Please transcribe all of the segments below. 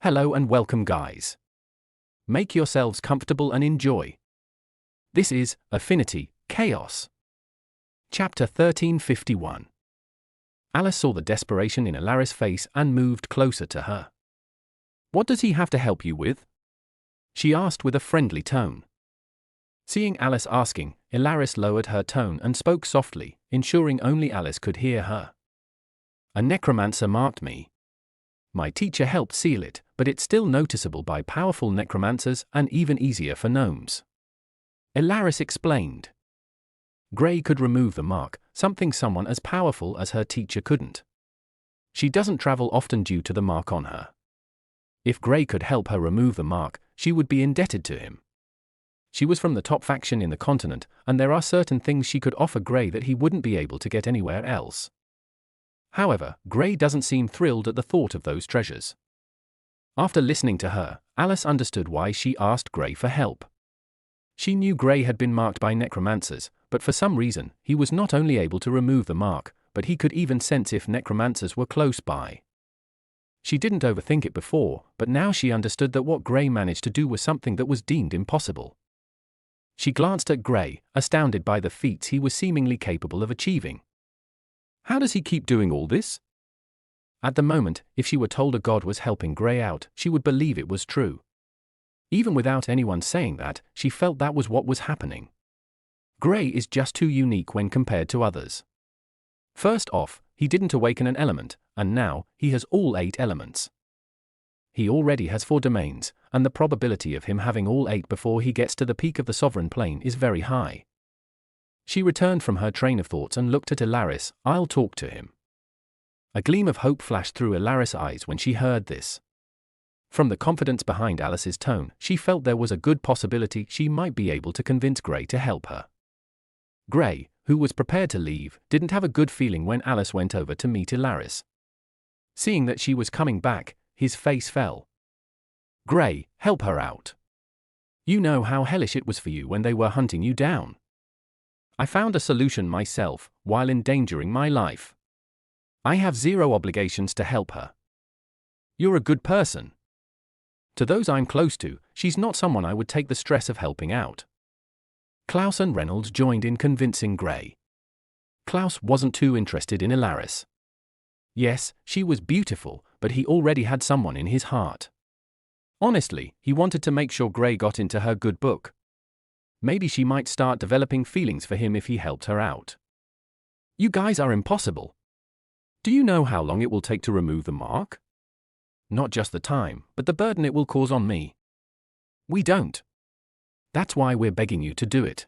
Hello and welcome, guys. Make yourselves comfortable and enjoy. This is Affinity, Chaos. Chapter 1351. Alice saw the desperation in Ilaris' face and moved closer to her. What does he have to help you with? She asked with a friendly tone. Seeing Alice asking, Ilaris lowered her tone and spoke softly, ensuring only Alice could hear her. A necromancer marked me. My teacher helped seal it, but it's still noticeable by powerful necromancers and even easier for gnomes. Ilaris explained. Grey could remove the mark, something someone as powerful as her teacher couldn't. She doesn't travel often due to the mark on her. If Grey could help her remove the mark, she would be indebted to him. She was from the top faction in the continent, and there are certain things she could offer Grey that he wouldn't be able to get anywhere else. However, Grey doesn't seem thrilled at the thought of those treasures. After listening to her, Alice understood why she asked Grey for help. She knew Grey had been marked by necromancers, but for some reason, he was not only able to remove the mark, but he could even sense if necromancers were close by. She didn't overthink it before, but now she understood that what Grey managed to do was something that was deemed impossible. She glanced at Grey, astounded by the feats he was seemingly capable of achieving. How does he keep doing all this? At the moment, if she were told a god was helping Grey out, she would believe it was true. Even without anyone saying that, she felt that was what was happening. Grey is just too unique when compared to others. First off, he didn't awaken an element, and now, he has all 8 elements. He already has 4 domains, and the probability of him having all 8 before he gets to the peak of the sovereign plane is very high. She returned from her train of thoughts and looked at Ilaris. I'll talk to him. A gleam of hope flashed through Ilaris' eyes when she heard this. From the confidence behind Alice's tone, she felt there was a good possibility she might be able to convince Grey to help her. Grey, who was prepared to leave, didn't have a good feeling when Alice went over to meet Ilaris. Seeing that she was coming back, his face fell. Grey, help her out. You know how hellish it was for you when they were hunting you down. I found a solution myself, while endangering my life. I have 0 obligations to help her. You're a good person. To those I'm close to, she's not someone I would take the stress of helping out. Klouse and Reynolds joined in convincing Grey. Klouse wasn't too interested in Ilaris. Yes, she was beautiful, but he already had someone in his heart. Honestly, he wanted to make sure Grey got into her good book. Maybe she might start developing feelings for him if he helped her out. You guys are impossible. Do you know how long it will take to remove the mark? Not just the time, but the burden it will cause on me. We don't. That's why we're begging you to do it.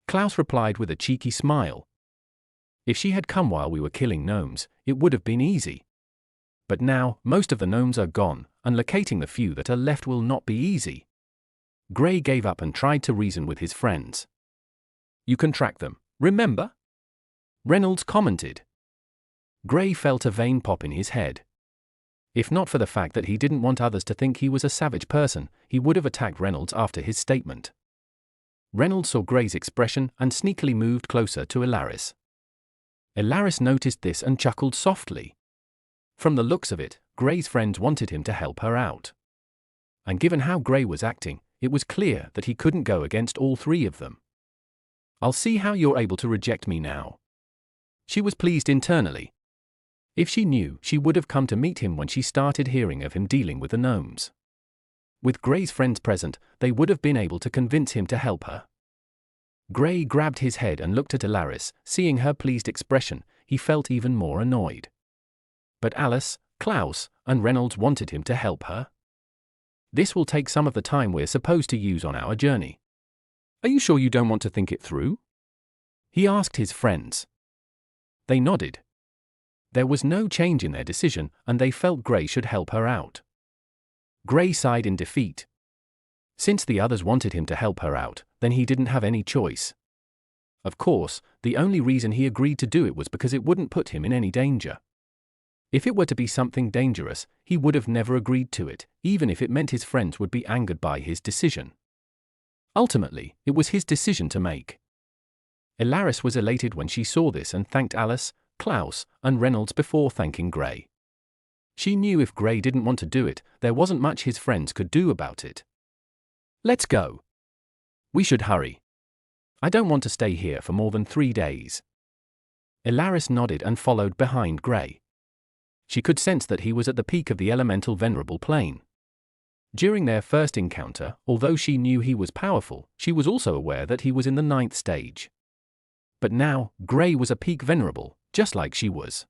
Klouse replied with a cheeky smile. If she had come while we were killing gnomes, it would have been easy. But now, most of the gnomes are gone, and locating the few that are left will not be easy. Grey gave up and tried to reason with his friends. You can track them, remember? Reynolds commented. Grey felt a vein pop in his head. If not for the fact that he didn't want others to think he was a savage person, he would have attacked Reynolds after his statement. Reynolds saw Grey's expression and sneakily moved closer to Ilaris. Ilaris noticed this and chuckled softly. From the looks of it, Grey's friends wanted him to help her out. And given how Grey was acting, it was clear that he couldn't go against all 3 of them. I'll see how you're able to reject me now. She was pleased internally. If she knew, she would have come to meet him when she started hearing of him dealing with the gnomes. With Grey's friends present, they would have been able to convince him to help her. Grey grabbed his head and looked at Ilaris. Seeing her pleased expression, he felt even more annoyed. But Alice, Klouse, and Reynolds wanted him to help her. This will take some of the time we're supposed to use on our journey. Are you sure you don't want to think it through? He asked his friends. They nodded. There was no change in their decision, and they felt Grey should help her out. Grey sighed in defeat. Since the others wanted him to help her out, then he didn't have any choice. Of course, the only reason he agreed to do it was because it wouldn't put him in any danger. If it were to be something dangerous, he would have never agreed to it, even if it meant his friends would be angered by his decision. Ultimately, it was his decision to make. Ilaris was elated when she saw this and thanked Alice, Klouse, and Reynolds before thanking Grey. She knew if Gray didn't want to do it, there wasn't much his friends could do about it. Let's go. We should hurry. I don't want to stay here for more than 3 days. Ilaris nodded and followed behind Gray. She could sense that he was at the peak of the elemental venerable plane. During their first encounter, although she knew he was powerful, she was also aware that he was in the 9th stage. But now, Gray was a peak venerable, just like she was.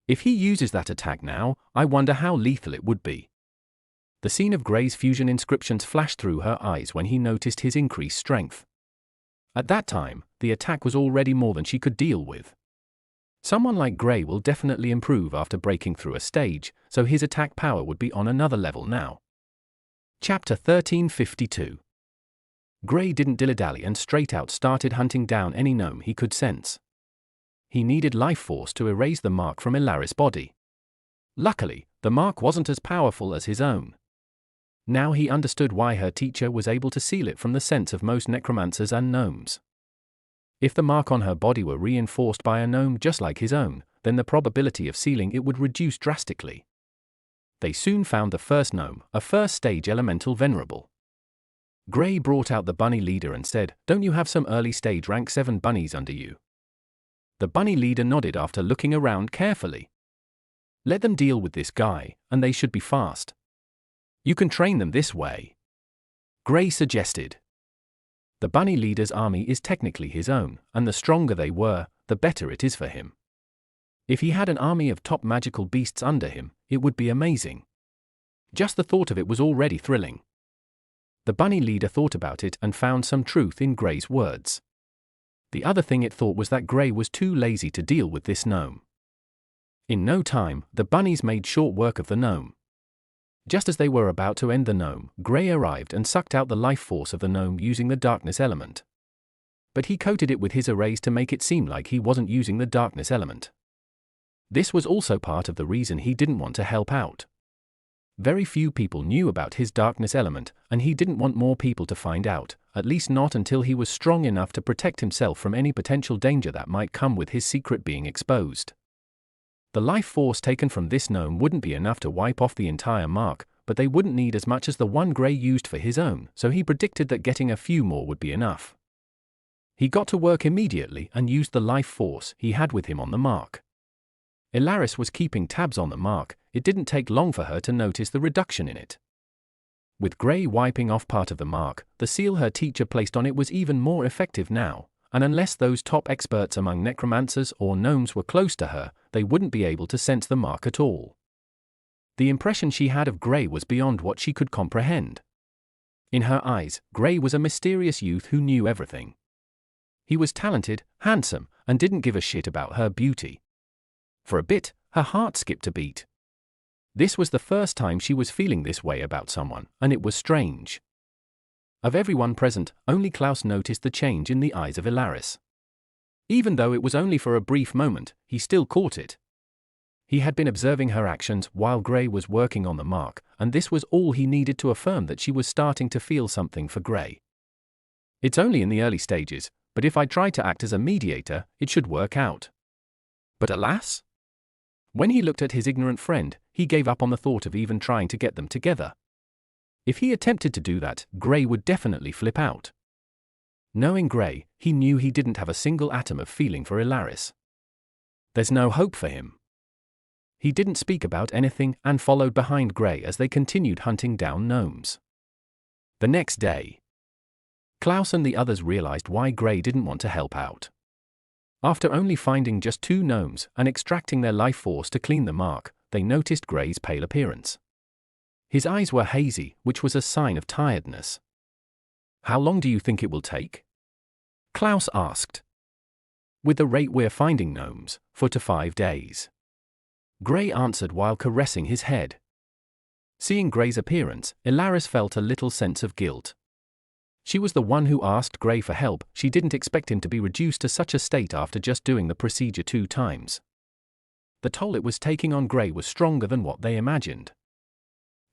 If he uses that attack now, I wonder how lethal it would be. The scene of Gray's fusion inscriptions flashed through her eyes when he noticed his increased strength. At that time, the attack was already more than she could deal with. Someone like Gray will definitely improve after breaking through a stage, so his attack power would be on another level now. Chapter 1352. Gray didn't dilly-dally and straight out started hunting down any gnome he could sense. He needed life force to erase the mark from Ilaris' body. Luckily, the mark wasn't as powerful as his own. Now he understood why her teacher was able to seal it from the sense of most necromancers and gnomes. If the mark on her body were reinforced by a gnome just like his own, then the probability of sealing it would reduce drastically. They soon found the first gnome, a first-stage elemental venerable. Gray brought out the bunny leader and said, "Don't you have some early-stage rank 7 bunnies under you?" The bunny leader nodded after looking around carefully. "Let them deal with this guy, and they should be fast. You can train them this way," Gray suggested. The bunny leader's army is technically his own, and the stronger they were, the better it is for him. If he had an army of top magical beasts under him, it would be amazing. Just the thought of it was already thrilling. The bunny leader thought about it and found some truth in Gray's words. The other thing it thought was that Gray was too lazy to deal with this gnome. In no time, the bunnies made short work of the gnome. Just as they were about to end the gnome, Gray arrived and sucked out the life force of the gnome using the darkness element. But he coated it with his erase to make it seem like he wasn't using the darkness element. This was also part of the reason he didn't want to help out. Very few people knew about his darkness element, and he didn't want more people to find out, at least not until he was strong enough to protect himself from any potential danger that might come with his secret being exposed. The life force taken from this gnome wouldn't be enough to wipe off the entire mark, but they wouldn't need as much as the one Gray used for his own, so he predicted that getting a few more would be enough. He got to work immediately and used the life force he had with him on the mark. Ilaris was keeping tabs on the mark. It didn't take long for her to notice the reduction in it. With Gray wiping off part of the mark, the seal her teacher placed on it was even more effective now, and unless those top experts among necromancers or gnomes were close to her, they wouldn't be able to sense the mark at all. The impression she had of Gray was beyond what she could comprehend. In her eyes, Gray was a mysterious youth who knew everything. He was talented, handsome, and didn't give a shit about her beauty. For a bit, her heart skipped a beat. This was the first time she was feeling this way about someone, and it was strange. Of everyone present, only Klouse noticed the change in the eyes of Ilaris. Even though it was only for a brief moment, he still caught it. He had been observing her actions while Gray was working on the mark, and this was all he needed to affirm that she was starting to feel something for Gray. "It's only in the early stages, but if I try to act as a mediator, it should work out." But alas? When he looked at his ignorant friend, he gave up on the thought of even trying to get them together. If he attempted to do that, Gray would definitely flip out. Knowing Gray, he knew he didn't have a single atom of feeling for Ilaris. There's no hope for him. He didn't speak about anything and followed behind Gray as they continued hunting down gnomes. The next day, Klouse and the others realized why Gray didn't want to help out. After only finding just 2 gnomes and extracting their life force to clean the mark, they noticed Gray's pale appearance. His eyes were hazy, which was a sign of tiredness. "How long do you think it will take?" Klouse asked. "With the rate we're finding gnomes, 4 to 5 days. Gray answered while caressing his head. Seeing Gray's appearance, Ilaris felt a little sense of guilt. She was the one who asked Gray for help. She didn't expect him to be reduced to such a state after just doing the procedure 2 times. The toll it was taking on Gray was stronger than what they imagined.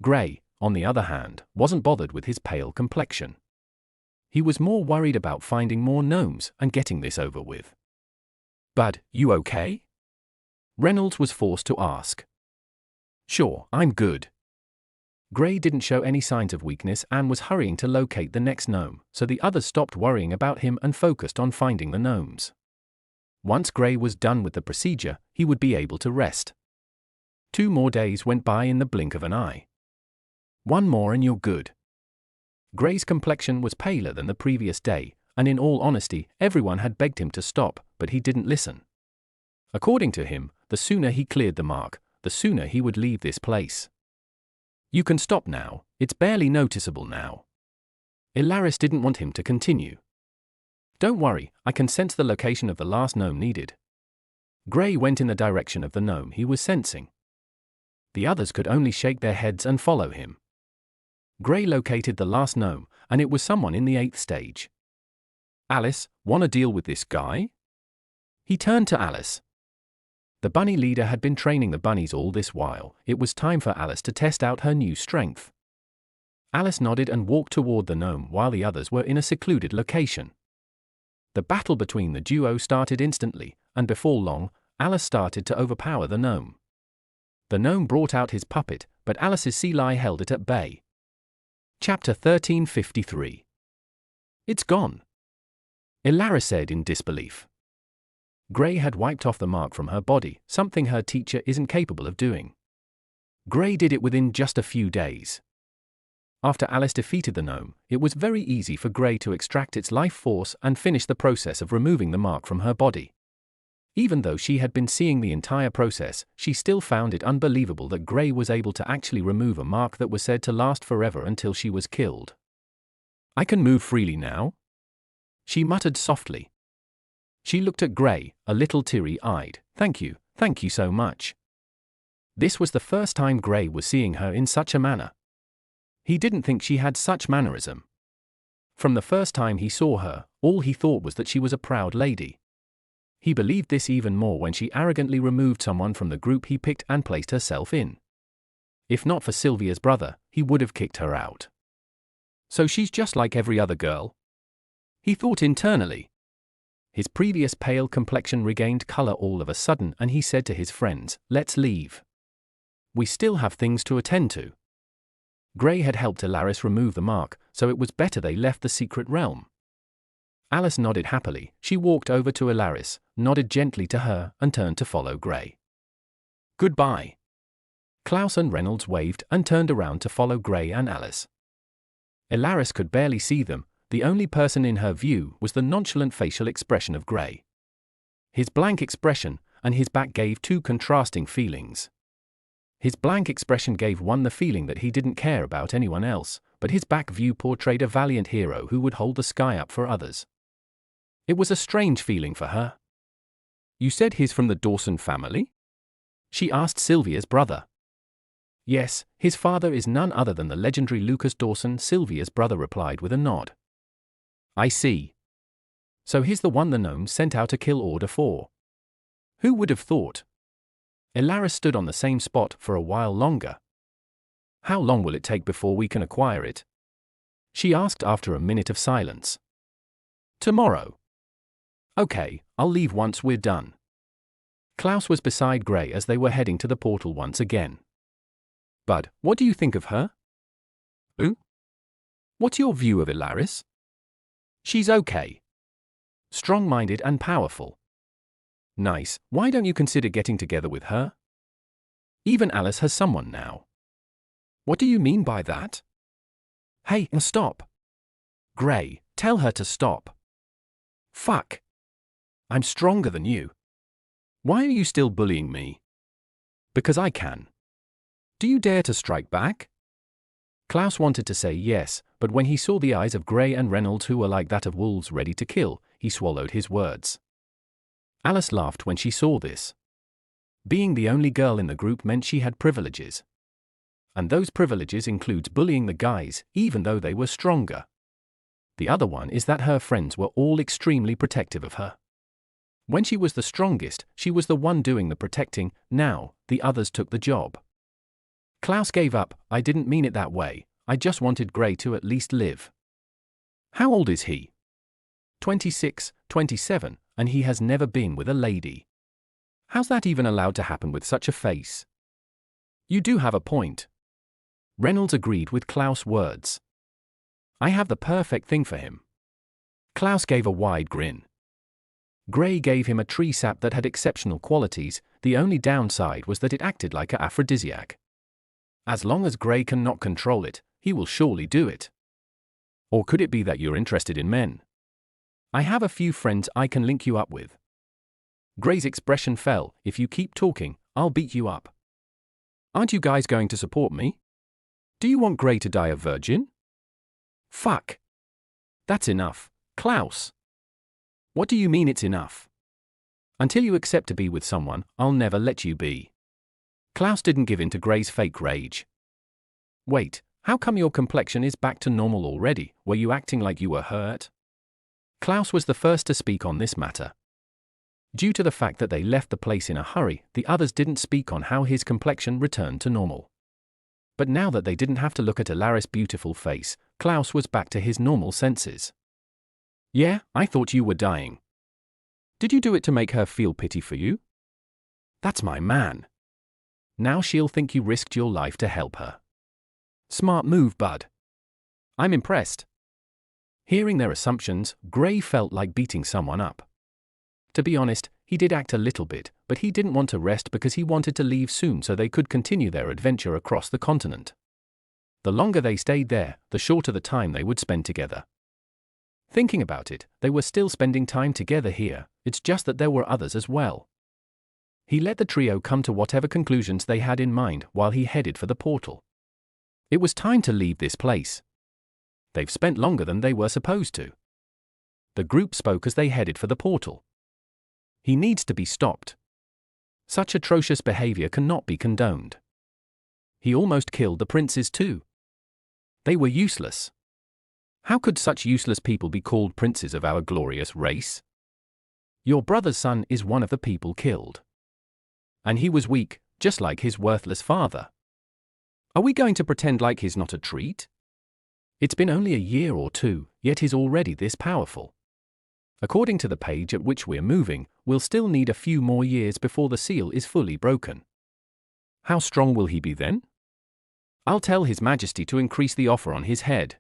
Gray, on the other hand, wasn't bothered with his pale complexion. He was more worried about finding more gnomes and getting this over with. "Bud, you okay?" Reynolds was forced to ask. Sure, I'm good. Gray didn't show any signs of weakness and was hurrying to locate the next gnome, so the others stopped worrying about him and focused on finding the gnomes. Once Gray was done with the procedure, he would be able to rest. 2 more days went by in the blink of an eye. 1 more and you're good. Gray's complexion was paler than the previous day, and in all honesty, everyone had begged him to stop, but he didn't listen. According to him, the sooner he cleared the mark, the sooner he would leave this place. You can stop now, it's barely noticeable now. Ilaris didn't want him to continue. Don't worry, I can sense the location of the last gnome needed. Gray went in the direction of the gnome he was sensing. The others could only shake their heads and follow him. Gray located the last gnome, and it was someone in the 8th stage. Alice, wanna deal with this guy? He turned to Alice. The bunny leader had been training the bunnies all this while. It was time for Alice to test out her new strength. Alice nodded and walked toward the gnome while the others were in a secluded location. The battle between the duo started instantly, and before long, Alice started to overpower the gnome. The gnome brought out his puppet, but Alice's sea lion held it at bay. Chapter 1353. It's gone, Ilaris said in disbelief. Gray had wiped off the mark from her body, something her teacher isn't capable of doing. Gray did it within just a few days. After Alice defeated the gnome, it was very easy for Gray to extract its life force and finish the process of removing the mark from her body. Even though she had been seeing the entire process, she still found it unbelievable that Gray was able to actually remove a mark that was said to last forever until she was killed. I can move freely now? She muttered softly. She looked at Gray, a little teary-eyed. Thank you so much. This was the first time Gray was seeing her in such a manner. He didn't think she had such mannerism. From the first time he saw her, all he thought was that she was a proud lady. He believed this even more when she arrogantly removed someone from the group he picked and placed herself in. If not for Sylvia's brother, he would have kicked her out. So she's just like every other girl? He thought internally. His previous pale complexion regained color all of a sudden and he said to his friends, let's leave. We still have things to attend to. Gray had helped Ilaris remove the mark, so it was better they left the secret realm. Alice nodded happily. She walked over to Ilaris, nodded gently to her, and turned to follow Gray. Goodbye. Klouse and Reynolds waved and turned around to follow Gray and Alice. Ilaris could barely see them. The only person in her view was the nonchalant facial expression of Gray. His blank expression and his back gave 2 contrasting feelings. His blank expression gave one the feeling that he didn't care about anyone else, but his back view portrayed a valiant hero who would hold the sky up for others. It was a strange feeling for her. You said he's from the Dawson family? She asked Sylvia's brother. Yes, his father is none other than the legendary Lucas Dawson, Sylvia's brother replied with a nod. I see. So he's the one the gnomes sent out a kill order for. Who would have thought? Ilaris stood on the same spot for a while longer. How long will it take before we can acquire it? She asked after a minute of silence. Tomorrow. Okay, I'll leave once we're done. Klouse was beside Gray as they were heading to the portal once again. Bud, what do you think of her? Who? What's your view of Ilaris? She's okay. Strong-minded and powerful. Nice, why don't you consider getting together with her? Even Alice has someone now. What do you mean by that? Hey, stop. Gray, tell her to stop. Fuck. I'm stronger than you. Why are you still bullying me? Because I can. Do you dare to strike back? Klouse wanted to say yes, but when he saw the eyes of Gray and Reynolds who were like that of wolves ready to kill, he swallowed his words. Alice laughed when she saw this. Being the only girl in the group meant she had privileges. And those privileges includes bullying the guys, even though they were stronger. The other one is that her friends were all extremely protective of her. When she was the strongest, she was the one doing the protecting. Now, the others took the job. Klouse gave up. I didn't mean it that way. I just wanted Gray to at least live. How old is he? 26, 27, and he has never been with a lady. How's that even allowed to happen with such a face? You do have a point. Reynolds agreed with Klause's words. I have the perfect thing for him. Klouse gave a wide grin. Gray gave him a tree sap that had exceptional qualities. The only downside was that it acted like an aphrodisiac. As long as Gray cannot control it, he will surely do it. Or could it be that you're interested in men? I have a few friends I can link you up with. Gray's expression fell. If you keep talking, I'll beat you up. Aren't you guys going to support me? Do you want Gray to die a virgin? Fuck. That's enough, Klouse. What do you mean it's enough? Until you accept to be with someone, I'll never let you be. Klouse didn't give in to Gray's fake rage. Wait, how come your complexion is back to normal already? Were you acting like you were hurt? Klouse was the first to speak on this matter. Due to the fact that they left the place in a hurry, the others didn't speak on how his complexion returned to normal. But now that they didn't have to look at Alaris' beautiful face, Klouse was back to his normal senses. Yeah, I thought you were dying. Did you do it to make her feel pity for you? That's my man. Now she'll think you risked your life to help her. Smart move, bud. I'm impressed. Hearing their assumptions, Gray felt like beating someone up. To be honest, he did act a little bit, but he didn't want to rest because he wanted to leave soon so they could continue their adventure across the continent. The longer they stayed there, the shorter the time they would spend together. Thinking about it, they were still spending time together here, it's just that there were others as well. He let the trio come to whatever conclusions they had in mind while he headed for the portal. It was time to leave this place. They've spent longer than they were supposed to. The group spoke as they headed for the portal. He needs to be stopped. Such atrocious behavior cannot be condoned. He almost killed the princes too. They were useless. How could such useless people be called princes of our glorious race? Your brother's son is one of the people killed. And he was weak, just like his worthless father. Are we going to pretend like he's not a treat? It's been only a year or two, yet he's already this powerful. According to the page at which we're moving, we'll still need a few more years before the seal is fully broken. How strong will he be then? I'll tell His Majesty to increase the offer on his head.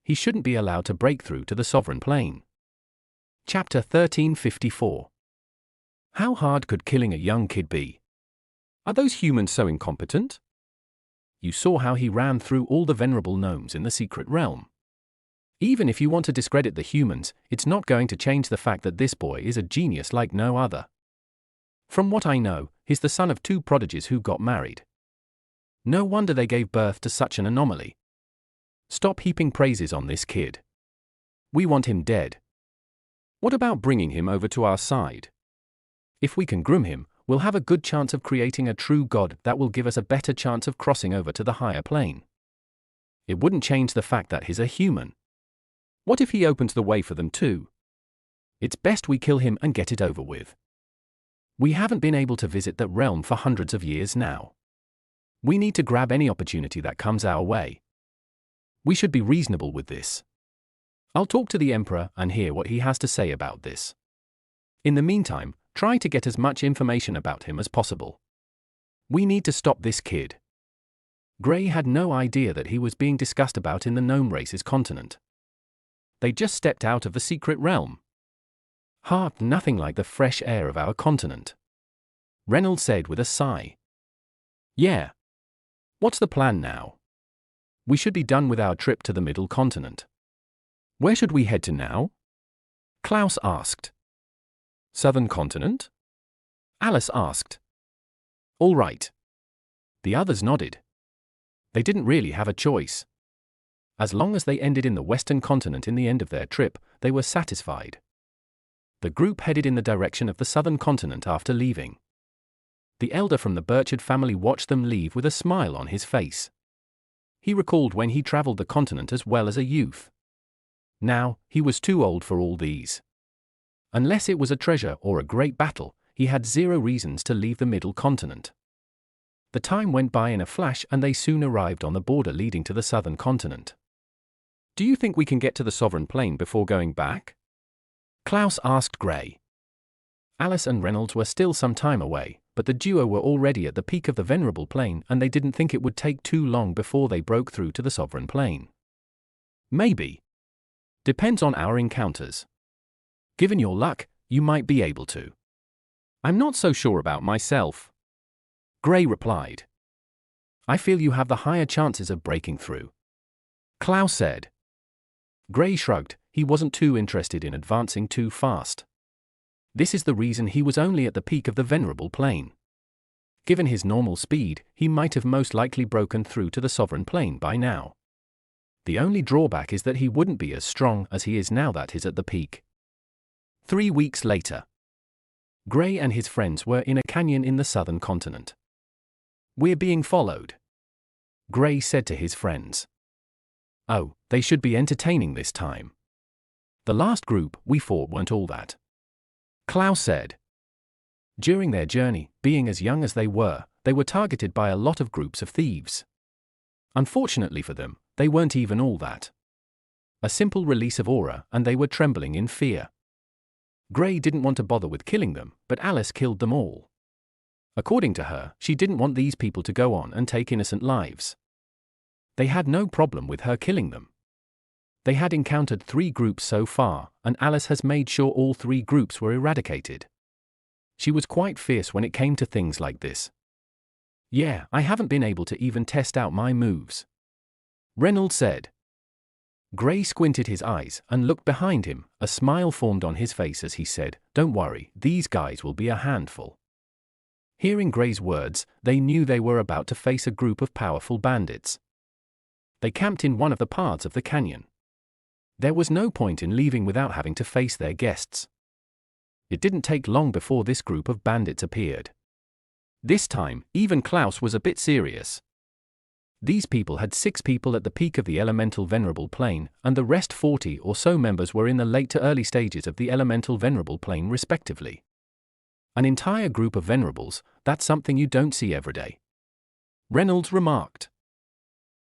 He shouldn't be allowed to break through to the sovereign plane. Chapter 1354. How hard could killing a young kid be? Are those humans so incompetent? You saw how he ran through all the venerable gnomes in the secret realm. Even if you want to discredit the humans, it's not going to change the fact that this boy is a genius like no other. From what I know, he's the son of two prodigies who got married. No wonder they gave birth to such an anomaly. Stop heaping praises on this kid. We want him dead. What about bringing him over to our side? If we can groom him, we'll have a good chance of creating a true god that will give us a better chance of crossing over to the higher plane. It wouldn't change the fact that he's a human. What if he opens the way for them too? It's best we kill him and get it over with. We haven't been able to visit that realm for hundreds of years now. We need to grab any opportunity that comes our way. We should be reasonable with this. I'll talk to the Emperor and hear what he has to say about this. In the meantime, try to get as much information about him as possible. We need to stop this kid. Gray had no idea that he was being discussed about in the gnome race's continent. They just stepped out of the secret realm. Nothing like the fresh air of our continent. Reynolds said with a sigh. Yeah. What's the plan now? We should be done with our trip to the middle continent. Where should we head to now? Klouse asked. Southern continent? Alice asked. All right. The others nodded. They didn't really have a choice. As long as they ended in the western continent in the end of their trip, they were satisfied. The group headed in the direction of the southern continent after leaving. The elder from the Burchard family watched them leave with a smile on his face. He recalled when he traveled the continent as well as a youth. Now, he was too old for all these. Unless it was a treasure or a great battle, he had zero reasons to leave the middle continent. The time went by in a flash and they soon arrived on the border leading to the southern continent. Do you think we can get to the sovereign plane before going back? Klouse asked Gray. Alice and Reynolds were still some time away, but the duo were already at the peak of the Venerable Plane and they didn't think it would take too long before they broke through to the Sovereign Plane. Maybe. Depends on our encounters. Given your luck, you might be able to. I'm not so sure about myself. Gray replied. I feel you have the higher chances of breaking through. Klouse said. Gray shrugged. He wasn't too interested in advancing too fast. This is the reason he was only at the peak of the Venerable Plane. Given his normal speed, he might have most likely broken through to the Sovereign Plane by now. The only drawback is that he wouldn't be as strong as he is now that he's at the peak. 3 weeks later. Gray and his friends were in a canyon in the southern continent. We're being followed. Gray said to his friends. Oh, they should be entertaining this time. The last group we fought weren't all that. Klouse said. During their journey, being as young as they were targeted by a lot of groups of thieves. Unfortunately for them, they weren't even all that. A simple release of aura and they were trembling in fear. Gray didn't want to bother with killing them, but Alice killed them all. According to her, she didn't want these people to go on and take innocent lives. They had no problem with her killing them. They had encountered 3 groups so far, and Alice has made sure all 3 groups were eradicated. She was quite fierce when it came to things like this. Yeah, I haven't been able to even test out my moves. Reynolds said. Gray squinted his eyes and looked behind him. A smile formed on his face as he said, Don't worry, these guys will be a handful. Hearing Gray's words, they knew they were about to face a group of powerful bandits. They camped in one of the parts of the canyon. There was no point in leaving without having to face their guests. It didn't take long before this group of bandits appeared. This time, even Klouse was a bit serious. These people had 6 people at the peak of the elemental Venerable Plane, and the rest 40 or so members were in the late to early stages of the elemental Venerable Plane respectively. An entire group of Venerables, that's something you don't see every day. Reynolds remarked.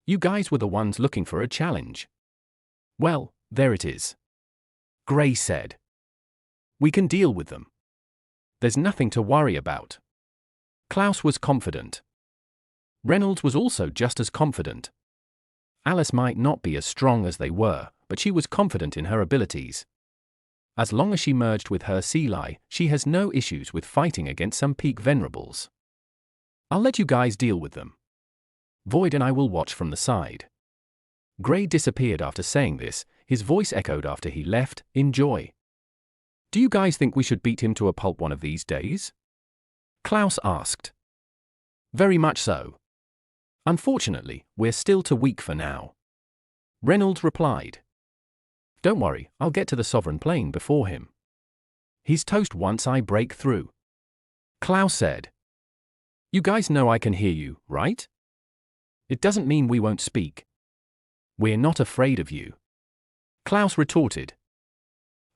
You guys were the ones looking for a challenge. Well, there it is. Gray said. We can deal with them. There's nothing to worry about. Klouse was confident. Reynolds was also just as confident. Alice might not be as strong as they were, but she was confident in her abilities. As long as she merged with her Seelie, she has no issues with fighting against some peak Venerables. I'll let you guys deal with them. Void and I will watch from the side. Gray disappeared after saying this, his voice echoed after he left, Enjoy. Do you guys think we should beat him to a pulp one of these days? Klouse asked. Very much so. Unfortunately, we're still too weak for now. Reynolds replied. Don't worry, I'll get to the Sovereign Plane before him. He's toast once I break through. Klouse said. You guys know I can hear you, right? It doesn't mean we won't speak. We're not afraid of you. Klouse retorted.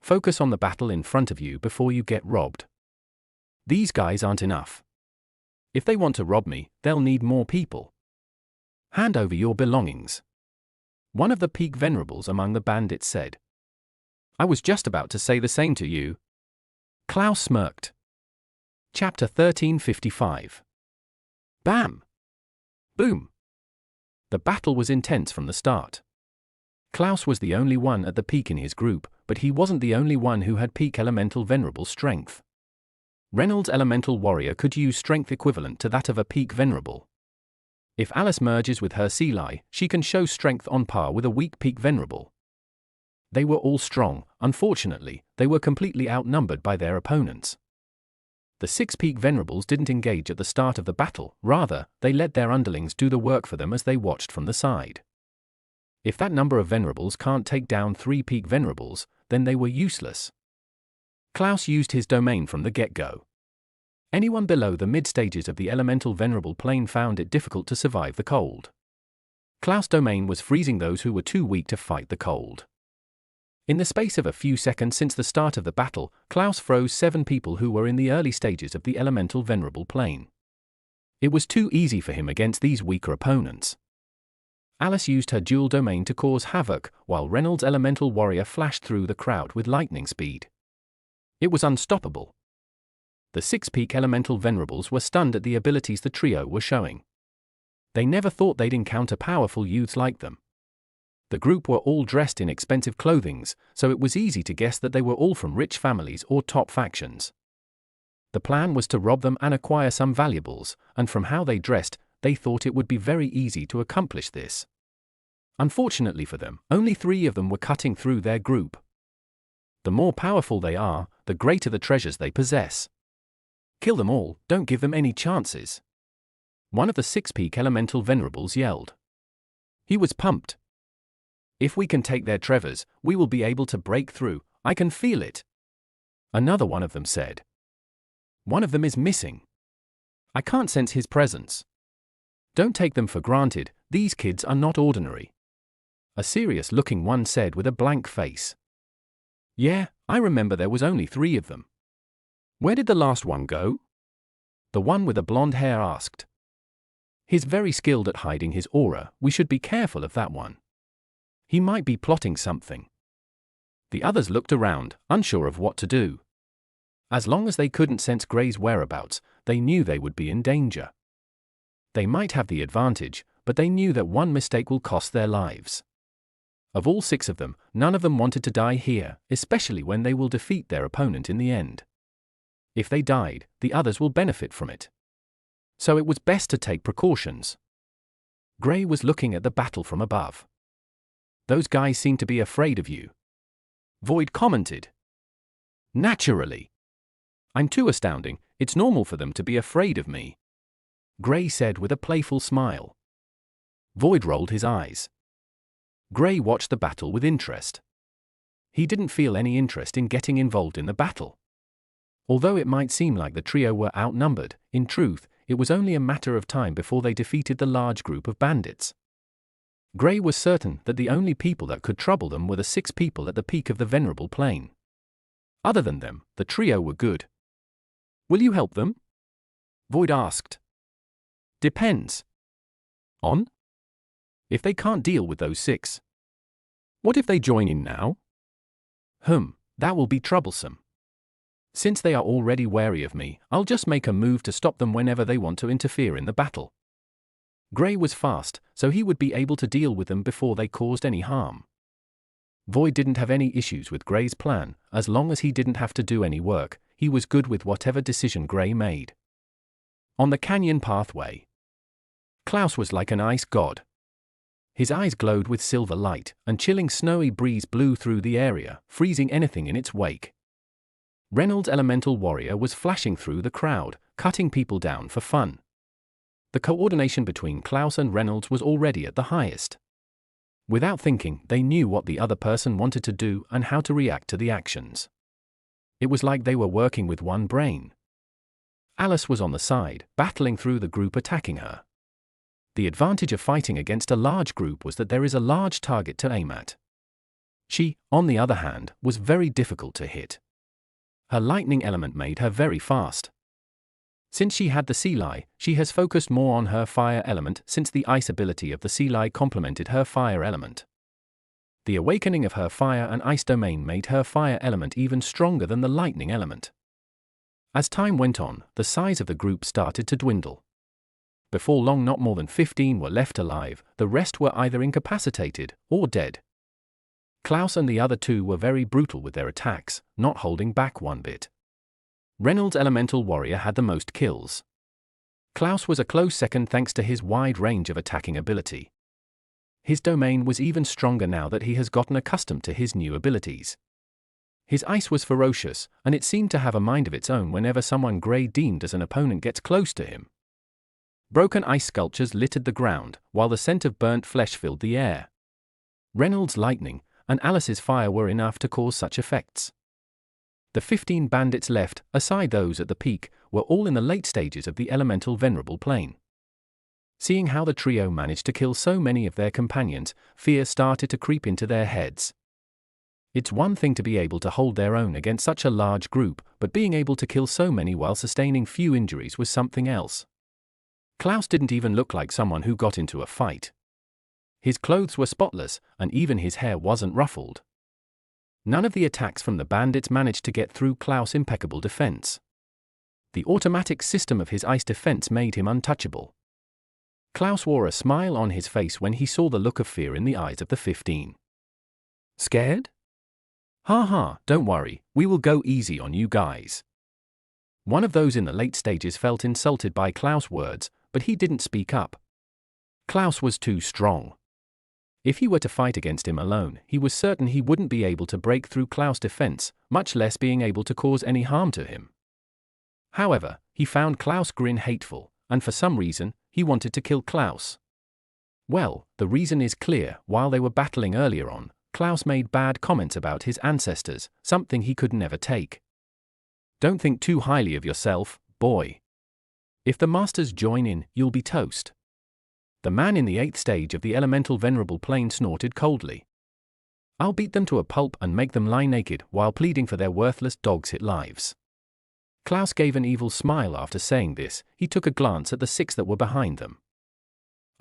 Focus on the battle in front of you before you get robbed. These guys aren't enough. If they want to rob me, they'll need more people. Hand over your belongings. One of the peak Venerables among the bandits said. I was just about to say the same to you. Klouse smirked. Chapter 1355. Bam! Boom! The battle was intense from the start. Klouse was the only one at the peak in his group, but he wasn't the only one who had peak elemental Venerable strength. Reynolds' elemental warrior could use strength equivalent to that of a peak Venerable. If Alice merges with her Seelie, she can show strength on par with a weak peak Venerable. They were all strong. Unfortunately, they were completely outnumbered by their opponents. The 6 peak Venerables didn't engage at the start of the battle, rather, they let their underlings do the work for them as they watched from the side. If that number of Venerables can't take down 3 peak Venerables, then they were useless. Klouse used his domain from the get-go. Anyone below the mid-stages of the elemental Venerable Plane found it difficult to survive the cold. Klouse's domain was freezing those who were too weak to fight the cold. In the space of a few seconds since the start of the battle, Klouse froze 7 people who were in the early stages of the elemental Venerable Plane. It was too easy for him against these weaker opponents. Alice used her dual domain to cause havoc, while Reynolds' elemental warrior flashed through the crowd with lightning speed. It was unstoppable. The 6 peak elemental venerables were stunned at the abilities the trio were showing. They never thought they'd encounter powerful youths like them. The group were all dressed in expensive clothings, so it was easy to guess that they were all from rich families or top factions. The plan was to rob them and acquire some valuables, and from how they dressed, they thought it would be very easy to accomplish this. Unfortunately for them, only 3 of them were cutting through their group. The more powerful they are, the greater the treasures they possess. Kill them all, don't give them any chances. One of the 6 peak elemental venerables yelled. He was pumped. If we can take their treasures, we will be able to break through, I can feel it. Another one of them said. One of them is missing. I can't sense his presence. Don't take them for granted, these kids are not ordinary. A serious-looking one said with a blank face. Yeah, I remember there was only 3 of them. Where did the last one go? The one with the blonde hair asked. He's very skilled at hiding his aura, we should be careful of that one. He might be plotting something. The others looked around, unsure of what to do. As long as they couldn't sense Gray's whereabouts, they knew they would be in danger. They might have the advantage, but they knew that one mistake will cost their lives. Of all 6 of them, none of them wanted to die here, especially when they will defeat their opponent in the end. If they died, the others will benefit from it. So it was best to take precautions. Gray was looking at the battle from above. Those guys seem to be afraid of you. Void commented. Naturally. I'm too astounding, it's normal for them to be afraid of me. Gray said with a playful smile. Void rolled his eyes. Gray watched the battle with interest. He didn't feel any interest in getting involved in the battle. Although it might seem like the trio were outnumbered, in truth, it was only a matter of time before they defeated the large group of bandits. Gray was certain that the only people that could trouble them were the 6 people at the peak of the venerable plane. Other than them, the trio were good. Will you help them? Void asked. Depends. On? If they can't deal with those 6. What if they join in now? That will be troublesome. Since they are already wary of me, I'll just make a move to stop them whenever they want to interfere in the battle. Gray was fast, so he would be able to deal with them before they caused any harm. Void didn't have any issues with Gray's plan, as long as he didn't have to do any work, he was good with whatever decision Gray made. On the canyon pathway, Klouse was like an ice god. His eyes glowed with silver light, and chilling snowy breeze blew through the area, freezing anything in its wake. Reynolds' elemental warrior was flashing through the crowd, cutting people down for fun. The coordination between Klouse and Reynolds was already at the highest. Without thinking, they knew what the other person wanted to do and how to react to the actions. It was like they were working with one brain. Alice was on the side, battling through the group attacking her. The advantage of fighting against a large group was that there is a large target to aim at. She, on the other hand, was very difficult to hit. Her lightning element made her very fast. Since she had the Seelie, she has focused more on her fire element since the ice ability of the Seelie complemented her fire element. The awakening of her fire and ice domain made her fire element even stronger than the lightning element. As time went on, the size of the group started to dwindle. Before long, not more than 15 were left alive, the rest were either incapacitated or dead. Klouse and the other 2 were very brutal with their attacks, not holding back one bit. Reynolds' elemental warrior had the most kills. Klouse was a close second thanks to his wide range of attacking ability. His domain was even stronger now that he has gotten accustomed to his new abilities. His ice was ferocious, and it seemed to have a mind of its own whenever someone Gray deemed as an opponent gets close to him. Broken ice sculptures littered the ground, while the scent of burnt flesh filled the air. Reynolds' lightning and Alice's fire were enough to cause such effects. The 15 bandits left, aside those at the peak, were all in the late stages of the elemental venerable plane. Seeing how the trio managed to kill so many of their companions, fear started to creep into their heads. It's one thing to be able to hold their own against such a large group, but being able to kill so many while sustaining few injuries was something else. Klouse didn't even look like someone who got into a fight. His clothes were spotless, and even his hair wasn't ruffled. None of the attacks from the bandits managed to get through Klouse's impeccable defense. The automatic system of his ice defense made him untouchable. Klouse wore a smile on his face when he saw the look of fear in the eyes of the 15. Scared? Ha ha, don't worry, we will go easy on you guys. One of those in the late stages felt insulted by Klouse's words, but he didn't speak up. Klouse was too strong. If he were to fight against him alone, he was certain he wouldn't be able to break through Klouse's defense, much less being able to cause any harm to him. However, he found Klouse's grin hateful, and for some reason, he wanted to kill Klouse. Well, the reason is clear. While they were battling earlier on, Klouse made bad comments about his ancestors, something he could never take. Don't think too highly of yourself, boy. If the masters join in, you'll be toast. The man in the 8th stage of the elemental venerable plane snorted coldly. I'll beat them to a pulp and make them lie naked while pleading for their worthless dog's lives. Klouse gave an evil smile after saying this. He took a glance at the 6 that were behind them.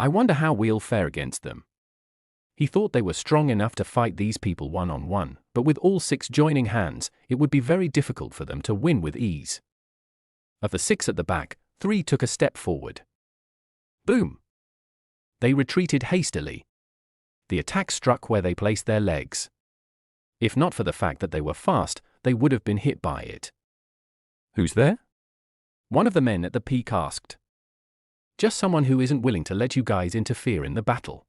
I wonder how we'll fare against them. He thought they were strong enough to fight these people one-on-one, but with all 6 joining hands, it would be very difficult for them to win with ease. Of the 6 at the back, 3 took a step forward. Boom! They retreated hastily. The attack struck where they placed their legs. If not for the fact that they were fast, they would have been hit by it. Who's there? One of the men at the peak asked. Just someone who isn't willing to let you guys interfere in the battle.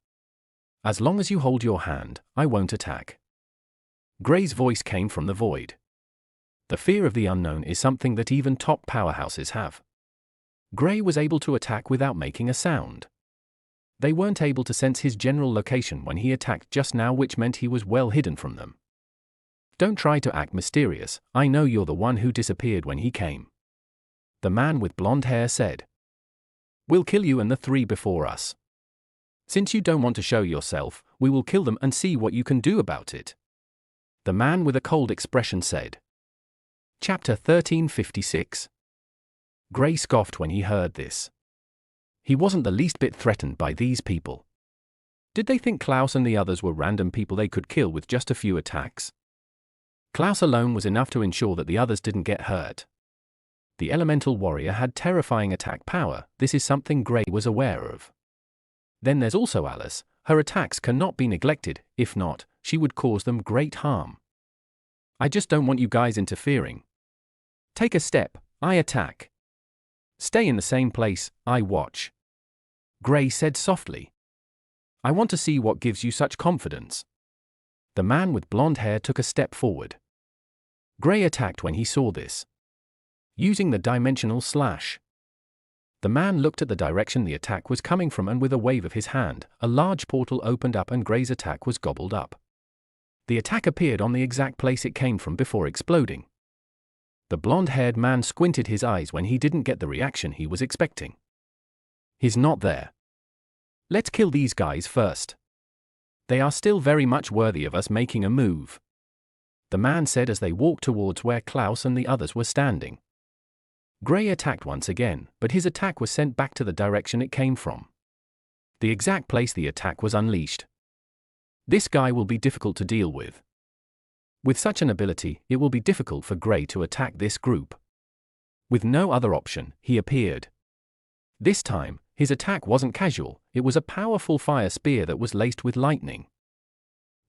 As long as you hold your hand, I won't attack. Gray's voice came from the void. The fear of the unknown is something that even top powerhouses have. Gray was able to attack without making a sound. They weren't able to sense his general location when he attacked just now, which meant he was well hidden from them. Don't try to act mysterious, I know you're the one who disappeared when he came. The man with blonde hair said. We'll kill you and the 3 before us. Since you don't want to show yourself, we will kill them and see what you can do about it. The man with a cold expression said. Chapter 1356. Gray scoffed when he heard this. He wasn't the least bit threatened by these people. Did they think Klouse and the others were random people they could kill with just a few attacks? Klouse alone was enough to ensure that the others didn't get hurt. The elemental warrior had terrifying attack power. This is something Gray was aware of. Then there's also Alice. Her attacks cannot be neglected, if not, she would cause them great harm. I just don't want you guys interfering. Take a step, I attack. Stay in the same place, I watch. Gray said softly. I want to see what gives you such confidence. The man with blonde hair took a step forward. Gray attacked when he saw this. Using the dimensional slash. The man looked at the direction the attack was coming from and with a wave of his hand, a large portal opened up and Gray's attack was gobbled up. The attack appeared on the exact place it came from before exploding. The blonde-haired man squinted his eyes when he didn't get the reaction he was expecting. He's not there. Let's kill these guys first. They are still very much worthy of us making a move. The man said as they walked towards where Klouse and the others were standing. Gray attacked once again, but his attack was sent back to the direction it came from. The exact place the attack was unleashed. This guy will be difficult to deal with. With such an ability, it will be difficult for Gray to attack this group. With no other option, he appeared. This time, his attack wasn't casual, it was a powerful fire spear that was laced with lightning.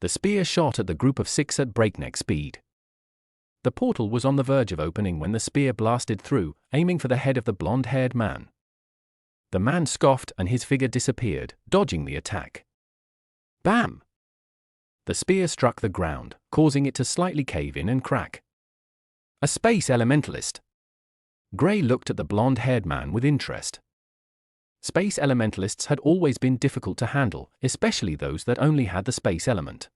The spear shot at the group of 6 at breakneck speed. The portal was on the verge of opening when the spear blasted through, aiming for the head of the blonde-haired man. The man scoffed and his figure disappeared, dodging the attack. Bam! The spear struck the ground, causing it to slightly cave in and crack. A space elementalist. Gray looked at the blonde-haired man with interest. Space elementalists had always been difficult to handle, especially those that only had the space element.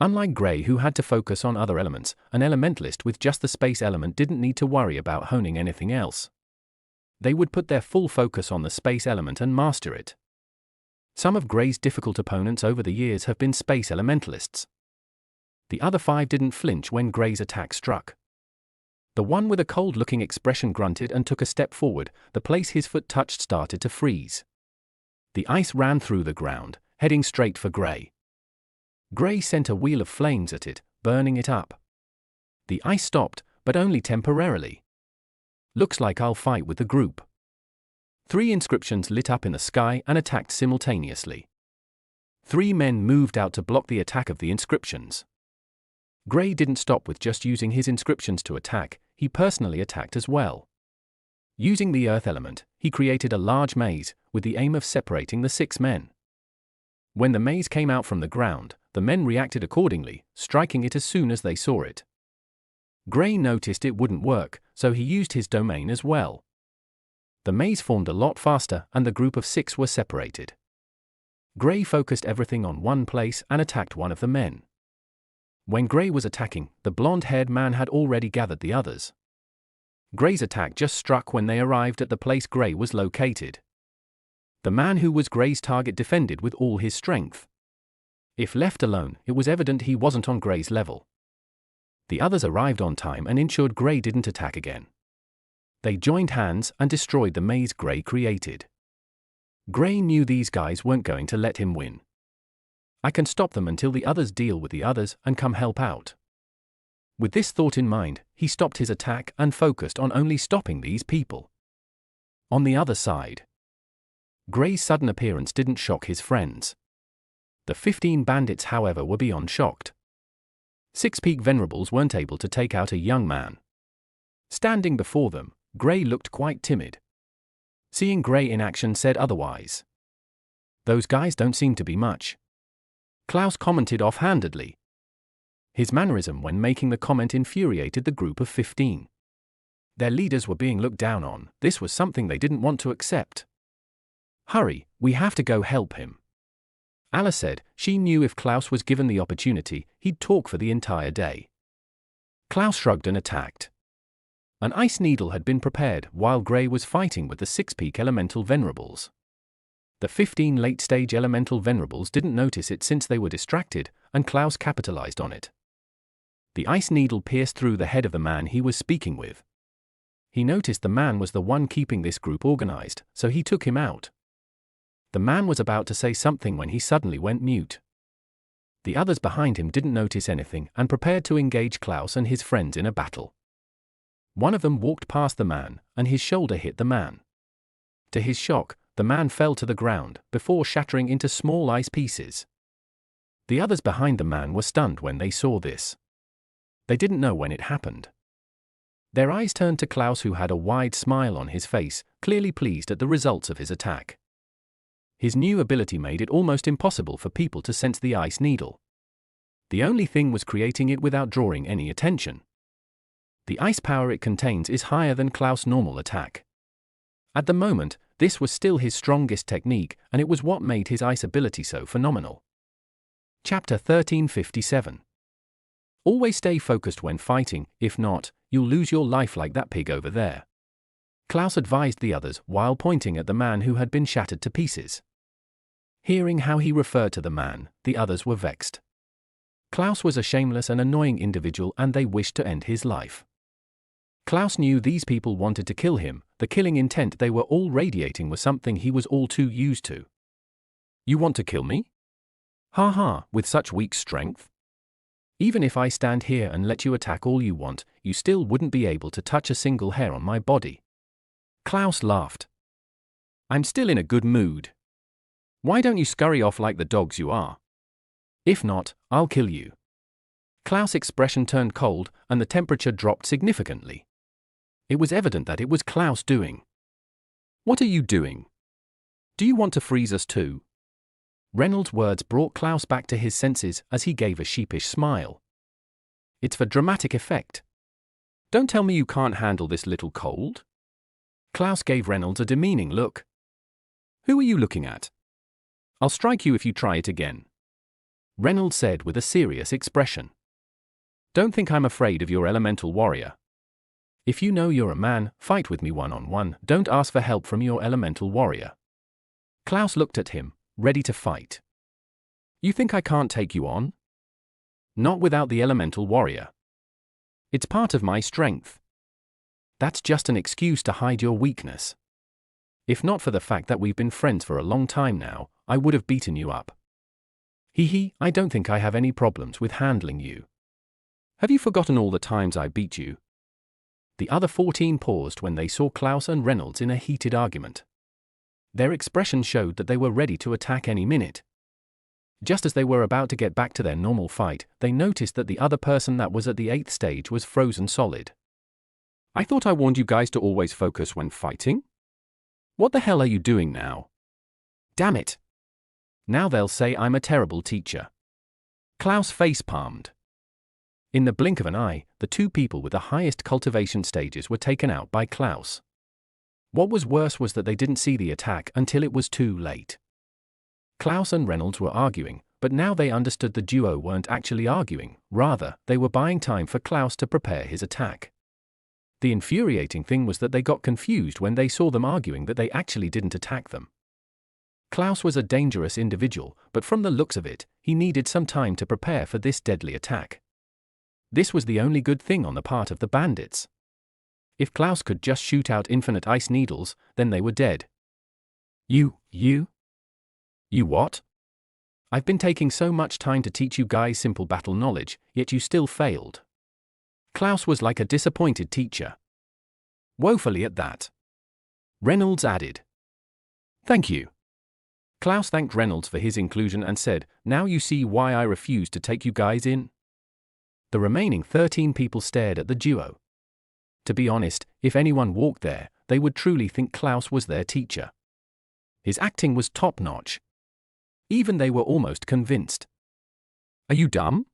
Unlike Gray, who had to focus on other elements, an elementalist with just the space element didn't need to worry about honing anything else. They would put their full focus on the space element and master it. Some of Gray's difficult opponents over the years have been space elementalists. The other 5 didn't flinch when Gray's attack struck. The one with a cold-looking expression grunted and took a step forward. The place his foot touched started to freeze. The ice ran through the ground, heading straight for Gray. Gray sent a wheel of flames at it, burning it up. The ice stopped, but only temporarily. Looks like I'll fight with the group. 3 inscriptions lit up in the sky and attacked simultaneously. 3 men moved out to block the attack of the inscriptions. Grey didn't stop with just using his inscriptions to attack, he personally attacked as well. Using the earth element, he created a large maze, with the aim of separating the 6 men. When the maze came out from the ground, the men reacted accordingly, striking it as soon as they saw it. Grey noticed it wouldn't work, so he used his domain as well. The maze formed a lot faster and the group of 6 were separated. Grey focused everything on one place and attacked one of the men. When Grey was attacking, the blonde-haired man had already gathered the others. Grey's attack just struck when they arrived at the place Grey was located. The man who was Grey's target defended with all his strength. If left alone, it was evident he wasn't on Grey's level. The others arrived on time and ensured Grey didn't attack again. They joined hands and destroyed the maze Grey created. Grey knew these guys weren't going to let him win. I can stop them until the others deal with the others and come help out. With this thought in mind, he stopped his attack and focused on only stopping these people. On the other side, Grey's sudden appearance didn't shock his friends. The 15 bandits, however, were beyond shocked. 6 peak venerables weren't able to take out a young man. Standing before them, Grey looked quite timid. Seeing Grey in action said otherwise. Those guys don't seem to be much. Klouse commented offhandedly. His mannerism when making the comment infuriated the group of 15. Their leaders were being looked down on, this was something they didn't want to accept. Hurry, we have to go help him. Alice said she knew if Klouse was given the opportunity, he'd talk for the entire day. Klouse shrugged and attacked. An ice needle had been prepared while Grey was fighting with the 6 peak elemental venerables. The 15 late-stage elemental venerables didn't notice it since they were distracted, and Klouse capitalized on it. The ice needle pierced through the head of the man he was speaking with. He noticed the man was the one keeping this group organized, so he took him out. The man was about to say something when he suddenly went mute. The others behind him didn't notice anything and prepared to engage Klouse and his friends in a battle. One of them walked past the man, and his shoulder hit the man. To his shock, the man fell to the ground, before shattering into small ice pieces. The others behind the man were stunned when they saw this. They didn't know when it happened. Their eyes turned to Klouse, who had a wide smile on his face, clearly pleased at the results of his attack. His new ability made it almost impossible for people to sense the ice needle. The only thing was creating it without drawing any attention. The ice power it contains is higher than Klouse's normal attack. At the moment, this was still his strongest technique, and it was what made his ice ability so phenomenal. Chapter 1357. Always stay focused when fighting, if not, you'll lose your life like that pig over there. Klouse advised the others while pointing at the man who had been shattered to pieces. Hearing how he referred to the man, the others were vexed. Klouse was a shameless and annoying individual and they wished to end his life. Klouse knew these people wanted to kill him, the killing intent they were all radiating was something he was all too used to. You want to kill me? Ha ha, with such weak strength? Even if I stand here and let you attack all you want, you still wouldn't be able to touch a single hair on my body. Klouse laughed. I'm still in a good mood. Why don't you scurry off like the dogs you are? If not, I'll kill you. Klouse's expression turned cold and the temperature dropped significantly. It was evident that it was Klouse doing. What are you doing? Do you want to freeze us too? Reynolds' words brought Klouse back to his senses as he gave a sheepish smile. It's for dramatic effect. Don't tell me you can't handle this little cold. Klouse gave Reynolds a demeaning look. Who are you looking at? I'll strike you if you try it again. Reynolds said with a serious expression. Don't think I'm afraid of your elemental warrior. If you know you're a man, fight with me one-on-one, don't ask for help from your elemental warrior. Klouse looked at him, ready to fight. You think I can't take you on? Not without the elemental warrior. It's part of my strength. That's just an excuse to hide your weakness. If not for the fact that we've been friends for a long time now, I would have beaten you up. I don't think I have any problems with handling you. Have you forgotten all the times I beat you? The other 14 paused when they saw Klouse and Reynolds in a heated argument. Their expression showed that they were ready to attack any minute. Just as they were about to get back to their normal fight, they noticed that the other person that was at the 8th stage was frozen solid. I thought I warned you guys to always focus when fighting? What the hell are you doing now? Damn it! Now they'll say I'm a terrible teacher. Klouse face-palmed. In the blink of an eye, the 2 people with the highest cultivation stages were taken out by Klouse. What was worse was that they didn't see the attack until it was too late. Klouse and Reynolds were arguing, but now they understood the duo weren't actually arguing, rather, they were buying time for Klouse to prepare his attack. The infuriating thing was that they got confused when they saw them arguing that they actually didn't attack them. Klouse was a dangerous individual, but from the looks of it, he needed some time to prepare for this deadly attack. This was the only good thing on the part of the bandits. If Klouse could just shoot out infinite ice needles, then they were dead. You what? I've been taking so much time to teach you guys simple battle knowledge, yet you still failed. Klouse was like a disappointed teacher. Woefully at that. Reynolds added. Thank you. Klouse thanked Reynolds for his inclusion and said, now you see why I refused to take you guys in? The remaining 13 people stared at the duo. To be honest, if anyone walked there, they would truly think Klouse was their teacher. His acting was top-notch. Even they were almost convinced. Are you dumb?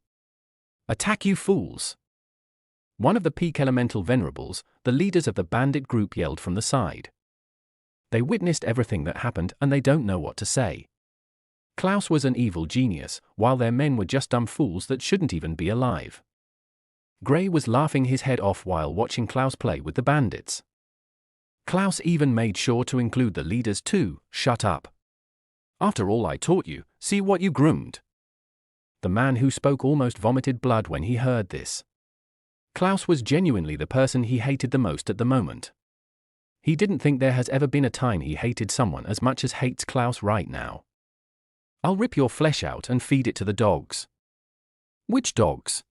Attack, you fools! One of the peak elemental venerables, the leaders of the bandit group, yelled from the side. They witnessed everything that happened and they don't know what to say. Klouse was an evil genius, while their men were just dumb fools that shouldn't even be alive. Gray was laughing his head off while watching Klouse play with the bandits. Klouse even made sure to include the leaders too. Shut up. After all I taught you, see what you groomed. The man who spoke almost vomited blood when he heard this. Klouse was genuinely the person he hated the most at the moment. He didn't think there has ever been a time he hated someone as much as hates Klouse right now. I'll rip your flesh out and feed it to the dogs. Which dogs?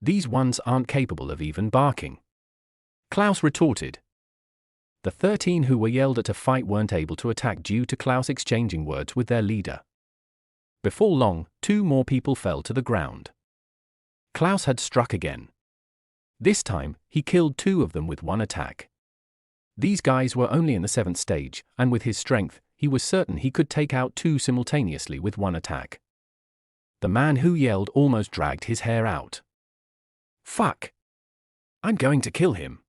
These ones aren't capable of even barking. Klouse retorted. The 13 who were yelled at to fight weren't able to attack due to Klouse exchanging words with their leader. Before long, 2 more people fell to the ground. Klouse had struck again. This time, he killed 2 of them with one attack. These guys were only in the 7th stage, and with his strength, he was certain he could take out 2 simultaneously with one attack. The man who yelled almost dragged his hair out. Fuck! I'm going to kill him.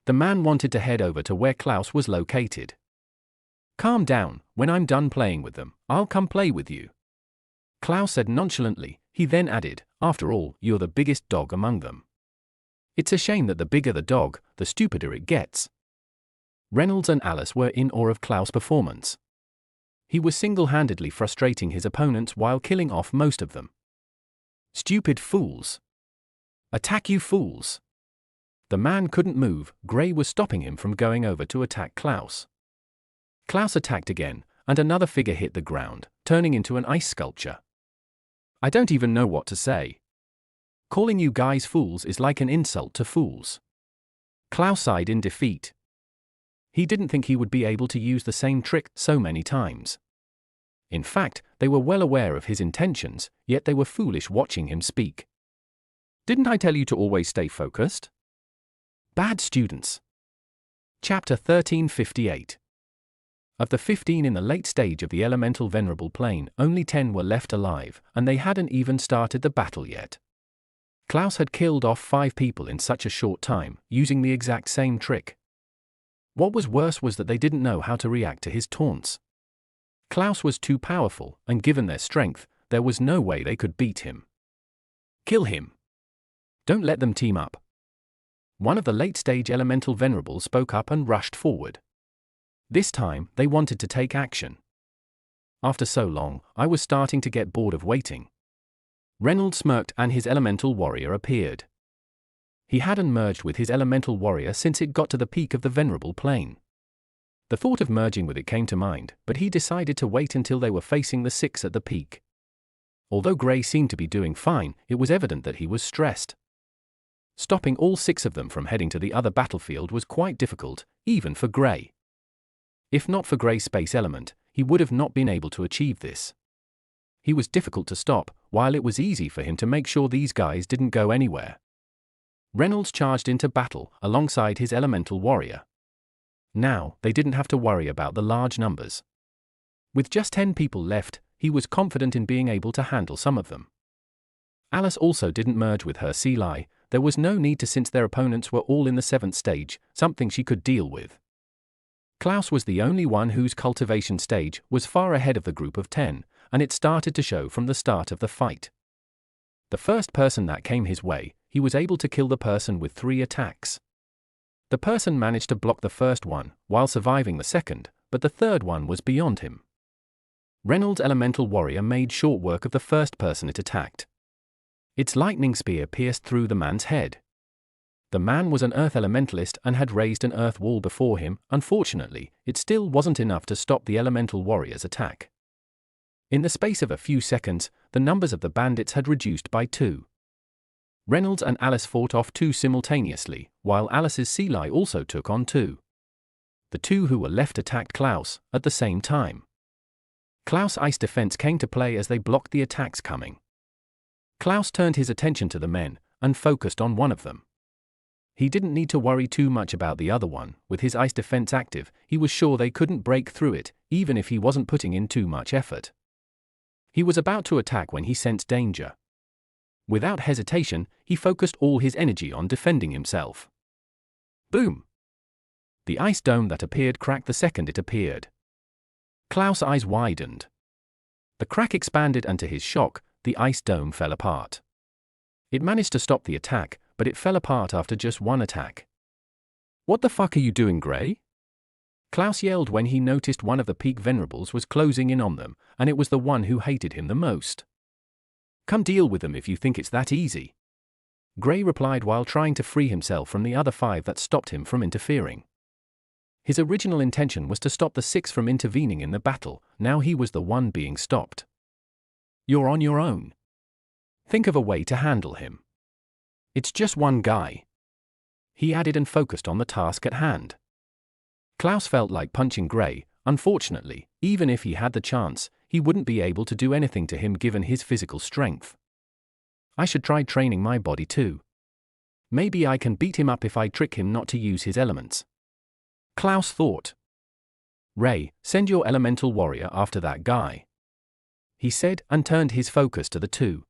The man wanted to head over to where Klouse was located. Calm down, when I'm done playing with them, I'll come play with you. Klouse said nonchalantly. He then added, after all, you're the biggest dog among them. It's a shame that the bigger the dog, the stupider it gets. Reynolds and Alice were in awe of Klouse's performance. He was single-handedly frustrating his opponents while killing off most of them. Stupid fools. Attack, you fools. The man couldn't move. Gray was stopping him from going over to attack Klouse. Klouse attacked again, and another figure hit the ground, turning into an ice sculpture. I don't even know what to say. Calling you guys fools is like an insult to fools. Klouse sighed in defeat. He didn't think he would be able to use the same trick so many times. In fact, they were well aware of his intentions, yet they were foolish watching him speak. Didn't I tell you to always stay focused? Bad students. Chapter 1358. Of the 15 in the late stage of the elemental venerable plane, only 10 were left alive, and they hadn't even started the battle yet. Klouse had killed off 5 people in such a short time, using the exact same trick. What was worse was that they didn't know how to react to his taunts. Klouse was too powerful, and given their strength, there was no way they could beat him. Kill him. Don't let them team up. One of the late-stage elemental venerables spoke up and rushed forward. This time, they wanted to take action. After so long, I was starting to get bored of waiting. Reynolds smirked and his elemental warrior appeared. He hadn't merged with his elemental warrior since it got to the peak of the venerable plane. The thought of merging with it came to mind, but he decided to wait until they were facing the 6 at the peak. Although Gray seemed to be doing fine, it was evident that he was stressed. Stopping all 6 of them from heading to the other battlefield was quite difficult, even for Gray. If not for Gray's space element, he would have not been able to achieve this. He was difficult to stop, while it was easy for him to make sure these guys didn't go anywhere. Reynolds charged into battle alongside his elemental warrior. Now, they didn't have to worry about the large numbers. With just 10 people left, he was confident in being able to handle some of them. Alice also didn't merge with her Seelie. There was no need to since their opponents were all in the 7th stage, something she could deal with. Klouse was the only one whose cultivation stage was far ahead of the group of 10, and it started to show from the start of the fight. The first person that came his way, he was able to kill the person with 3 attacks. The person managed to block the first one, while surviving the second, but the third one was beyond him. Reynolds' elemental warrior made short work of the first person it attacked. Its lightning spear pierced through the man's head. The man was an earth elementalist and had raised an earth wall before him. Unfortunately, it still wasn't enough to stop the elemental warrior's attack. In the space of a few seconds, the numbers of the bandits had reduced by 2. Reynolds and Alice fought off 2 simultaneously, while Alice's Seelie also took on 2. The 2 who were left attacked Klouse at the same time. Klause's ice defense came to play as they blocked the attacks coming. Klouse turned his attention to the men and focused on one of them. He didn't need to worry too much about the other one. With his ice defense active, he was sure they couldn't break through it, even if he wasn't putting in too much effort. He was about to attack when he sensed danger. Without hesitation, he focused all his energy on defending himself. Boom! The ice dome that appeared cracked the second it appeared. Klause's eyes widened. The crack expanded, and to his shock, the ice dome fell apart. It managed to stop the attack, but it fell apart after just 1 attack. "What the fuck are you doing, Gray?" Klouse yelled when he noticed one of the peak venerables was closing in on them, and it was the one who hated him the most. "Come deal with them if you think it's that easy," Gray replied while trying to free himself from the other 5 that stopped him from interfering. His original intention was to stop the 6 from intervening in the battle. Now he was the one being stopped. "You're on your own. Think of a way to handle him. It's just one guy," he added, and focused on the task at hand. Klouse felt like punching Gray. Unfortunately, even if he had the chance, he wouldn't be able to do anything to him given his physical strength. "I should try training my body too. Maybe I can beat him up if I trick him not to use his elements," Klouse thought. "Ray, send your elemental warrior after that guy," he said, and turned his focus to the 2.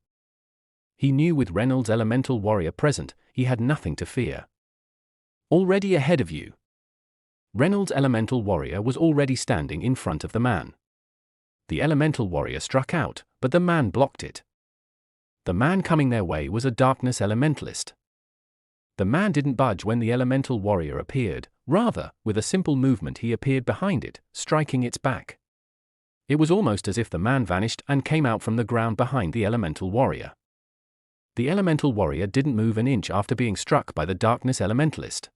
He knew with Reynolds' elemental warrior present, he had nothing to fear. "Already ahead of you." Reynolds' elemental warrior was already standing in front of the man. The elemental warrior struck out, but the man blocked it. The man coming their way was a darkness elementalist. The man didn't budge when the elemental warrior appeared. Rather, with a simple movement he appeared behind it, striking its back. It was almost as if the man vanished and came out from the ground behind the elemental warrior. The elemental warrior didn't move an inch after being struck by the darkness elementalist.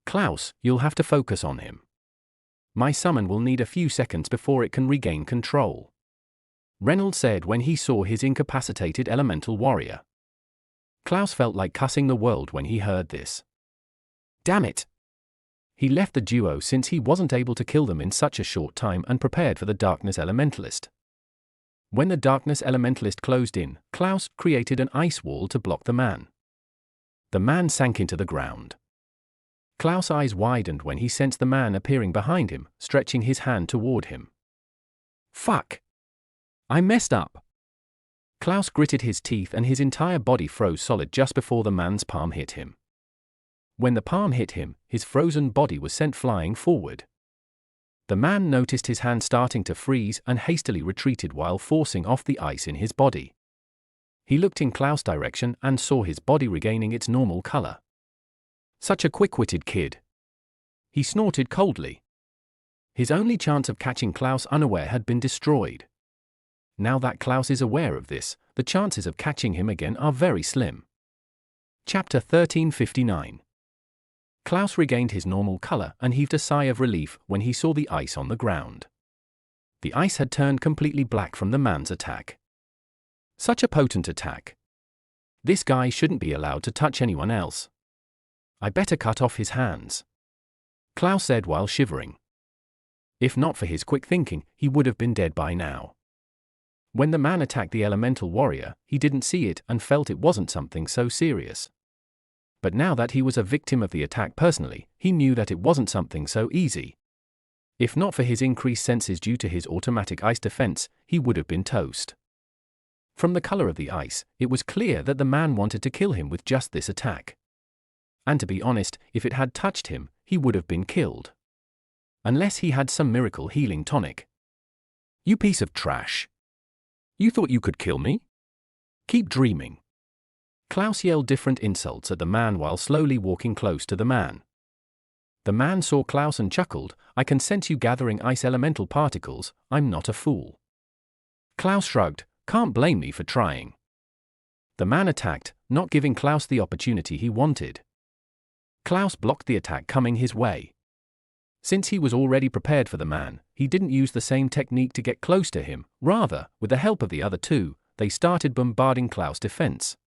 "Klouse, you'll have to focus on him. My summon will need a few seconds before it can regain control," Reynolds said when he saw his incapacitated elemental warrior. Klouse felt like cussing the world when he heard this. Damn it! He left the duo since he wasn't able to kill them in such a short time and prepared for the darkness elementalist. When the darkness elementalist closed in, Klouse created an ice wall to block the man. The man sank into the ground. Klause's eyes widened when he sensed the man appearing behind him, stretching his hand toward him. "Fuck! I messed up." Klouse gritted his teeth and his entire body froze solid just before the man's palm hit him. When the palm hit him, his frozen body was sent flying forward. The man noticed his hand starting to freeze and hastily retreated while forcing off the ice in his body. He looked in Klause's direction and saw his body regaining its normal color. Such a quick-witted kid. He snorted coldly. His only chance of catching Klouse unaware had been destroyed. Now that Klouse is aware of this, the chances of catching him again are very slim. Chapter 1359. Klouse regained his normal color and heaved a sigh of relief when he saw the ice on the ground. The ice had turned completely black from the man's attack. Such a potent attack. This guy shouldn't be allowed to touch anyone else. I better cut off his hands, Klouse said while shivering. If not for his quick thinking, he would have been dead by now. When the man attacked the elemental warrior, he didn't see it and felt it wasn't something so serious. But now that he was a victim of the attack personally, he knew that it wasn't something so easy. If not for his increased senses due to his automatic ice defense, he would have been toast. From the color of the ice, it was clear that the man wanted to kill him with just this attack. And to be honest, if it had touched him, he would have been killed. Unless he had some miracle healing tonic. You piece of trash. You thought you could kill me? Keep dreaming. Klouse yelled different insults at the man while slowly walking close to the man. The man saw Klouse and chuckled, I can sense you gathering ice elemental particles, I'm not a fool. Klouse shrugged, can't blame me for trying. The man attacked, not giving Klouse the opportunity he wanted. Klouse blocked the attack coming his way. Since he was already prepared for the man, he didn't use the same technique to get close to him, rather, with the help of the other two, they started bombarding Klouse's defense.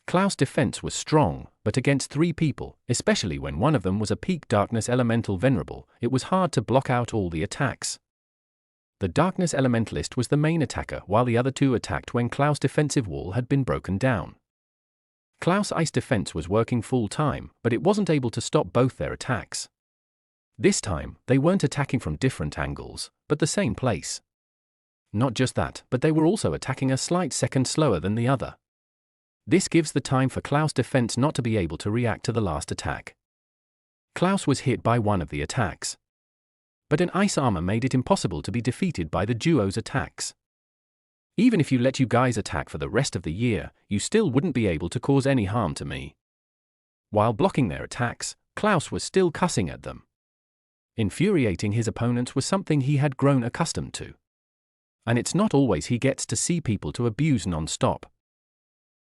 Klouse's defense was strong, but against 3 people, especially when one of them was a peak darkness elemental venerable, it was hard to block out all the attacks. The darkness elementalist was the main attacker while the other 2 attacked when Klouse's defensive wall had been broken down. Klouse's ice defense was working full time, but it wasn't able to stop both their attacks. This time, they weren't attacking from different angles, but the same place. Not just that, but they were also attacking a slight second slower than the other. This gives the time for Klouse's defense not to be able to react to the last attack. Klouse was hit by one of the attacks. But an ice armor made it impossible to be defeated by the duo's attacks. Even if you let you guys attack for the rest of the year, you still wouldn't be able to cause any harm to me. While blocking their attacks, Klouse was still cussing at them. Infuriating his opponents was something he had grown accustomed to. And it's not always he gets to see people to abuse non-stop.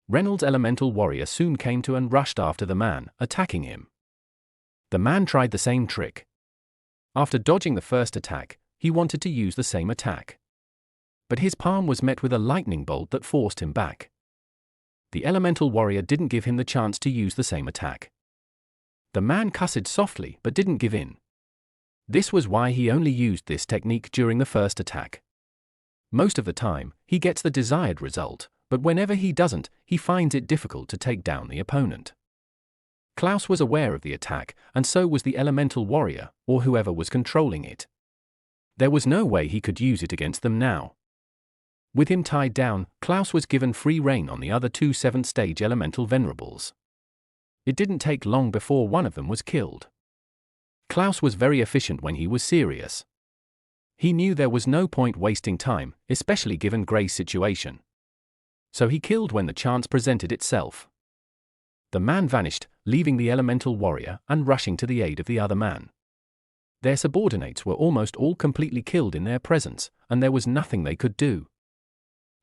Reynolds' elemental warrior soon came to and rushed after the man, attacking him. The man tried the same trick. After dodging the first attack, he wanted to use the same attack. But his palm was met with a lightning bolt that forced him back. The elemental warrior didn't give him the chance to use the same attack. The man cussed softly but didn't give in. This was why he only used this technique during the first attack. Most of the time, he gets the desired result, but whenever he doesn't, he finds it difficult to take down the opponent. Klouse was aware of the attack, and so was the elemental warrior, or whoever was controlling it. There was no way he could use it against them now. With him tied down, Klouse was given free rein on the other 2 7th-stage elemental venerables. It didn't take long before one of them was killed. Klouse was very efficient when he was serious. He knew there was no point wasting time, especially given Gray's situation. So he killed when the chance presented itself. The man vanished, leaving the elemental warrior and rushing to the aid of the other man. Their subordinates were almost all completely killed in their presence, and there was nothing they could do.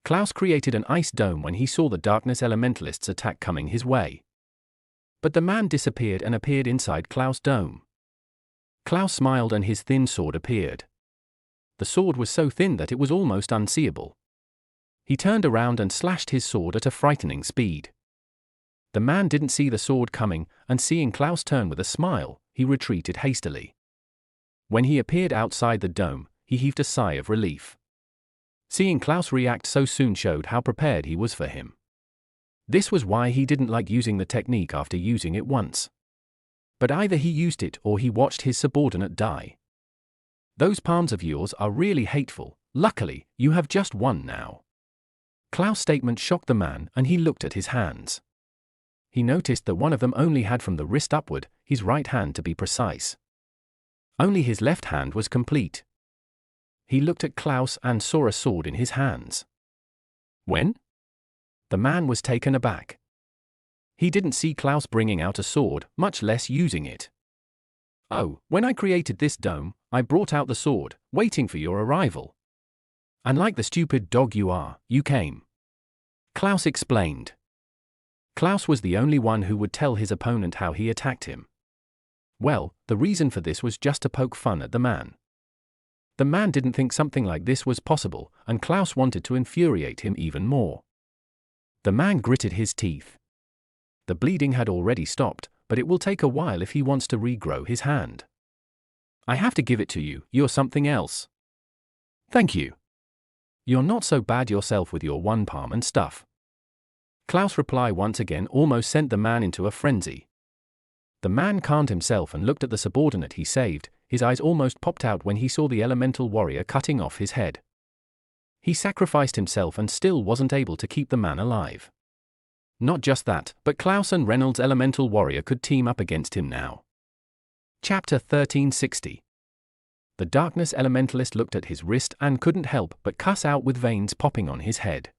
Klouse created an ice dome when he saw the darkness elementalist's attack coming his way. But the man disappeared and appeared inside Klouse's dome. Klouse smiled and his thin sword appeared. The sword was so thin that it was almost unseeable. He turned around and slashed his sword at a frightening speed. The man didn't see the sword coming, and seeing Klouse turn with a smile, he retreated hastily. When he appeared outside the dome, he heaved a sigh of relief. Seeing Klouse react so soon showed how prepared he was for him. This was why he didn't like using the technique after using it once. But either he used it or he watched his subordinate die. Those palms of yours are really hateful, luckily, you have just one now. Klouse's statement shocked the man and he looked at his hands. He noticed that one of them only had from the wrist upward, his right hand to be precise. Only his left hand was complete. He looked at Klouse and saw a sword in his hands. When? The man was taken aback. He didn't see Klouse bringing out a sword, much less using it. Oh, when I created this dome, I brought out the sword, waiting for your arrival. And like the stupid dog you are, you came. Klouse explained. Klouse was the only one who would tell his opponent how he attacked him. Well, the reason for this was just to poke fun at the man. The man didn't think something like this was possible, and Klouse wanted to infuriate him even more. The man gritted his teeth. The bleeding had already stopped, but it will take a while if he wants to regrow his hand. I have to give it to you, you're something else. Thank you. You're not so bad yourself with your one palm and stuff. Klouse' reply once again almost sent the man into a frenzy. The man calmed himself and looked at the subordinate he saved. His eyes almost popped out when he saw the elemental warrior cutting off his head. He sacrificed himself and still wasn't able to keep the man alive. Not just that, but Klouse and Reynolds' elemental warrior could team up against him now. Chapter 1360. The darkness elementalist looked at his wrist and couldn't help but cuss out with veins popping on his head.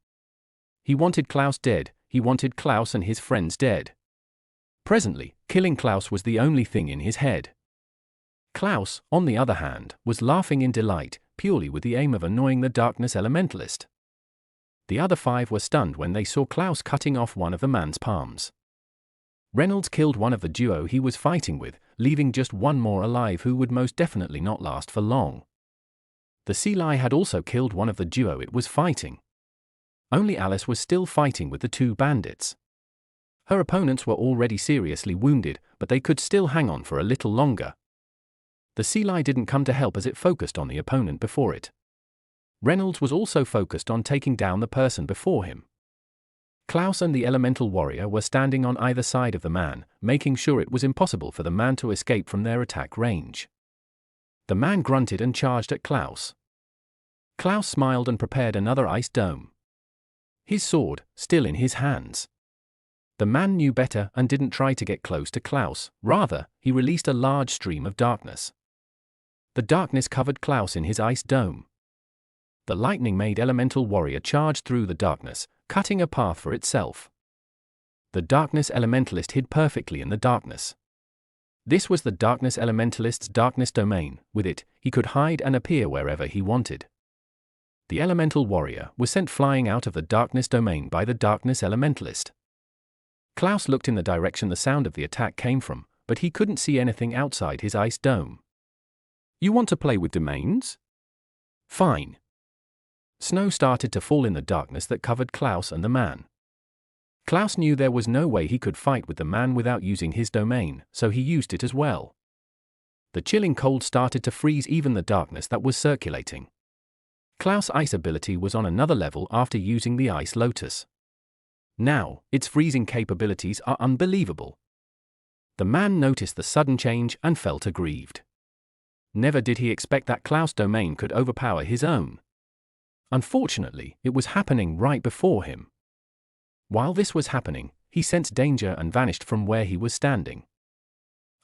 He wanted Klouse dead, he wanted Klouse and his friends dead. Presently, killing Klouse was the only thing in his head. Klouse, on the other hand, was laughing in delight, purely with the aim of annoying the darkness elementalist. The other 5 were stunned when they saw Klouse cutting off one of the man's palms. Reynolds killed one of the duo he was fighting with, leaving just one more alive who would most definitely not last for long. The Sealie had also killed one of the duo it was fighting. Only Alice was still fighting with the 2 bandits. Her opponents were already seriously wounded, but they could still hang on for a little longer. The Sealie didn't come to help as it focused on the opponent before it. Reynolds was also focused on taking down the person before him. Klouse and the elemental warrior were standing on either side of the man, making sure it was impossible for the man to escape from their attack range. The man grunted and charged at Klouse. Klouse smiled and prepared another ice dome. His sword, still in his hands. The man knew better and didn't try to get close to Klouse, rather, he released a large stream of darkness. The darkness covered Klouse in his ice dome. The lightning-made elemental warrior charged through the darkness, cutting a path for itself. The darkness elementalist hid perfectly in the darkness. This was the darkness elementalist's darkness domain. With it, he could hide and appear wherever he wanted. The elemental warrior was sent flying out of the darkness domain by the darkness elementalist. Klouse looked in the direction the sound of the attack came from, but he couldn't see anything outside his ice dome. You want to play with domains? Fine. Snow started to fall in the darkness that covered Klouse and the man. Klouse knew there was no way he could fight with the man without using his domain, so he used it as well. The chilling cold started to freeze even the darkness that was circulating. Klouse' ice ability was on another level after using the Ice Lotus. Now, its freezing capabilities are unbelievable. The man noticed the sudden change and felt aggrieved. Never did he expect that Klouse domain could overpower his own. Unfortunately, it was happening right before him. While this was happening, he sensed danger and vanished from where he was standing.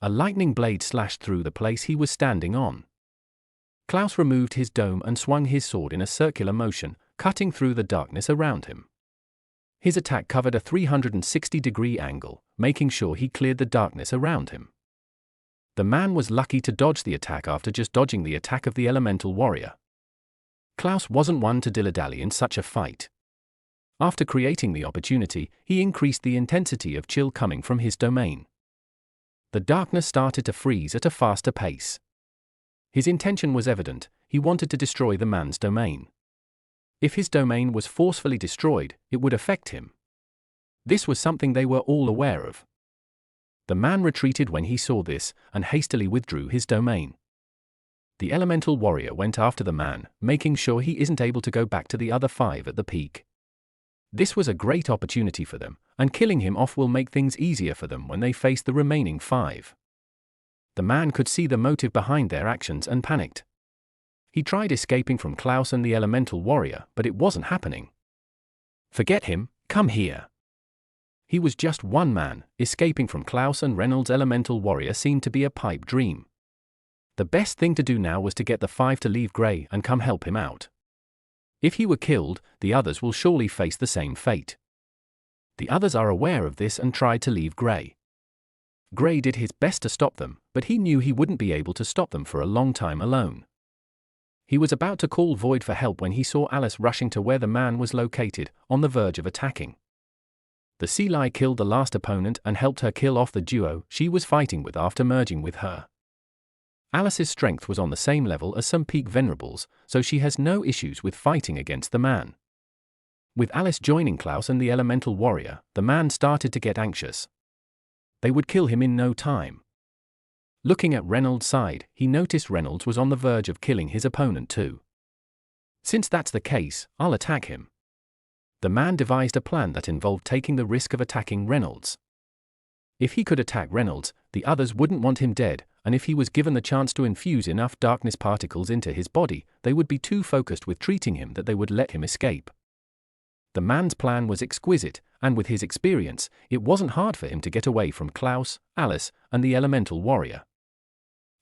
A lightning blade slashed through the place he was standing on. Klouse removed his dome and swung his sword in a circular motion, cutting through the darkness around him. His attack covered a 360-degree angle, making sure he cleared the darkness around him. The man was lucky to dodge the attack after just dodging the attack of the elemental warrior. Klouse wasn't one to dilly-dally in such a fight. After creating the opportunity, he increased the intensity of chill coming from his domain. The darkness started to freeze at a faster pace. His intention was evident, he wanted to destroy the man's domain. If his domain was forcefully destroyed, it would affect him. This was something they were all aware of. The man retreated when he saw this, and hastily withdrew his domain. The elemental warrior went after the man, making sure he isn't able to go back to the other 5 at the peak. This was a great opportunity for them, and killing him off will make things easier for them when they face the remaining 5. The man could see the motive behind their actions and panicked. He tried escaping from Klouse and the elemental warrior, but it wasn't happening. Forget him, come here. He was just one man, escaping from Klouse and Reynolds' elemental warrior seemed to be a pipe dream. The best thing to do now was to get the 5 to leave Grey and come help him out. If he were killed, the others will surely face the same fate. The others are aware of this and tried to leave Grey. Grey did his best to stop them, but he knew he wouldn't be able to stop them for a long time alone. He was about to call Void for help when he saw Alice rushing to where the man was located, on the verge of attacking. The Sealie killed the last opponent and helped her kill off the duo she was fighting with after merging with her. Alice's strength was on the same level as some peak venerables, so she has no issues with fighting against the man. With Alice joining Klouse and the elemental warrior, the man started to get anxious. They would kill him in no time. Looking at Reynolds' side, he noticed Reynolds was on the verge of killing his opponent too. Since that's the case, I'll attack him. The man devised a plan that involved taking the risk of attacking Reynolds. If he could attack Reynolds, the others wouldn't want him dead, and if he was given the chance to infuse enough darkness particles into his body, they would be too focused with treating him that they would let him escape. The man's plan was exquisite, and with his experience, it wasn't hard for him to get away from Klouse, Alice, and the elemental warrior.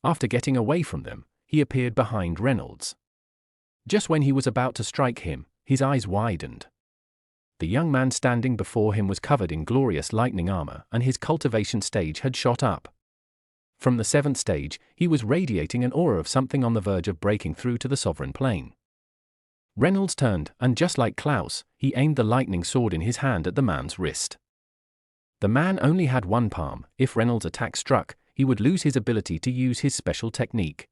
After getting away from them, he appeared behind Reynolds. Just when he was about to strike him, his eyes widened. The young man standing before him was covered in glorious lightning armor, and his cultivation stage had shot up. From the 7th stage, he was radiating an aura of something on the verge of breaking through to the sovereign plane. Reynolds turned, and just like Klouse, he aimed the lightning sword in his hand at the man's wrist. The man only had one palm. If Reynolds' attack struck, he would lose his ability to use his special technique.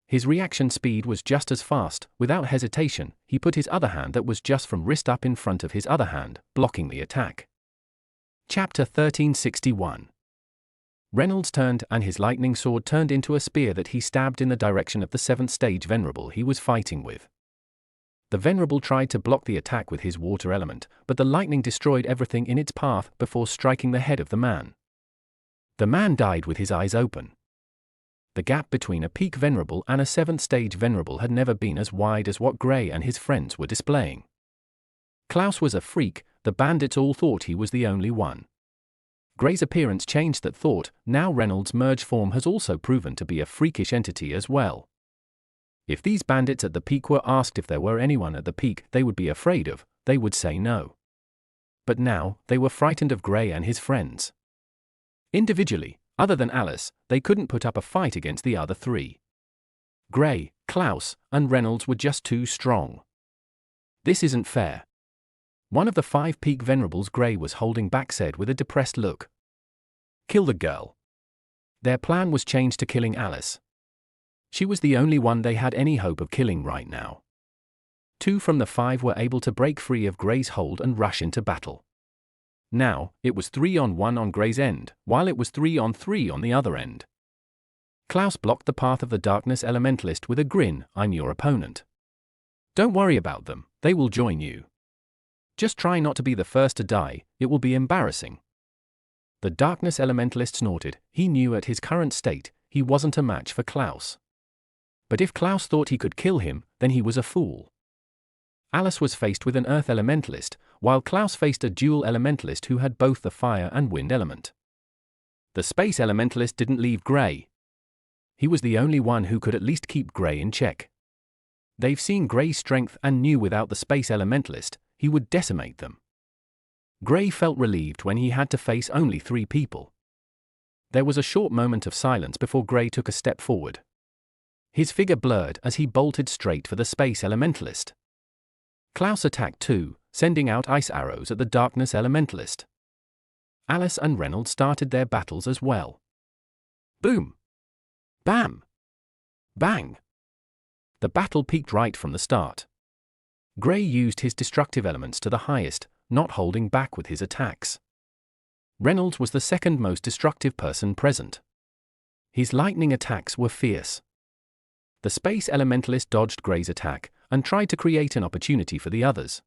His reaction speed was just as fast. Without hesitation, he put his other hand that was just from wrist up in front of his other hand, blocking the attack. Chapter 1361. Reynolds turned, and his lightning sword turned into a spear that he stabbed in the direction of the 7th stage Venerable he was fighting with. The Venerable tried to block the attack with his water element, but the lightning destroyed everything in its path before striking the head of the man. The man died with his eyes open. The gap between a peak Venerable and a 7th stage Venerable had never been as wide as what Gray and his friends were displaying. Klouse was a freak. The bandits all thought he was the only one. Gray's appearance changed that thought. Now Reynolds' merge form has also proven to be a freakish entity as well. If these bandits at the peak were asked if there were anyone at the peak they would be afraid of, they would say no. But now, they were frightened of Gray and his friends. Individually, other than Alice, they couldn't put up a fight against the other three. Gray, Klouse, and Reynolds were just too strong. This isn't fair. One of the 5 peak Venerables Gray was holding back said with a depressed look. Kill the girl. Their plan was changed to killing Alice. She was the only one they had any hope of killing right now. 2 from the 5 were able to break free of Gray's hold and rush into battle. Now, it was 3-on-1 on Gray's end, while it was 3-on-3 on the other end. Klouse blocked the path of the Darkness Elementalist with a grin. I'm your opponent. Don't worry about them, they will join you. Just try not to be the first to die, it will be embarrassing. The Darkness Elementalist snorted. He knew at his current state, he wasn't a match for Klouse. But if Klouse thought he could kill him, then he was a fool. Alice was faced with an Earth Elementalist, while Klouse faced a dual Elementalist who had both the fire and wind element. The Space Elementalist didn't leave Gray. He was the only one who could at least keep Gray in check. They've seen Gray's strength and knew without the Space Elementalist, he would decimate them. Gray felt relieved when he had to face only 3 people. There was a short moment of silence before Gray took a step forward. His figure blurred as he bolted straight for the Space Elementalist. Klouse attacked too, sending out ice arrows at the Darkness Elementalist. Alice and Reynolds started their battles as well. Boom! Bam! Bang! The battle peaked right from the start. Gray used his destructive elements to the highest, not holding back with his attacks. Reynolds was the second most destructive person present. His lightning attacks were fierce. The Space Elementalist dodged Gray's attack and tried to create an opportunity for the others.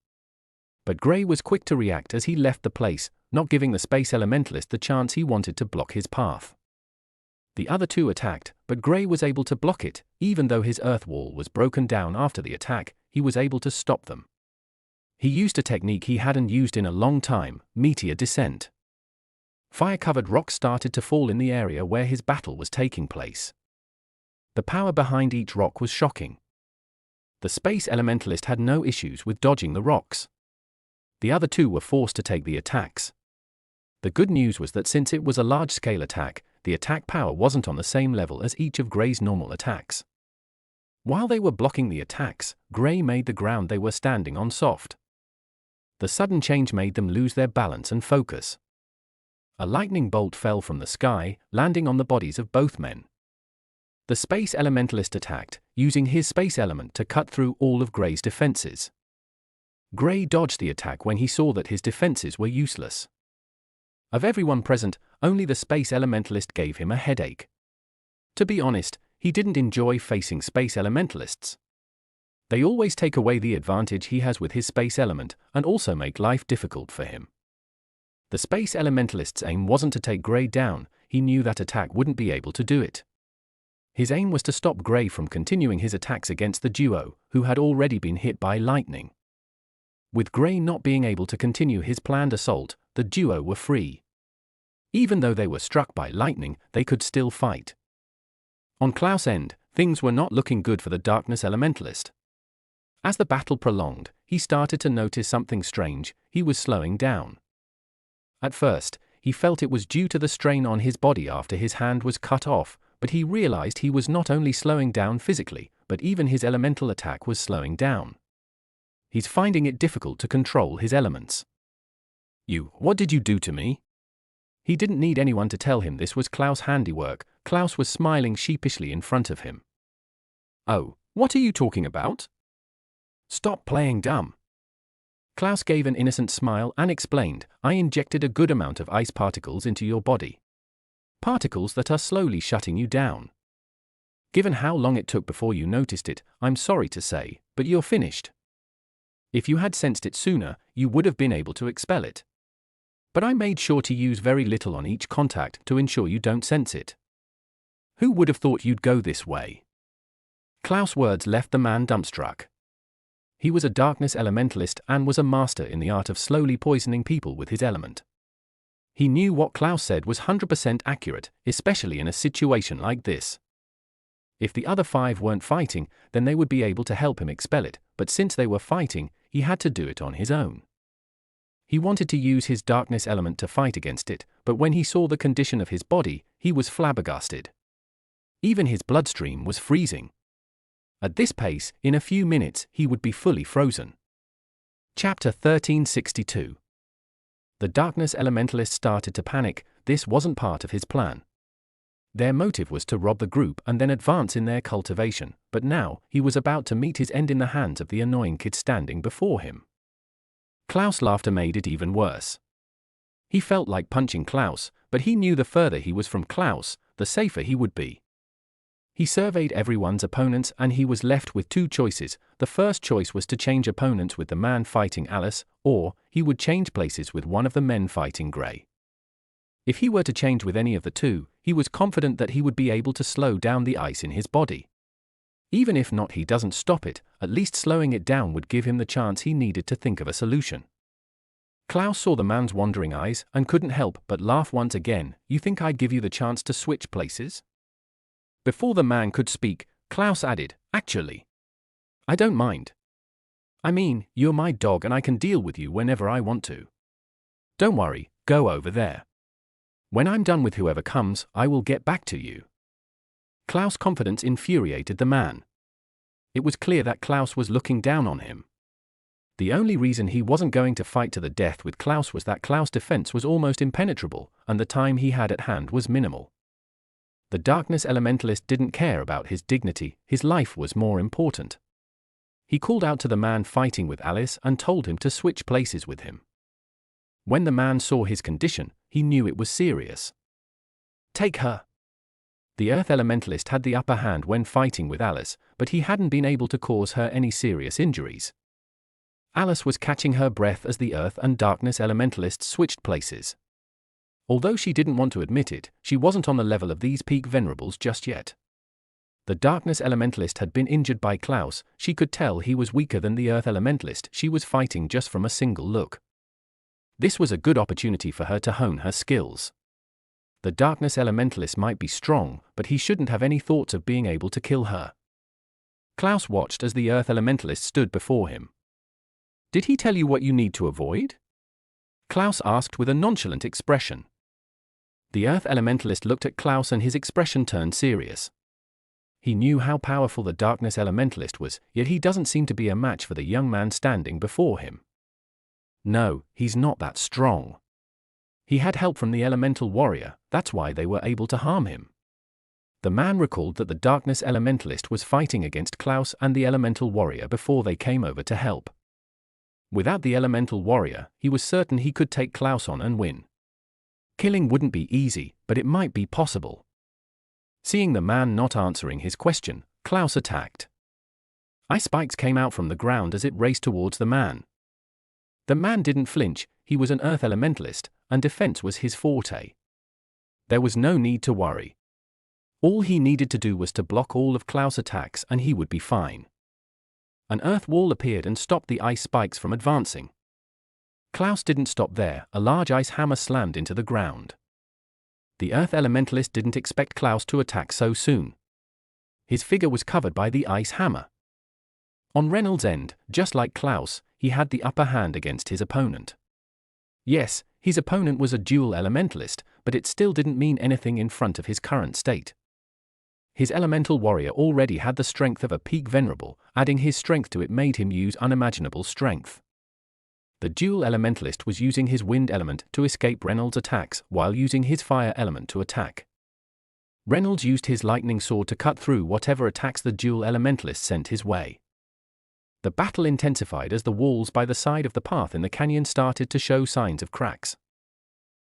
But Gray was quick to react as he left the place, not giving the Space Elementalist the chance he wanted to block his path. The other 2 attacked, but Gray was able to block it. Even though his earth wall was broken down after the attack, he was able to stop them. He used a technique he hadn't used in a long time, meteor descent. Fire-covered rocks started to fall in the area where his battle was taking place. The power behind each rock was shocking. The Space Elementalist had no issues with dodging the rocks. The other 2 were forced to take the attacks. The good news was that since it was a large-scale attack, the attack power wasn't on the same level as each of Gray's normal attacks. While they were blocking the attacks, Gray made the ground they were standing on soft. The sudden change made them lose their balance and focus. A lightning bolt fell from the sky, landing on the bodies of both men. The Space Elementalist attacked, using his space element to cut through all of Gray's defenses. Gray dodged the attack when he saw that his defenses were useless. Of everyone present, only the space elementalist gave him a headache. To be honest, he didn't enjoy facing space elementalists. They always take away the advantage he has with his space element, and also make life difficult for him. The space elementalist's aim wasn't to take Gray down, he knew that attack wouldn't be able to do it. His aim was to stop Gray from continuing his attacks against the duo, who had already been hit by lightning. With Gray not being able to continue his planned assault, the duo were free. Even though they were struck by lightning, they could still fight. On Klouse's end, things were not looking good for the Darkness Elementalist. As the battle prolonged, he started to notice something strange. He was slowing down. At first, he felt it was due to the strain on his body after his hand was cut off, but he realized he was not only slowing down physically, but even his elemental attack was slowing down. He's finding it difficult to control his elements. What did you do to me? He didn't need anyone to tell him this was Klouse's handiwork. Klouse was smiling sheepishly in front of him. Oh, what are you talking about? Stop playing dumb. Klouse gave an innocent smile and explained, I injected a good amount of ice particles into your body. Particles that are slowly shutting you down. Given how long it took before you noticed it, I'm sorry to say, but you're finished. If you had sensed it sooner, you would have been able to expel it. But I made sure to use very little on each contact to ensure you don't sense it. Who would have thought you'd go this way? Klouse's words left the man dumbstruck. He was a darkness elementalist and was a master in the art of slowly poisoning people with his element. He knew what Klouse said was 100% accurate, especially in a situation like this. If the other 5 weren't fighting, then they would be able to help him expel it, but since they were fighting, he had to do it on his own. He wanted to use his darkness element to fight against it, but when he saw the condition of his body, he was flabbergasted. Even his bloodstream was freezing. At this pace, in a few minutes, he would be fully frozen. Chapter 1362. The Darkness Elementalist started to panic. This wasn't part of his plan. Their motive was to rob the group and then advance in their cultivation, but now, he was about to meet his end in the hands of the annoying kid standing before him. Klouse's laughter made it even worse. He felt like punching Klouse, but he knew the further he was from Klouse, the safer he would be. He surveyed everyone's opponents and he was left with 2 choices. The first choice was to change opponents with the man fighting Alice, or he would change places with one of the men fighting Gray. If he were to change with any of the 2, he was confident that he would be able to slow down the ice in his body. Even if not, he doesn't stop it, at least slowing it down would give him the chance he needed to think of a solution. Klouse saw the man's wandering eyes and couldn't help but laugh once again. You think I'd give you the chance to switch places? Before the man could speak, Klouse added, actually, I don't mind. I mean, you're my dog and I can deal with you whenever I want to. Don't worry, go over there. When I'm done with whoever comes, I will get back to you. Klouse's confidence infuriated the man. It was clear that Klouse was looking down on him. The only reason he wasn't going to fight to the death with Klouse was that Klouse's defense was almost impenetrable, and the time he had at hand was minimal. The Darkness Elementalist didn't care about his dignity, his life was more important. He called out to the man fighting with Alice and told him to switch places with him. When the man saw his condition, he knew it was serious. Take her. The Earth Elementalist had the upper hand when fighting with Alice, but he hadn't been able to cause her any serious injuries. Alice was catching her breath as the Earth and Darkness Elementalists switched places. Although she didn't want to admit it, she wasn't on the level of these peak venerables just yet. The Darkness Elementalist had been injured by Klouse. She could tell he was weaker than the Earth Elementalist she was fighting just from a single look. This was a good opportunity for her to hone her skills. The Darkness Elementalist might be strong, but he shouldn't have any thoughts of being able to kill her. Klouse watched as the Earth Elementalist stood before him. Did he tell you what you need to avoid? Klouse asked with a nonchalant expression. The Earth Elementalist looked at Klouse and his expression turned serious. He knew how powerful the Darkness Elementalist was, yet he doesn't seem to be a match for the young man standing before him. No, he's not that strong. He had help from the Elemental Warrior, that's why they were able to harm him. The man recalled that the Darkness Elementalist was fighting against Klouse and the Elemental Warrior before they came over to help. Without the elemental warrior, he was certain he could take Klouse on and win. Killing wouldn't be easy, but it might be possible. Seeing the man not answering his question, Klouse attacked. Ice spikes came out from the ground as it raced towards the man. The man didn't flinch, he was an earth elementalist, and defense was his forte. There was no need to worry. All he needed to do was to block all of Klouse's attacks and he would be fine. An earth wall appeared and stopped the ice spikes from advancing. Klouse didn't stop there, a large ice hammer slammed into the ground. The earth elementalist didn't expect Klouse to attack so soon. His figure was covered by the ice hammer. On Reynolds' end, just like Klouse, he had the upper hand against his opponent. Yes, his opponent was a dual elementalist, but it still didn't mean anything in front of his current state. His elemental warrior already had the strength of a peak venerable, adding his strength to it made him use unimaginable strength. The dual elementalist was using his wind element to escape Reynolds' attacks while using his fire element to attack. Reynolds used his lightning sword to cut through whatever attacks the dual elementalist sent his way. The battle intensified as the walls by the side of the path in the canyon started to show signs of cracks.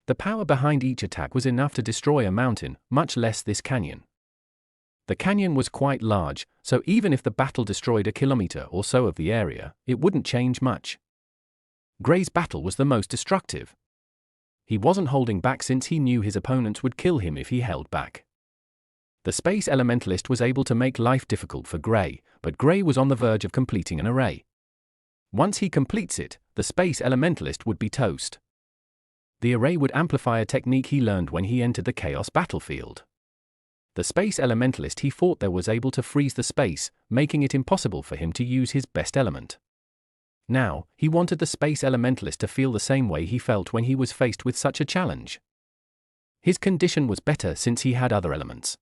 The power behind each attack was enough to destroy a mountain, much less this canyon. The canyon was quite large, so even if the battle destroyed a kilometer or so of the area, it wouldn't change much. Gray's battle was the most destructive. He wasn't holding back since he knew his opponents would kill him if he held back. The space elementalist was able to make life difficult for Gray, but Gray was on the verge of completing an array. Once he completes it, the space elementalist would be toast. The array would amplify a technique he learned when he entered the Chaos battlefield. The space elementalist he fought there was able to freeze the space, making it impossible for him to use his best element. Now, he wanted the space elementalist to feel the same way he felt when he was faced with such a challenge. His condition was better since he had other elements.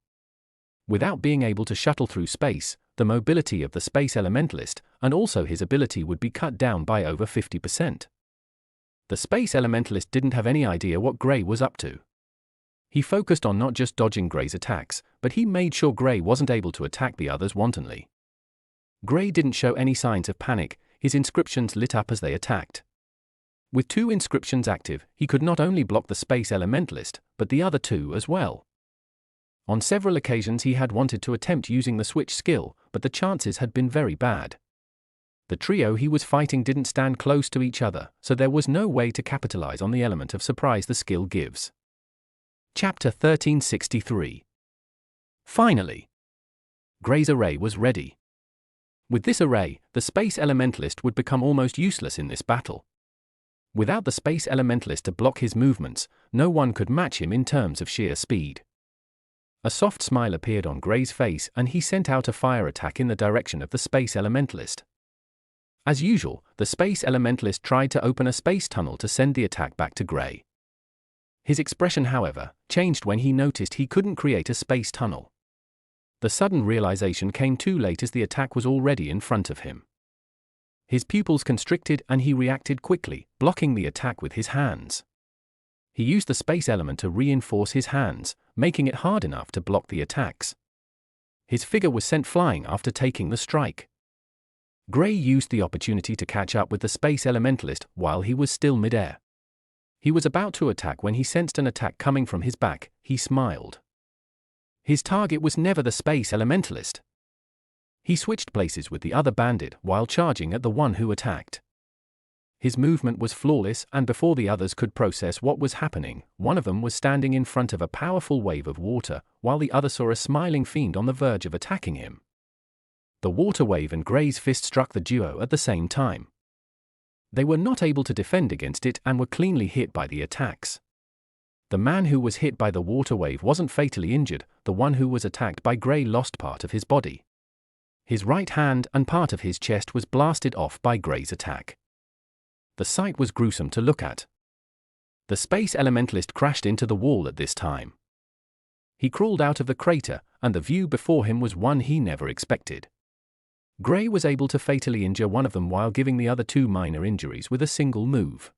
Without being able to shuttle through space, the mobility of the space elementalist, and also his ability would be cut down by over 50%. The space elementalist didn't have any idea what Gray was up to. He focused on not just dodging Gray's attacks, but he made sure Gray wasn't able to attack the others wantonly. Gray didn't show any signs of panic, his inscriptions lit up as they attacked. With 2 inscriptions active, he could not only block the space elementalist, but the other 2 as well. On several occasions he had wanted to attempt using the switch skill, but the chances had been very bad. The trio he was fighting didn't stand close to each other, so there was no way to capitalize on the element of surprise the skill gives. Chapter 1363. Finally, Gray's array was ready. With this array, the space elementalist would become almost useless in this battle. Without the space elementalist to block his movements, no one could match him in terms of sheer speed. A soft smile appeared on Gray's face and he sent out a fire attack in the direction of the space elementalist. As usual, the space elementalist tried to open a space tunnel to send the attack back to Gray. His expression, however, changed when he noticed he couldn't create a space tunnel. The sudden realization came too late as the attack was already in front of him. His pupils constricted and he reacted quickly, blocking the attack with his hands. He used the space element to reinforce his hands, making it hard enough to block the attacks. His figure was sent flying after taking the strike. Gray used the opportunity to catch up with the space elementalist while he was still midair. He was about to attack when he sensed an attack coming from his back. He smiled. His target was never the space elementalist. He switched places with the other bandit while charging at the one who attacked. His movement was flawless, and before the others could process what was happening, one of them was standing in front of a powerful wave of water, while the other saw a smiling fiend on the verge of attacking him. The water wave and Gray's fist struck the duo at the same time. They were not able to defend against it and were cleanly hit by the attacks. The man who was hit by the water wave wasn't fatally injured, the one who was attacked by Gray lost part of his body. His right hand and part of his chest was blasted off by Gray's attack. The sight was gruesome to look at. The space elementalist crashed into the wall at this time. He crawled out of the crater, and the view before him was one he never expected. Gray was able to fatally injure one of them while giving the other 2 minor injuries with a single move.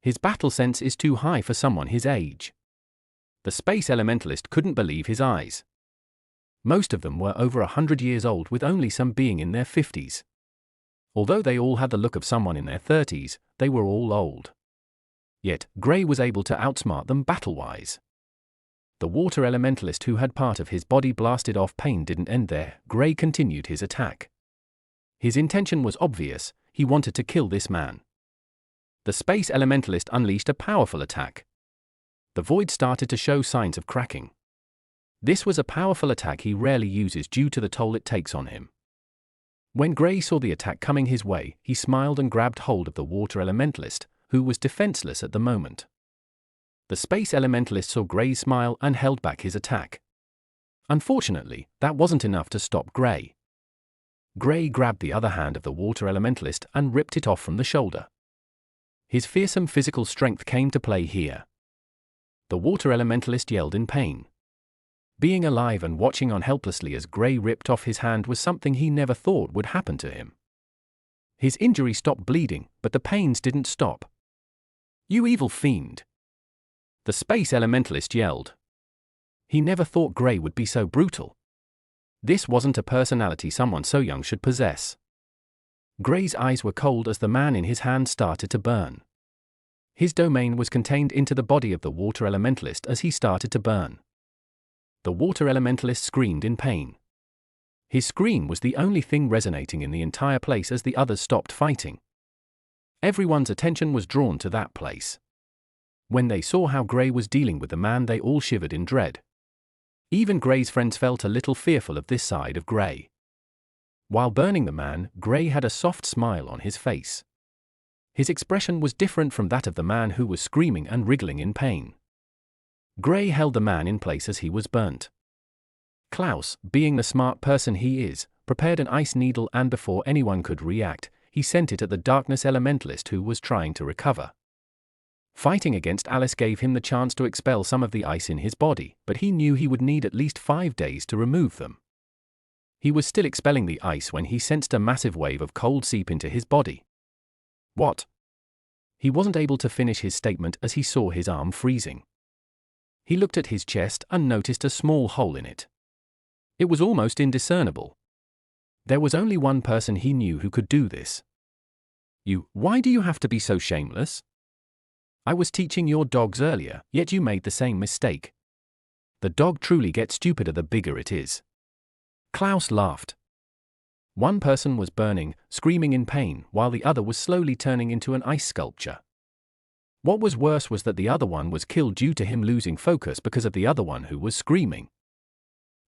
His battle sense is too high for someone his age. The space elementalist couldn't believe his eyes. Most of them were over 100 years old, with only some being in their 50s. Although they all had the look of someone in their 30s, they were all old. Yet, Gray was able to outsmart them battle-wise. The water elementalist who had part of his body blasted off pain didn't end there. Gray continued his attack. His intention was obvious, he wanted to kill this man. The space elementalist unleashed a powerful attack. The void started to show signs of cracking. This was a powerful attack he rarely uses due to the toll it takes on him. When Gray saw the attack coming his way, he smiled and grabbed hold of the water elementalist, who was defenseless at the moment. The space elementalist saw Gray's smile and held back his attack. Unfortunately, that wasn't enough to stop Gray. Gray grabbed the other hand of the water elementalist and ripped it off from the shoulder. His fearsome physical strength came to play here. The water elementalist yelled in pain. Being alive and watching on helplessly as Gray ripped off his hand was something he never thought would happen to him. His injury stopped bleeding, but the pains didn't stop. "You evil fiend!" the space elementalist yelled. He never thought Gray would be so brutal. This wasn't a personality someone so young should possess. Gray's eyes were cold as the man in his hand started to burn. His domain was contained into the body of the water elementalist as he started to burn. The water elementalist screamed in pain. His scream was the only thing resonating in the entire place as the others stopped fighting. Everyone's attention was drawn to that place. When they saw how Gray was dealing with the man, they all shivered in dread. Even Gray's friends felt a little fearful of this side of Gray. While burning the man, Gray had a soft smile on his face. His expression was different from that of the man who was screaming and wriggling in pain. Gray held the man in place as he was burnt. Klouse, being the smart person he is, prepared an ice needle and before anyone could react, he sent it at the darkness elementalist who was trying to recover. Fighting against Alice gave him the chance to expel some of the ice in his body, but he knew he would need at least 5 days to remove them. He was still expelling the ice when he sensed a massive wave of cold seep into his body. "What?" He wasn't able to finish his statement as he saw his arm freezing. He looked at his chest and noticed a small hole in it. It was almost indiscernible. There was only one person he knew who could do this. Why do you have to be so shameless? I was teaching your dogs earlier, yet you made the same mistake. The dog truly gets stupider the bigger it is." Klouse laughed. One person was burning, screaming in pain, while the other was slowly turning into an ice sculpture. What was worse was that the other one was killed due to him losing focus because of the other one who was screaming.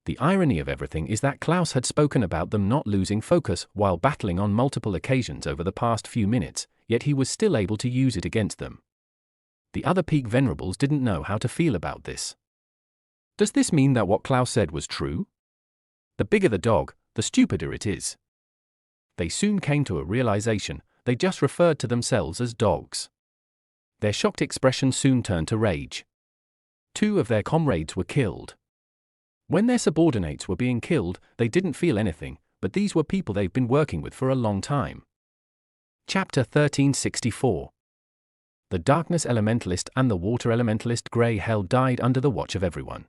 The irony of everything is that Klouse had spoken about them not losing focus while battling on multiple occasions over the past few minutes, yet he was still able to use it against them. The other peak venerables didn't know how to feel about this. Does this mean that what Klouse said was true? The bigger the dog, the stupider it is. They soon came to a realization, they just referred to themselves as dogs. Their shocked expression soon turned to rage. 2 of their comrades were killed. When their subordinates were being killed, they didn't feel anything, but these were people they've been working with for a long time. Chapter 1364. The darkness elementalist and the water elementalist Gray held died under the watch of everyone.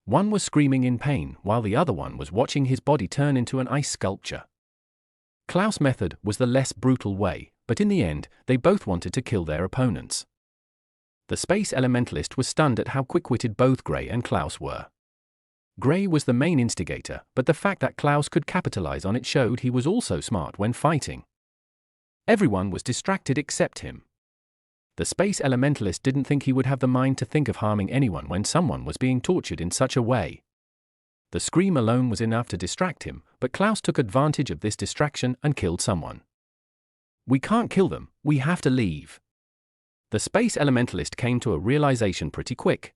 One was screaming in pain, while the other one was watching his body turn into an ice sculpture. Klause's method was the less brutal way, but in the end, they both wanted to kill their opponents. The space elementalist was stunned at how quick-witted both Gray and Klouse were. Gray was the main instigator, but the fact that Klouse could capitalize on it showed he was also smart when fighting. Everyone was distracted except him. The space elementalist didn't think he would have the mind to think of harming anyone when someone was being tortured in such a way. The scream alone was enough to distract him, but Klouse took advantage of this distraction and killed someone. "We can't kill them, we have to leave." The space elementalist came to a realization pretty quick.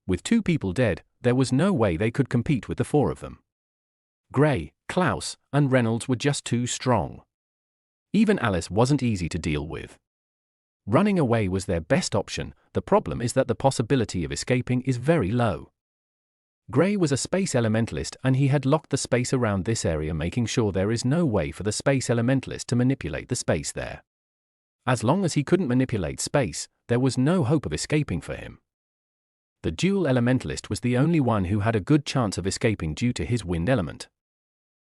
With 2 people dead, there was no way they could compete with the 4 of them. Gray, Klouse, and Reynolds were just too strong. Even Alice wasn't easy to deal with. Running away was their best option. The problem is that the possibility of escaping is very low. Gray was a space elementalist and he had locked the space around this area, making sure there is no way for the space elementalist to manipulate the space there. As long as he couldn't manipulate space, there was no hope of escaping for him. The dual elementalist was the only one who had a good chance of escaping due to his wind element.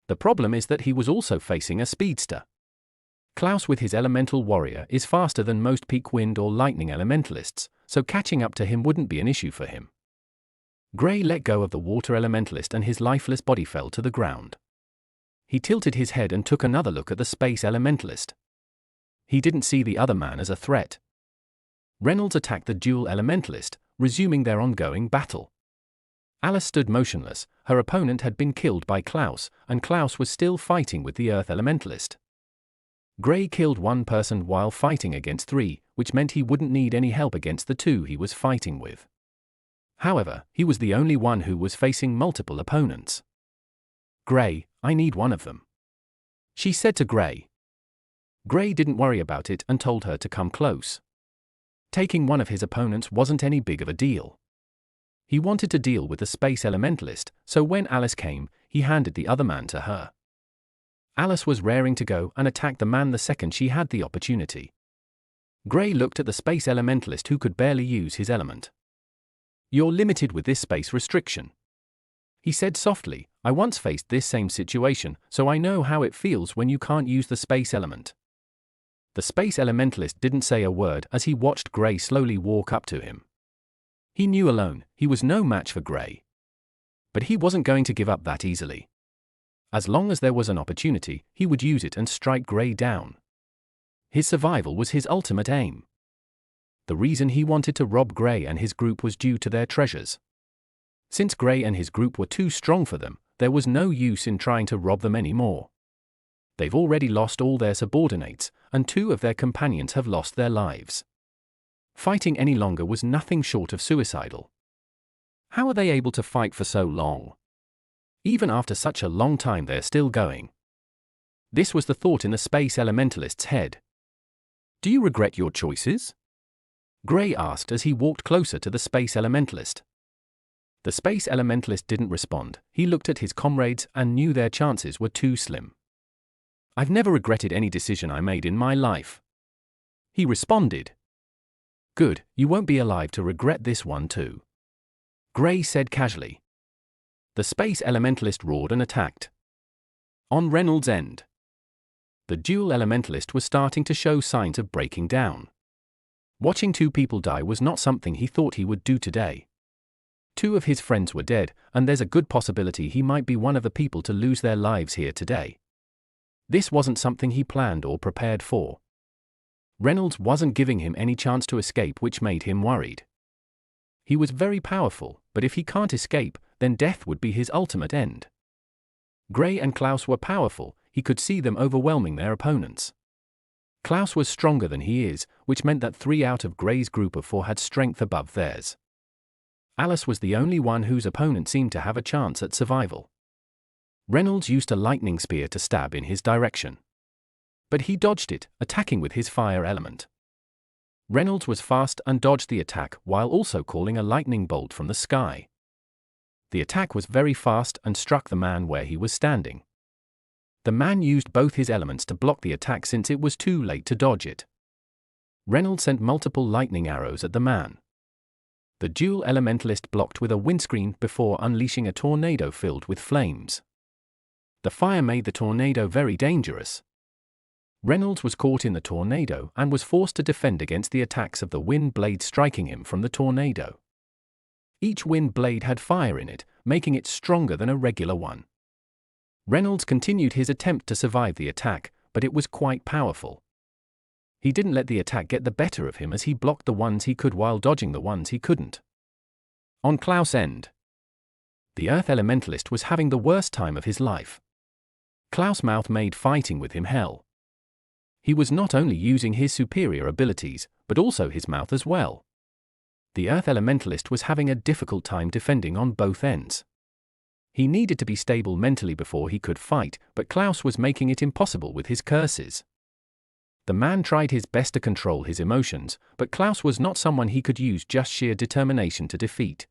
The problem is that he was also facing a speedster. Klouse with his elemental warrior is faster than most peak wind or lightning elementalists, so catching up to him wouldn't be an issue for him. Gray let go of the water elementalist and his lifeless body fell to the ground. He tilted his head and took another look at the space elementalist. He didn't see the other man as a threat. Reynolds attacked the dual elementalist, resuming their ongoing battle. Alice stood motionless. Her opponent had been killed by Klouse, and Klouse was still fighting with the earth elementalist. Gray killed one person while fighting against 3, which meant he wouldn't need any help against the 2 he was fighting with. However, he was the only one who was facing multiple opponents. "Gray, I need one of them," she said to Gray. Gray didn't worry about it and told her to come close. Taking one of his opponents wasn't any big of a deal. He wanted to deal with the space elementalist, so when Alice came, he handed the other man to her. Alice was raring to go and attack the man the second she had the opportunity. Gray looked at the space elementalist who could barely use his element. "You're limited with this space restriction," he said softly. "I once faced this same situation, so I know how it feels when you can't use the space element." The space elementalist didn't say a word as he watched Gray slowly walk up to him. He knew alone he was no match for Gray. But he wasn't going to give up that easily. As long as there was an opportunity, he would use it and strike Gray down. His survival was his ultimate aim. The reason he wanted to rob Gray and his group was due to their treasures. Since Gray and his group were too strong for them, there was no use in trying to rob them anymore. They've already lost all their subordinates, and 2 of their companions have lost their lives. Fighting any longer was nothing short of suicidal. How are they able to fight for so long? Even after such a long time they're still going. This was the thought in the space elementalist's head. "Do you regret your choices?" Gray asked as he walked closer to the space elementalist. The space elementalist didn't respond. He looked at his comrades and knew their chances were too slim. "I've never regretted any decision I made in my life," he responded. "Good, you won't be alive to regret this one too," Gray said casually. The space elementalist roared and attacked. On Reynolds' end, the dual elementalist was starting to show signs of breaking down. Watching 2 people die was not something he thought he would do today. 2 of his friends were dead, and there's a good possibility he might be one of the people to lose their lives here today. This wasn't something he planned or prepared for. Reynolds wasn't giving him any chance to escape, which made him worried. He was very powerful, but if he can't escape, then death would be his ultimate end. Gray and Klouse were powerful. He could see them overwhelming their opponents. Klouse was stronger than he is, which meant that 3 out of Gray's group of 4 had strength above theirs. Alice was the only one whose opponent seemed to have a chance at survival. Reynolds used a lightning spear to stab in his direction. But he dodged it, attacking with his fire element. Reynolds was fast and dodged the attack while also calling a lightning bolt from the sky. The attack was very fast and struck the man where he was standing. The man used both his elements to block the attack since it was too late to dodge it. Reynolds sent multiple lightning arrows at the man. The dual elementalist blocked with a windscreen before unleashing a tornado filled with flames. The fire made the tornado very dangerous. Reynolds was caught in the tornado and was forced to defend against the attacks of the wind blade striking him from the tornado. Each wind blade had fire in it, making it stronger than a regular one. Reynolds continued his attempt to survive the attack, but it was quite powerful. He didn't let the attack get the better of him as he blocked the ones he could while dodging the ones he couldn't. On Klouse' end, the Earth Elementalist was having the worst time of his life. Klouse' mouth made fighting with him hell. He was not only using his superior abilities, but also his mouth as well. The Earth Elementalist was having a difficult time defending on both ends. He needed to be stable mentally before he could fight, but Klouse was making it impossible with his curses. The man tried his best to control his emotions, but Klouse was not someone he could use just sheer determination to defeat.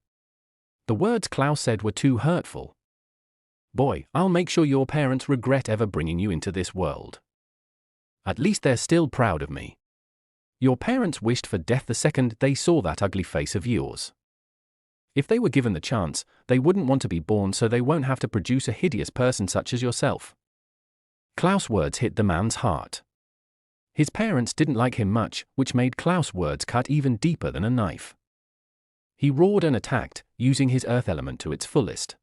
The words Klouse said were too hurtful. "Boy, I'll make sure your parents regret ever bringing you into this world. At least they're still proud of me. Your parents wished for death the second they saw that ugly face of yours." If they were given the chance, they wouldn't want to be born so they won't have to produce a hideous person such as yourself. Klause's words hit the man's heart. His parents didn't like him much, which made Klause's words cut even deeper than a knife. He roared and attacked, using his earth element to its fullest.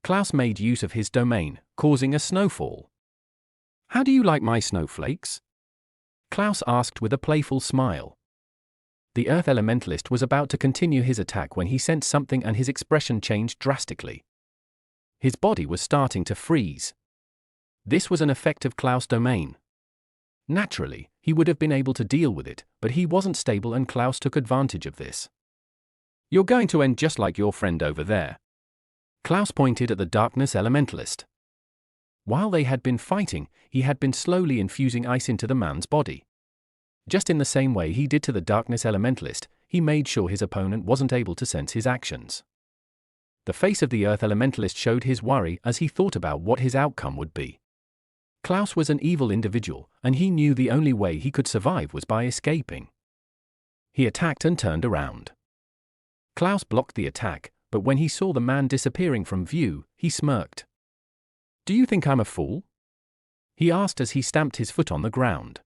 Klouse made use of his domain, causing a snowfall. How do you like my snowflakes? Klouse asked with a playful smile. The earth elementalist was about to continue his attack when he sensed something and his expression changed drastically. His body was starting to freeze. This was an effect of Klause's domain. Naturally, he would have been able to deal with it, but he wasn't stable and Klouse took advantage of this. You're going to end just like your friend over there. Klouse pointed at the darkness elementalist. While they had been fighting, he had been slowly infusing ice into the man's body. Just in the same way he did to the darkness elementalist, he made sure his opponent wasn't able to sense his actions. The face of the earth elementalist showed his worry as he thought about what his outcome would be. Klouse was an evil individual, and he knew the only way he could survive was by escaping. He attacked and turned around. Klouse blocked the attack, but when he saw the man disappearing from view, he smirked. Do you think I'm a fool? He asked as he stamped his foot on the ground.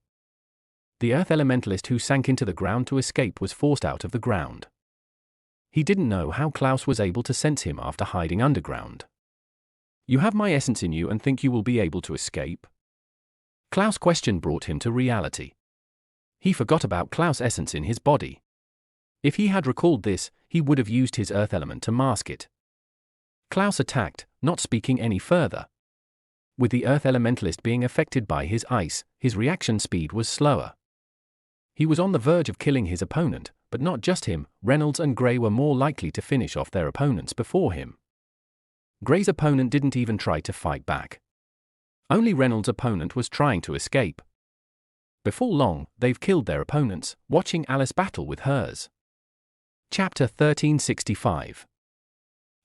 The earth elementalist who sank into the ground to escape was forced out of the ground. He didn't know how Klouse was able to sense him after hiding underground. You have my essence in you and think you will be able to escape? Klause's question brought him to reality. He forgot about Klause's essence in his body. If he had recalled this, he would have used his earth element to mask it. Klouse attacked, not speaking any further. With the earth elementalist being affected by his ice, his reaction speed was slower. He was on the verge of killing his opponent, but not just him, Reynolds and Gray were more likely to finish off their opponents before him. Gray's opponent didn't even try to fight back. Only Reynolds' opponent was trying to escape. Before long, they've killed their opponents, watching Alice battle with hers. Chapter 1365.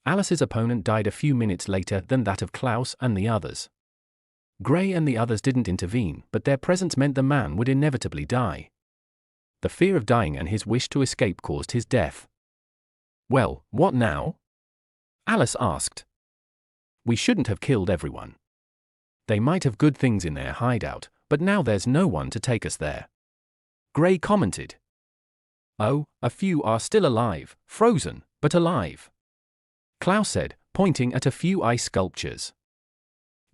Alice's opponent died a few minutes later than that of Klouse and the others. Gray and the others didn't intervene, but their presence meant the man would inevitably die. The fear of dying and his wish to escape caused his death. Well, what now? Alice asked. We shouldn't have killed everyone. They might have good things in their hideout, but now there's no one to take us there. Gray commented. Oh, a few are still alive, frozen, but alive. Klouse said, pointing at a few ice sculptures.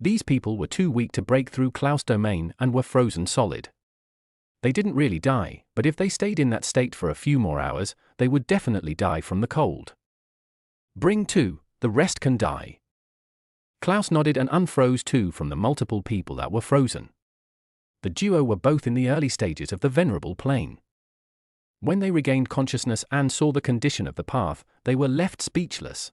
These people were too weak to break through Klause's domain and were frozen solid. They didn't really die, but if they stayed in that state for a few more hours, they would definitely die from the cold. Bring 2, the rest can die. Klouse nodded and unfroze 2 from the multiple people that were frozen. The duo were both in the early stages of the venerable plane. When they regained consciousness and saw the condition of the path, they were left speechless.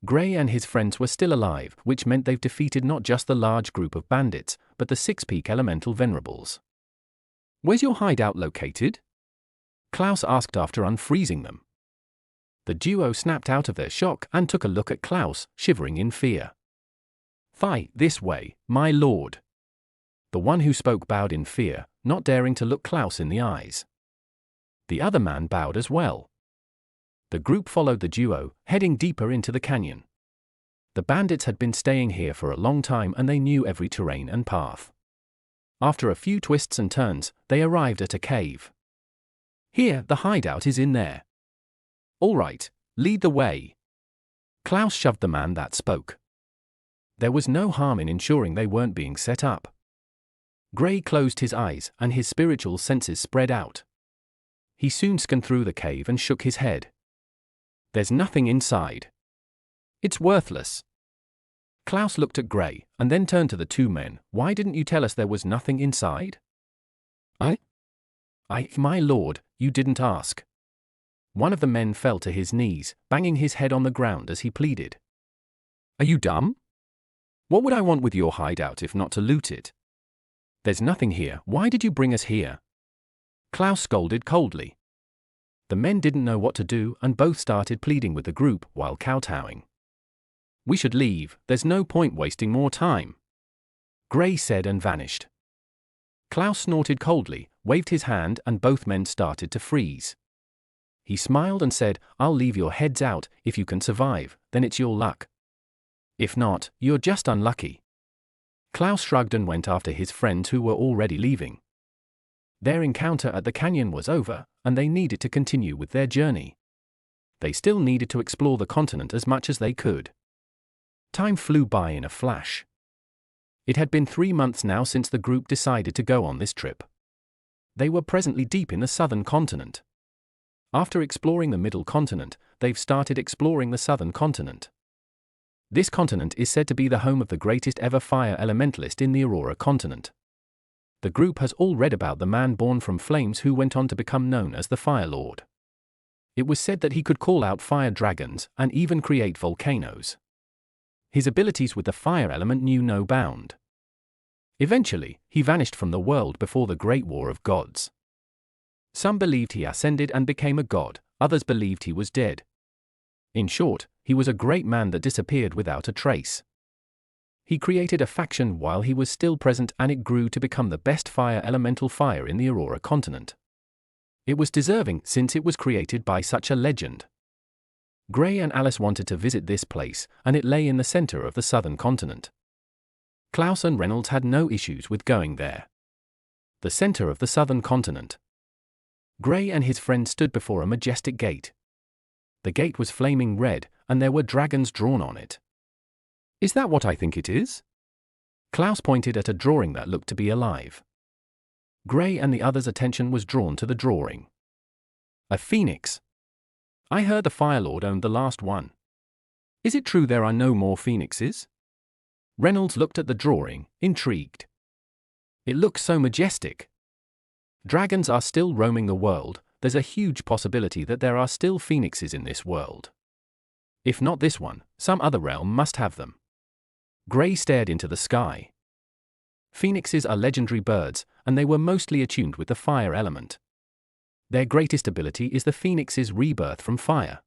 Gray and his friends were still alive, which meant they've defeated not just the large group of bandits, but the 6-peak elemental venerables. Where's your hideout located? Klouse asked after unfreezing them. The duo snapped out of their shock and took a look at Klouse, shivering in fear. Fie, this way, my lord. The one who spoke bowed in fear, not daring to look Klouse in the eyes. The other man bowed as well. The group followed the duo, heading deeper into the canyon. The bandits had been staying here for a long time and they knew every terrain and path. After a few twists and turns, they arrived at a cave. Here, the hideout is in there. All right, lead the way. Klouse shoved the man that spoke. There was no harm in ensuring they weren't being set up. Gray closed his eyes and his spiritual senses spread out. He soon scanned through the cave and shook his head. There's nothing inside. It's worthless. Klouse looked at Gray, and then turned to the 2 men. Why didn't you tell us there was nothing inside? My lord, you didn't ask. One of the men fell to his knees, banging his head on the ground as he pleaded. Are you dumb? What would I want with your hideout if not to loot it? There's nothing here. Why did you bring us here? Klouse scolded coldly. The men didn't know what to do and both started pleading with the group while kowtowing. We should leave, there's no point wasting more time. Gray said and vanished. Klouse snorted coldly, waved his hand and both men started to freeze. He smiled and said, "I'll leave your heads out. If you can survive, then it's your luck. If not, you're just unlucky." Klouse shrugged and went after his friends who were already leaving. Their encounter at the canyon was over, and they needed to continue with their journey. They still needed to explore the continent as much as they could. Time flew by in a flash. It had been 3 months now since the group decided to go on this trip. They were presently deep in the southern continent. After exploring the middle continent, they've started exploring the southern continent. This continent is said to be the home of the greatest ever fire elementalist in the Aurora continent. The group has all read about the man born from flames who went on to become known as the Fire Lord. It was said that he could call out fire dragons and even create volcanoes. His abilities with the fire element knew no bound. Eventually, he vanished from the world before the Great War of Gods. Some believed he ascended and became a god, others believed he was dead. In short, he was a great man that disappeared without a trace. He created a faction while he was still present, and it grew to become the best fire elemental fire in the Aurora continent. It was deserving since it was created by such a legend. Gray and Alice wanted to visit this place, and it lay in the center of the southern continent. Klouse and Reynolds had no issues with going there. The center of the southern continent. Gray and his friend stood before a majestic gate. The gate was flaming red, and there were dragons drawn on it. Is that what I think it is? Klouse pointed at a drawing that looked to be alive. Gray and the others' attention was drawn to the drawing. A phoenix. I heard the Fire Lord owned the last one. Is it true there are no more phoenixes? Reynolds looked at the drawing, intrigued. It looks so majestic. Dragons are still roaming the world. There's a huge possibility that there are still phoenixes in this world. If not this one, some other realm must have them. Gray stared into the sky. Phoenixes are legendary birds, and they were mostly attuned with the fire element. Their greatest ability is the phoenix's rebirth from fire.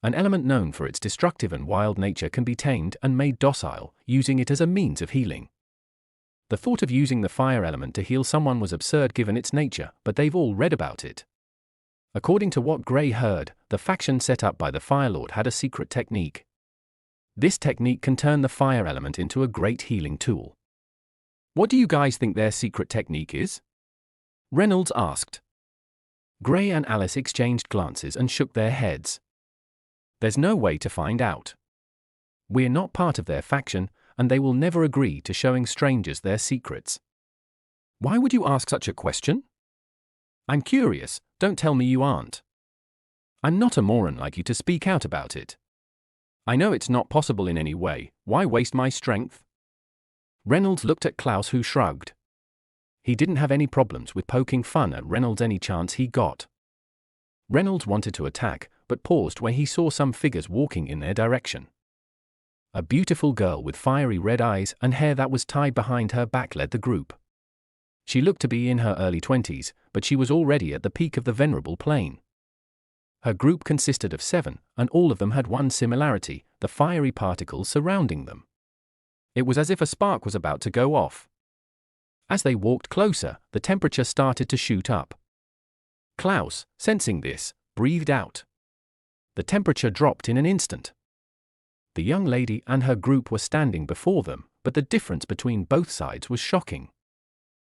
An element known for its destructive and wild nature can be tamed and made docile, using it as a means of healing. The thought of using the fire element to heal someone was absurd given its nature, but they've all read about it. According to what Gray heard, the faction set up by the Fire Lord had a secret technique. This technique can turn the fire element into a great healing tool. What do you guys think their secret technique is? Reynolds asked. Gray and Alice exchanged glances and shook their heads. There's no way to find out. We're not part of their faction, and they will never agree to showing strangers their secrets. Why would you ask such a question? I'm curious, don't tell me you aren't. I'm not a moron like you to speak out about it. I know it's not possible in any way, why waste my strength? Reynolds looked at Klouse, who shrugged. He didn't have any problems with poking fun at Reynolds any chance he got. Reynolds wanted to attack, but paused when he saw some figures walking in their direction. A beautiful girl with fiery red eyes and hair that was tied behind her back led the group. She looked to be in her early 20s, but she was already at the peak of the venerable plane. Her group consisted of 7, and all of them had one similarity: the fiery particles surrounding them. It was as if a spark was about to go off. As they walked closer, the temperature started to shoot up. Klouse, sensing this, breathed out. The temperature dropped in an instant. The young lady and her group were standing before them, but the difference between both sides was shocking.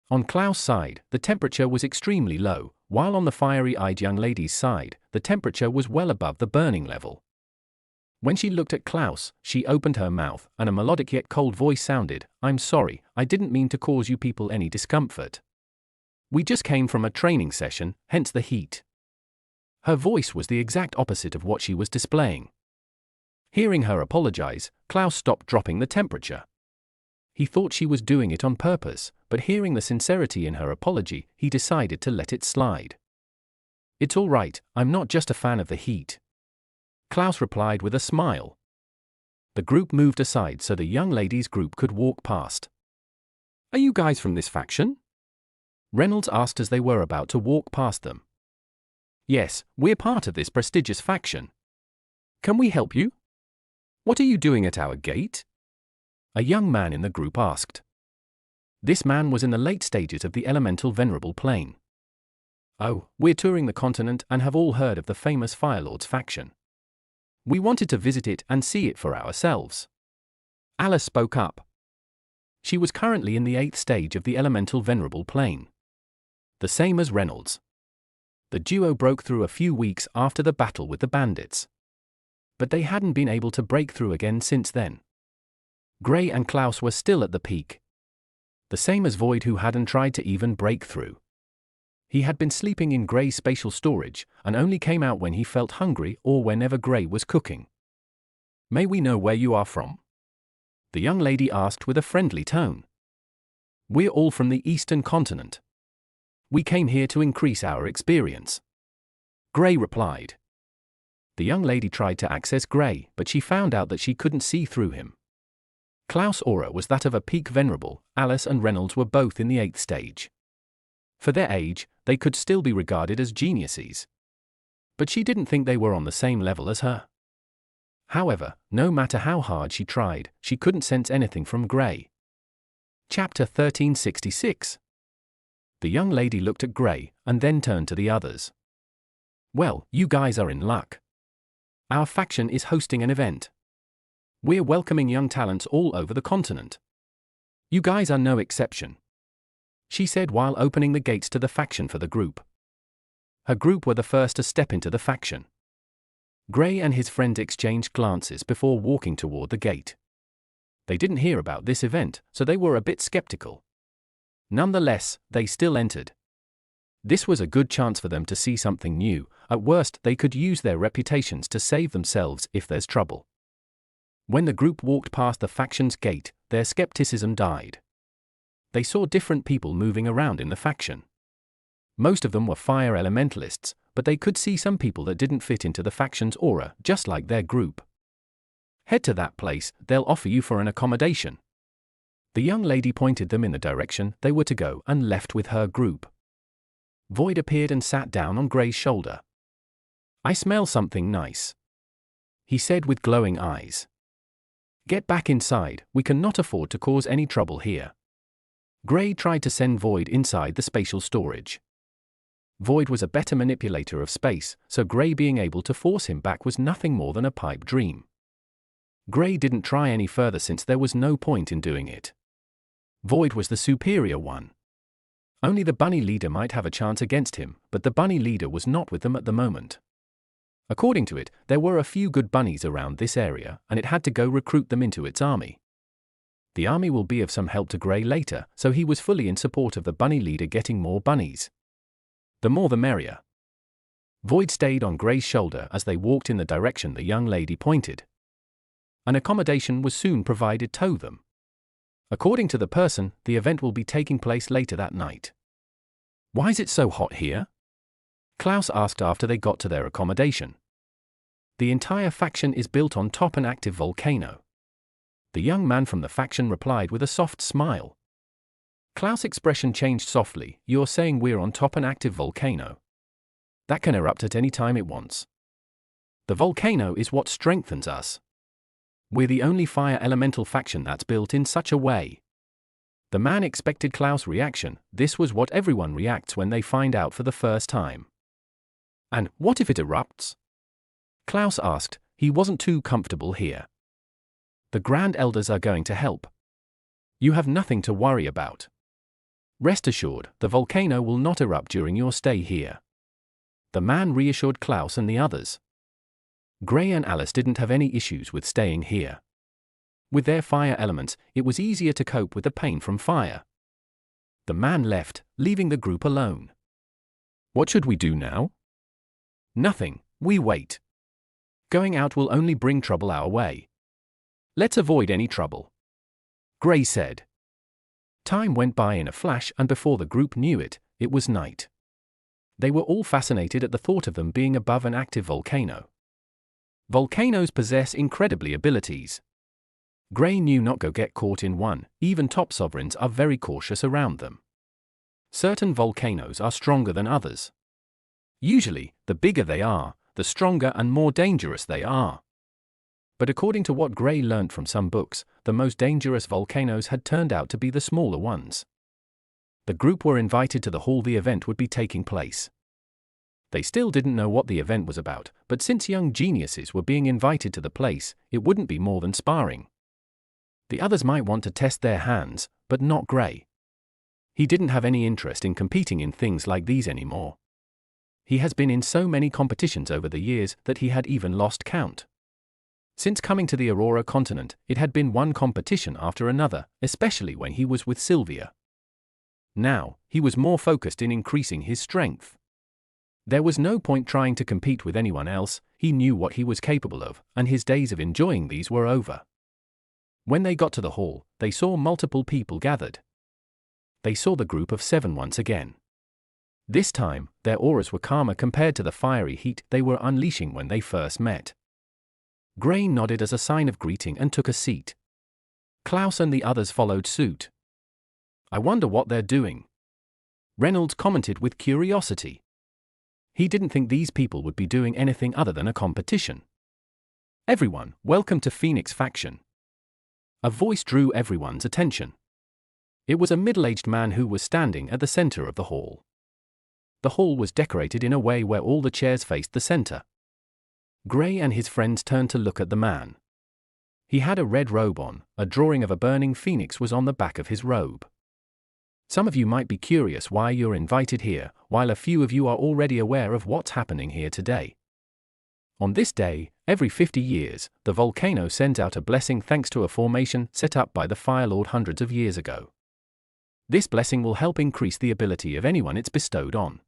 On Klouse's side, the temperature was extremely low, while on the fiery-eyed young lady's side, the temperature was well above the burning level. When she looked at Klouse, she opened her mouth, and a melodic yet cold voice sounded, "I'm sorry, I didn't mean to cause you people any discomfort. We just came from a training session, hence the heat." Her voice was the exact opposite of what she was displaying. Hearing her apologize, Klouse stopped dropping the temperature. He thought she was doing it on purpose, but hearing the sincerity in her apology, he decided to let it slide. "It's all right, I'm not just a fan of the heat," Klouse replied with a smile. The group moved aside so the young lady's group could walk past. "Are you guys from this faction?" Reynolds asked as they were about to walk past them. "Yes, we're part of this prestigious faction. Can we help you?" "What are you doing at our gate?" a young man in the group asked. This man was in the late stages of the elemental venerable plane. Oh, we're touring the continent and have all heard of the famous Firelords faction. We wanted to visit it and see it for ourselves. Alice spoke up. She was currently in the 8th stage of the elemental venerable plane. The same as Reynolds. The duo broke through a few weeks after the battle with the Bandits. But they hadn't been able to break through again since then. Gray and Klouse were still at the peak. The same as Void, who hadn't tried to even break through. He had been sleeping in Gray's spatial storage and only came out when he felt hungry or whenever Gray was cooking. May we know where you are from? The young lady asked with a friendly tone. We're all from the Eastern continent. We came here to increase our experience. Gray replied. The young lady tried to access Gray, but she found out that she couldn't see through him. Klouse' aura was that of a peak venerable. Alice and Reynolds were both in the 8th stage. For their age, they could still be regarded as geniuses. But she didn't think they were on the same level as her. However, no matter how hard she tried, she couldn't sense anything from Gray. Chapter 1366. The young lady looked at Gray and then turned to the others. Well, you guys are in luck. Our faction is hosting an event. We're welcoming young talents all over the continent. You guys are no exception, she said while opening the gates to the faction for the group. Her group were the first to step into the faction. Gray and his friend exchanged glances before walking toward the gate. They didn't hear about this event, so they were a bit skeptical. Nonetheless, they still entered. This was a good chance for them to see something new. At worst, they could use their reputations to save themselves if there's trouble. When the group walked past the faction's gate, their skepticism died. They saw different people moving around in the faction. Most of them were fire elementalists, but they could see some people that didn't fit into the faction's aura, just like their group. Head to that place, they'll offer you for an accommodation. The young lady pointed them in the direction they were to go and left with her group. Void appeared and sat down on Gray's shoulder. I smell something nice, he said with glowing eyes. Get back inside, we cannot afford to cause any trouble here. Gray tried to send Void inside the spatial storage. Void was a better manipulator of space, so Gray being able to force him back was nothing more than a pipe dream. Gray didn't try any further since there was no point in doing it. Void was the superior one. Only the bunny leader might have a chance against him, but the bunny leader was not with them at the moment. According to it, there were a few good bunnies around this area, and it had to go recruit them into its army. The army will be of some help to Gray later, so he was fully in support of the bunny leader getting more bunnies. The more the merrier. Void stayed on Gray's shoulder as they walked in the direction the young lady pointed. An accommodation was soon provided to them. According to the person, the event will be taking place later that night. Why is it so hot here? Klouse asked after they got to their accommodation. The entire faction is built on top an active volcano. The young man from the faction replied with a soft smile. Klouse's expression changed softly. You're saying we're on top an active volcano? That can erupt at any time it wants. The volcano is what strengthens us. We're the only fire elemental faction that's built in such a way. The man expected Klouse's reaction. This was what everyone reacts when they find out for the first time. And what if it erupts? Klouse asked. He wasn't too comfortable here. The Grand Elders are going to help. You have nothing to worry about. Rest assured, the volcano will not erupt during your stay here. The man reassured Klouse and the others. Gray and Alice didn't have any issues with staying here. With their fire elements, it was easier to cope with the pain from fire. The man left, leaving the group alone. What should we do now? Nothing, we wait. Going out will only bring trouble our way. Let's avoid any trouble, Gray said. Time went by in a flash, and before the group knew it, it was night. They were all fascinated at the thought of them being above an active volcano. Volcanoes possess incredibly abilities. Gray knew not to get caught in one. Even top sovereigns are very cautious around them. Certain volcanoes are stronger than others. Usually, the bigger they are, the stronger and more dangerous they are. But according to what Gray learnt from some books, the most dangerous volcanoes had turned out to be the smaller ones. The group were invited to the hall the event would be taking place. They still didn't know what the event was about, but since young geniuses were being invited to the place, it wouldn't be more than sparring. The others might want to test their hands, but not Gray. He didn't have any interest in competing in things like these anymore. He has been in so many competitions over the years that he had even lost count. Since coming to the Aurora continent, it had been one competition after another, especially when he was with Sylvia. Now, he was more focused in increasing his strength. There was no point trying to compete with anyone else. He knew what he was capable of, and his days of enjoying these were over. When they got to the hall, they saw multiple people gathered. They saw the group of 7 once again. This time, their auras were calmer compared to the fiery heat they were unleashing when they first met. Gray nodded as a sign of greeting and took a seat. Klouse and the others followed suit. "I wonder what they're doing," Reynolds commented with curiosity. He didn't think these people would be doing anything other than a competition. "Everyone, welcome to Phoenix Faction." A voice drew everyone's attention. It was a middle-aged man who was standing at the center of the hall. The hall was decorated in a way where all the chairs faced the center. Gray and his friends turned to look at the man. He had a red robe on. A drawing of a burning phoenix was on the back of his robe. Some of you might be curious why you're invited here, while a few of you are already aware of what's happening here today. On this day, every 50 years, the volcano sends out a blessing thanks to a formation set up by the Fire Lord hundreds of years ago. This blessing will help increase the ability of anyone it's bestowed on.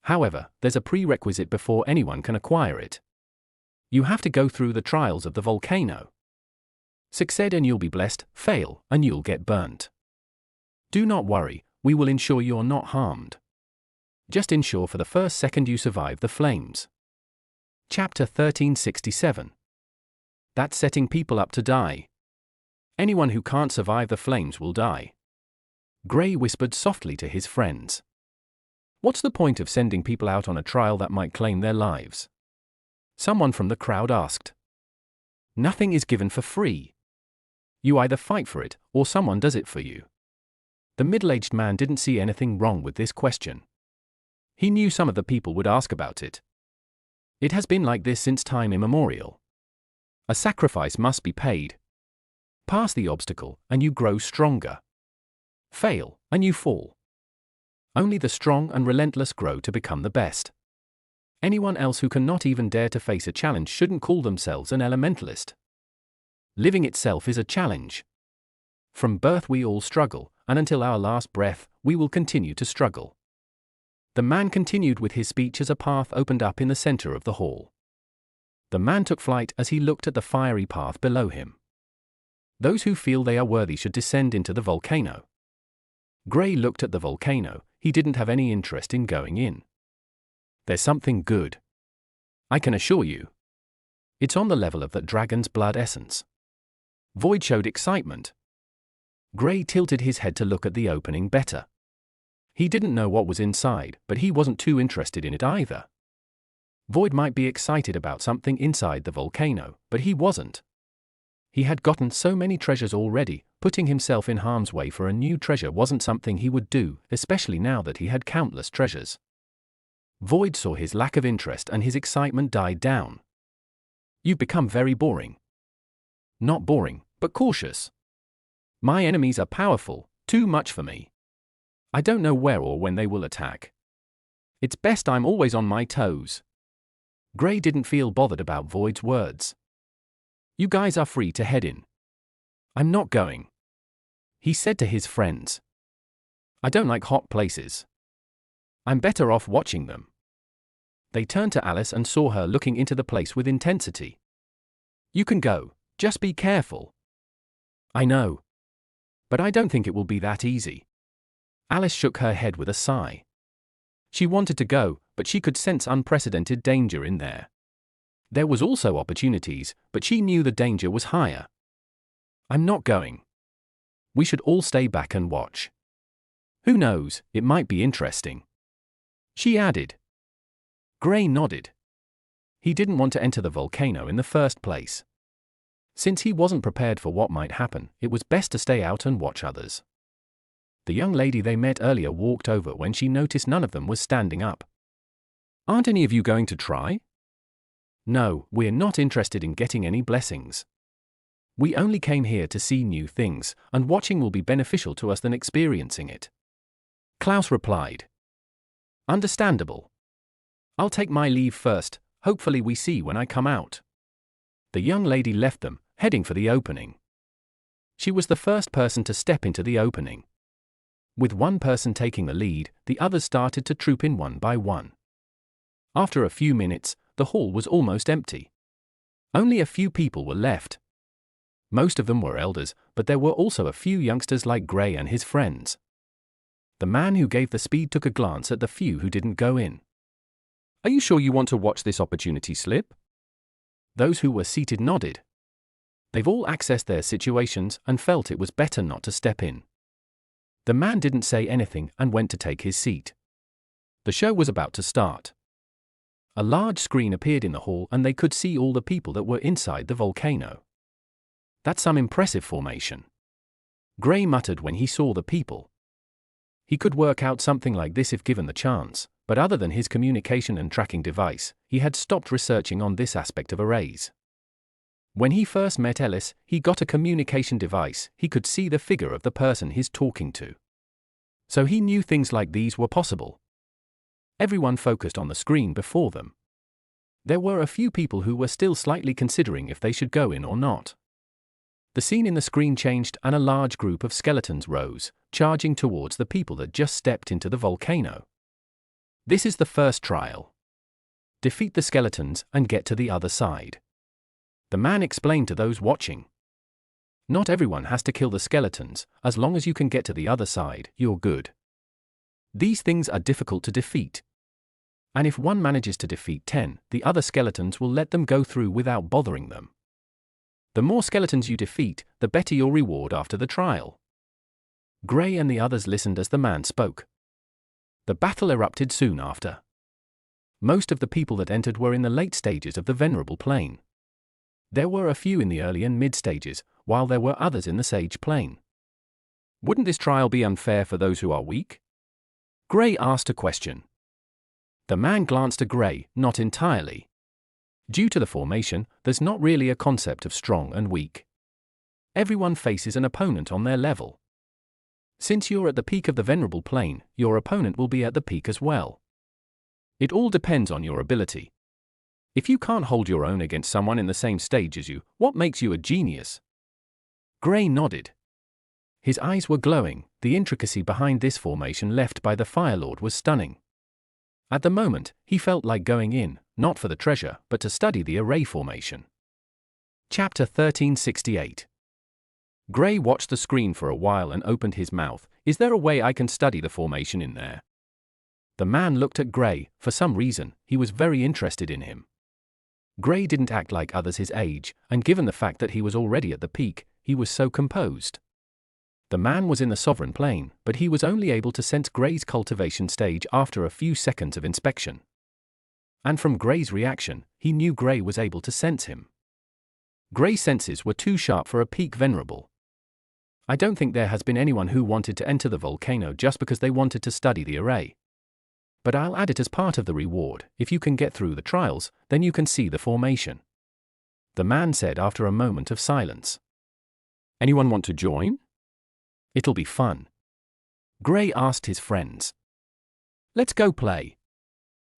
However, there's a prerequisite before anyone can acquire it. You have to go through the trials of the volcano. Succeed and you'll be blessed, fail and you'll get burnt. Do not worry, we will ensure you're not harmed. Just ensure for the first second you survive the flames. Chapter 1367. That's setting people up to die. Anyone who can't survive the flames will die. Gray whispered softly to his friends. What's the point of sending people out on a trial that might claim their lives? Someone from the crowd asked. Nothing is given for free. You either fight for it, or someone does it for you. The middle-aged man didn't see anything wrong with this question. He knew some of the people would ask about it. It has been like this since time immemorial. A sacrifice must be paid. Pass the obstacle, and you grow stronger. Fail, and you fall. Only the strong and relentless grow to become the best. Anyone else who cannot even dare to face a challenge shouldn't call themselves an elementalist. Living itself is a challenge. From birth we all struggle, and until our last breath, we will continue to struggle. The man continued with his speech as a path opened up in the center of the hall. The man took flight as he looked at the fiery path below him. Those who feel they are worthy should descend into the volcano. Gray looked at the volcano. He didn't have any interest in going in. There's something good. I can assure you. It's on the level of that dragon's blood essence. Void showed excitement. Gray tilted his head to look at the opening better. He didn't know what was inside, but he wasn't too interested in it either. Void might be excited about something inside the volcano, but he wasn't. He had gotten so many treasures already. Putting himself in harm's way for a new treasure wasn't something he would do, especially now that he had countless treasures. Void saw his lack of interest and his excitement died down. You've become very boring. Not boring, but cautious. My enemies are powerful, too much for me. I don't know where or when they will attack. It's best I'm always on my toes. Gray didn't feel bothered about Void's words. You guys are free to head in. I'm not going, he said to his friends. I don't like hot places. I'm better off watching them. They turned to Alice and saw her looking into the place with intensity. You can go, just be careful. I know. But I don't think it will be that easy. Alice shook her head with a sigh. She wanted to go, but she could sense unprecedented danger in there. There was also opportunities, but she knew the danger was higher. I'm not going. We should all stay back and watch. Who knows, it might be interesting. She added. Gray nodded. He didn't want to enter the volcano in the first place. Since he wasn't prepared for what might happen, it was best to stay out and watch others. The young lady they met earlier walked over when she noticed none of them was standing up. Aren't any of you going to try? No, we're not interested in getting any blessings. We only came here to see new things, and watching will be beneficial to us than experiencing it. Klouse replied. Understandable. I'll take my leave first, hopefully we see when I come out. The young lady left them, heading for the opening. She was the first person to step into the opening. With one person taking the lead, the others started to troop in one by one. After a few minutes, the hall was almost empty. Only a few people were left. Most of them were elders, but there were also a few youngsters like Gray and his friends. The man who gave the speed took a glance at the few who didn't go in. Are you sure you want to watch this opportunity slip? Those who were seated nodded. They've all accessed their situations and felt it was better not to step in. The man didn't say anything and went to take his seat. The show was about to start. A large screen appeared in the hall and they could see all the people that were inside the volcano. That's some impressive formation. Gray muttered when he saw the people. He could work out something like this if given the chance, but other than his communication and tracking device, he had stopped researching on this aspect of arrays. When he first met Ellis, he got a communication device. He could see the figure of the person he's talking to. So he knew things like these were possible. Everyone focused on the screen before them. There were a few people who were still slightly considering if they should go in or not. The scene in the screen changed and a large group of skeletons rose, charging towards the people that just stepped into the volcano. This is the first trial. Defeat the skeletons and get to the other side. The man explained to those watching. Not everyone has to kill the skeletons, as long as you can get to the other side, you're good. These things are difficult to defeat. And if one manages to defeat 10, the other skeletons will let them go through without bothering them. The more skeletons you defeat, the better your reward after the trial. Gray and the others listened as the man spoke. The battle erupted soon after. Most of the people that entered were in the late stages of the Venerable Plane. There were a few in the early and mid stages, while there were others in the Sage Plane. Wouldn't this trial be unfair for those who are weak? Gray asked a question. The man glanced at Gray, not entirely. Due to the formation, there's not really a concept of strong and weak. Everyone faces an opponent on their level. Since you're at the peak of the Venerable Plane, your opponent will be at the peak as well. It all depends on your ability. If you can't hold your own against someone in the same stage as you, what makes you a genius? Gray nodded. His eyes were glowing. The intricacy behind this formation left by the Fire Lord was stunning. At the moment, he felt like going in, not for the treasure, but to study the array formation. Chapter 1368. Gray watched the screen for a while and opened his mouth. Is there a way I can study the formation in there? The man looked at Gray. For some reason, he was very interested in him. Gray didn't act like others his age, and given the fact that he was already at the peak, he was so composed. The man was in the Sovereign Plane, but he was only able to sense Gray's cultivation stage after a few seconds of inspection. And from Gray's reaction, he knew Gray was able to sense him. Gray's senses were too sharp for a peak Venerable. I don't think there has been anyone who wanted to enter the volcano just because they wanted to study the array. But I'll add it as part of the reward. If you can get through the trials, then you can see the formation. The man said after a moment of silence. Anyone want to join? It'll be fun. Gray asked his friends. Let's go play.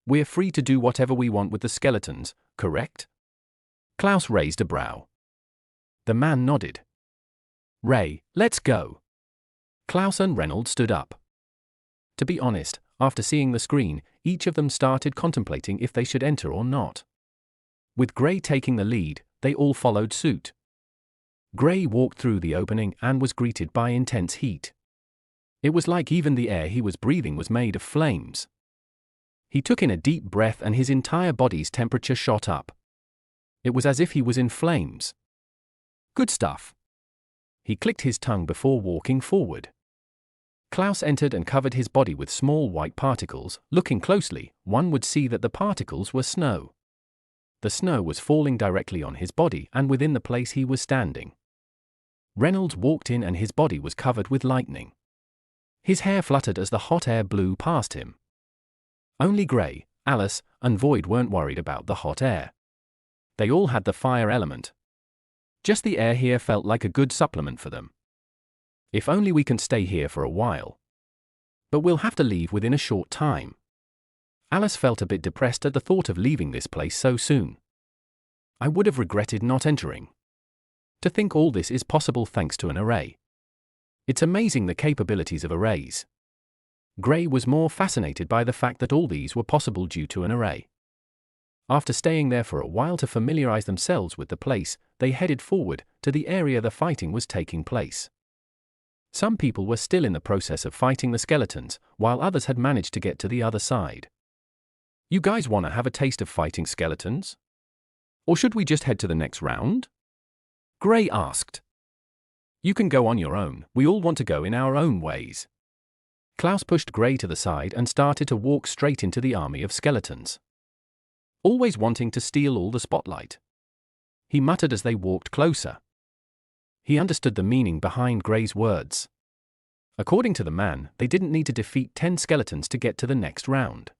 We're free to do whatever we want with the skeletons, correct? Klouse raised a brow. The man nodded. Ray, let's go. Klouse and Reynolds stood up. To be honest, after seeing the screen, each of them started contemplating if they should enter or not. With Gray taking the lead, they all followed suit. Gray walked through the opening and was greeted by intense heat. It was like even the air he was breathing was made of flames. He took in a deep breath and his entire body's temperature shot up. It was as if he was in flames. Good stuff. He clicked his tongue before walking forward. Klouse entered and covered his body with small white particles. Looking closely, one would see that the particles were snow. The snow was falling directly on his body and within the place he was standing. Reynolds walked in and his body was covered with lightning. His hair fluttered as the hot air blew past him. Only Gray, Alice, and Void weren't worried about the hot air. They all had the fire element. Just the air here felt like a good supplement for them. If only we can stay here for a while. But we'll have to leave within a short time. Alice felt a bit depressed at the thought of leaving this place so soon. I would have regretted not entering. To think all this is possible thanks to an array. It's amazing the capabilities of arrays. Gray was more fascinated by the fact that all these were possible due to an array. After staying there for a while to familiarize themselves with the place, they headed forward to the area the fighting was taking place. Some people were still in the process of fighting the skeletons, while others had managed to get to the other side. You guys want to have a taste of fighting skeletons? Or should we just head to the next round? Gray asked. You can go on your own, we all want to go in our own ways. Klouse pushed Gray to the side and started to walk straight into the army of skeletons. Always wanting to steal all the spotlight. He muttered as they walked closer. He understood the meaning behind Gray's words. According to the man, they didn't need to defeat 10 skeletons to get to the next round.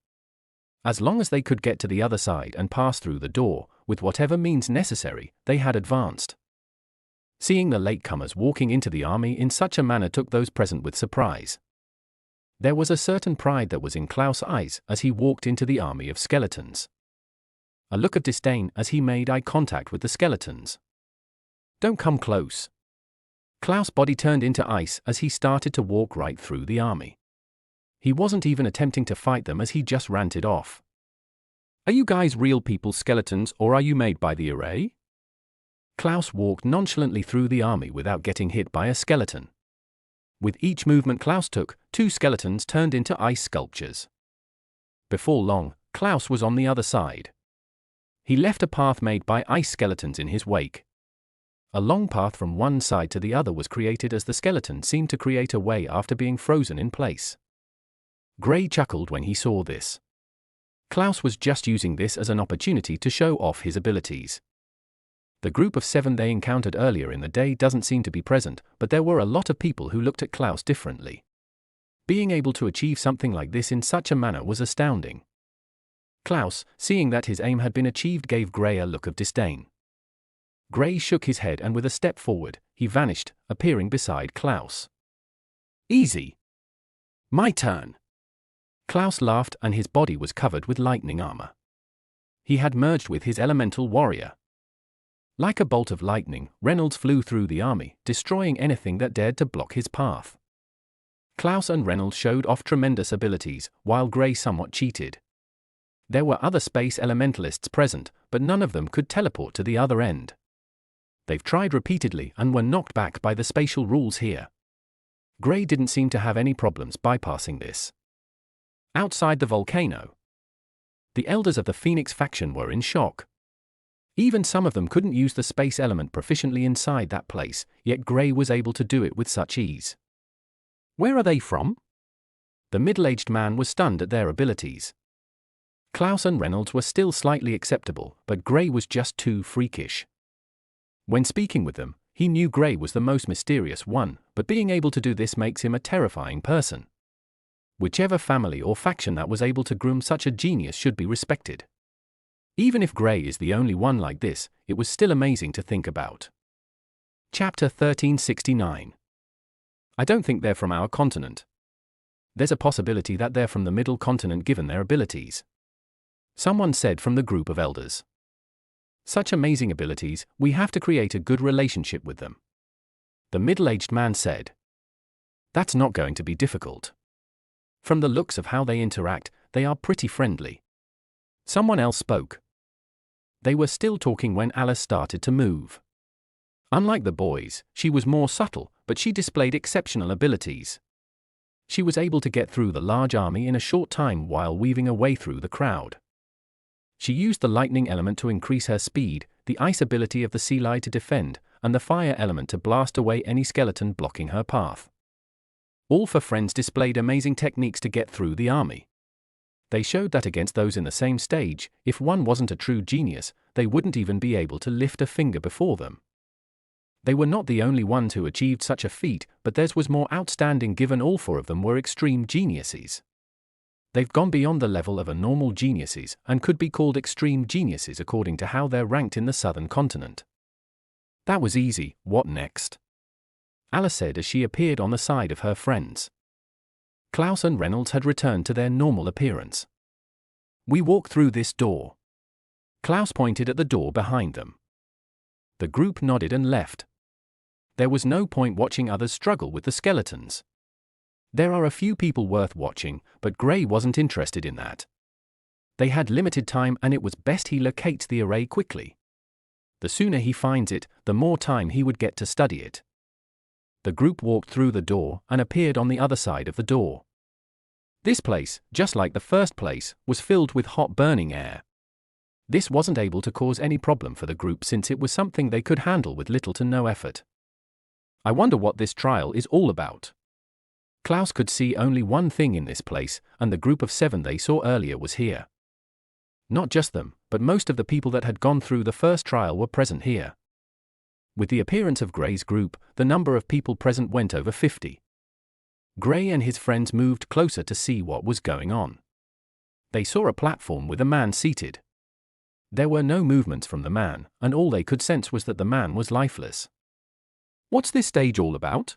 As long as they could get to the other side and pass through the door, with whatever means necessary, they had advanced. Seeing the latecomers walking into the army in such a manner took those present with surprise. There was a certain pride that was in Klouse's eyes as he walked into the army of skeletons. A look of disdain as he made eye contact with the skeletons. Don't come close. Klouse's body turned into ice as he started to walk right through the army. He wasn't even attempting to fight them as he just ranted off. Are you guys real people skeletons or are you made by the array? Klouse walked nonchalantly through the army without getting hit by a skeleton. With each movement Klouse took, 2 skeletons turned into ice sculptures. Before long, Klouse was on the other side. He left a path made by ice skeletons in his wake. A long path from one side to the other was created as the skeleton seemed to create a way after being frozen in place. Gray chuckled when he saw this. Klouse was just using this as an opportunity to show off his abilities. The group of 7 they encountered earlier in the day doesn't seem to be present, but there were a lot of people who looked at Klouse differently. Being able to achieve something like this in such a manner was astounding. Klouse, seeing that his aim had been achieved, gave Gray a look of disdain. Gray shook his head and with a step forward, he vanished, appearing beside Klouse. Easy. My turn. Klouse laughed and his body was covered with lightning armor. He had merged with his elemental warrior. Like a bolt of lightning, Reynolds flew through the army, destroying anything that dared to block his path. Klouse and Reynolds showed off tremendous abilities, while Gray somewhat cheated. There were other space elementalists present, but none of them could teleport to the other end. They've tried repeatedly and were knocked back by the spatial rules here. Gray didn't seem to have any problems bypassing this. Outside the volcano, the elders of the Phoenix faction were in shock. Even some of them couldn't use the space element proficiently inside that place, yet Gray was able to do it with such ease. Where are they from? The middle-aged man was stunned at their abilities. Klouse and Reynolds were still slightly acceptable, but Gray was just too freakish. When speaking with them, he knew Gray was the most mysterious one, but being able to do this makes him a terrifying person. Whichever family or faction that was able to groom such a genius should be respected. Even if Gray is the only one like this, it was still amazing to think about. Chapter 1369. I don't think they're from our continent. There's a possibility that they're from the middle continent given their abilities. Someone said from the group of elders. Such amazing abilities, we have to create a good relationship with them. The middle-aged man said. That's not going to be difficult. From the looks of how they interact, they are pretty friendly. Someone else spoke. They were still talking when Alice started to move. Unlike the boys, she was more subtle, but she displayed exceptional abilities. She was able to get through the large army in a short time while weaving a way through the crowd. She used the lightning element to increase her speed, the ice ability of the sea lion to defend, and the fire element to blast away any skeleton blocking her path. All four friends displayed amazing techniques to get through the army. They showed that against those in the same stage, if one wasn't a true genius, they wouldn't even be able to lift a finger before them. They were not the only ones who achieved such a feat, but theirs was more outstanding given all 4 of them were extreme geniuses. They've gone beyond the level of a normal geniuses and could be called extreme geniuses according to how they're ranked in the southern continent. That was easy. What next? Alice said as she appeared on the side of her friends. Klouse and Reynolds had returned to their normal appearance. We walk through this door. Klouse pointed at the door behind them. The group nodded and left. There was no point watching others struggle with the skeletons. There are a few people worth watching, but Gray wasn't interested in that. They had limited time and it was best he locates the array quickly. The sooner he finds it, the more time he would get to study it. The group walked through the door and appeared on the other side of the door. This place, just like the first place, was filled with hot burning air. This wasn't able to cause any problem for the group since it was something they could handle with little to no effort. I wonder what this trial is all about. Klouse could see only one thing in this place, and the group of 7 they saw earlier was here. Not just them, but most of the people that had gone through the first trial were present here. With the appearance of Gray's group, the number of people present went over 50. Gray and his friends moved closer to see what was going on. They saw a platform with a man seated. There were no movements from the man, and all they could sense was that the man was lifeless. "What's this stage all about?"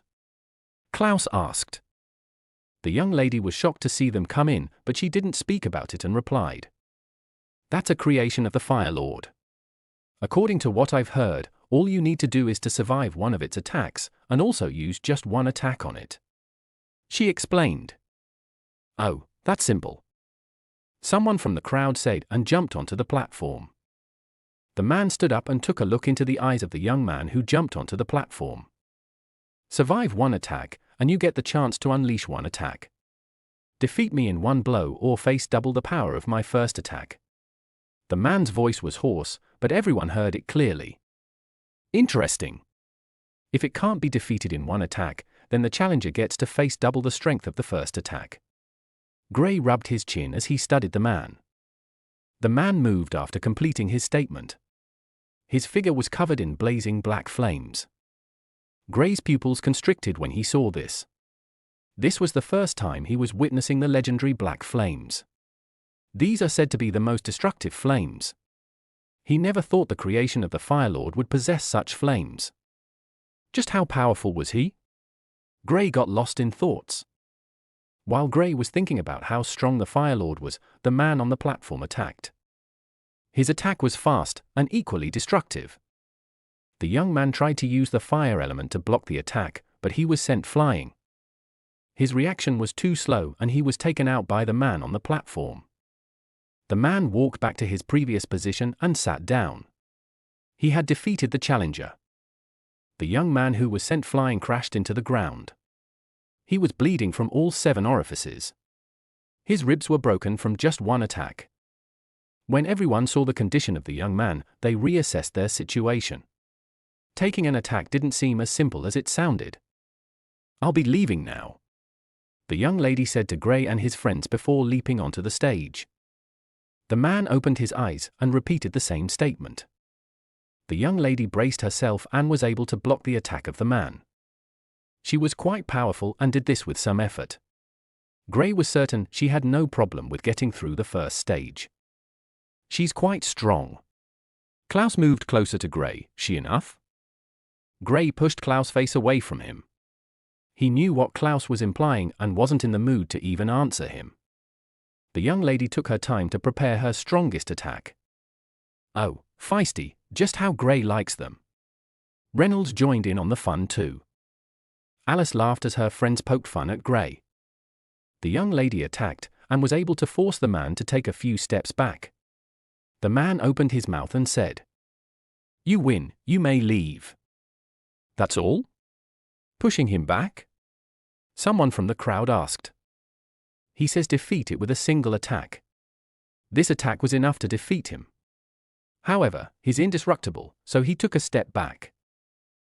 Klouse asked. The young lady was shocked to see them come in, but she didn't speak about it and replied, "That's a creation of the Fire Lord. According to what I've heard, all you need to do is to survive one of its attacks, and also use just one attack on it." She explained. "Oh, that's simple." Someone from the crowd said and jumped onto the platform. The man stood up and took a look into the eyes of the young man who jumped onto the platform. "Survive one attack, and you get the chance to unleash one attack. Defeat me in one blow or face double the power of my first attack." The man's voice was hoarse, but everyone heard it clearly. Interesting. If it can't be defeated in one attack, then the challenger gets to face double the strength of the first attack. Gray rubbed his chin as he studied the man. The man moved after completing his statement. His figure was covered in blazing black flames. Gray's pupils constricted when he saw this. This was the first time he was witnessing the legendary black flames. These are said to be the most destructive flames. He never thought the creation of the Fire Lord would possess such flames. Just how powerful was he? Gray got lost in thoughts. While Gray was thinking about how strong the Fire Lord was, the man on the platform attacked. His attack was fast and equally destructive. The young man tried to use the fire element to block the attack, but he was sent flying. His reaction was too slow and he was taken out by the man on the platform. The man walked back to his previous position and sat down. He had defeated the challenger. The young man who was sent flying crashed into the ground. He was bleeding from all 7 orifices. His ribs were broken from just one attack. When everyone saw the condition of the young man, they reassessed their situation. Taking an attack didn't seem as simple as it sounded. "I'll be leaving now," the young lady said to Gray and his friends before leaping onto the stage. The man opened his eyes and repeated the same statement. The young lady braced herself and was able to block the attack of the man. She was quite powerful and did this with some effort. Gray was certain she had no problem with getting through the first stage. "She's quite strong." Klouse moved closer to Gray. "She enough?" Gray pushed Klouse's face away from him. He knew what Klouse was implying and wasn't in the mood to even answer him. The young lady took her time to prepare her strongest attack. "Oh, feisty, just how Gray likes them." Reynolds joined in on the fun too. Alice laughed as her friends poked fun at Gray. The young lady attacked and was able to force the man to take a few steps back. The man opened his mouth and said, "You win, you may leave." "That's all?" Pushing him back? Someone from the crowd asked. "He says defeat it with a single attack." This attack was enough to defeat him. However, he's indestructible, so he took a step back.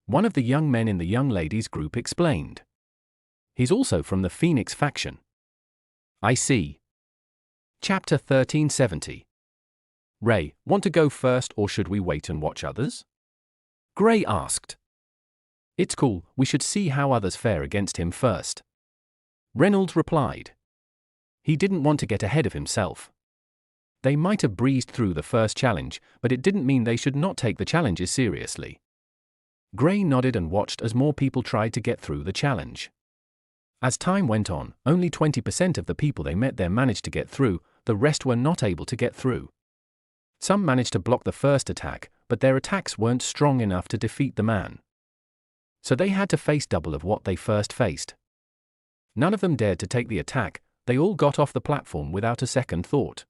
One of the young men in the young ladies' group explained. "He's also from the Phoenix faction." "I see." Chapter 1370. "Ray, want to go first or should we wait and watch others?" Gray asked. "It's cool, we should see how others fare against him first." Reynolds replied. He didn't want to get ahead of himself. They might have breezed through the first challenge, but it didn't mean they should not take the challenges seriously. Gray nodded and watched as more people tried to get through the challenge. As time went on, only 20% of the people they met there managed to get through, the rest were not able to get through. Some managed to block the first attack, but their attacks weren't strong enough to defeat the man. So they had to face double of what they first faced. None of them dared to take the attack, they all got off the platform without a second thought.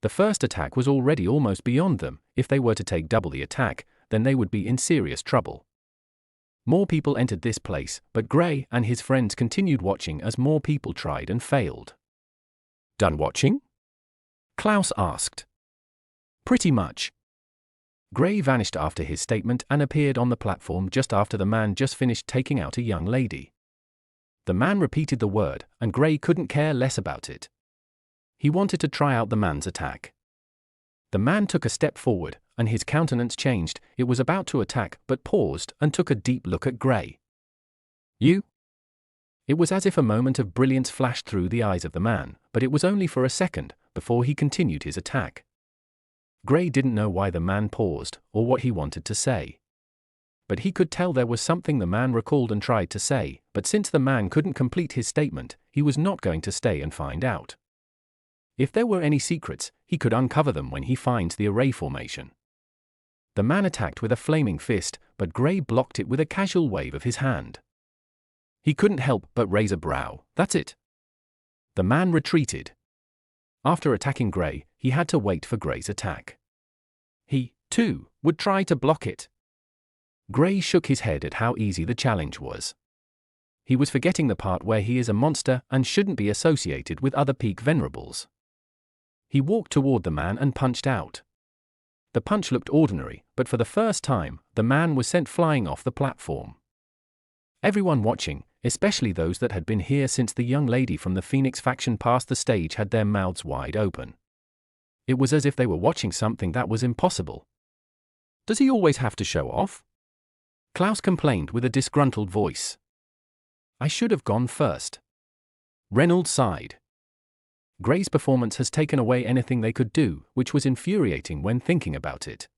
The first attack was already almost beyond them. If they were to take double the attack, then they would be in serious trouble. More people entered this place, but Gray and his friends continued watching as more people tried and failed. Done watching? Klouse asked. Pretty much. Gray vanished after his statement and appeared on the platform just after the man just finished taking out a young lady. The man repeated the word, and Gray couldn't care less about it. He wanted to try out the man's attack. The man took a step forward, and his countenance changed. It was about to attack, but paused and took a deep look at Gray. You? It was as if a moment of brilliance flashed through the eyes of the man, but it was only for a second, before he continued his attack. Gray didn't know why the man paused, or what he wanted to say. But he could tell there was something the man recalled and tried to say, but since the man couldn't complete his statement, he was not going to stay and find out. If there were any secrets, he could uncover them when he finds the array formation. The man attacked with a flaming fist, but Gray blocked it with a casual wave of his hand. He couldn't help but raise a brow. That's it. The man retreated. After attacking Gray, he had to wait for Gray's attack. He, too, would try to block it. Gray shook his head at how easy the challenge was. He was forgetting the part where he is a monster and shouldn't be associated with other peak venerables. He walked toward the man and punched out. The punch looked ordinary, but for the first time, the man was sent flying off the platform. Everyone watching, especially those that had been here since the young lady from the Phoenix faction passed the stage, had their mouths wide open. It was as if they were watching something that was impossible. Does he always have to show off? Klouse complained with a disgruntled voice. I should have gone first. Reynolds sighed. Gray's performance has taken away anything they could do, which was infuriating when thinking about it.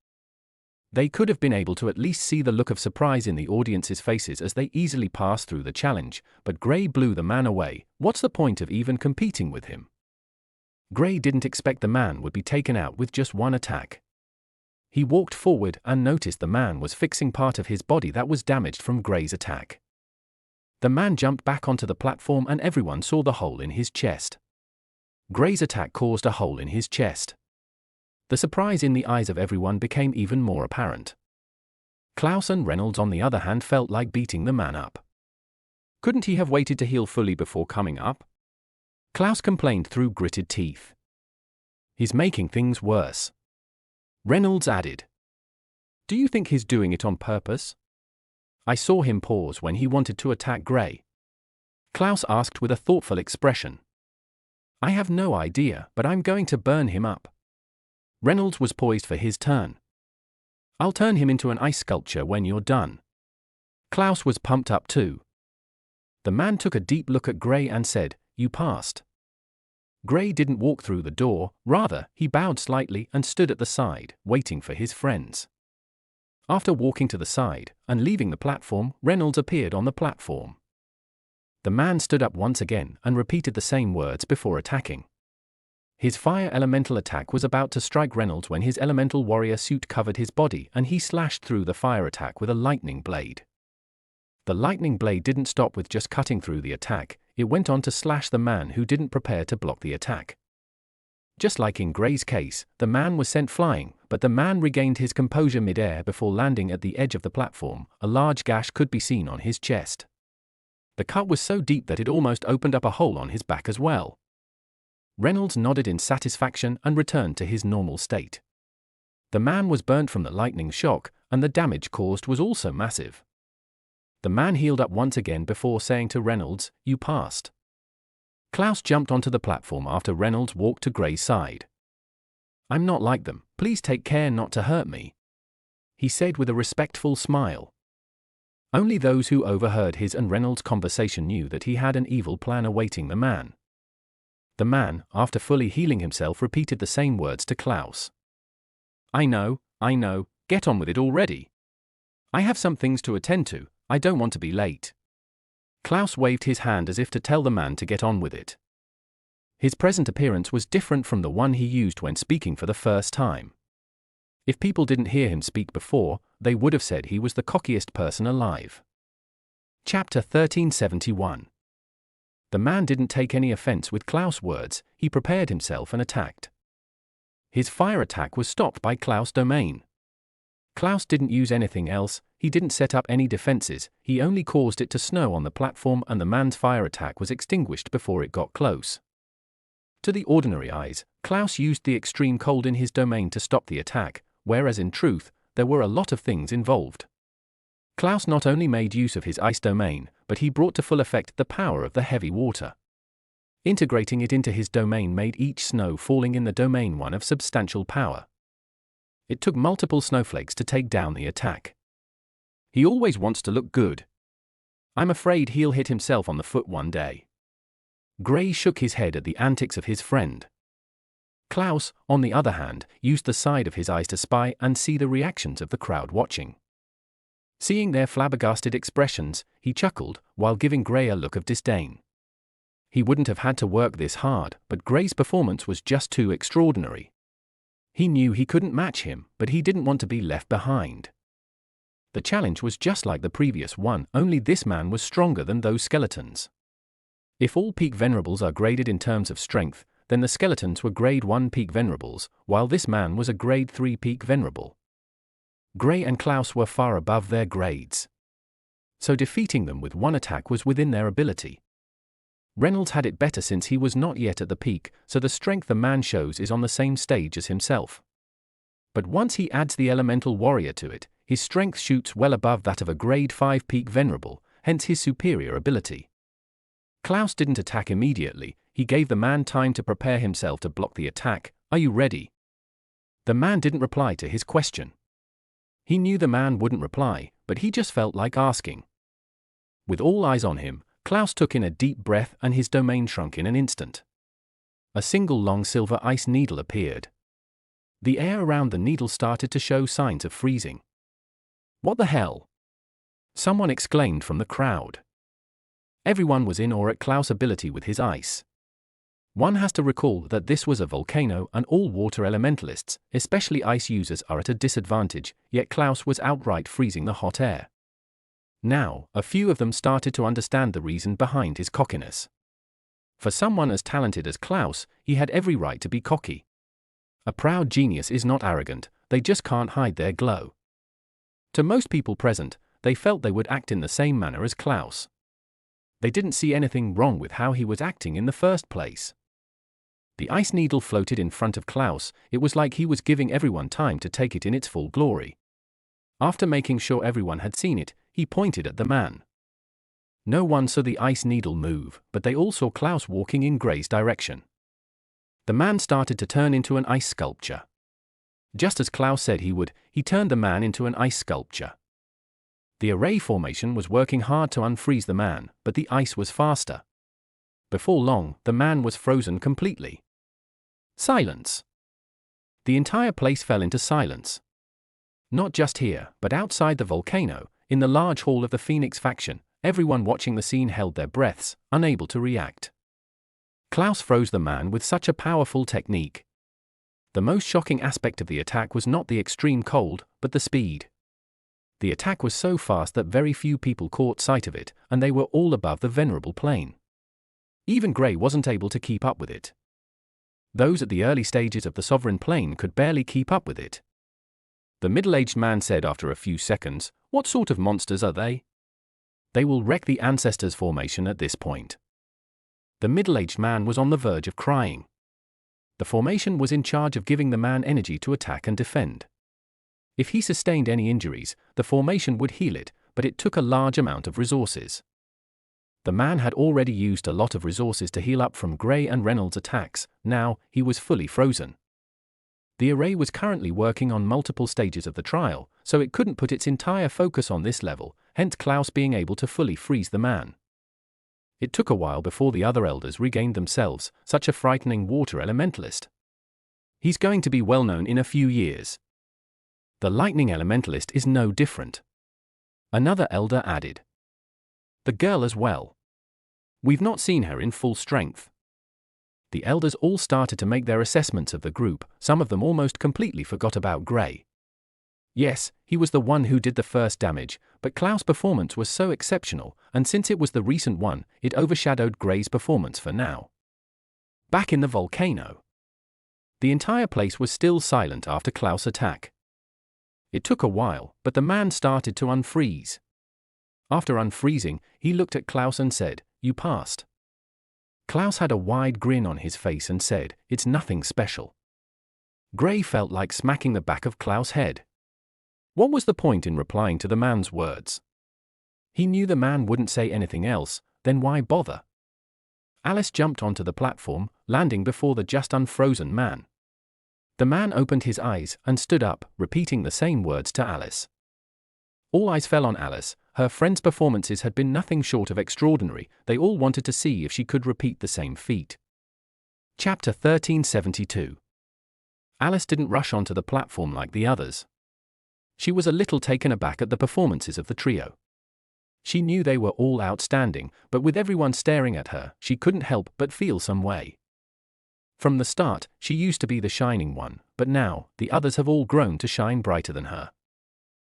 They could have been able to at least see the look of surprise in the audience's faces as they easily passed through the challenge, but Gray blew the man away. What's the point of even competing with him? Gray didn't expect the man would be taken out with just one attack. He walked forward and noticed the man was fixing part of his body that was damaged from Gray's attack. The man jumped back onto the platform and everyone saw the hole in his chest. Gray's attack caused a hole in his chest. The surprise in the eyes of everyone became even more apparent. Klouse and Reynolds, on the other hand, felt like beating the man up. Couldn't he have waited to heal fully before coming up? Klouse complained through gritted teeth. He's making things worse. Reynolds added. Do you think he's doing it on purpose? I saw him pause when he wanted to attack Gray. Klouse asked with a thoughtful expression. I have no idea, but I'm going to burn him up. Reynolds was poised for his turn. I'll turn him into an ice sculpture when you're done. Klouse was pumped up too. The man took a deep look at Gray and said, You passed. Gray didn't walk through the door, rather, he bowed slightly and stood at the side, waiting for his friends. After walking to the side and leaving the platform, Reynolds appeared on the platform. The man stood up once again and repeated the same words before attacking. His fire elemental attack was about to strike Reynolds when his elemental warrior suit covered his body and he slashed through the fire attack with a lightning blade. The lightning blade didn't stop with just cutting through the attack, it went on to slash the man who didn't prepare to block the attack. Just like in Gray's case, the man was sent flying, but the man regained his composure mid-air before landing at the edge of the platform. A large gash could be seen on his chest. The cut was so deep that it almost opened up a hole on his back as well. Reynolds nodded in satisfaction and returned to his normal state. The man was burnt from the lightning shock, and the damage caused was also massive. The man healed up once again before saying to Reynolds, You passed. Klouse jumped onto the platform after Reynolds walked to Gray's side. I'm not like them, please take care not to hurt me, he said with a respectful smile. Only those who overheard his and Reynolds' conversation knew that he had an evil plan awaiting the man. The man, after fully healing himself, repeated the same words to Klouse. I know, get on with it already. I have some things to attend to, I don't want to be late. Klouse waved his hand as if to tell the man to get on with it. His present appearance was different from the one he used when speaking for the first time. If people didn't hear him speak before, they would have said he was the cockiest person alive. Chapter 1371. The man didn't take any offense with Klouse's words, he prepared himself and attacked. His fire attack was stopped by Klouse's domain. Klouse didn't use anything else, he didn't set up any defenses, he only caused it to snow on the platform and the man's fire attack was extinguished before it got close. To the ordinary eyes, Klouse used the extreme cold in his domain to stop the attack, whereas in truth, there were a lot of things involved. Klouse not only made use of his ice domain, but he brought to full effect the power of the heavy water. Integrating it into his domain made each snow falling in the domain one of substantial power. It took multiple snowflakes to take down the attack. He always wants to look good. I'm afraid he'll hit himself on the foot one day. Gray shook his head at the antics of his friend. Klouse, on the other hand, used the side of his eyes to spy and see the reactions of the crowd watching. Seeing their flabbergasted expressions, he chuckled, while giving Gray a look of disdain. He wouldn't have had to work this hard, but Gray's performance was just too extraordinary. He knew he couldn't match him, but he didn't want to be left behind. The challenge was just like the previous one, only this man was stronger than those skeletons. If all peak venerables are graded in terms of strength, then the skeletons were grade 1 peak venerables, while this man was a grade 3 peak venerable. Gray and Klouse were far above their grades. So defeating them with one attack was within their ability. Reynolds had it better since he was not yet at the peak, so the strength the man shows is on the same stage as himself. But once he adds the elemental warrior to it, his strength shoots well above that of a grade 5 peak venerable, hence his superior ability. Klouse didn't attack immediately, he gave the man time to prepare himself to block the attack. Are you ready? The man didn't reply to his question. He knew the man wouldn't reply, but he just felt like asking. With all eyes on him, Klouse took in a deep breath and his domain shrunk in an instant. A single long silver ice needle appeared. The air around the needle started to show signs of freezing. What the hell? Someone exclaimed from the crowd. Everyone was in awe at Klouse's ability with his ice. One has to recall that this was a volcano and all water elementalists, especially ice users, are at a disadvantage, yet Klouse was outright freezing the hot air. Now, a few of them started to understand the reason behind his cockiness. For someone as talented as Klouse, he had every right to be cocky. A proud genius is not arrogant, they just can't hide their glow. To most people present, they felt they would act in the same manner as Klouse. They didn't see anything wrong with how he was acting in the first place. The ice needle floated in front of Klouse, it was like he was giving everyone time to take it in its full glory. After making sure everyone had seen it, he pointed at the man. No one saw the ice needle move, but they all saw Klouse walking in Gray's direction. The man started to turn into an ice sculpture. Just as Klouse said he would, he turned the man into an ice sculpture. The array formation was working hard to unfreeze the man, but the ice was faster. Before long, the man was frozen completely. Silence. The entire place fell into silence. Not just here, but outside the volcano, in the large hall of the Phoenix faction, everyone watching the scene held their breaths, unable to react. Klouse froze the man with such a powerful technique. The most shocking aspect of the attack was not the extreme cold, but the speed. The attack was so fast that very few people caught sight of it, and they were all above the venerable plane. Even Gray wasn't able to keep up with it. Those at the early stages of the sovereign plane could barely keep up with it. The middle-aged man said after a few seconds, "What sort of monsters are they? They will wreck the ancestors' formation at this point." The middle-aged man was on the verge of crying. The formation was in charge of giving the man energy to attack and defend. If he sustained any injuries, the formation would heal it, but it took a large amount of resources. The man had already used a lot of resources to heal up from Gray and Reynolds' attacks, now he was fully frozen. The array was currently working on multiple stages of the trial, so it couldn't put its entire focus on this level, hence Klouse being able to fully freeze the man. It took a while before the other elders regained themselves. Such a frightening water elementalist. He's going to be well known in a few years. The lightning elementalist is no different. Another elder added. The girl as well. We've not seen her in full strength. The elders all started to make their assessments of the group. Some of them almost completely forgot about Gray. Yes, he was the one who did the first damage, but Klouse's performance was so exceptional, and since it was the recent one, it overshadowed Gray's performance for now. Back in the volcano. The entire place was still silent after Klouse's attack. It took a while, but the man started to unfreeze. After unfreezing, he looked at Klouse and said, "You passed." Klouse had a wide grin on his face and said, "It's nothing special." Gray felt like smacking the back of Klouse's head. What was the point in replying to the man's words? He knew the man wouldn't say anything else, then why bother? Alice jumped onto the platform, landing before the just unfrozen man. The man opened his eyes and stood up, repeating the same words to Alice. All eyes fell on Alice. Her friends' performances had been nothing short of extraordinary. They all wanted to see if she could repeat the same feat. Chapter 1372. Alice didn't rush onto the platform like the others. She was a little taken aback at the performances of the trio. She knew they were all outstanding, but with everyone staring at her, she couldn't help but feel some way. From the start, she used to be the shining one, but now, the others have all grown to shine brighter than her.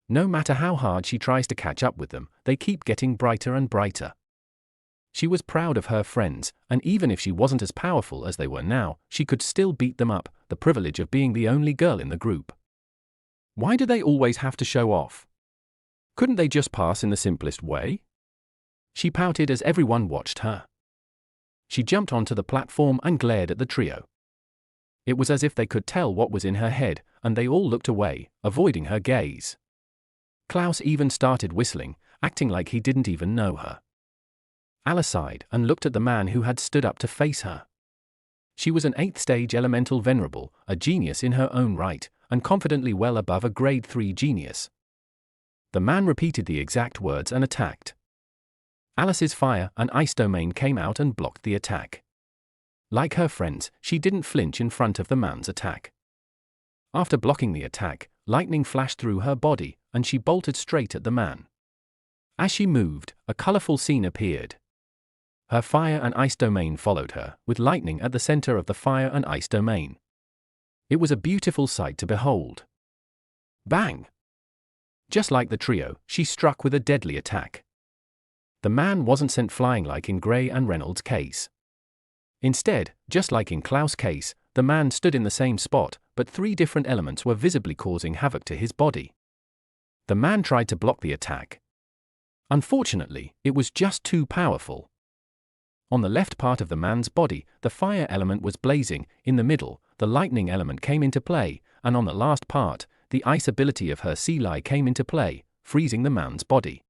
No matter how hard she tries to catch up with them, they keep getting brighter and brighter. She was proud of her friends, and even if she wasn't as powerful as they were now, she could still beat them up, the privilege of being the only girl in the group. Why do they always have to show off? Couldn't they just pass in the simplest way? She pouted as everyone watched her. She jumped onto the platform and glared at the trio. It was as if they could tell what was in her head, and they all looked away, avoiding her gaze. Klouse even started whistling, acting like he didn't even know her. Alice sighed and looked at the man who had stood up to face her. She was an 8th stage elemental venerable, a genius in her own right, and confidently well above a grade 3 genius. The man repeated the exact words and attacked. Alice's fire and ice domain came out and blocked the attack. Like her friends, she didn't flinch in front of the man's attack. After blocking the attack, lightning flashed through her body, and she bolted straight at the man. As she moved, a colorful scene appeared. Her fire and ice domain followed her, with lightning at the center of the fire and ice domain. It was a beautiful sight to behold. Bang! Just like the trio, she struck with a deadly attack. The man wasn't sent flying like in Gray and Reynolds' case. Instead, just like in Klouse's case, the man stood in the same spot, but 3 different elements were visibly causing havoc to his body. The man tried to block the attack. Unfortunately, it was just too powerful. On the left part of the man's body, the fire element was blazing. In the middle, the lightning element came into play, and on the last part, the ice ability of her sea lie came into play, freezing the man's body.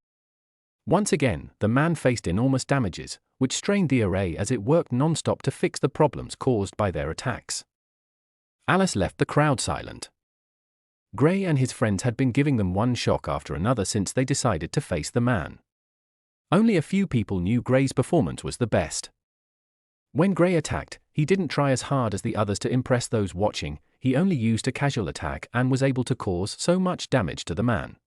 Once again, the man faced enormous damages, which strained the array as it worked non-stop to fix the problems caused by their attacks. Alice left the crowd silent. Gray and his friends had been giving them one shock after another since they decided to face the man. Only a few people knew Gray's performance was the best. When Gray attacked, he didn't try as hard as the others to impress those watching. He only used a casual attack and was able to cause so much damage to the man.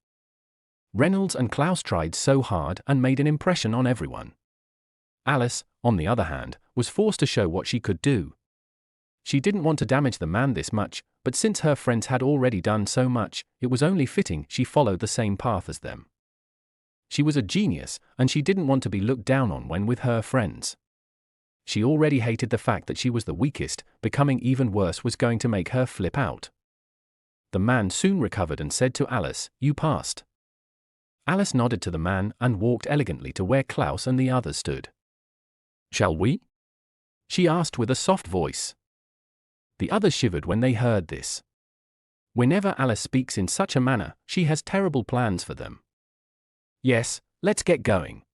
Reynolds and Klouse tried so hard and made an impression on everyone. Alice, on the other hand, was forced to show what she could do. She didn't want to damage the man this much, but since her friends had already done so much, it was only fitting she followed the same path as them. She was a genius, and she didn't want to be looked down on when with her friends. She already hated the fact that she was the weakest. Becoming even worse was going to make her flip out. The man soon recovered and said to Alice, "You passed." Alice nodded to the man and walked elegantly to where Klouse and the others stood. "Shall we?" she asked with a soft voice. The others shivered when they heard this. Whenever Alice speaks in such a manner, she has terrible plans for them. "Yes, let's get going."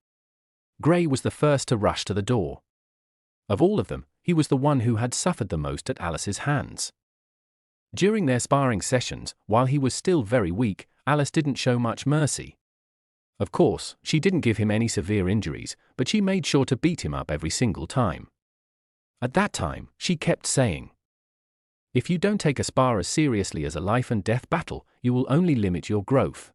Gray was the first to rush to the door. Of all of them, he was the one who had suffered the most at Alice's hands. During their sparring sessions, while he was still very weak, Alice didn't show much mercy. Of course, she didn't give him any severe injuries, but she made sure to beat him up every single time. At that time, she kept saying, "If you don't take a spar as seriously as a life and death battle, you will only limit your growth."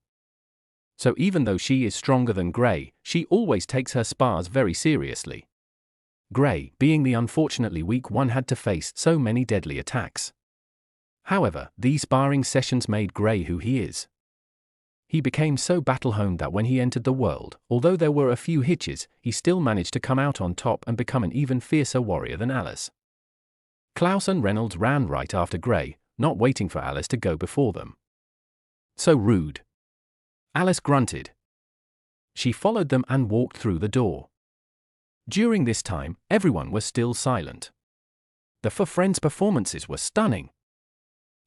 So even though she is stronger than Gray, she always takes her spars very seriously. Gray, being the unfortunately weak one, had to face so many deadly attacks. However, these sparring sessions made Gray who he is. He became so battle-honed that when he entered the world, although there were a few hitches, he still managed to come out on top and become an even fiercer warrior than Alice. Klouse and Reynolds ran right after Gray, not waiting for Alice to go before them. So rude. Alice grunted. She followed them and walked through the door. During this time, everyone was still silent. The Four Friends' performances were stunning.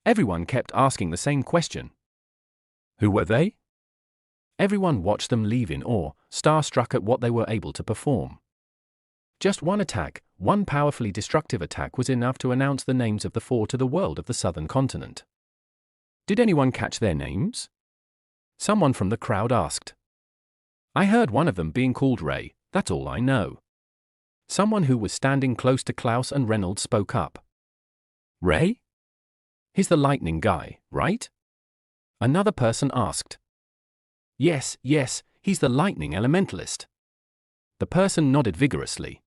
Everyone kept asking the same question. Who were they? Everyone watched them leave in awe, starstruck at what they were able to perform. Just one attack, one powerfully destructive attack, was enough to announce the names of the four to the world of the southern continent. Did anyone catch their names? Someone from the crowd asked. I heard one of them being called Ray, that's all I know. Someone who was standing close to Klouse and Reynolds spoke up. Ray? He's the lightning guy, right? Another person asked. Yes, he's the lightning elementalist. The person nodded vigorously.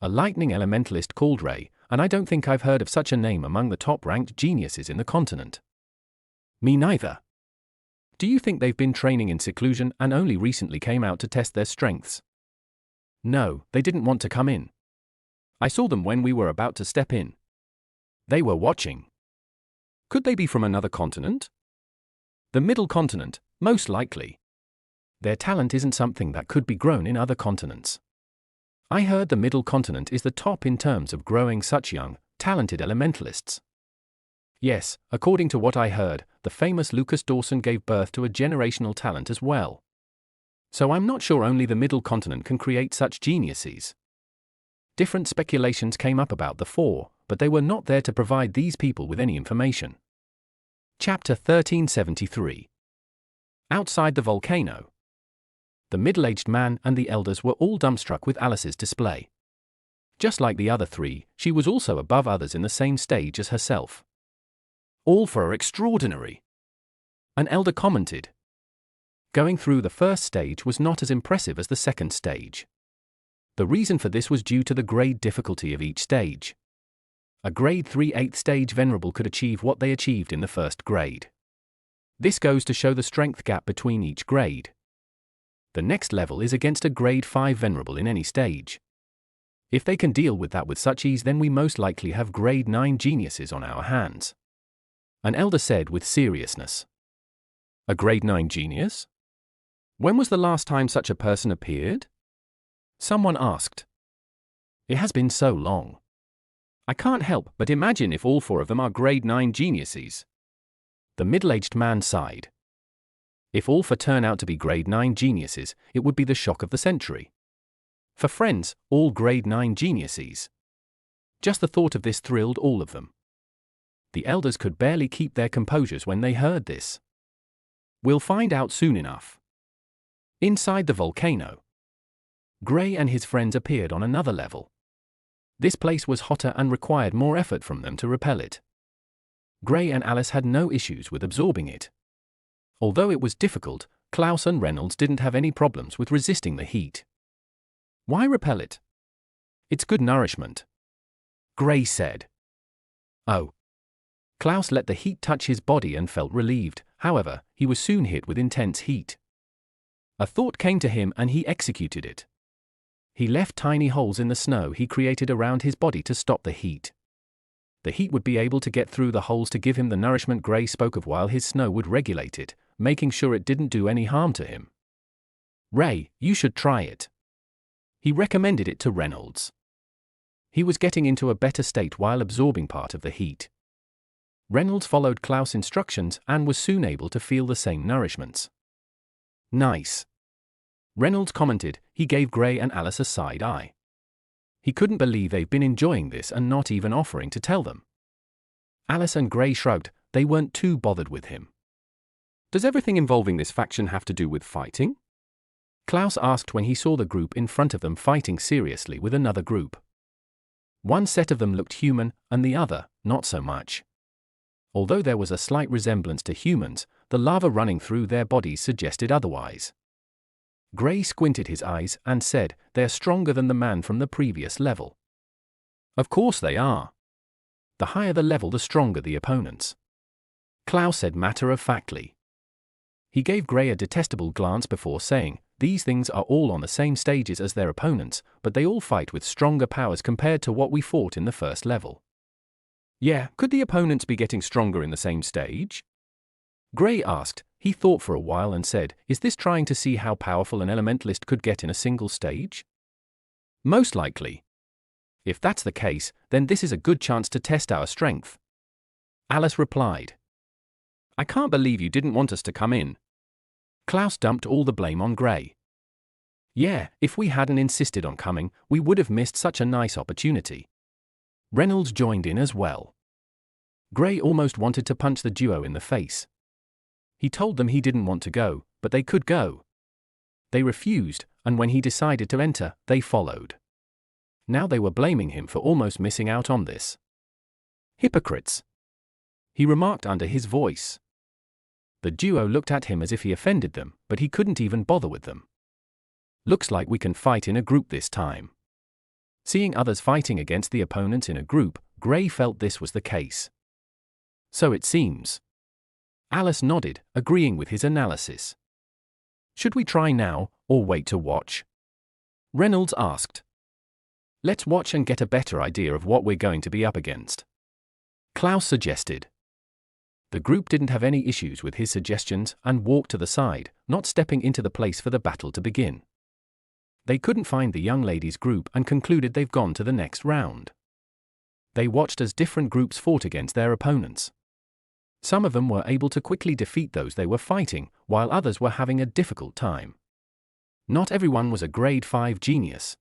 A lightning elementalist called Ray, and I don't think I've heard of such a name among the top-ranked geniuses in the continent. Me neither. Do you think they've been training in seclusion and only recently came out to test their strengths? No, they didn't want to come in. I saw them when we were about to step in. They were watching. Could they be from another continent? The middle continent, most likely. Their talent isn't something that could be grown in other continents. I heard the middle continent is the top in terms of growing such young, talented elementalists. Yes, according to what I heard, the famous Lucas Dawson gave birth to a generational talent as well. So I'm not sure only the middle continent can create such geniuses. Different speculations came up about the four, but they were not there to provide these people with any information. Chapter 1373. Outside the volcano. The middle-aged man and the elders were all dumbstruck with Alice's display. Just like the other three, she was also above others in the same stage as herself. All for her extraordinary. An elder commented. Going through the first stage was not as impressive as the second stage. The reason for this was due to the grade difficulty of each stage. A grade 3 8th stage venerable could achieve what they achieved in the first grade. This goes to show the strength gap between each grade. The next level is against a grade 5 venerable in any stage. If they can deal with that with such ease, then we most likely have grade 9 geniuses on our hands. An elder said with seriousness. A grade 9 genius? When was the last time such a person appeared? Someone asked. It has been so long. I can't help but imagine if all four of them are grade 9 geniuses. The middle-aged man sighed. If all four turn out to be grade 9 geniuses, it would be the shock of the century. For friends, all grade 9 geniuses. Just the thought of this thrilled all of them. The elders could barely keep their composures when they heard this. We'll find out soon enough. Inside the volcano. Gray and his friends appeared on another level. This place was hotter and required more effort from them to repel it. Gray and Alice had no issues with absorbing it. Although it was difficult, Klouse and Reynolds didn't have any problems with resisting the heat. Why repel it? It's good nourishment. Gray said. Oh. Klouse let the heat touch his body and felt relieved. However, he was soon hit with intense heat. A thought came to him and he executed it. He left tiny holes in the snow he created around his body to stop the heat. The heat would be able to get through the holes to give him the nourishment Gray spoke of, while his snow would regulate it, making sure it didn't do any harm to him. Ray, you should try it. He recommended it to Reynolds. He was getting into a better state while absorbing part of the heat. Reynolds followed Klouse's instructions and was soon able to feel the same nourishments. Nice. Reynolds commented. He gave Gray and Alice a side eye. He couldn't believe they've been enjoying this and not even offering to tell them. Alice and Gray shrugged. They weren't too bothered with him. Does everything involving this faction have to do with fighting? Klouse asked when he saw the group in front of them fighting seriously with another group. One set of them looked human, and the other, not so much. Although there was a slight resemblance to humans, the lava running through their bodies suggested otherwise. Gray squinted his eyes and said, "They're stronger than the man from the previous level." "Of course they are. The higher the level, the stronger the opponents," Klouse said matter-of-factly. He gave Gray a detestable glance before saying, "These things are all on the same stages as their opponents, but they all fight with stronger powers compared to what we fought in the first level." "Yeah, could the opponents be getting stronger in the same stage?" Gray asked. He thought for a while and said, "Is this trying to see how powerful an elementalist could get in a single stage?" "Most likely. If that's the case, then this is a good chance to test our strength," Alice replied. "I can't believe you didn't want us to come in." Klouse dumped all the blame on Gray. "Yeah, if we hadn't insisted on coming, we would have missed such a nice opportunity." Reynolds joined in as well. Gray almost wanted to punch the duo in the face. He told them he didn't want to go, but they could go. They refused, and when he decided to enter, they followed. Now they were blaming him for almost missing out on this. "Hypocrites," he remarked under his voice. The duo looked at him as if he offended them, but he couldn't even bother with them. "Looks like we can fight in a group this time." Seeing others fighting against the opponents in a group, Gray felt this was the case. "So it seems." Alice nodded, agreeing with his analysis. "Should we try now, or wait to watch?" Reynolds asked. "Let's watch and get a better idea of what we're going to be up against," Klouse suggested. The group didn't have any issues with his suggestions and walked to the side, not stepping into the place for the battle to begin. They couldn't find the young ladies' group and concluded they've gone to the next round. They watched as different groups fought against their opponents. Some of them were able to quickly defeat those they were fighting, while others were having a difficult time. Not everyone was a grade 5 genius.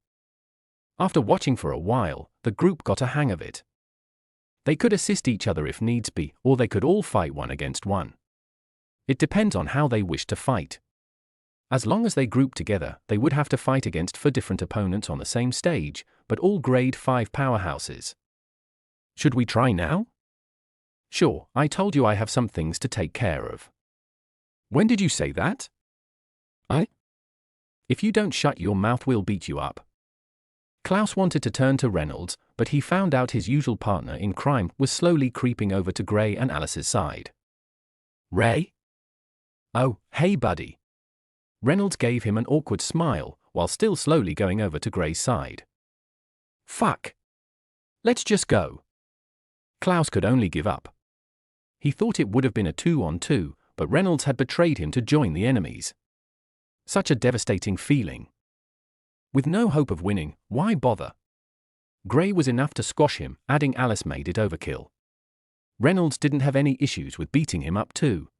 After watching for a while, the group got a hang of it. They could assist each other if needs be, or they could all fight one against one. It depends on how they wish to fight. As long as they grouped together, they would have to fight against 4 different opponents on the same stage, but all grade 5 powerhouses. "Should we try now?" "Sure, I told you I have some things to take care of." "When did you say that?" "If you don't shut your mouth, we'll beat you up." Klouse wanted to turn to Reynolds, but he found out his usual partner in crime was slowly creeping over to Gray and Alice's side. "Ray?" "Oh, hey buddy." Reynolds gave him an awkward smile, while still slowly going over to Gray's side. "Fuck. Let's just go." Klouse could only give up. He thought it would have been a 2-on-2, but Reynolds had betrayed him to join the enemies. Such a devastating feeling. With no hope of winning, why bother? Gray was enough to squash him, adding Alice made it overkill. Reynolds didn't have any issues with beating him up too.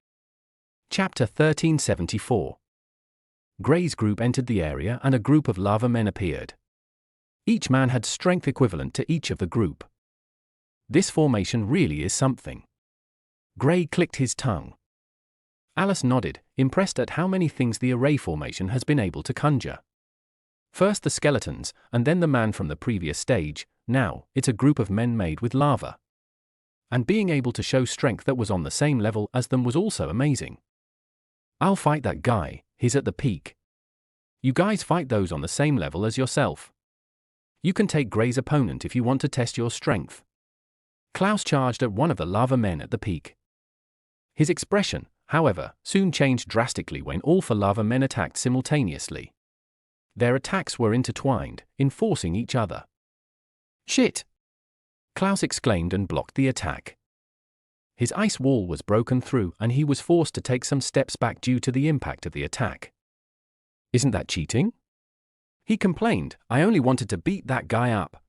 Chapter 1374. Gray's group entered the area and a group of lava men appeared. Each man had strength equivalent to each of the group. This formation really is something. Gray clicked his tongue. Alice nodded, impressed at how many things the array formation has been able to conjure. First the skeletons, and then the man from the previous stage. Now, it's a group of men made with lava. And being able to show strength that was on the same level as them was also amazing. "I'll fight that guy, he's at the peak. You guys fight those on the same level as yourself. You can take Gray's opponent if you want to test your strength." Klouse charged at one of the lava men at the peak. His expression, however, soon changed drastically when all 4 lava men attacked simultaneously. Their attacks were intertwined, enforcing each other. "Shit!" Klouse exclaimed and blocked the attack. His ice wall was broken through and he was forced to take some steps back due to the impact of the attack. "Isn't that cheating?" he complained. "I only wanted to beat that guy up.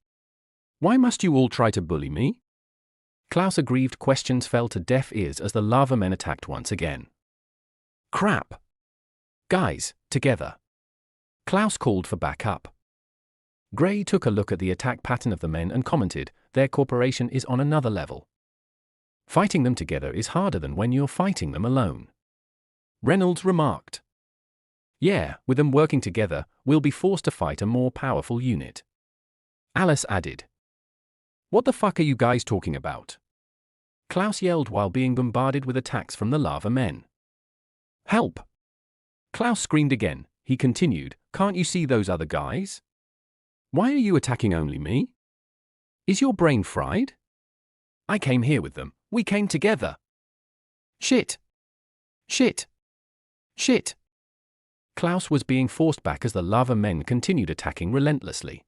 Why must you all try to bully me?" Klouse aggrieved questions fell to deaf ears as the lava men attacked once again. "Crap! Guys, together!" Klouse called for backup. Gray took a look at the attack pattern of the men and commented, "Their cooperation is on another level. Fighting them together is harder than when you're fighting them alone." Reynolds remarked. Yeah, with them working together, we'll be forced to fight a more powerful unit. Alice added. What the fuck are you guys talking about? Klouse yelled while being bombarded with attacks from the lava men. Help! Klouse screamed again. He continued, can't you see those other guys? Why are you attacking only me? Is your brain fried? I came here with them. We came together. Shit! Shit! Shit! Klouse was being forced back as the lava men continued attacking relentlessly.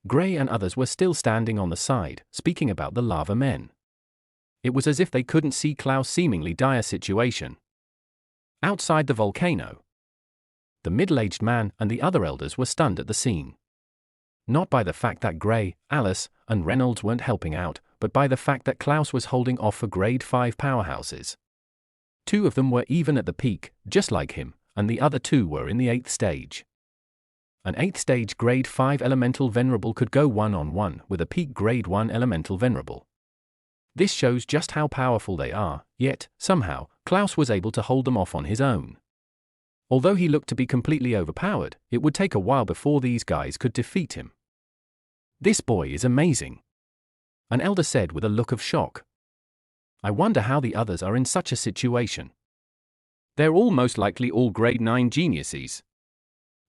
Gray and others were still standing on the side, speaking about the lava men. It was as if they couldn't see Klause's seemingly dire situation. Outside the volcano, the middle-aged man and the other elders were stunned at the scene. Not by the fact that Gray, Alice, and Reynolds weren't helping out, but by the fact that Klouse was holding off for grade 5 powerhouses. 2 of them were even at the peak, just like him, and the other 2 were in the 8th stage. An 8th stage grade 5 elemental venerable could go one-on-one with a peak grade 1 elemental venerable. This shows just how powerful they are, yet, somehow, Klouse was able to hold them off on his own. Although he looked to be completely overpowered, it would take a while before these guys could defeat him. This boy is amazing, an elder said with a look of shock. I wonder how the others are in such a situation. They're all most likely all grade 9 geniuses.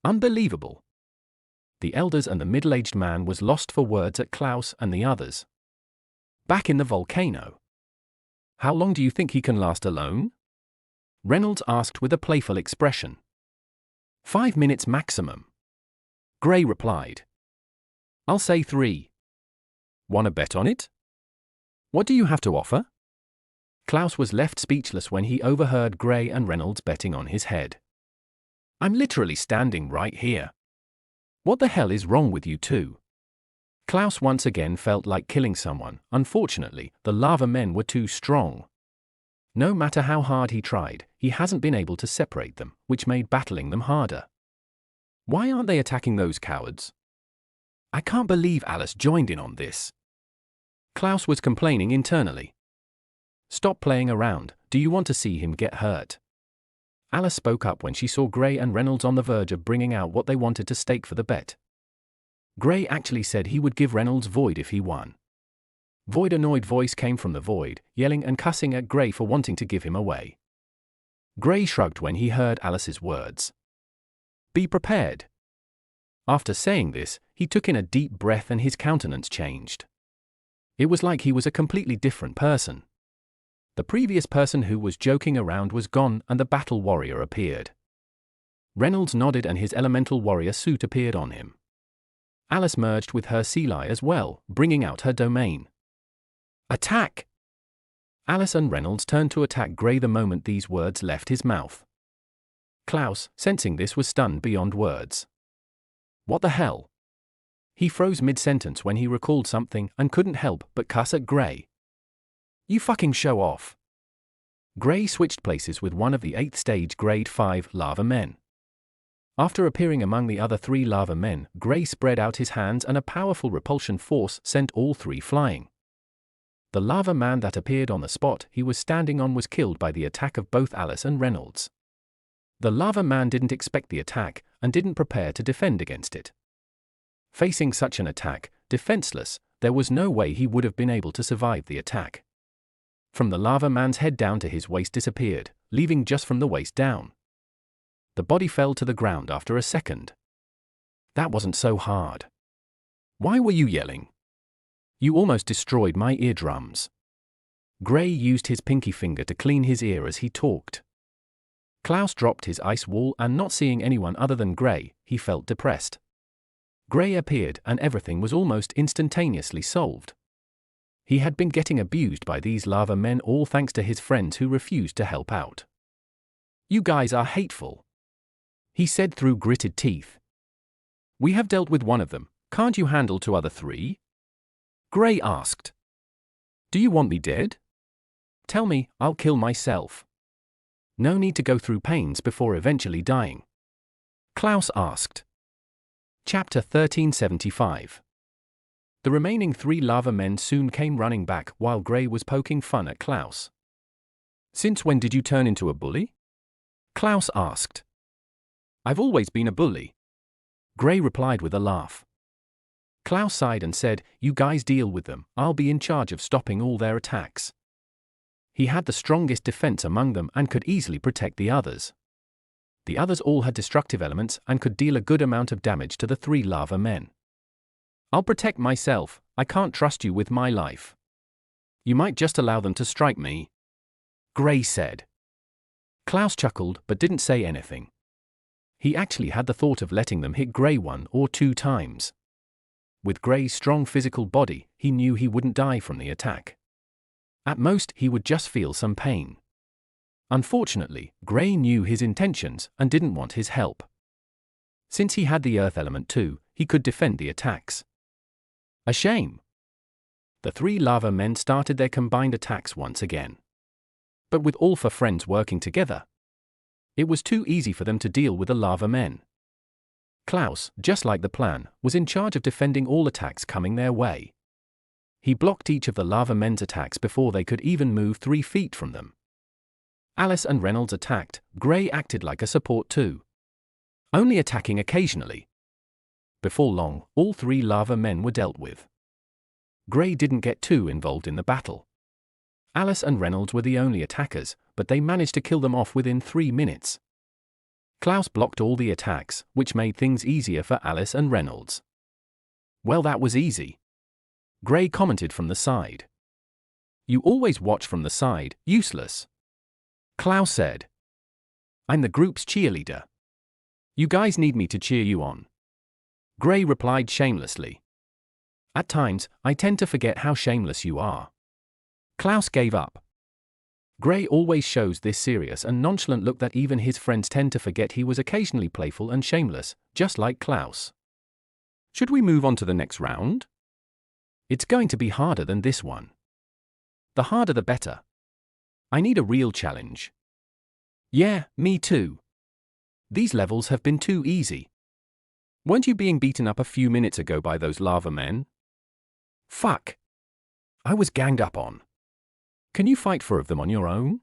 Unbelievable. The elders and the middle-aged man was lost for words at Klouse and the others. Back in the volcano. How long do you think he can last alone? Reynolds asked with a playful expression. 5 minutes maximum. Gray replied. I'll say 3. Wanna bet on it? What do you have to offer? Klouse was left speechless when he overheard Gray and Reynolds betting on his head. I'm literally standing right here. What the hell is wrong with you two? Klouse once again felt like killing someone. Unfortunately, the lava men were too strong. No matter how hard he tried, he hasn't been able to separate them, which made battling them harder. Why aren't they attacking those cowards? I can't believe Alice joined in on this. Klouse was complaining internally. Stop playing around, do you want to see him get hurt? Alice spoke up when she saw Gray and Reynolds on the verge of bringing out what they wanted to stake for the bet. Gray actually said he would give Reynolds Void if he won. Void's annoyed voice came from the Void, yelling and cussing at Gray for wanting to give him away. Gray shrugged when he heard Alice's words. Be prepared. After saying this, he took in a deep breath and his countenance changed. It was like he was a completely different person. The previous person who was joking around was gone and the battle warrior appeared. Reynolds nodded and his elemental warrior suit appeared on him. Alice merged with her Seeli as well, bringing out her domain. Attack! Alice and Reynolds turned to attack Gray the moment these words left his mouth. Klouse, sensing this, was stunned beyond words. What the hell? He froze mid-sentence when he recalled something and couldn't help but cuss at Gray. You fucking show off. Gray switched places with one of the 8th stage grade 5 lava men. After appearing among the other 3 lava men, Gray spread out his hands and a powerful repulsion force sent all 3 flying. The lava man that appeared on the spot he was standing on was killed by the attack of both Alice and Reynolds. The lava man didn't expect the attack and didn't prepare to defend against it. Facing such an attack, defenseless, there was no way he would have been able to survive the attack. From the lava man's head down to his waist disappeared, leaving just from the waist down. The body fell to the ground after a second. That wasn't so hard. Why were you yelling? You almost destroyed my eardrums. Gray used his pinky finger to clean his ear as he talked. Klouse dropped his ice wall and not seeing anyone other than Gray, he felt depressed. Gray appeared and everything was almost instantaneously solved. He had been getting abused by these lava men all thanks to his friends who refused to help out. You guys are hateful, he said through gritted teeth. We have dealt with one of them, can't you handle 2 other 3? Gray asked. Do you want me dead? Tell me, I'll kill myself. No need to go through pains before eventually dying. Klouse asked. Chapter 1375. The remaining 3 lava men soon came running back while Gray was poking fun at Klouse. Since when did you turn into a bully? Klouse asked. I've always been a bully. Gray replied with a laugh. Klouse sighed and said, "You guys deal with them, I'll be in charge of stopping all their attacks." He had the strongest defense among them and could easily protect the others. The others all had destructive elements and could deal a good amount of damage to the 3 lava men. "I'll protect myself, I can't trust you with my life. You might just allow them to strike me," Gray said. Klouse chuckled but didn't say anything. He actually had the thought of letting them hit Gray 1 or 2 times. With Gray's strong physical body, he knew he wouldn't die from the attack. At most, he would just feel some pain. Unfortunately, Gray knew his intentions and didn't want his help. Since he had the earth element too, he could defend the attacks. A shame. The 3 lava men started their combined attacks once again. But with all 4 friends working together, it was too easy for them to deal with the lava men. Klouse, just like the plan, was in charge of defending all attacks coming their way. He blocked each of the lava men's attacks before they could even move 3 feet from them. Alice and Reynolds attacked, Gray acted like a support too, only attacking occasionally. Before long, all 3 lava men were dealt with. Gray didn't get too involved in the battle. Alice and Reynolds were the only attackers, but they managed to kill them off within 3 minutes. Klouse blocked all the attacks, which made things easier for Alice and Reynolds. "Well, that was easy," Gray commented from the side. "You always watch from the side, useless," Klouse said. "I'm the group's cheerleader. You guys need me to cheer you on," Gray replied shamelessly. "At times, I tend to forget how shameless you are." Klouse gave up. Gray always shows this serious and nonchalant look that even his friends tend to forget he was occasionally playful and shameless, just like Klouse. "Should we move on to the next round?" "It's going to be harder than this one." "The harder the better. I need a real challenge." "Yeah, me too. These levels have been too easy." "Weren't you being beaten up a few minutes ago by those lava men?" "Fuck. I was ganged up on." "Can you fight 4 of them on your own?"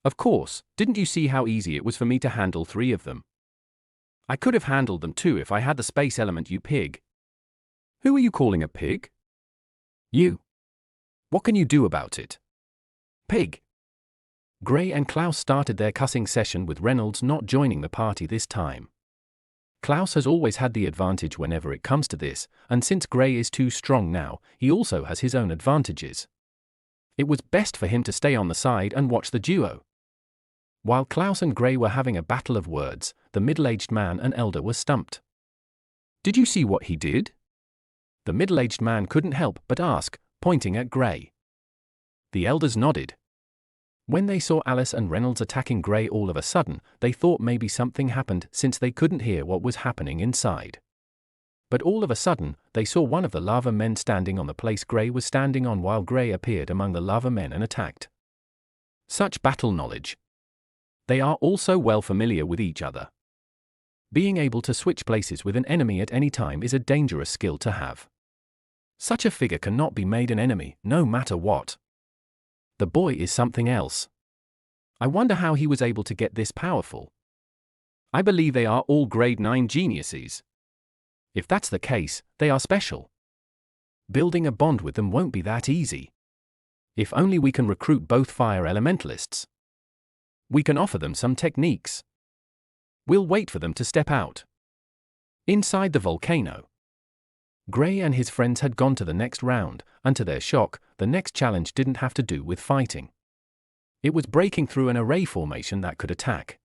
"Of course, didn't you see how easy it was for me to handle 3 of them?" "I could have handled them too if I had the space element, you pig." "Who are you calling a pig?" "You. What can you do about it?" "Pig." Gray and Klouse started their cussing session with Reynolds not joining the party this time. Klouse has always had the advantage whenever it comes to this, and since Gray is too strong now, he also has his own advantages. It was best for him to stay on the side and watch the duo. While Klouse and Gray were having a battle of words, the middle-aged man and elder were stumped. "Did you see what he did?" The middle-aged man couldn't help but ask, pointing at Gray. The elders nodded. When they saw Alice and Reynolds attacking Gray all of a sudden, they thought maybe something happened since they couldn't hear what was happening inside. But all of a sudden, they saw one of the lava men standing on the place Gray was standing on while Gray appeared among the lava men and attacked. Such battle knowledge. They are also well familiar with each other. Being able to switch places with an enemy at any time is a dangerous skill to have. Such a figure cannot be made an enemy, no matter what. The boy is something else. I wonder how he was able to get this powerful. I believe they are all grade 9 geniuses. If that's the case, they are special. Building a bond with them won't be that easy. If only we can recruit both fire elementalists. We can offer them some techniques. We'll wait for them to step out. Inside the volcano, Gray and his friends had gone to the next round, and to their shock, the next challenge didn't have to do with fighting. It was breaking through an array formation that could attack.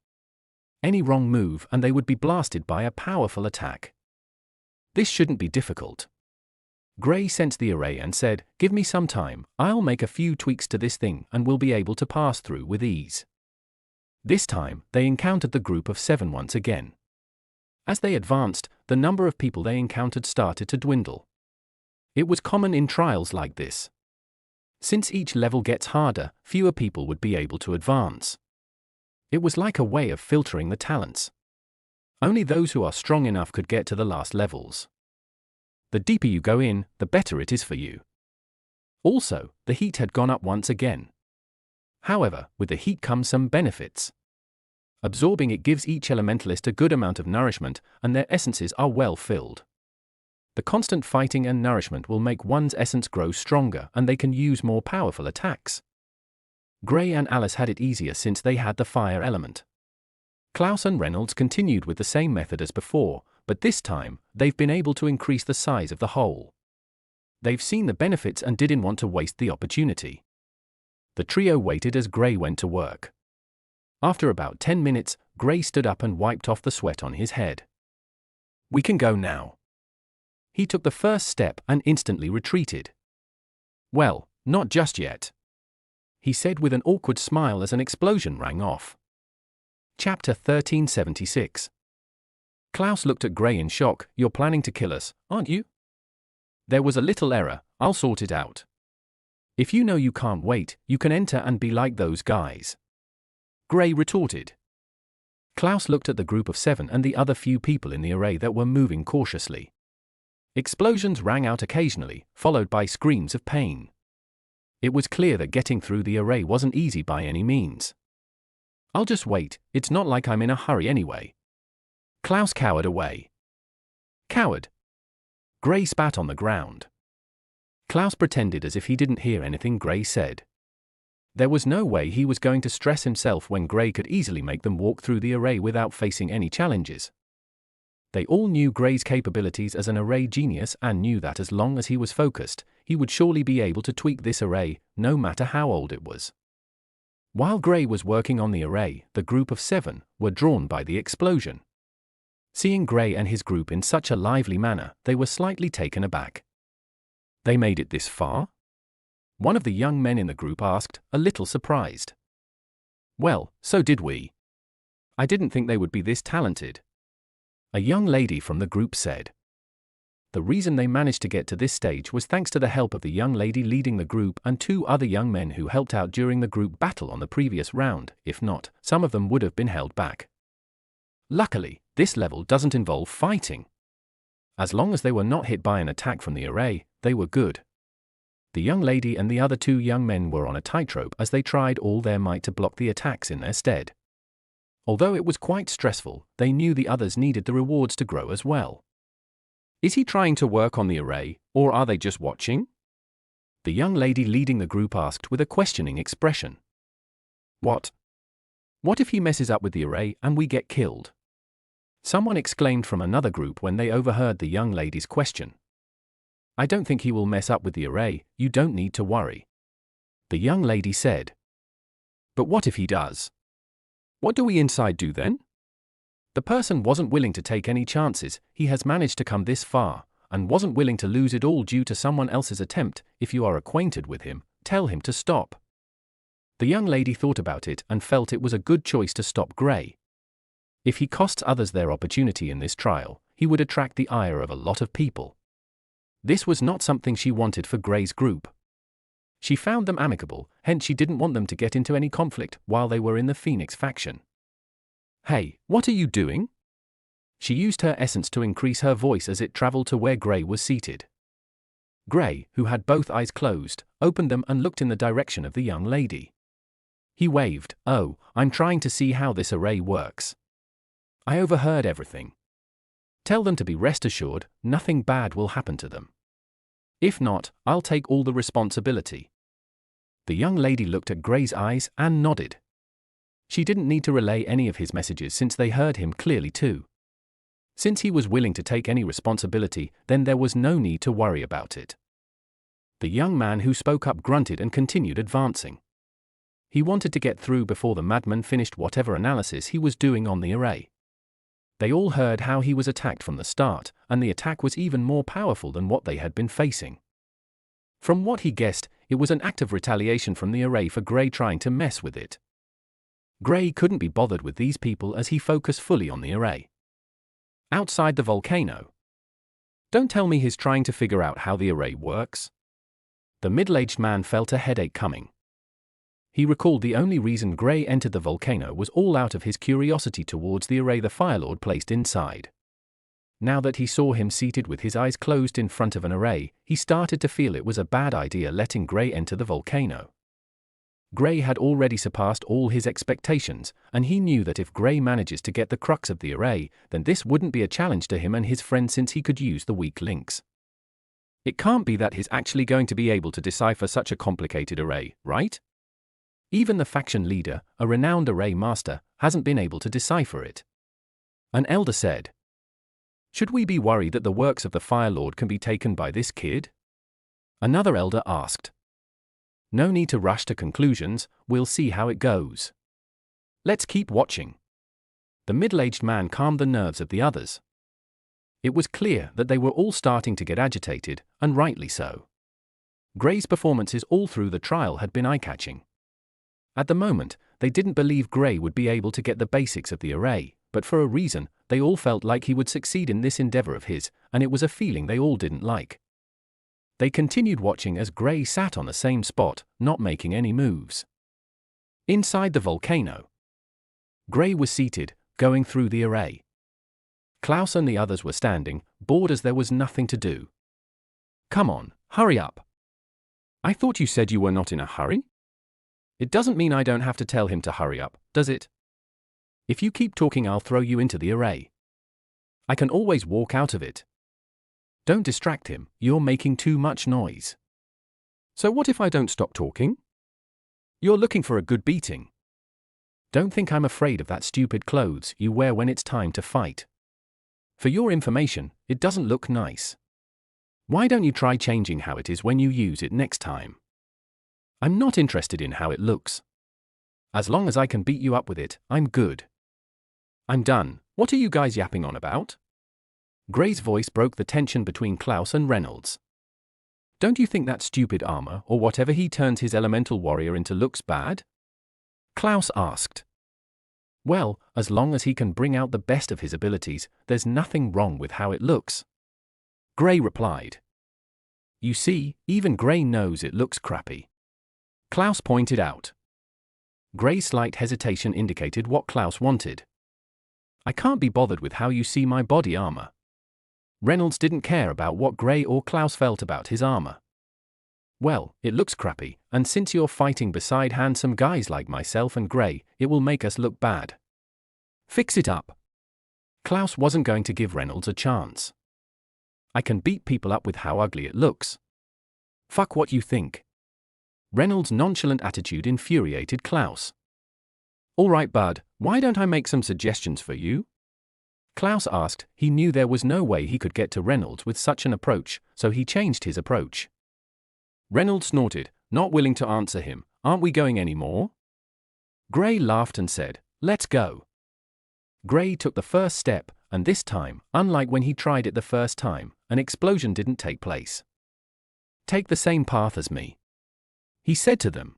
Any wrong move and they would be blasted by a powerful attack. This shouldn't be difficult. Gray sensed the array and said, "Give me some time, I'll make a few tweaks to this thing and we'll be able to pass through with ease." This time, they encountered the group of 7 once again. As they advanced, the number of people they encountered started to dwindle. It was common in trials like this. Since each level gets harder, fewer people would be able to advance. It was like a way of filtering the talents. Only those who are strong enough could get to the last levels. The deeper you go in, the better it is for you. Also, the heat had gone up once again. However, with the heat comes some benefits. Absorbing it gives each elementalist a good amount of nourishment, and their essences are well filled. The constant fighting and nourishment will make one's essence grow stronger, and they can use more powerful attacks. Gray and Alice had it easier since they had the fire element. Klouse and Reynolds continued with the same method as before, but this time, they've been able to increase the size of the hole. They've seen the benefits and didn't want to waste the opportunity. The trio waited as Gray went to work. After about 10 minutes, Gray stood up and wiped off the sweat on his head. "We can go now." He took the first step and instantly retreated. "Well, not just yet," he said with an awkward smile as an explosion rang off. Chapter 1376. Klouse looked at Gray in shock. "You're planning to kill us, aren't you?" "There was a little error, I'll sort it out. If you know you can't wait, you can enter and be like those guys," Gray retorted. Klouse looked at the group of 7 and the other few people in the array that were moving cautiously. Explosions rang out occasionally, followed by screams of pain. It was clear that getting through the array wasn't easy by any means. "I'll just wait, it's not like I'm in a hurry anyway." Klouse cowered away. "Coward!" Gray spat on the ground. Klouse pretended as if he didn't hear anything Gray said. There was no way he was going to stress himself when Gray could easily make them walk through the array without facing any challenges. They all knew Gray's capabilities as an array genius and knew that as long as he was focused, he would surely be able to tweak this array, no matter how old it was. While Gray was working on the array, the group of 7 were drawn by the explosion. Seeing Gray and his group in such a lively manner, they were slightly taken aback. "They made it this far?" one of the young men in the group asked, a little surprised. "Well, so did we. I didn't think they would be this talented," a young lady from the group said. The reason they managed to get to this stage was thanks to the help of the young lady leading the group and 2 other young men who helped out during the group battle on the previous round. If not, some of them would have been held back. Luckily, this level doesn't involve fighting. As long as they were not hit by an attack from the array, they were good. The young lady and the other 2 young men were on a tightrope as they tried all their might to block the attacks in their stead. Although it was quite stressful, they knew the others needed the rewards to grow as well. "Is he trying to work on the array, or are they just watching?" the young lady leading the group asked with a questioning expression. What if he messes up with the array and we get killed?" someone exclaimed from another group when they overheard the young lady's question. "I don't think he will mess up with the array, you don't need to worry," the young lady said. "But what if he does? What do we inside do then?" The person wasn't willing to take any chances. He has managed to come this far, and wasn't willing to lose it all due to someone else's attempt. If you are acquainted with him, tell him to stop. The young lady thought about it and felt it was a good choice to stop Gray. If he costs others their opportunity in this trial, he would attract the ire of a lot of people. This was not something she wanted for Gray's group. She found them amicable, hence she didn't want them to get into any conflict while they were in the Phoenix faction. "Hey, what are you doing?" She used her essence to increase her voice as it traveled to where Gray was seated. Gray, who had both eyes closed, opened them and looked in the direction of the young lady. He waved. "Oh, I'm trying to see how this array works. I overheard everything. Tell them to be rest assured, nothing bad will happen to them. If not, I'll take all the responsibility." The young lady looked at Gray's eyes and nodded. She didn't need to relay any of his messages since they heard him clearly too. Since he was willing to take any responsibility, then there was no need to worry about it. The young man who spoke up grunted and continued advancing. He wanted to get through before the madman finished whatever analysis he was doing on the array. They all heard how he was attacked from the start, and the attack was even more powerful than what they had been facing. From what he guessed, it was an act of retaliation from the array for Gray trying to mess with it. Gray couldn't be bothered with these people as he focused fully on the array. Outside the volcano. "Don't tell me he's trying to figure out how the array works." The middle-aged man felt a headache coming. He recalled the only reason Gray entered the volcano was all out of his curiosity towards the array the Fire Lord placed inside. Now that he saw him seated with his eyes closed in front of an array, he started to feel it was a bad idea letting Gray enter the volcano. Gray had already surpassed all his expectations, and he knew that if Gray manages to get the crux of the array, then this wouldn't be a challenge to him and his friend since he could use the weak links. It can't be that he's actually going to be able to decipher such a complicated array, right? Even the faction leader, a renowned array master, hasn't been able to decipher it. An elder said. Should we be worried that the works of the Fire Lord can be taken by this kid? Another elder asked. No need to rush to conclusions, we'll see how it goes. Let's keep watching. The middle-aged man calmed the nerves of the others. It was clear that they were all starting to get agitated, and rightly so. Gray's performances all through the trial had been eye-catching. At the moment, they didn't believe Gray would be able to get the basics of the array, but for a reason, they all felt like he would succeed in this endeavor of his, and it was a feeling they all didn't like. They continued watching as Gray sat on the same spot, not making any moves. Inside the volcano, Gray was seated, going through the array. Klouse and the others were standing, bored as there was nothing to do. Come on, hurry up. I thought you said you were not in a hurry? It doesn't mean I don't have to tell him to hurry up, does it? If you keep talking, I'll throw you into the array. I can always walk out of it. Don't distract him, you're making too much noise. So what if I don't stop talking? You're looking for a good beating. Don't think I'm afraid of that stupid clothes you wear when it's time to fight. For your information, it doesn't look nice. Why don't you try changing how it is when you use it next time? I'm not interested in how it looks. As long as I can beat you up with it, I'm good. I'm done. What are you guys yapping on about? Gray's voice broke the tension between Klouse and Reynolds. Don't you think that stupid armor or whatever he turns his elemental warrior into looks bad? Klouse asked. Well, as long as he can bring out the best of his abilities, there's nothing wrong with how it looks. Gray replied. You see, even Gray knows it looks crappy. Klouse pointed out. Gray's slight hesitation indicated what Klouse wanted. I can't be bothered with how you see my body armor. Reynolds didn't care about what Gray or Klouse felt about his armor. Well, it looks crappy, and since you're fighting beside handsome guys like myself and Gray, it will make us look bad. Fix it up. Klouse wasn't going to give Reynolds a chance. I can beat people up with how ugly it looks. Fuck what you think. Reynolds' nonchalant attitude infuriated Klouse. All right, bud, why don't I make some suggestions for you? Klouse asked. He knew there was no way he could get to Reynolds with such an approach, so he changed his approach. Reynolds snorted, not willing to answer him. Aren't we going any more? Gray laughed and said, let's go. Gray took the first step, and this time, unlike when he tried it the first time, an explosion didn't take place. Take the same path as me, he said to them.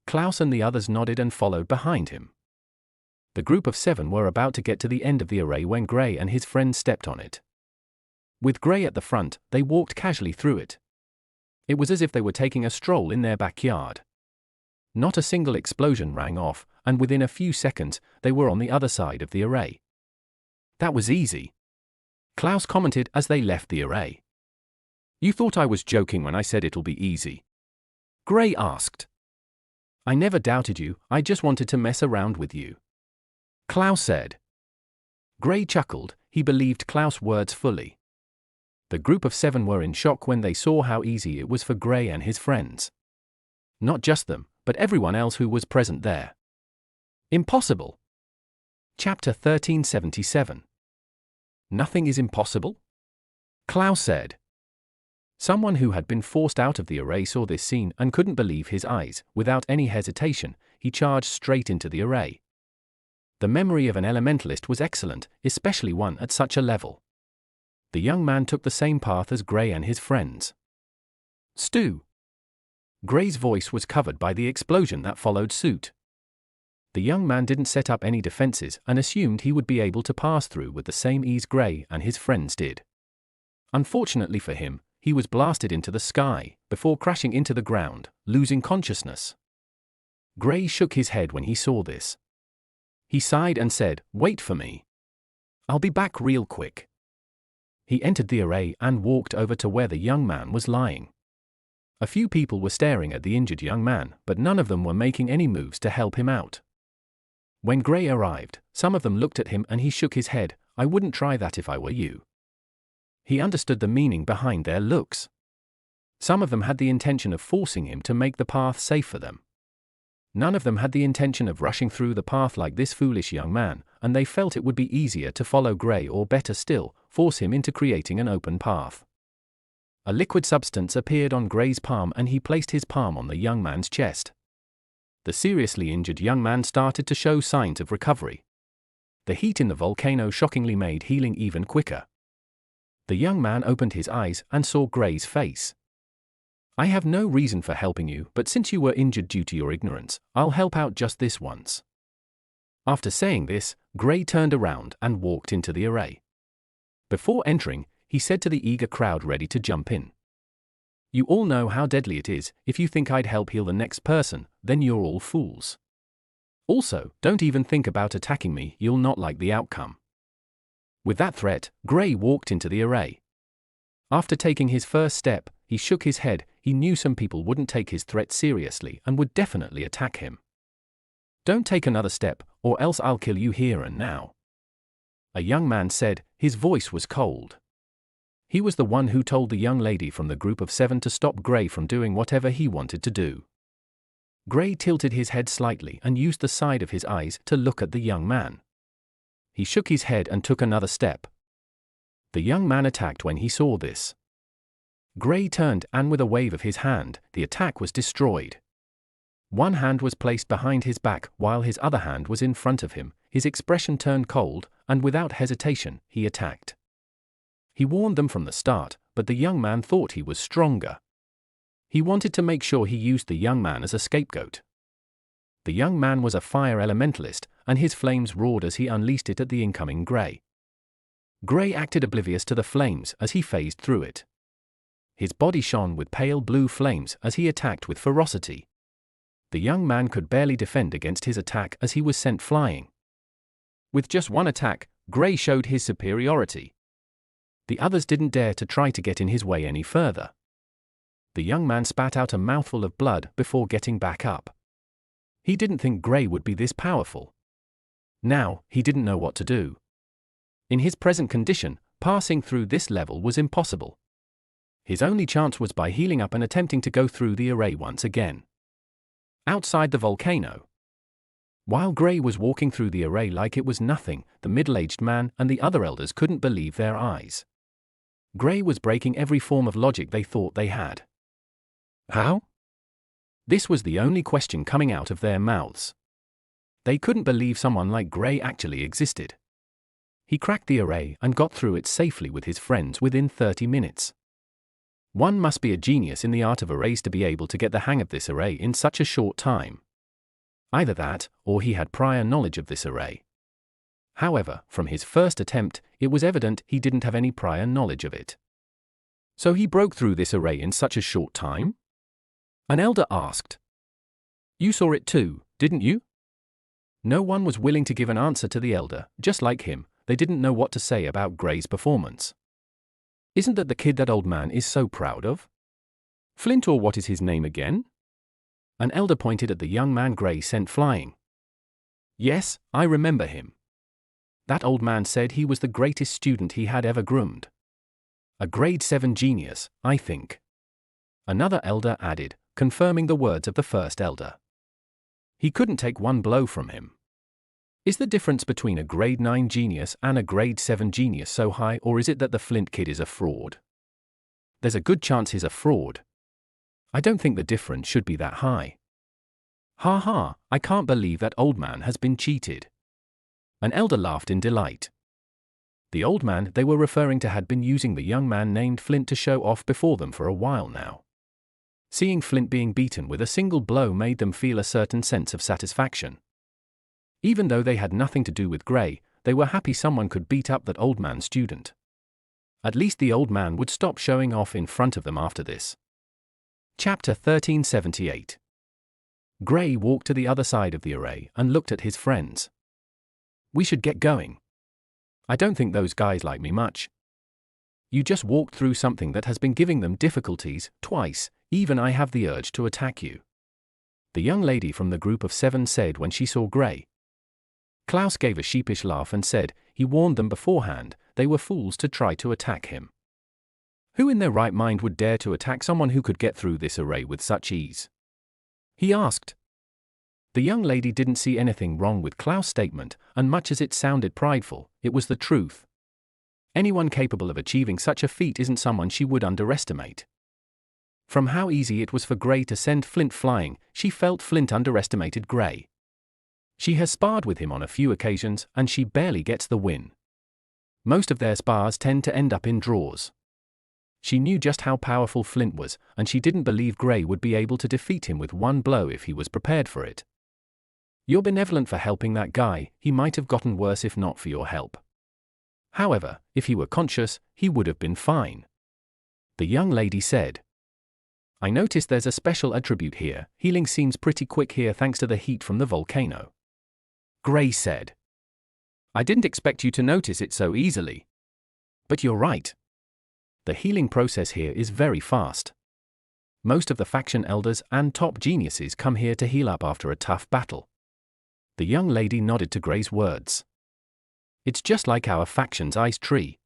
Klouse and the others nodded and followed behind him. The group of 7 were about to get to the end of the array when Gray and his friends stepped on it. With Gray at the front, they walked casually through it. It was as if they were taking a stroll in their backyard. Not a single explosion rang off, and within a few seconds, they were on the other side of the array. That was easy, Klouse commented as they left the array. You thought I was joking when I said it'll be easy? Gray asked. I never doubted you, I just wanted to mess around with you, Klouse said. Gray chuckled, he believed Klouse's words fully. The group of 7 were in shock when they saw how easy it was for Gray and his friends. Not just them, but everyone else who was present there. Impossible. Chapter 1377. Nothing is impossible? Klouse said. Someone who had been forced out of the array saw this scene and couldn't believe his eyes. Without any hesitation, he charged straight into the array. The memory of an elementalist was excellent, especially one at such a level. The young man took the same path as Gray and his friends. Stu. Gray's voice was covered by the explosion that followed suit. The young man didn't set up any defenses and assumed he would be able to pass through with the same ease Gray and his friends did. Unfortunately for him, he was blasted into the sky, before crashing into the ground, losing consciousness. Gray shook his head when he saw this. He sighed and said, "Wait for me. I'll be back real quick." He entered the array and walked over to where the young man was lying. A few people were staring at the injured young man, but none of them were making any moves to help him out. When Gray arrived, some of them looked at him and he shook his head. "I wouldn't try that if I were you." He understood the meaning behind their looks. Some of them had the intention of forcing him to make the path safe for them. None of them had the intention of rushing through the path like this foolish young man, and they felt it would be easier to follow Gray, or better still, force him into creating an open path. A liquid substance appeared on Gray's palm and he placed his palm on the young man's chest. The seriously injured young man started to show signs of recovery. The heat in the volcano shockingly made healing even quicker. The young man opened his eyes and saw Gray's face. "I have no reason for helping you, but since you were injured due to your ignorance, I'll help out just this once." After saying this, Gray turned around and walked into the array. Before entering, he said to the eager crowd ready to jump in, "You all know how deadly it is. If you think I'd help heal the next person, then you're all fools. Also, don't even think about attacking me, you'll not like the outcome." With that threat, Gray walked into the array. After taking his first step, he shook his head. He knew some people wouldn't take his threat seriously and would definitely attack him. "Don't take another step, or else I'll kill you here and now," a young man said. His voice was cold. He was the one who told the young lady from the group of 7 to stop Gray from doing whatever he wanted to do. Gray tilted his head slightly and used the side of his eyes to look at the young man. He shook his head and took another step. The young man attacked when he saw this. Gray turned and with a wave of his hand, the attack was destroyed. One hand was placed behind his back while his other hand was in front of him. His expression turned cold, and without hesitation, he attacked. He warned them from the start, but the young man thought he was stronger. He wanted to make sure he used the young man as a scapegoat. The young man was a fire elementalist, and his flames roared as he unleashed it at the incoming Gray. Gray acted oblivious to the flames as he phased through it. His body shone with pale blue flames as he attacked with ferocity. The young man could barely defend against his attack as he was sent flying. With just one attack, Gray showed his superiority. The others didn't dare to try to get in his way any further. The young man spat out a mouthful of blood before getting back up. He didn't think Gray would be this powerful. Now, he didn't know what to do. In his present condition, passing through this level was impossible. His only chance was by healing up and attempting to go through the array once again. Outside the volcano. While Gray was walking through the array like it was nothing, the middle-aged man and the other elders couldn't believe their eyes. Gray was breaking every form of logic they thought they had. How? This was the only question coming out of their mouths. They couldn't believe someone like Gray actually existed. He cracked the array and got through it safely with his friends within 30 minutes. One must be a genius in the art of arrays to be able to get the hang of this array in such a short time. Either that, or he had prior knowledge of this array. However, from his first attempt, it was evident he didn't have any prior knowledge of it. So he broke through this array in such a short time? An elder asked. You saw it too, didn't you? No one was willing to give an answer to the elder. Just like him, they didn't know what to say about Gray's performance. Isn't that the kid that old man is so proud of? Flint, or what is his name again? An elder pointed at the young man Gray sent flying. Yes, I remember him. That old man said he was the greatest student he had ever groomed. A grade 7 genius, I think. Another elder added, confirming the words of the first elder. He couldn't take one blow from him. Is the difference between a grade 9 genius and a grade 7 genius so high, or is it that the Flint kid is a fraud? There's a good chance he's a fraud. I don't think the difference should be that high. Ha ha, I can't believe that old man has been cheated. An elder laughed in delight. The old man they were referring to had been using the young man named Flint to show off before them for a while now. Seeing Flint being beaten with a single blow made them feel a certain sense of satisfaction. Even though they had nothing to do with Gray, they were happy someone could beat up that old man student. At least the old man would stop showing off in front of them after this. Chapter 1378. Gray walked to the other side of the array and looked at his friends. We should get going. I don't think those guys like me much. You just walked through something that has been giving them difficulties twice. even I have the urge to attack you," the young lady from the group of 7 said when she saw Gray. Klouse gave a sheepish laugh and said he warned them beforehand they were fools to try to attack him. Who in their right mind would dare to attack someone who could get through this array with such ease? He asked. The young lady didn't see anything wrong with Klouse's statement, and much as it sounded prideful, it was the truth. Anyone capable of achieving such a feat isn't someone she would underestimate. From how easy it was for Gray to send Flint flying, she felt Flint underestimated Gray. She has sparred with him on a few occasions, and she barely gets the win. Most of their spars tend to end up in draws. She knew just how powerful Flint was, and she didn't believe Gray would be able to defeat him with one blow if he was prepared for it. "You're benevolent for helping that guy, he might have gotten worse if not for your help. However, if he were conscious, he would have been fine," the young lady said. "I noticed there's a special attribute here, healing seems pretty quick here thanks to the heat from the volcano," Gray said. "I didn't expect you to notice it so easily. But you're right. The healing process here is very fast. Most of the faction elders and top geniuses come here to heal up after a tough battle." The young lady nodded to Gray's words. "It's just like our faction's ice tree."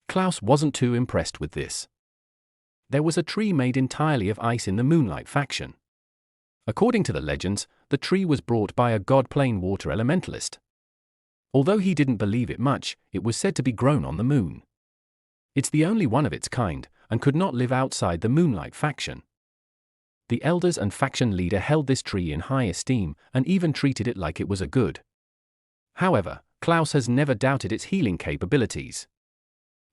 Klouse wasn't too impressed with this. There was a tree made entirely of ice in the Moonlight faction. According to the legends, the tree was brought by a god-plane water elementalist. Although he didn't believe it much, it was said to be grown on the moon. It's the only one of its kind, and could not live outside the Moonlight faction. The elders and faction leader held this tree in high esteem, and even treated it like it was a good. However, Klouse has never doubted its healing capabilities.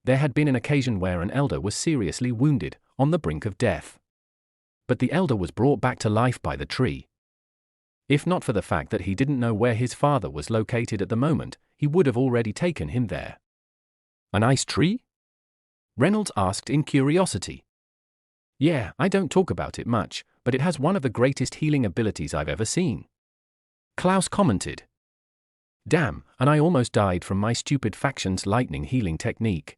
There had been an occasion where an elder was seriously wounded, on the brink of death. But the elder was brought back to life by the tree. If not for the fact that he didn't know where his father was located at the moment, he would have already taken him there. "An ice tree?" Reynolds asked in curiosity. "Yeah, I don't talk about it much, but it has one of the greatest healing abilities I've ever seen," Klouse commented. "Damn, and I almost died from my stupid faction's lightning healing technique.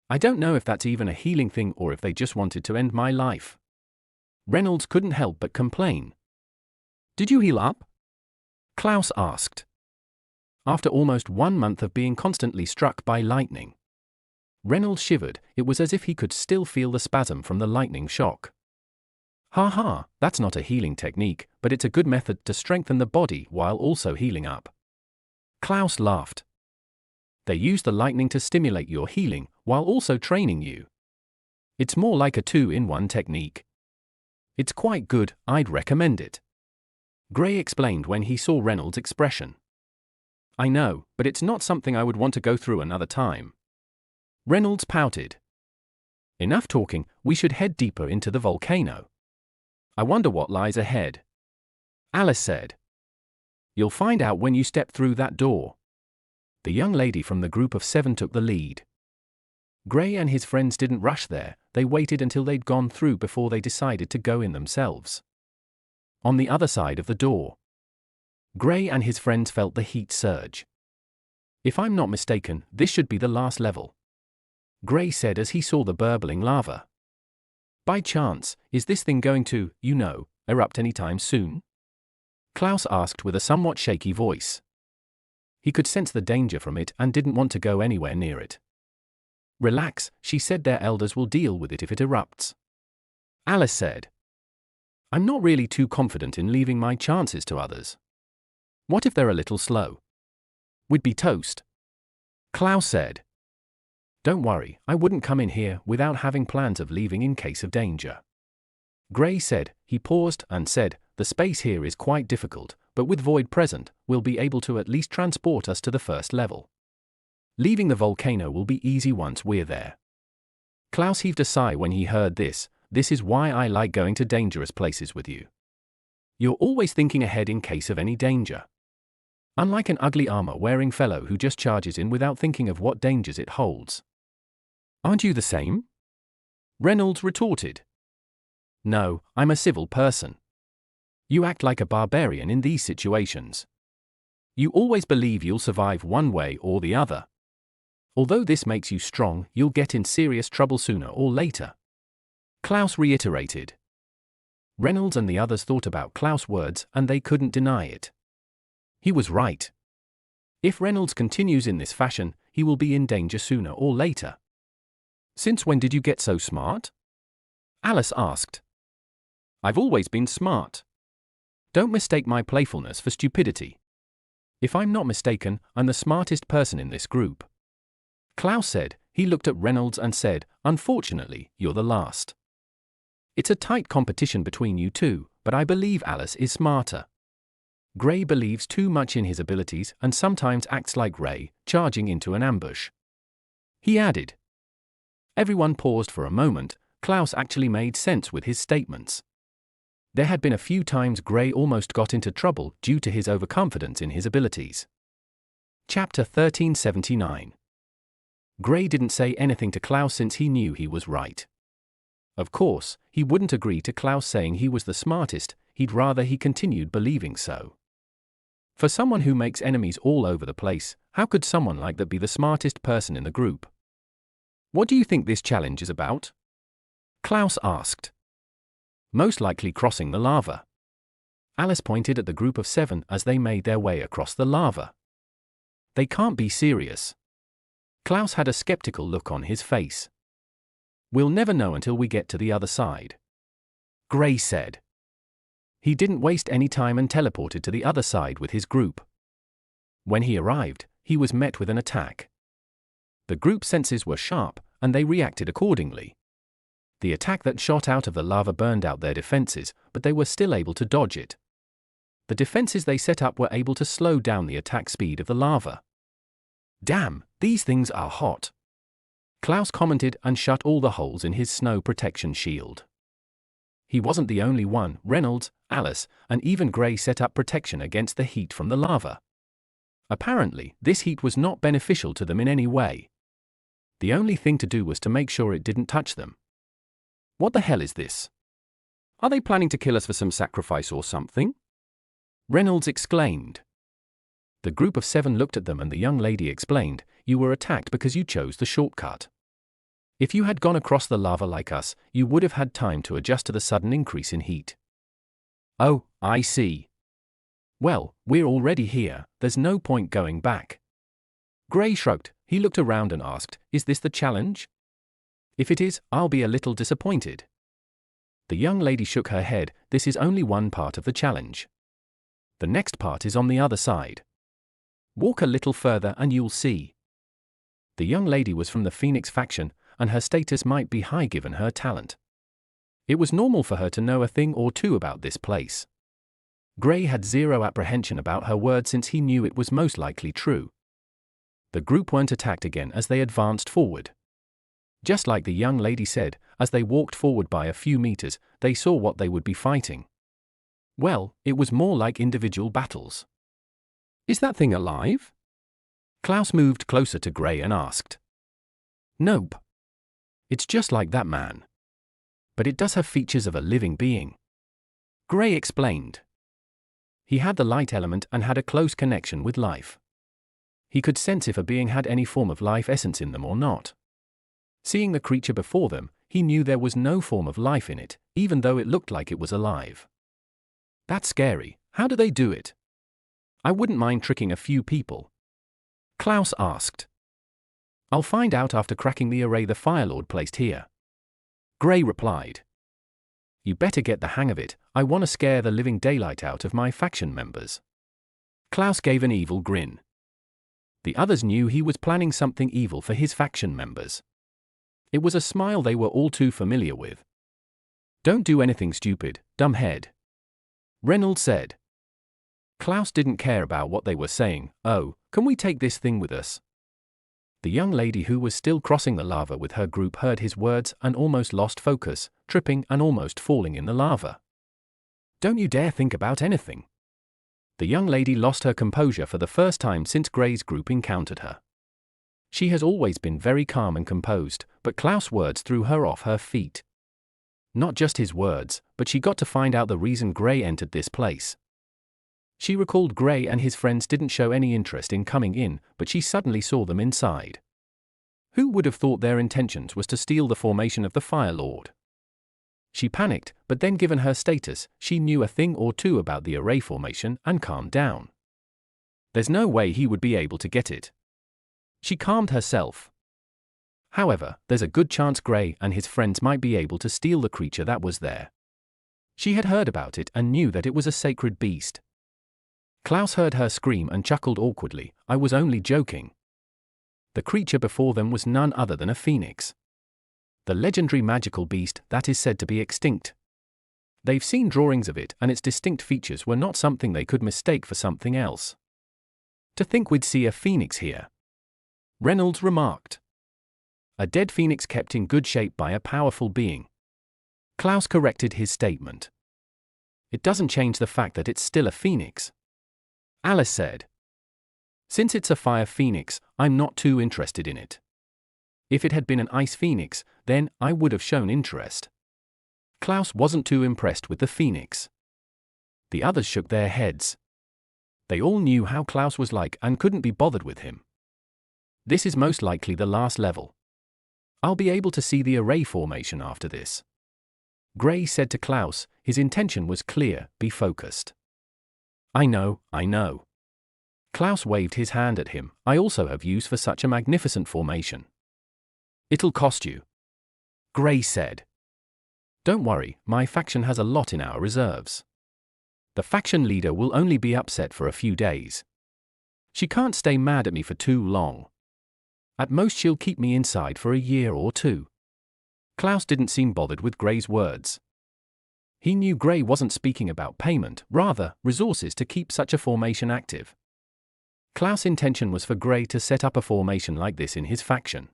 I don't know if that's even a healing thing or if they just wanted to end my life." Reynolds couldn't help but complain. "Did you heal up?" Klouse asked. After almost 1 month of being constantly struck by lightning. Reynolds shivered, it was as if he could still feel the spasm from the lightning shock. "Ha ha, that's not a healing technique, but it's a good method to strengthen the body while also healing up." Klouse laughed. "They use the lightning to stimulate your healing, while also training you. It's more like a 2-in-1 technique. It's quite good, I'd recommend it," Gray explained when he saw Reynolds' expression. "I know, but it's not something I would want to go through another time." Reynolds pouted. "Enough talking, we should head deeper into the volcano. I wonder what lies ahead," Alice said. "You'll find out when you step through that door." The young lady from the group of 7 took the lead. Gray and his friends didn't rush there, they waited until they'd gone through before they decided to go in themselves. On the other side of the door, Gray and his friends felt the heat surge. "If I'm not mistaken, this should be the last level," Gray said as he saw the burbling lava. "By chance, is this thing going to, erupt anytime soon?" Klouse asked with a somewhat shaky voice. He could sense the danger from it and didn't want to go anywhere near it. "Relax," she said, "their elders will deal with it if it erupts," Alice said. "I'm not really too confident in leaving my chances to others. What if they're a little slow? We'd be toast," Klouse said. "Don't worry, I wouldn't come in here without having plans of leaving in case of danger," Gray said. He paused and said, "The space here is quite difficult, but with Void present, we'll be able to at least transport us to the first level. Leaving the volcano will be easy once we're there." Klouse heaved a sigh when he heard this. "This is why I like going to dangerous places with you. You're always thinking ahead in case of any danger. Unlike an ugly armor-wearing fellow who just charges in without thinking of what dangers it holds." "Aren't you the same?" Reynolds retorted. "No, I'm a civil person. You act like a barbarian in these situations. You always believe you'll survive one way or the other. Although this makes you strong, you'll get in serious trouble sooner or later. Klouse reiterated. Reynolds and the others thought about Klouse's words and they couldn't deny it. He was right. If Reynolds continues in this fashion, he will be in danger sooner or later. Since when did you get so smart? Alice asked. I've always been smart. Don't mistake my playfulness for stupidity. If I'm not mistaken, I'm the smartest person in this group. Klouse said. He looked at Reynolds and said, unfortunately, you're the last. It's a tight competition between you two, but I believe Alice is smarter. Gray believes too much in his abilities and sometimes acts like Ray, charging into an ambush. He added. Everyone paused for a moment. Klouse actually made sense with his statements. There had been a few times Gray almost got into trouble due to his overconfidence in his abilities. Chapter 1379. Gray didn't say anything to Klouse since he knew he was right. Of course, he wouldn't agree to Klouse saying he was the smartest, he'd rather he continued believing so. For someone who makes enemies all over the place, how could someone like that be the smartest person in the group? What do you think this challenge is about? Klouse asked. Most likely crossing the lava. Alice pointed at the group of 7 as they made their way across the lava. They can't be serious. Klouse had a skeptical look on his face. We'll never know until we get to the other side. Gray said. He didn't waste any time and teleported to the other side with his group. When he arrived, he was met with an attack. The group's senses were sharp, and they reacted accordingly. The attack that shot out of the lava burned out their defenses, but they were still able to dodge it. The defenses they set up were able to slow down the attack speed of the lava. Damn, these things are hot. Klouse commented and shut all the holes in his snow protection shield. He wasn't the only one. Reynolds, Alice, and even Gray set up protection against the heat from the lava. Apparently, this heat was not beneficial to them in any way. The only thing to do was to make sure it didn't touch them. What the hell is this? Are they planning to kill us for some sacrifice or something? Reynolds exclaimed. The group of 7 looked at them and the young lady explained, you were attacked because you chose the shortcut. If you had gone across the lava like us, you would have had time to adjust to the sudden increase in heat. Oh, I see. Well, we're already here, there's no point going back. Gray shrugged. He looked around and asked, is this the challenge? If it is, I'll be a little disappointed. The young lady shook her head. This is only one part of the challenge. The next part is on the other side. Walk a little further and you'll see. The young lady was from the Phoenix faction, and her status might be high given her talent. It was normal for her to know a thing or two about this place. Gray had zero apprehension about her word since he knew it was most likely true. The group weren't attacked again as they advanced forward. Just like the young lady said, as they walked forward by a few meters, they saw what they would be fighting. Well, it was more like individual battles. Is that thing alive? Klouse moved closer to Gray and asked. Nope. It's just like that man. But it does have features of a living being. Gray explained. He had the light element and had a close connection with life. He could sense if a being had any form of life essence in them or not. Seeing the creature before them, he knew there was no form of life in it, even though it looked like it was alive. That's scary. How do they do it? I wouldn't mind tricking a few people. Klouse asked. I'll find out after cracking the array the Fire Lord placed here. Gray replied. You better get the hang of it. I want to scare the living daylight out of my faction members. Klouse gave an evil grin. The others knew he was planning something evil for his faction members. It was a smile they were all too familiar with. Don't do anything stupid, dumbhead. Reynolds said. Klouse didn't care about what they were saying. Oh, can we take this thing with us? The young lady who was still crossing the lava with her group heard his words and almost lost focus, tripping and almost falling in the lava. Don't you dare think about anything. The young lady lost her composure for the first time since Gray's group encountered her. She has always been very calm and composed, but Klouse's words threw her off her feet. Not just his words, but she got to find out the reason Gray entered this place. She recalled Gray and his friends didn't show any interest in coming in, but she suddenly saw them inside. Who would have thought their intentions was to steal the formation of the Fire Lord? She panicked, but then given her status, she knew a thing or two about the array formation and calmed down. There's no way he would be able to get it. She calmed herself. However, there's a good chance Gray and his friends might be able to steal the creature that was there. She had heard about it and knew that it was a sacred beast. Klouse heard her scream and chuckled awkwardly. I was only joking. The creature before them was none other than a phoenix. The legendary magical beast that is said to be extinct. They've seen drawings of it, and its distinct features were not something they could mistake for something else. To think we'd see a phoenix here, Reynolds remarked. A dead phoenix kept in good shape by a powerful being. Klouse corrected his statement. It doesn't change the fact that it's still a phoenix. Alice said. Since it's a fire phoenix, I'm not too interested in it. If it had been an ice phoenix, then I would have shown interest. Klouse wasn't too impressed with the phoenix. The others shook their heads. They all knew how Klouse was like and couldn't be bothered with him. This is most likely the last level. I'll be able to see the array formation after this. Gray said to Klouse, his intention was clear, be focused. I know. Klouse waved his hand at him. I also have use for such a magnificent formation. It'll cost you, Gray said. Don't worry, my faction has a lot in our reserves. The faction leader will only be upset for a few days. She can't stay mad at me for too long. At most she'll keep me inside for a year or two. Klouse didn't seem bothered with Gray's words. He knew Gray wasn't speaking about payment, rather, resources to keep such a formation active. Klouse's intention was for Gray to set up a formation like this in his faction.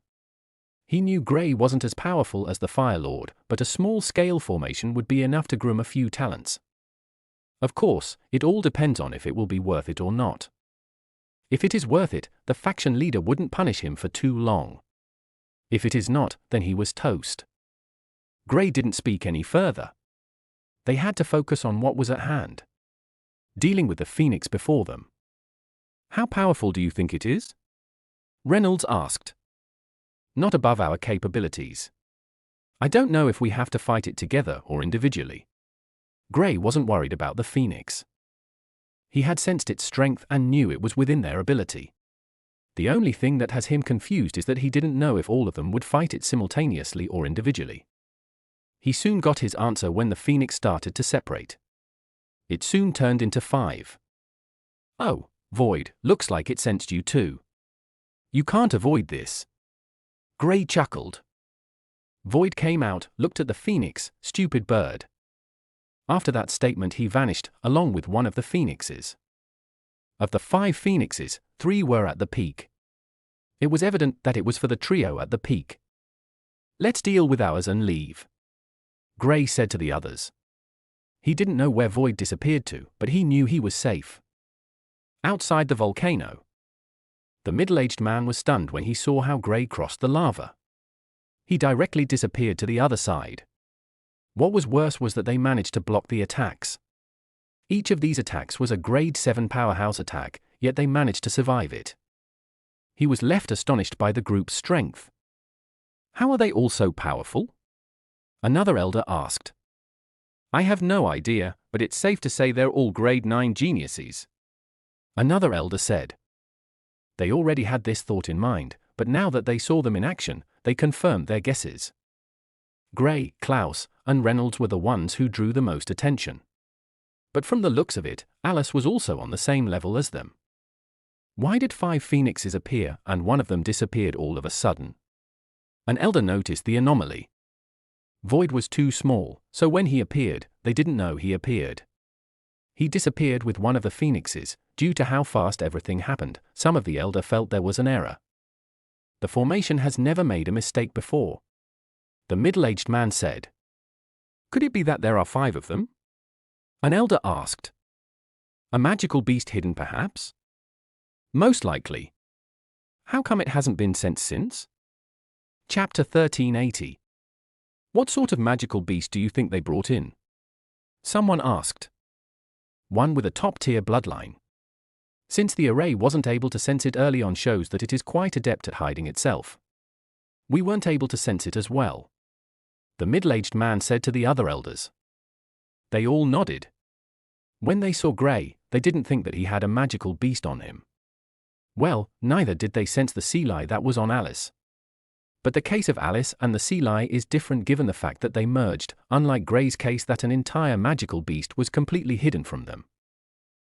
He knew Gray wasn't as powerful as the Fire Lord, but a small-scale formation would be enough to groom a few talents. Of course, it all depends on if it will be worth it or not. If it is worth it, the faction leader wouldn't punish him for too long. If it is not, then he was toast. Gray didn't speak any further. They had to focus on what was at hand. Dealing with the phoenix before them. How powerful do you think it is? Reynolds asked. Not above our capabilities. I don't know if we have to fight it together or individually. Gray wasn't worried about the phoenix. He had sensed its strength and knew it was within their ability. The only thing that has him confused is that he didn't know if all of them would fight it simultaneously or individually. He soon got his answer when the phoenix started to separate. It soon turned into 5. Oh, Void, looks like it sensed you too. You can't avoid this. Gray chuckled. Void came out, looked at the phoenix, stupid bird. After that statement he vanished, along with one of the phoenixes. Of the 5 phoenixes, 3 were at the peak. It was evident that it was for the trio at the peak. Let's deal with ours and leave, Gray said to the others. He didn't know where Void disappeared to, but he knew he was safe. Outside the volcano. The middle-aged man was stunned when he saw how Gray crossed the lava. He directly disappeared to the other side. What was worse was that they managed to block the attacks. Each of these attacks was a grade 7 powerhouse attack, yet they managed to survive it. He was left astonished by the group's strength. How are they all so powerful? Another elder asked. I have no idea, but it's safe to say they're all grade 9 geniuses. Another elder said. They already had this thought in mind, but now that they saw them in action, they confirmed their guesses. Gray, Klouse, and Reynolds were the ones who drew the most attention. But from the looks of it, Alice was also on the same level as them. Why did 5 phoenixes appear and one of them disappeared all of a sudden? An elder noticed the anomaly. Void was too small, so when he appeared, they didn't know he appeared. He disappeared with one of the phoenixes. Due to how fast everything happened, some of the elder felt there was an error. The formation has never made a mistake before. The middle-aged man said. Could it be that there are 5 of them? An elder asked. A magical beast hidden perhaps? Most likely. How come it hasn't been sent since? Chapter 1380. What sort of magical beast do you think they brought in? Someone asked. One with a top-tier bloodline. Since the array wasn't able to sense it early on shows that it is quite adept at hiding itself. We weren't able to sense it as well. the middle-aged man said to the other elders. They all nodded. When they saw Gray, they didn't think that he had a magical beast on him. Well, neither did they sense the sea lie that was on Alice. But the case of Alice and the sea lie is different given the fact that they merged, unlike Gray's case that an entire magical beast was completely hidden from them.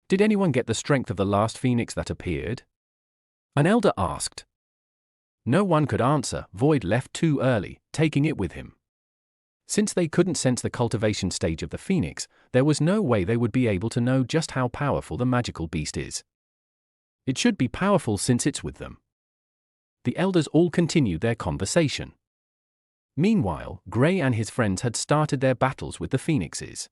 Did anyone get the strength of the last phoenix that appeared? An elder asked. No one could answer. Void left too early, taking it with him. Since they couldn't sense the cultivation stage of the phoenix, there was no way they would be able to know just how powerful the magical beast is. It should be powerful since it's with them. The elders all continued their conversation. Meanwhile, Gray and his friends had started their battles with the phoenixes.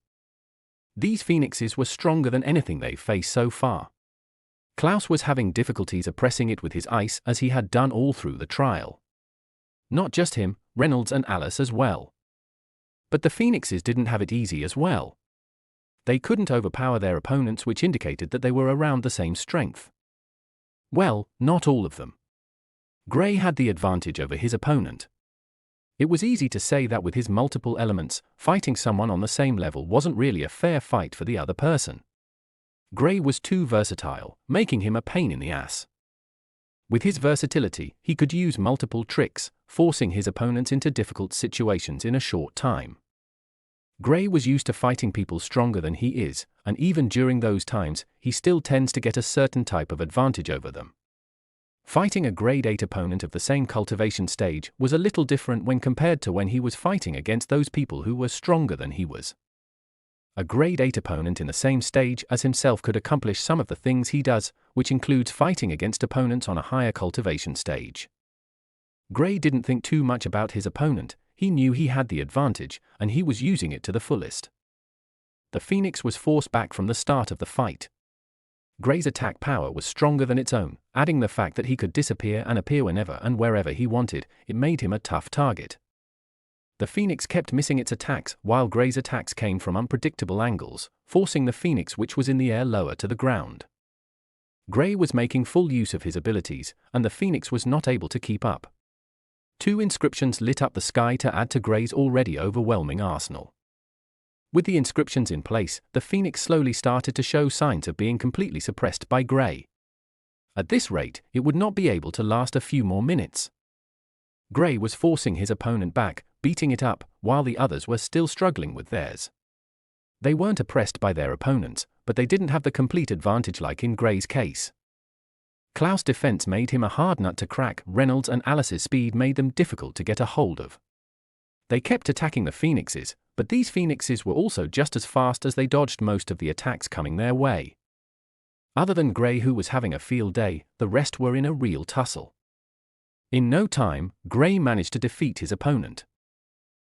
These phoenixes were stronger than anything they've faced so far. Klouse was having difficulties oppressing it with his ice as he had done all through the trial. Not just him, Reynolds and Alice as well. But the phoenixes didn't have it easy as well. They couldn't overpower their opponents, which indicated that they were around the same strength. Well, not all of them. Gray had the advantage over his opponent. It was easy to say that with his multiple elements, fighting someone on the same level wasn't really a fair fight for the other person. Gray was too versatile, making him a pain in the ass. With his versatility, he could use multiple tricks, forcing his opponents into difficult situations in a short time. Gray was used to fighting people stronger than he is, and even during those times, he still tends to get a certain type of advantage over them. Fighting a grade 8 opponent of the same cultivation stage was a little different when compared to when he was fighting against those people who were stronger than he was. A grade 8 opponent in the same stage as himself could accomplish some of the things he does, which includes fighting against opponents on a higher cultivation stage. Gray didn't think too much about his opponent. He knew he had the advantage, and he was using it to the fullest. The phoenix was forced back from the start of the fight. Gray's attack power was stronger than its own, adding the fact that he could disappear and appear whenever and wherever he wanted. It made him a tough target. The phoenix kept missing its attacks, while Gray's attacks came from unpredictable angles, forcing the phoenix, which was in the air, lower to the ground. Gray was making full use of his abilities, and the phoenix was not able to keep up. 2 inscriptions lit up the sky to add to Gray's already overwhelming arsenal. With the inscriptions in place, the phoenix slowly started to show signs of being completely suppressed by Gray. At this rate, it would not be able to last a few more minutes. Gray was forcing his opponent back, beating it up, while the others were still struggling with theirs. They weren't oppressed by their opponents, but they didn't have the complete advantage like in Gray's case. Klause's defense made him a hard nut to crack. Reynolds and Alice's speed made them difficult to get a hold of. They kept attacking the phoenixes, but these phoenixes were also just as fast as they dodged most of the attacks coming their way. Other than Gray, who was having a field day, the rest were in a real tussle. In no time, Gray managed to defeat his opponent.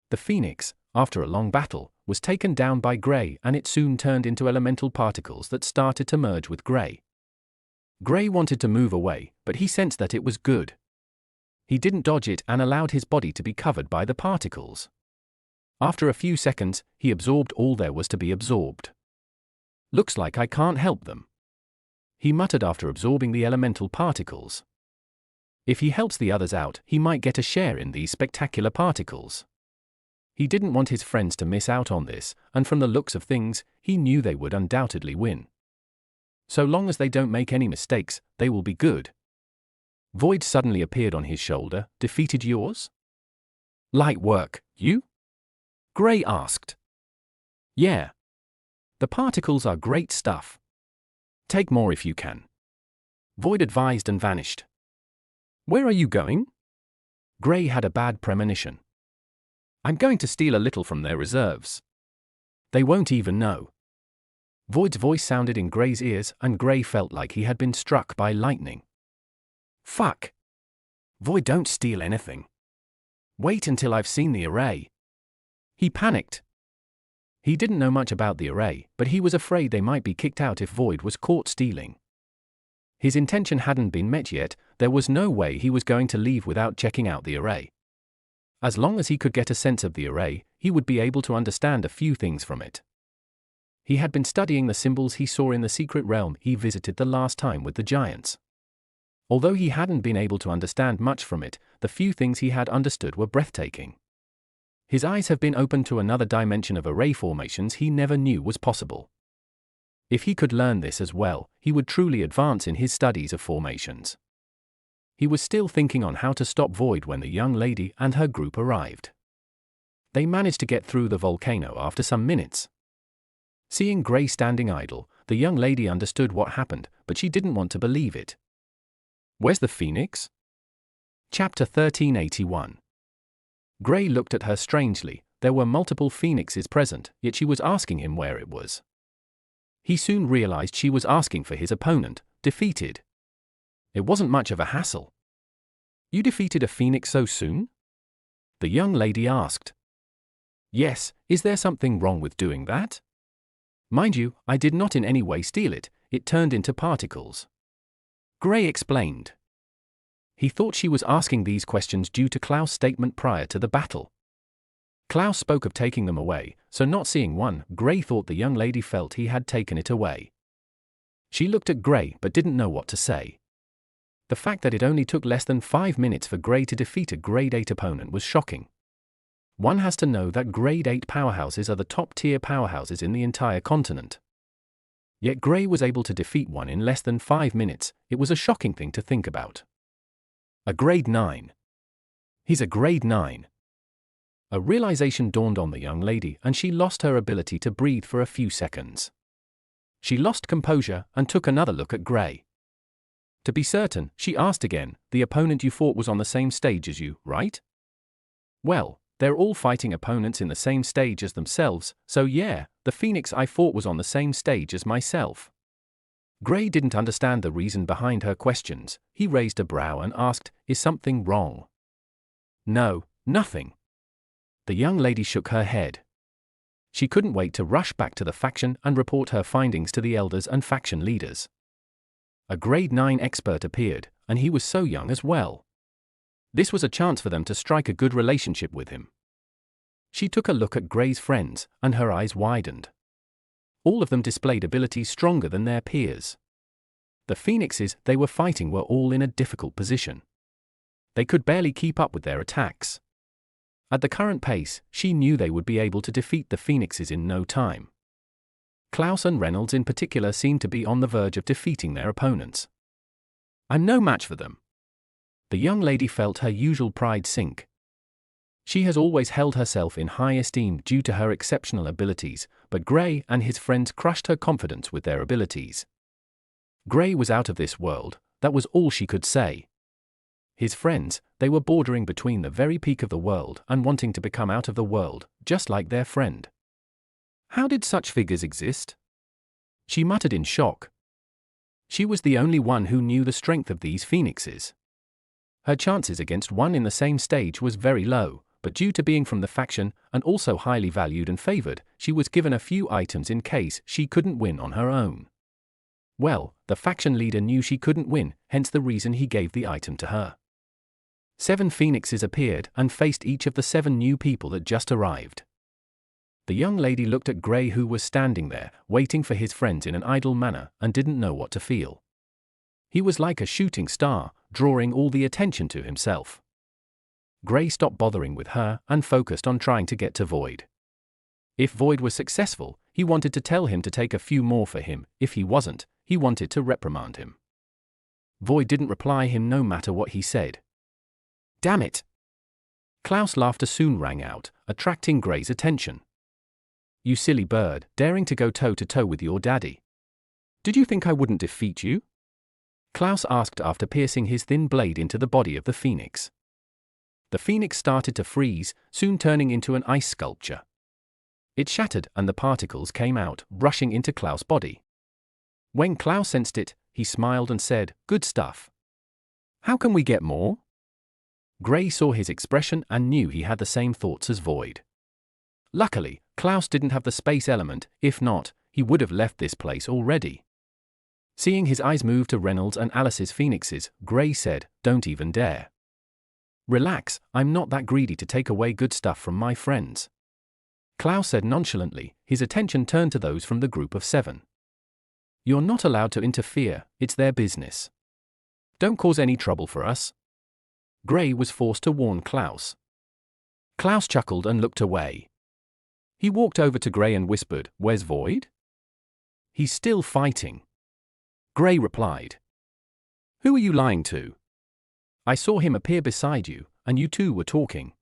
The phoenix, after a long battle, was taken down by Gray, and it soon turned into elemental particles that started to merge with Gray. Gray wanted to move away, but he sensed that it was good. He didn't dodge it and allowed his body to be covered by the particles. After a few seconds, he absorbed all there was to be absorbed. Looks like I can't help them, he muttered after absorbing the elemental particles. If he helps the others out, he might get a share in these spectacular particles. He didn't want his friends to miss out on this, and from the looks of things, he knew they would undoubtedly win. So long as they don't make any mistakes, they will be good. Void suddenly appeared on his shoulder. Defeated yours? Light work, you? Gray asked. Yeah. The particles are great stuff. Take more if you can. Void advised and vanished. Where are you going? Gray had a bad premonition. I'm going to steal a little from their reserves. They won't even know. Void's voice sounded in Gray's ears, and Gray felt like he had been struck by lightning. Fuck. Void, don't steal anything. Wait until I've seen the array. He panicked. He didn't know much about the array, but he was afraid they might be kicked out if Void was caught stealing. His intention hadn't been met yet. There was no way he was going to leave without checking out the array. As long as he could get a sense of the array, he would be able to understand a few things from it. He had been studying the symbols he saw in the secret realm he visited the last time with the giants. Although he hadn't been able to understand much from it, the few things he had understood were breathtaking. His eyes have been opened to another dimension of array formations he never knew was possible. If he could learn this as well, he would truly advance in his studies of formations. He was still thinking on how to stop Void when the young lady and her group arrived. They managed to get through the volcano after some minutes. Seeing Gray standing idle, the young lady understood what happened, but she didn't want to believe it. "Where's the phoenix?" Chapter 1381. Gray looked at her strangely. There were multiple phoenixes present, yet she was asking him where it was. He soon realized she was asking for his opponent, defeated. It wasn't much of a hassle. "You defeated a phoenix so soon?" the young lady asked. "Yes, is there something wrong with doing that?" "Mind you, I did not in any way steal it, it turned into particles," Gray explained. He thought she was asking these questions due to Klouse's statement prior to the battle. Klouse spoke of taking them away, so not seeing one, Gray thought the young lady felt he had taken it away. She looked at Gray but didn't know what to say. The fact that it only took less than 5 minutes for Gray to defeat a Grade 8 opponent was shocking. One has to know that Grade 8 powerhouses are the top-tier powerhouses in the entire continent. Yet Gray was able to defeat one in less than 5 minutes. It was a shocking thing to think about. A Grade 9. He's a Grade 9. A realization dawned on the young lady and she lost her ability to breathe for a few seconds. She lost composure and took another look at Gray. To be certain, she asked again, "The opponent you fought was on the same stage as you, right?" "Well, they're all fighting opponents in the same stage as themselves, so yeah, the phoenix I fought was on the same stage as myself." Gray didn't understand the reason behind her questions. He raised a brow and asked, "Is something wrong?" "No, nothing." The young lady shook her head. She couldn't wait to rush back to the faction and report her findings to the elders and faction leaders. A Grade 9 expert appeared, and he was so young as well. This was a chance for them to strike a good relationship with him. She took a look at Gray's friends, and her eyes widened. All of them displayed abilities stronger than their peers. The phoenixes they were fighting were all in a difficult position. They could barely keep up with their attacks. At the current pace, she knew they would be able to defeat the phoenixes in no time. Klouse and Reynolds in particular seemed to be on the verge of defeating their opponents. "I'm no match for them." The young lady felt her usual pride sink. She has always held herself in high esteem due to her exceptional abilities, but Gray and his friends crushed her confidence with their abilities. Gray was out of this world, that was all she could say. His friends, they were bordering between the very peak of the world and wanting to become out of the world, just like their friend. How did such figures exist? She muttered in shock. She was the only one who knew the strength of these phoenixes. Her chances against one in the same stage was very low, but due to being from the faction and also highly valued and favored, she was given a few items in case she couldn't win on her own. Well, the faction leader knew she couldn't win, hence the reason he gave the item to her. 7 phoenixes appeared and faced each of the 7 new people that just arrived. The young lady looked at Gray, who was standing there, waiting for his friends in an idle manner, and didn't know what to feel. He was like a shooting star, drawing all the attention to himself. Gray stopped bothering with her and focused on trying to get to Void. If Void was successful, he wanted to tell him to take a few more for him. If he wasn't, he wanted to reprimand him. Void didn't reply him no matter what he said. "Damn it!" Klouse's laughter soon rang out, attracting Gray's attention. "You silly bird, daring to go toe-to-toe with your daddy. Did you think I wouldn't defeat you?" Klouse asked after piercing his thin blade into the body of the phoenix. The phoenix started to freeze, soon turning into an ice sculpture. It shattered and the particles came out, rushing into Klouse's body. When Klouse sensed it, he smiled and said, "Good stuff. How can we get more?" Gray saw his expression and knew he had the same thoughts as Void. Luckily, Klouse didn't have the space element. If not, he would have left this place already. Seeing his eyes move to Reynolds and Alice's phoenixes, Gray said, "Don't even dare. Relax, I'm not that greedy to take away good stuff from my friends." Klouse said nonchalantly, his attention turned to those from the group of 7. "You're not allowed to interfere, it's their business. Don't cause any trouble for us." Gray was forced to warn Klouse. Klouse chuckled and looked away. He walked over to Gray and whispered, "Where's Void?" "He's still fighting," Gray replied. "Who are you lying to? I saw him appear beside you, and you two were talking."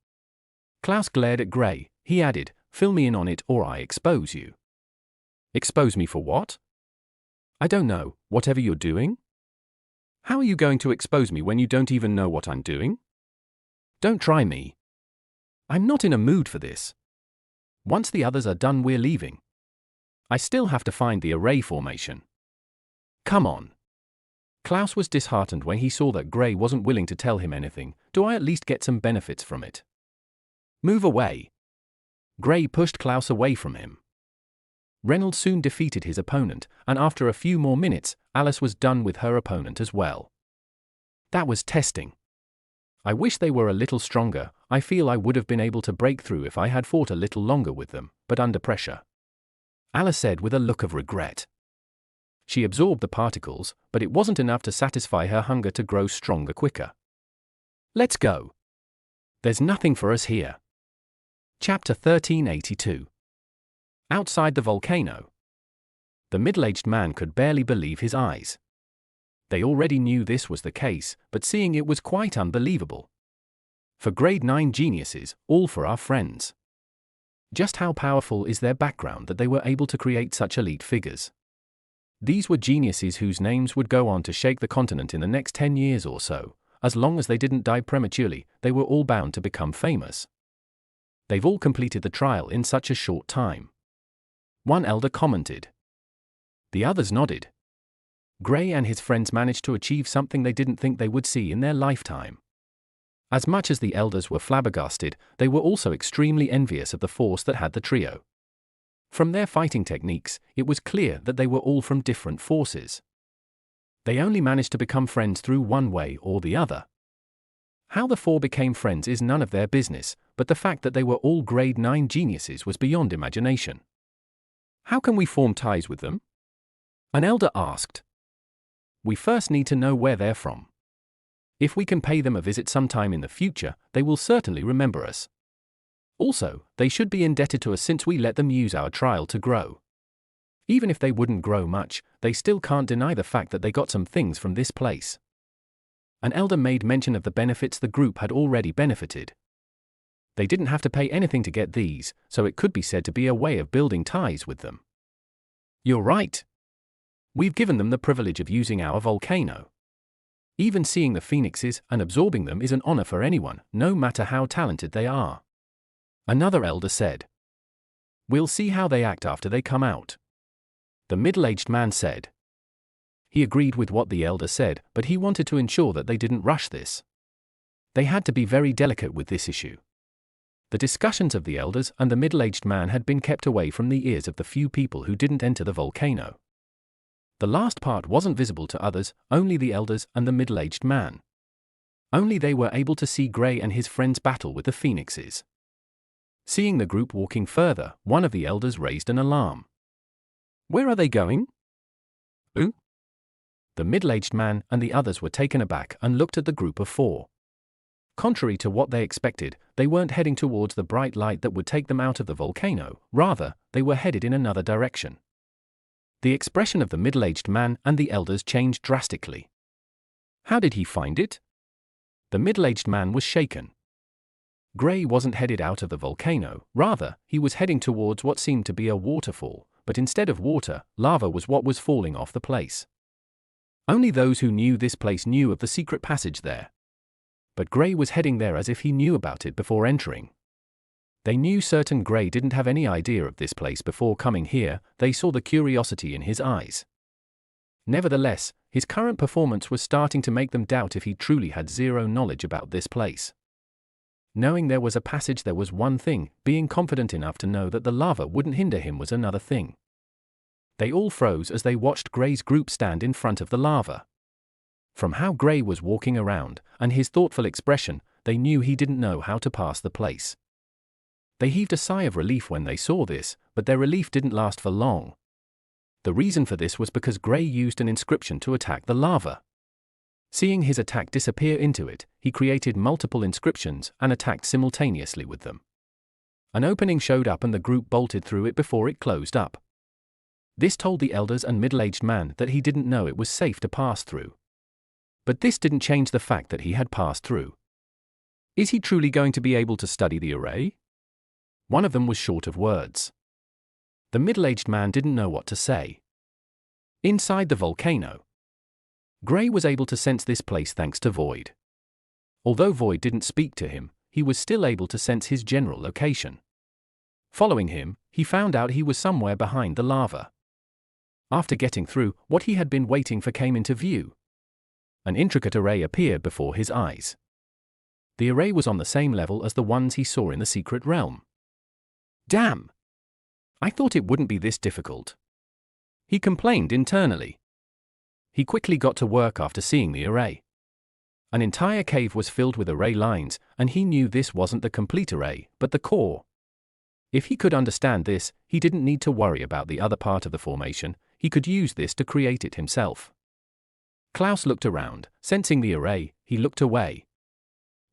Klouse glared at Gray. He added, "Fill me in on it or I expose you." "Expose me for what?" "I don't know, whatever you're doing." "How are you going to expose me when you don't even know what I'm doing?" "Don't try me. I'm not in a mood for this. Once the others are done, we're leaving. I still have to find the array formation." "Come on." Klouse was disheartened when he saw that Gray wasn't willing to tell him anything. "Do I at least get some benefits from it?" "Move away." Gray pushed Klouse away from him. Reynolds soon defeated his opponent, and after a few more minutes, Alice was done with her opponent as well. That was testing. I wish they were a little stronger. I feel I would have been able to break through if I had fought a little longer with them, but under pressure, Alice said with a look of regret. She absorbed the particles, but it wasn't enough to satisfy her hunger to grow stronger quicker. "Let's go. There's nothing for us here." Chapter 1382. Outside the volcano. The middle-aged man could barely believe his eyes. They already knew this was the case, but seeing it was quite unbelievable. For grade 9 geniuses, all for our friends. Just how powerful is their background that they were able to create such elite figures? These were geniuses whose names would go on to shake the continent in the next 10 years or so. As long as they didn't die prematurely, they were all bound to become famous. They've all completed the trial in such a short time. One elder commented. The others nodded. Gray and his friends managed to achieve something they didn't think they would see in their lifetime. As much as the elders were flabbergasted, they were also extremely envious of the force that had the trio. From their fighting techniques, it was clear that they were all from different forces. They only managed to become friends through one way or the other. How the four became friends is none of their business, but the fact that they were all grade 9 geniuses was beyond imagination. "How can we form ties with them?" an elder asked. "We first need to know where they're from. If we can pay them a visit sometime in the future, they will certainly remember us. Also, they should be indebted to us since we let them use our trial to grow. Even if they wouldn't grow much, they still can't deny the fact that they got some things from this place." An elder made mention of the benefits the group had already benefited. They didn't have to pay anything to get these, so it could be said to be a way of building ties with them. "You're right. We've given them the privilege of using our volcano. Even seeing the phoenixes and absorbing them is an honor for anyone, no matter how talented they are," another elder said. "We'll see how they act after they come out," the middle-aged man said. He agreed with what the elder said, but he wanted to ensure that they didn't rush this. They had to be very delicate with this issue. The discussions of the elders and the middle-aged man had been kept away from the ears of the few people who didn't enter the volcano. The last part wasn't visible to others, only the elders and the middle-aged man. Only they were able to see Gray and his friends battle with the phoenixes. Seeing the group walking further, one of the elders raised an alarm. "Where are they going?" "Who?" The middle-aged man and the others were taken aback and looked at the group of four. Contrary to what they expected, they weren't heading towards the bright light that would take them out of the volcano. Rather, they were headed in another direction. The expression of the middle-aged man and the elders changed drastically. How did he find it? The middle-aged man was shaken. Gray wasn't headed out of the volcano. Rather, he was heading towards what seemed to be a waterfall, but instead of water, lava was what was falling off the place. Only those who knew this place knew of the secret passage there. But Gray was heading there as if he knew about it before entering. They knew certain Gray didn't have any idea of this place before coming here. They saw the curiosity in his eyes. Nevertheless, his current performance was starting to make them doubt if he truly had zero knowledge about this place. Knowing there was a passage there was one thing, being confident enough to know that the lava wouldn't hinder him was another thing. They all froze as they watched Gray's group stand in front of the lava. From how Gray was walking around, and his thoughtful expression, they knew he didn't know how to pass the place. They heaved a sigh of relief when they saw this, but their relief didn't last for long. The reason for this was because Gray used an inscription to attack the lava. Seeing his attack disappear into it, he created multiple inscriptions and attacked simultaneously with them. An opening showed up and the group bolted through it before it closed up. This told the elders and middle-aged man that he didn't know it was safe to pass through. But this didn't change the fact that he had passed through. Is he truly going to be able to study the array? One of them was short of words. The middle-aged man didn't know what to say. Inside the volcano, Gray was able to sense this place thanks to Void. Although Void didn't speak to him, he was still able to sense his general location. Following him, he found out he was somewhere behind the lava. After getting through, what he had been waiting for came into view. An intricate array appeared before his eyes. The array was on the same level as the ones he saw in the secret realm. Damn! I thought it wouldn't be this difficult. He complained internally. He quickly got to work after seeing the array. An entire cave was filled with array lines, and he knew this wasn't the complete array, but the core. If he could understand this, he didn't need to worry about the other part of the formation. He could use this to create it himself. Klouse looked around. Sensing the array, he looked away.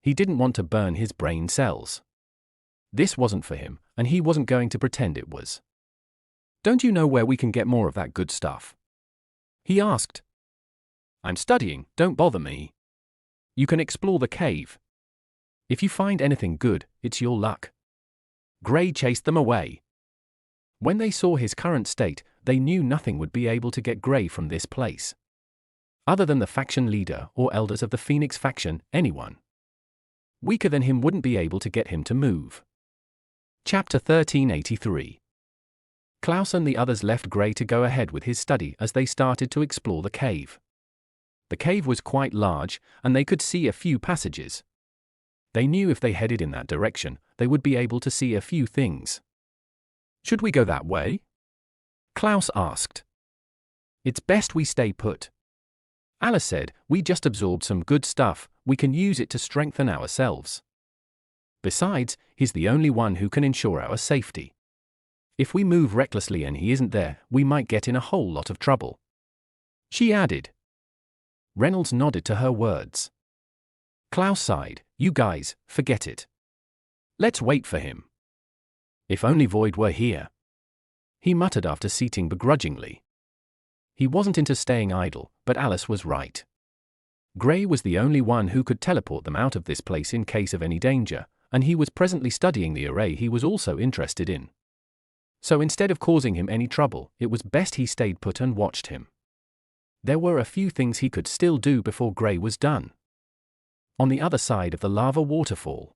He didn't want to burn his brain cells. This wasn't for him, and he wasn't going to pretend it was. Don't you know where we can get more of that good stuff? He asked. I'm studying, don't bother me. You can explore the cave. If you find anything good, it's your luck. Gray chased them away. When they saw his current state, they knew nothing would be able to get Gray from this place. Other than the faction leader or elders of the Phoenix faction, anyone weaker than him wouldn't be able to get him to move. Chapter 1383. Klouse and the others left Gray to go ahead with his study as they started to explore the cave. The cave was quite large, and they could see a few passages. They knew if they headed in that direction, they would be able to see a few things. Should we go that way? Klouse asked. It's best we stay put. Alice said, we just absorbed some good stuff, we can use it to strengthen ourselves. Besides, he's the only one who can ensure our safety. If we move recklessly and he isn't there, we might get in a whole lot of trouble. She added. Reynolds nodded to her words. Klouse sighed, you guys, forget it. Let's wait for him. If only Void were here. He muttered after seating begrudgingly. He wasn't into staying idle, but Alice was right. Gray was the only one who could teleport them out of this place in case of any danger, and he was presently studying the array he was also interested in. So instead of causing him any trouble, it was best he stayed put and watched him. There were a few things he could still do before Gray was done. On the other side of the lava waterfall,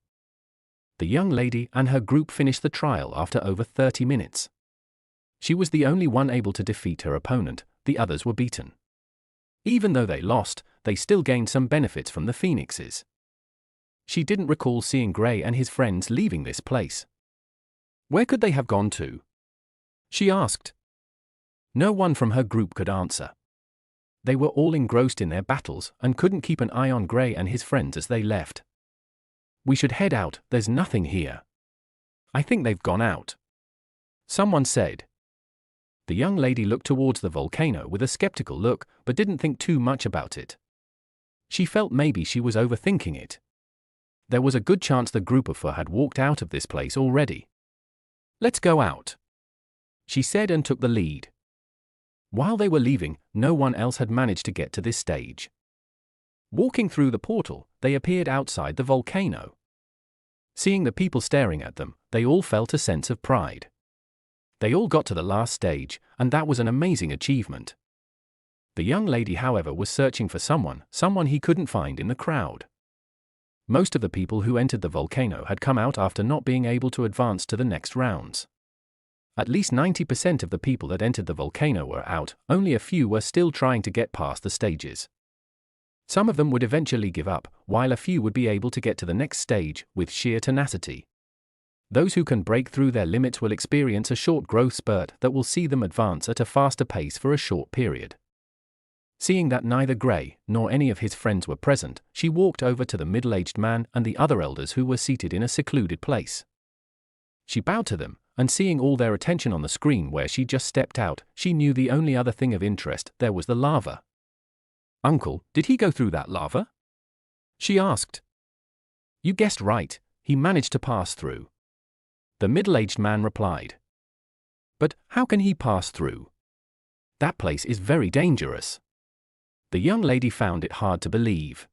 the young lady and her group finished the trial after over 30 minutes. She was the only one able to defeat her opponent, the others were beaten. Even though they lost, they still gained some benefits from the Phoenixes. She didn't recall seeing Gray and his friends leaving this place. Where could they have gone to? She asked. No one from her group could answer. They were all engrossed in their battles and couldn't keep an eye on Gray and his friends as they left. We should head out, there's nothing here. I think they've gone out. Someone said. The young lady looked towards the volcano with a skeptical look, but didn't think too much about it. She felt maybe she was overthinking it. There was a good chance the group of her had walked out of this place already. Let's go out, she said and took the lead. While they were leaving, no one else had managed to get to this stage. Walking through the portal, they appeared outside the volcano. Seeing the people staring at them, they all felt a sense of pride. They all got to the last stage, and that was an amazing achievement. The young lady, however, was searching for someone he couldn't find in the crowd. Most of the people who entered the volcano had come out after not being able to advance to the next rounds. At least 90% of the people that entered the volcano were out, only a few were still trying to get past the stages. Some of them would eventually give up, while a few would be able to get to the next stage with sheer tenacity. Those who can break through their limits will experience a short growth spurt that will see them advance at a faster pace for a short period. Seeing that neither Gray nor any of his friends were present, she walked over to the middle-aged man and the other elders who were seated in a secluded place. She bowed to them, and seeing all their attention on the screen where she just stepped out, she knew the only other thing of interest there was the lava. Uncle, did he go through that lava? She asked. You guessed right, he managed to pass through. The middle-aged man replied. But how can he pass through? That place is very dangerous. The young lady found it hard to believe.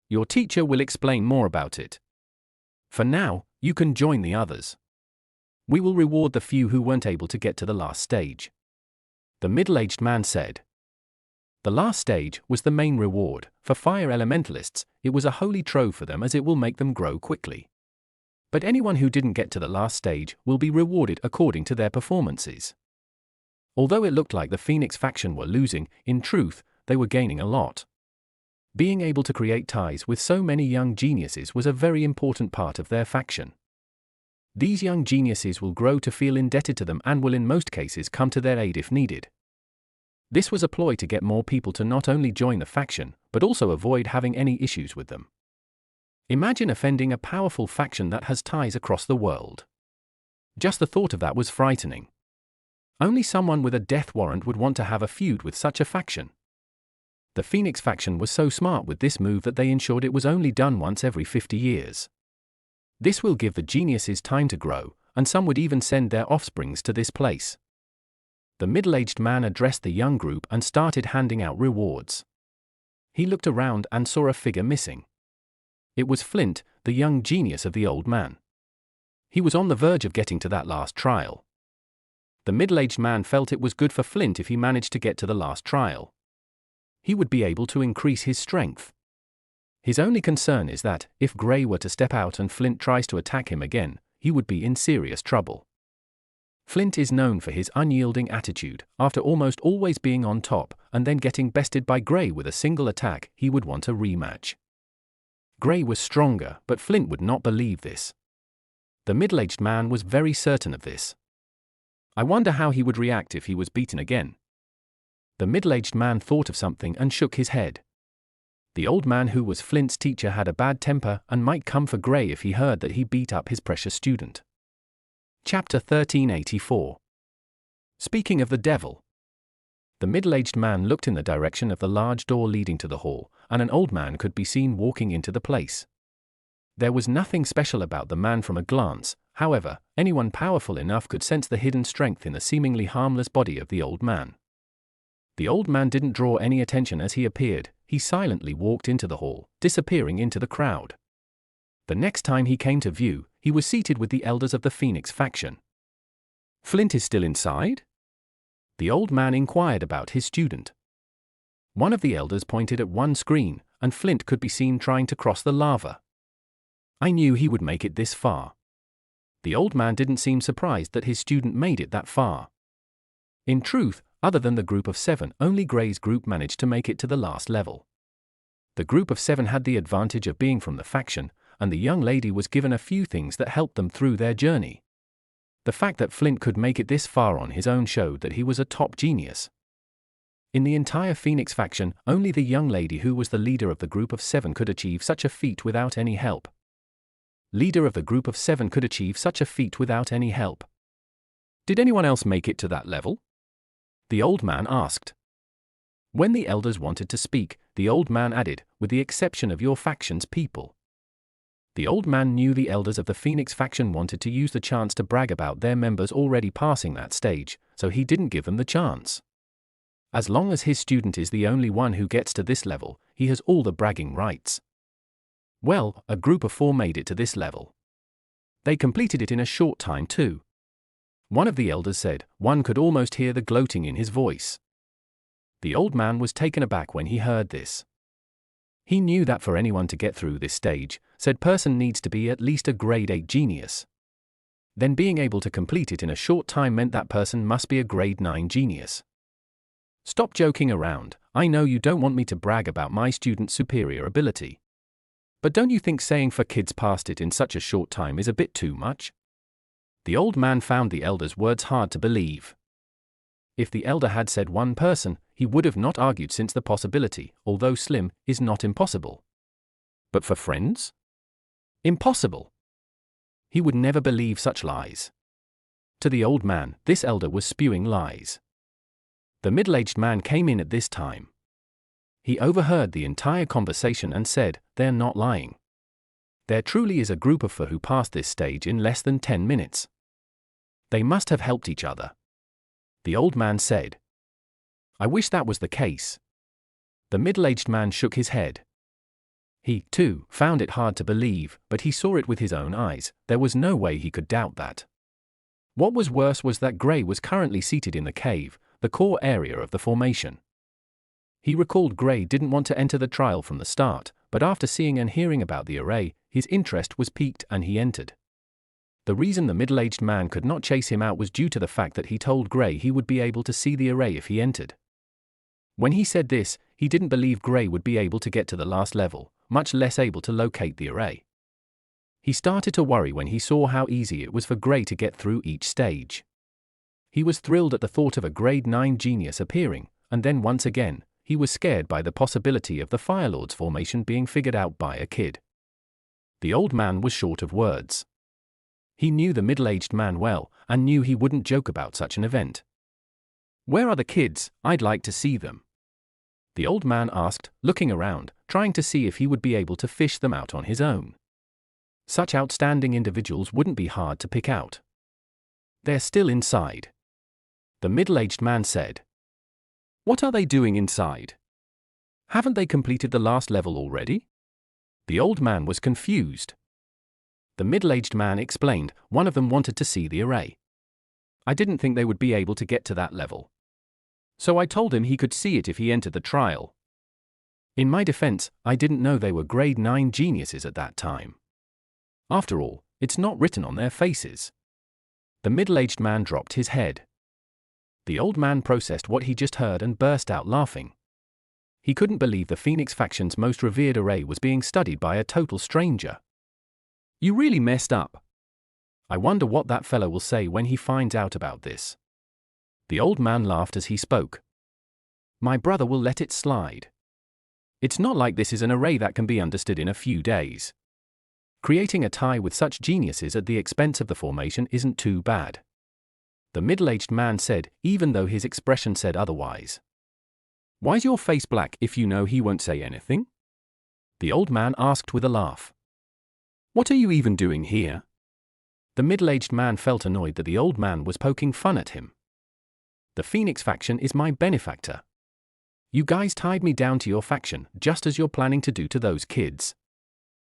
Your teacher will explain more about it. For now, you can join the others. We will reward the few who weren't able to get to the last stage. The middle-aged man said. The last stage was the main reward. For fire elementalists, it was a holy trove for them as it will make them grow quickly. But anyone who didn't get to the last stage will be rewarded according to their performances. Although it looked like the Phoenix faction were losing, in truth, they were gaining a lot. Being able to create ties with so many young geniuses was a very important part of their faction. These young geniuses will grow to feel indebted to them and will in most cases come to their aid if needed. This was a ploy to get more people to not only join the faction, but also avoid having any issues with them. Imagine offending a powerful faction that has ties across the world. Just the thought of that was frightening. Only someone with a death warrant would want to have a feud with such a faction. The Phoenix faction was so smart with this move that they ensured it was only done once every 50 years. This will give the geniuses time to grow, and some would even send their offsprings to this place. The middle-aged man addressed the young group and started handing out rewards. He looked around and saw a figure missing. It was Flint, the young genius of the old man. He was on the verge of getting to that last trial. The middle-aged man felt it was good for Flint if he managed to get to the last trial. He would be able to increase his strength. His only concern is that, if Gray were to step out and Flint tries to attack him again, he would be in serious trouble. Flint is known for his unyielding attitude. After almost always being on top, and then getting bested by Gray with a single attack, he would want a rematch. Gray was stronger, but Flint would not believe this. The middle-aged man was very certain of this. I wonder how he would react if he was beaten again. The middle-aged man thought of something and shook his head. The old man who was Flint's teacher had a bad temper and might come for Gray if he heard that he beat up his precious student. Chapter 1384. Speaking of the devil. The middle-aged man looked in the direction of the large door leading to the hall, and an old man could be seen walking into the place. There was nothing special about the man from a glance. However, anyone powerful enough could sense the hidden strength in the seemingly harmless body of the old man. The old man didn't draw any attention as he appeared. He silently walked into the hall, disappearing into the crowd. The next time he came to view, he was seated with the elders of the Phoenix faction. Flint is still inside? The old man inquired about his student. One of the elders pointed at one screen, and Flint could be seen trying to cross the lava. I knew he would make it this far. The old man didn't seem surprised that his student made it that far. In truth, other than the group of 7, only Gray's group managed to make it to the last level. The group of 7 had the advantage of being from the faction, and the young lady was given a few things that helped them through their journey. The fact that Flint could make it this far on his own showed that he was a top genius. In the entire Phoenix faction, only the young lady who was the leader of the group of 7 could achieve such a feat without any help. Leader of the group of 7 could achieve such a feat without any help. Did anyone else make it to that level? The old man asked. When the elders wanted to speak, the old man added, with the exception of your faction's people. The old man knew the elders of the Phoenix faction wanted to use the chance to brag about their members already passing that stage, so he didn't give them the chance. As long as his student is the only one who gets to this level, he has all the bragging rights. Well, a group of 4 made it to this level. They completed it in a short time too. One of the elders said. One could almost hear the gloating in his voice. The old man was taken aback when he heard this. He knew that for anyone to get through this stage, said person needs to be at least a grade 8 genius. Then being able to complete it in a short time meant that person must be a grade 9 genius. Stop joking around. I know you don't want me to brag about my student's superior ability. But don't you think saying 4 kids passed it in such a short time is a bit too much? The old man found the elder's words hard to believe. If the elder had said 1 person, he would have not argued since the possibility, although slim, is not impossible. But for friends? Impossible. He would never believe such lies. To the old man, this elder was spewing lies. The middle-aged man came in at this time. He overheard the entire conversation and said, "They're not lying." There truly is a group of four who passed this stage in less than 10 minutes. They must have helped each other. The old man said. I wish that was the case. The middle-aged man shook his head. He, too, found it hard to believe, but he saw it with his own eyes. There was no way he could doubt that. What was worse was that Gray was currently seated in the cave, the core area of the formation. He recalled Gray didn't want to enter the trial from the start, but after seeing and hearing about the array, his interest was piqued and he entered. The reason the middle-aged man could not chase him out was due to the fact that he told Gray he would be able to see the array if he entered. When he said this, he didn't believe Gray would be able to get to the last level, much less able to locate the array. He started to worry when he saw how easy it was for Gray to get through each stage. He was thrilled at the thought of a grade 9 genius appearing, and then once again, he was scared by the possibility of the Firelord's formation being figured out by a kid. The old man was short of words. He knew the middle-aged man well, and knew he wouldn't joke about such an event. Where are the kids? I'd like to see them. The old man asked, looking around, trying to see if he would be able to fish them out on his own. Such outstanding individuals wouldn't be hard to pick out. They're still inside. The middle-aged man said. What are they doing inside? Haven't they completed the last level already? The old man was confused. The middle-aged man explained, one of them wanted to see the array. I didn't think they would be able to get to that level. So I told him he could see it if he entered the trial. In my defense, I didn't know they were grade 9 geniuses at that time. After all, it's not written on their faces. The middle-aged man dropped his head. The old man processed what he just heard and burst out laughing. He couldn't believe the Phoenix faction's most revered array was being studied by a total stranger. You really messed up. I wonder what that fellow will say when he finds out about this. The old man laughed as he spoke. My brother will let it slide. It's not like this is an array that can be understood in a few days. Creating a tie with such geniuses at the expense of the formation isn't too bad. The middle-aged man said, even though his expression said otherwise. Why's your face black if you know he won't say anything? The old man asked with a laugh. What are you even doing here? The middle-aged man felt annoyed that the old man was poking fun at him. The Phoenix faction is my benefactor. You guys tied me down to your faction, just as you're planning to do to those kids.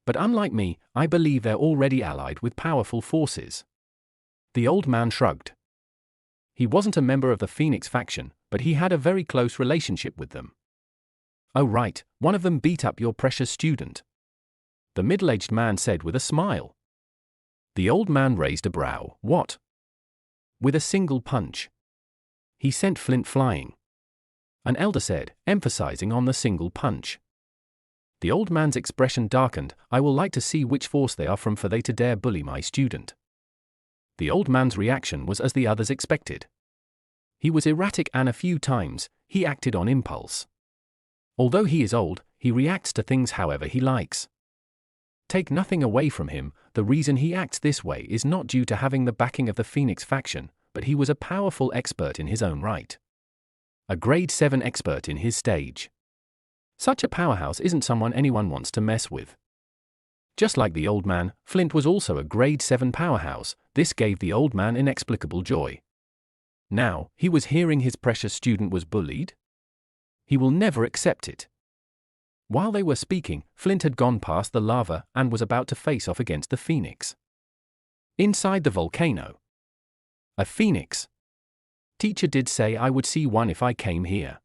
But unlike me, I believe they're already allied with powerful forces. The old man shrugged. He wasn't a member of the Phoenix faction, but he had a very close relationship with them. Oh right, one of them beat up your precious student. The middle-aged man said with a smile. The old man raised a brow. What? With a single punch. He sent Flint flying. An elder said, emphasizing on the single punch. The old man's expression darkened. I will like to see which force they are from for they to dare bully my student. The old man's reaction was as the others expected. He was erratic and a few times, he acted on impulse. Although he is old, he reacts to things however he likes. Take nothing away from him, the reason he acts this way is not due to having the backing of the Phoenix faction, but he was a powerful expert in his own right. A grade 7 expert in his stage. Such a powerhouse isn't someone anyone wants to mess with. Just like the old man, Flint was also a grade 7 powerhouse. This gave the old man inexplicable joy. Now, he was hearing his precious student was bullied? He will never accept it. While they were speaking, Flint had gone past the lava and was about to face off against the Phoenix. Inside the volcano. A Phoenix. Teacher did say I would see one if I came here.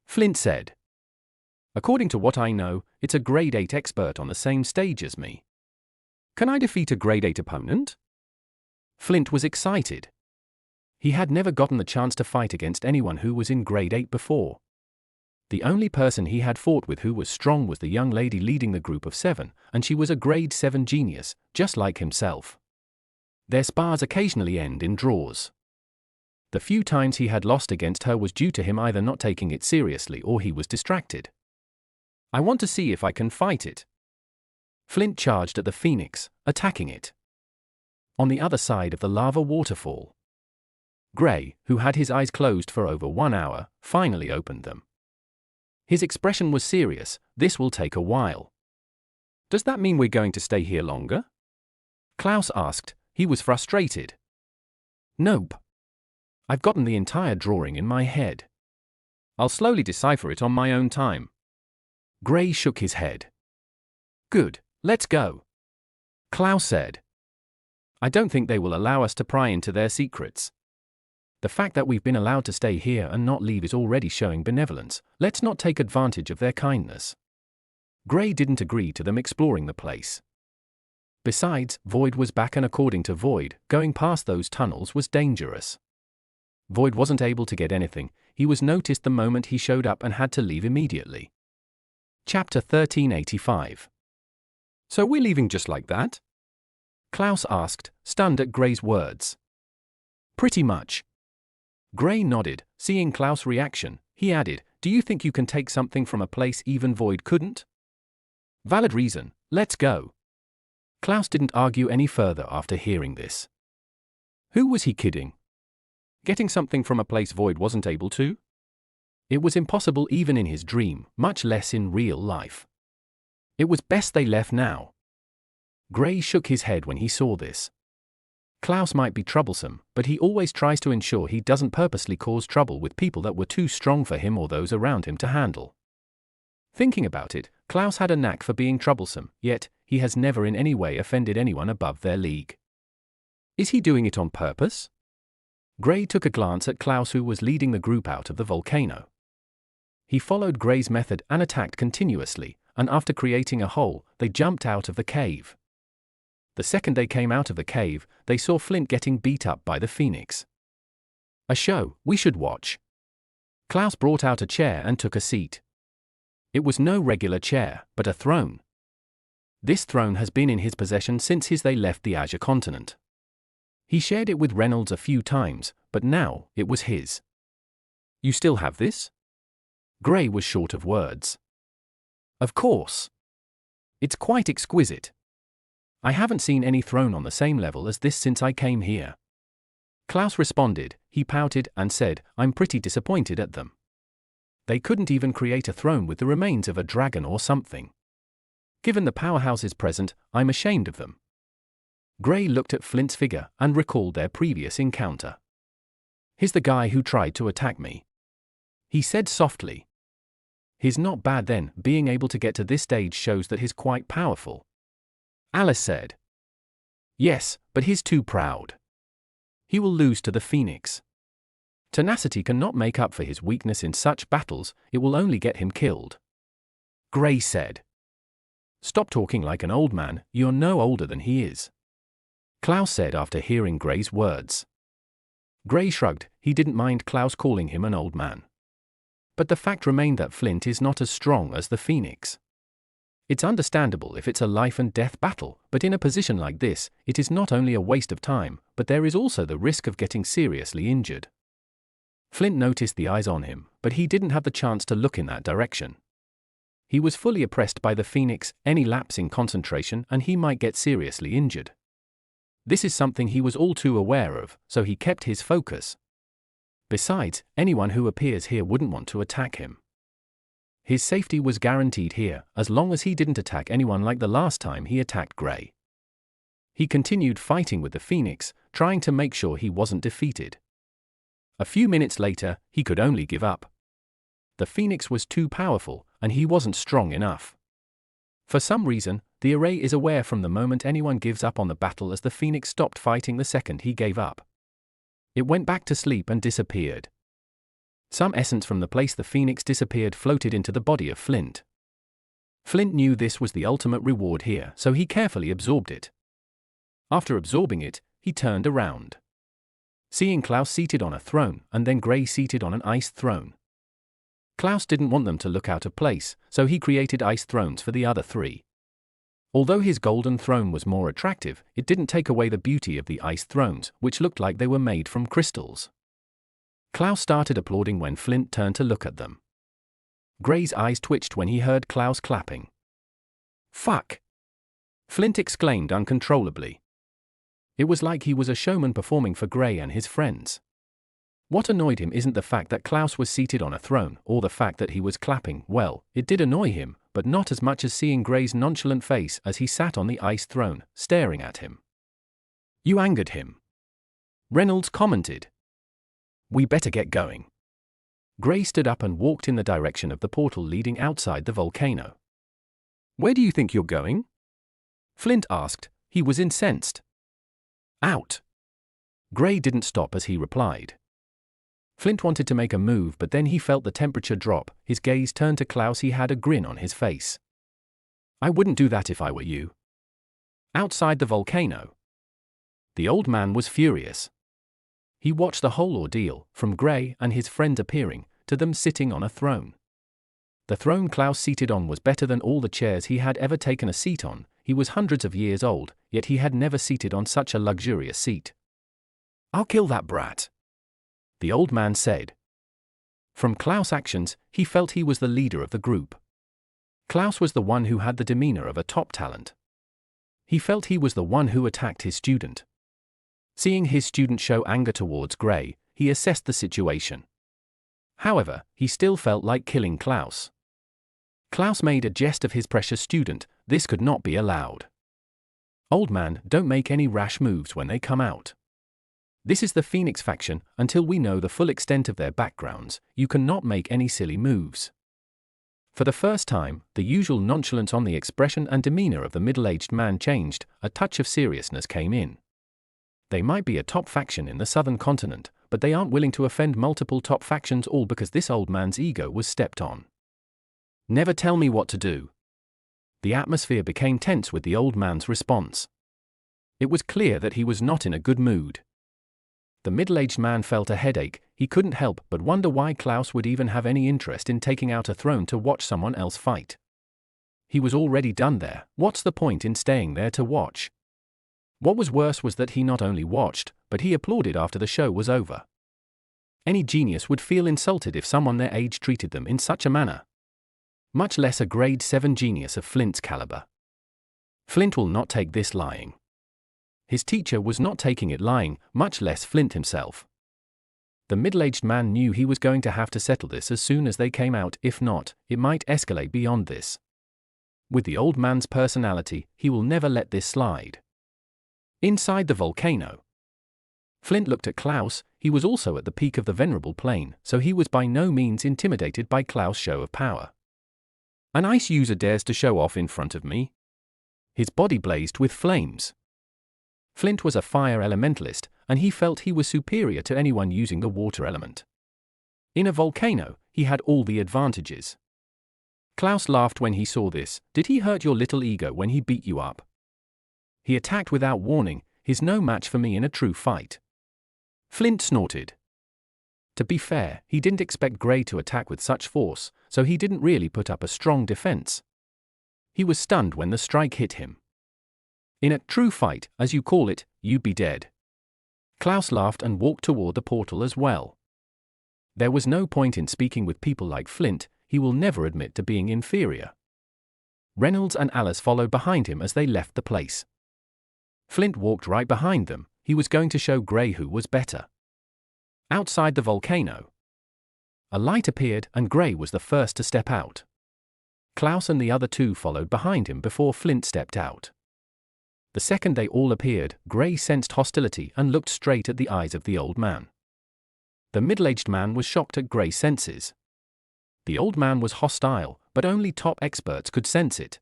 Flint said. According to what I know, it's a grade 8 expert on the same stage as me. Can I defeat a grade 8 opponent? Flint was excited. He had never gotten the chance to fight against anyone who was in grade 8 before. The only person he had fought with who was strong was the young lady leading the group of 7, and she was a grade 7 genius, just like himself. Their spars occasionally end in draws. The few times he had lost against her was due to him either not taking it seriously or he was distracted. I want to see if I can fight it. Flint charged at the Phoenix, attacking it. On the other side of the lava waterfall. Gray, who had his eyes closed for over 1 hour, finally opened them. His expression was serious. This will take a while. Does that mean we're going to stay here longer? Klouse asked. He was frustrated. Nope. I've gotten the entire drawing in my head. I'll slowly decipher it on my own time. Gray shook his head. Good, let's go. Klouse said. I don't think they will allow us to pry into their secrets. The fact that we've been allowed to stay here and not leave is already showing benevolence. Let's not take advantage of their kindness. Gray didn't agree to them exploring the place. Besides, Void was back, and according to Void, going past those tunnels was dangerous. Void wasn't able to get anything. He was noticed the moment he showed up and had to leave immediately. Chapter 1385. So we're leaving just like that? Klouse asked, stunned at Gray's words. Pretty much. Gray nodded. Seeing Klouse's reaction, he added, do you think you can take something from a place even Void couldn't? Valid reason, let's go. Klouse didn't argue any further after hearing this. Who was he kidding? Getting something from a place Void wasn't able to? It was impossible even in his dream, much less in real life. It was best they left now. Gray shook his head when he saw this. Klouse might be troublesome, but he always tries to ensure he doesn't purposely cause trouble with people that were too strong for him or those around him to handle. Thinking about it, Klouse had a knack for being troublesome, yet he has never in any way offended anyone above their league. Is he doing it on purpose? Gray took a glance at Klouse, who was leading the group out of the volcano. He followed Gray's method and attacked continuously, and after creating a hole, they jumped out of the cave. The second they came out of the cave, they saw Flint getting beat up by the Phoenix. A show we should watch. Klouse brought out a chair and took a seat. It was no regular chair, but a throne. This throne has been in his possession since they left the Azure continent. He shared it with Reynolds a few times, but now it was his. You still have this? Gray was short of words. Of course. It's quite exquisite. I haven't seen any throne on the same level as this since I came here. Klouse responded. He pouted and said, I'm pretty disappointed at them. They couldn't even create a throne with the remains of a dragon or something. Given the powerhouses present, I'm ashamed of them. Gray looked at Flint's figure and recalled their previous encounter. He's the guy who tried to attack me. He said softly. He's not bad then, being able to get to this stage shows that he's quite powerful. Alice said. Yes, but he's too proud. He will lose to the Phoenix. Tenacity cannot make up for his weakness in such battles, it will only get him killed. Gray said. Stop talking like an old man, you're no older than he is. Klouse said after hearing Gray's words. Gray shrugged. He didn't mind Klouse calling him an old man. But the fact remained that Flint is not as strong as the Phoenix. It's understandable if it's a life and death battle, but in a position like this, it is not only a waste of time, but there is also the risk of getting seriously injured. Flint noticed the eyes on him, but he didn't have the chance to look in that direction. He was fully oppressed by the Phoenix, any lapse in concentration and he might get seriously injured. This is something he was all too aware of, so he kept his focus. Besides, anyone who appears here wouldn't want to attack him. His safety was guaranteed here, as long as he didn't attack anyone like the last time he attacked Gray. He continued fighting with the Phoenix, trying to make sure he wasn't defeated. A few minutes later, he could only give up. The Phoenix was too powerful, and he wasn't strong enough. For some reason, the array is aware from the moment anyone gives up on the battle, as the Phoenix stopped fighting the second he gave up. It went back to sleep and disappeared. Some essence from the place the Phoenix disappeared floated into the body of Flint. Flint knew this was the ultimate reward here, so he carefully absorbed it. After absorbing it, he turned around. Seeing Klouse seated on a throne, and then Gray seated on an ice throne. Klouse didn't want them to look out of place, so he created ice thrones for the other three. Although his golden throne was more attractive, it didn't take away the beauty of the ice thrones, which looked like they were made from crystals. Klouse started applauding when Flint turned to look at them. Gray's eyes twitched when he heard Klouse clapping. Fuck! Flint exclaimed uncontrollably. It was like he was a showman performing for Gray and his friends. What annoyed him isn't the fact that Klouse was seated on a throne, or the fact that he was clapping. Well, it did annoy him, but not as much as seeing Gray's nonchalant face as he sat on the ice throne, staring at him. You angered him, Reynolds commented. We better get going. Gray stood up and walked in the direction of the portal leading outside the volcano. Where do you think you're going? Flint asked. He was incensed. Out. Gray didn't stop as he replied. Flint wanted to make a move, but then he felt the temperature drop. His gaze turned to Klouse. He had a grin on his face. I wouldn't do that if I were you. Outside the volcano. The old man was furious. He watched the whole ordeal, from Gray and his friend appearing, to them sitting on a throne. The throne Klouse seated on was better than all the chairs he had ever taken a seat on. He was hundreds of years old, yet he had never seated on such a luxurious seat. I'll kill that brat, the old man said. From Klouse's actions, he felt he was the leader of the group. Klouse was the one who had the demeanor of a top talent. He felt he was the one who attacked his student. Seeing his student show anger towards Gray, he assessed the situation. However, he still felt like killing Klouse. Klouse made a jest of his precious student. This could not be allowed. Old man, don't make any rash moves when they come out. This is the Phoenix faction. Until we know the full extent of their backgrounds, you cannot make any silly moves. For the first time, the usual nonchalance on the expression and demeanor of the middle-aged man changed. A touch of seriousness came in. They might be a top faction in the southern continent, but they aren't willing to offend multiple top factions all because this old man's ego was stepped on. Never tell me what to do. The atmosphere became tense with the old man's response. It was clear that he was not in a good mood. The middle-aged man felt a headache. He couldn't help but wonder why Klouse would even have any interest in taking out a throne to watch someone else fight. He was already done there. What's the point in staying there to watch? What was worse was that he not only watched, but he applauded after the show was over. Any genius would feel insulted if someone their age treated them in such a manner. Much less a grade 7 genius of Flint's caliber. Flint will not take this lying. His teacher was not taking it lying, much less Flint himself. The middle-aged man knew he was going to have to settle this as soon as they came out. If not, it might escalate beyond this. With the old man's personality, he will never let this slide. Inside the volcano. Flint looked at Klouse. He was also at the peak of the venerable plane, so he was by no means intimidated by Klouse's show of power. An ice user dares to show off in front of me? His body blazed with flames. Flint was a fire elementalist, and he felt he was superior to anyone using the water element. In a volcano, he had all the advantages. Klouse laughed when he saw this. Did he hurt your little ego when he beat you up? He attacked without warning. He's no match for me in a true fight. Flint snorted. To be fair, he didn't expect Gray to attack with such force, so he didn't really put up a strong defense. He was stunned when the strike hit him. In a true fight, as you call it, you'd be dead. Klouse laughed and walked toward the portal as well. There was no point in speaking with people like Flint. He will never admit to being inferior. Reynolds and Alice followed behind him as they left the place. Flint walked right behind them. He was going to show Gray who was better. Outside the volcano. A light appeared and Gray was the first to step out. Klouse and the other two followed behind him before Flint stepped out. The second they all appeared, Gray sensed hostility and looked straight at the eyes of the old man. The middle-aged man was shocked at Gray's senses. The old man was hostile, but only top experts could sense it.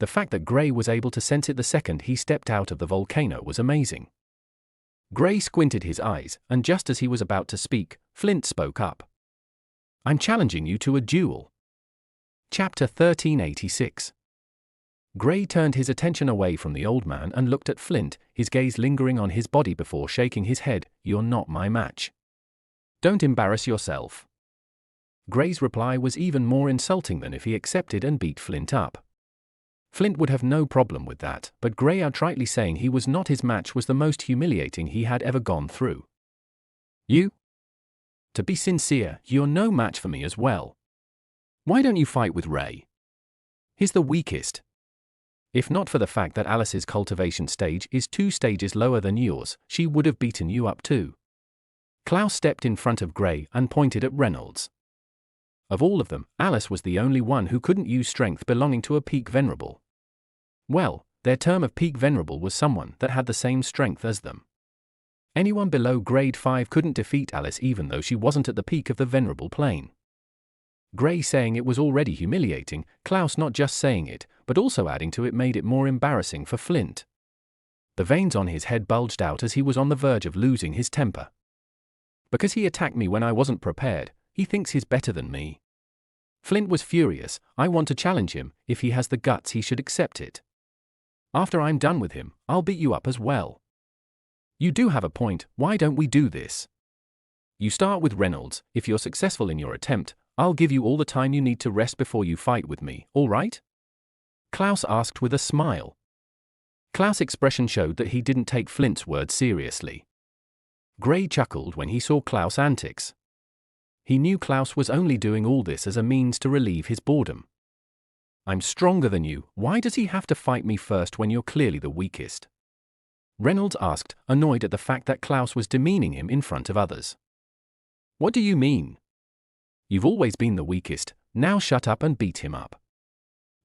The fact that Gray was able to sense it the second he stepped out of the volcano was amazing. Gray squinted his eyes, and just as he was about to speak, Flint spoke up. I'm challenging you to a duel. Chapter 1386. Gray turned his attention away from the old man and looked at Flint, his gaze lingering on his body before shaking his head. You're not my match. Don't embarrass yourself. Gray's reply was even more insulting than if he accepted and beat Flint up. Flint would have no problem with that, but Gray outrightly saying he was not his match was the most humiliating he had ever gone through. You? To be sincere, you're no match for me as well. Why don't you fight with Ray? He's the weakest. If not for the fact that Alice's cultivation stage is 2 stages lower than yours, she would have beaten you up too. Klouse stepped in front of Gray and pointed at Reynolds. Of all of them, Alice was the only one who couldn't use strength belonging to a peak venerable. Well, their term of peak venerable was someone that had the same strength as them. Anyone below grade 5 couldn't defeat Alice even though she wasn't at the peak of the venerable plane. Gray saying it was already humiliating, Klouse not just saying it, but also adding to it made it more embarrassing for Flint. The veins on his head bulged out as he was on the verge of losing his temper. Because he attacked me when I wasn't prepared, he thinks he's better than me. Flint was furious. I want to challenge him. If he has the guts, he should accept it. After I'm done with him, I'll beat you up as well. You do have a point. Why don't we do this? You start with Reynolds. If you're successful in your attempt, I'll give you all the time you need to rest before you fight with me, all right? Klouse asked with a smile. Klouse's expression showed that he didn't take Flint's words seriously. Gray chuckled when he saw Klouse's antics. He knew Klouse was only doing all this as a means to relieve his boredom. I'm stronger than you. Why does he have to fight me first when you're clearly the weakest? Reynolds asked, annoyed at the fact that Klouse was demeaning him in front of others. What do you mean? You've always been the weakest. Now shut up and beat him up.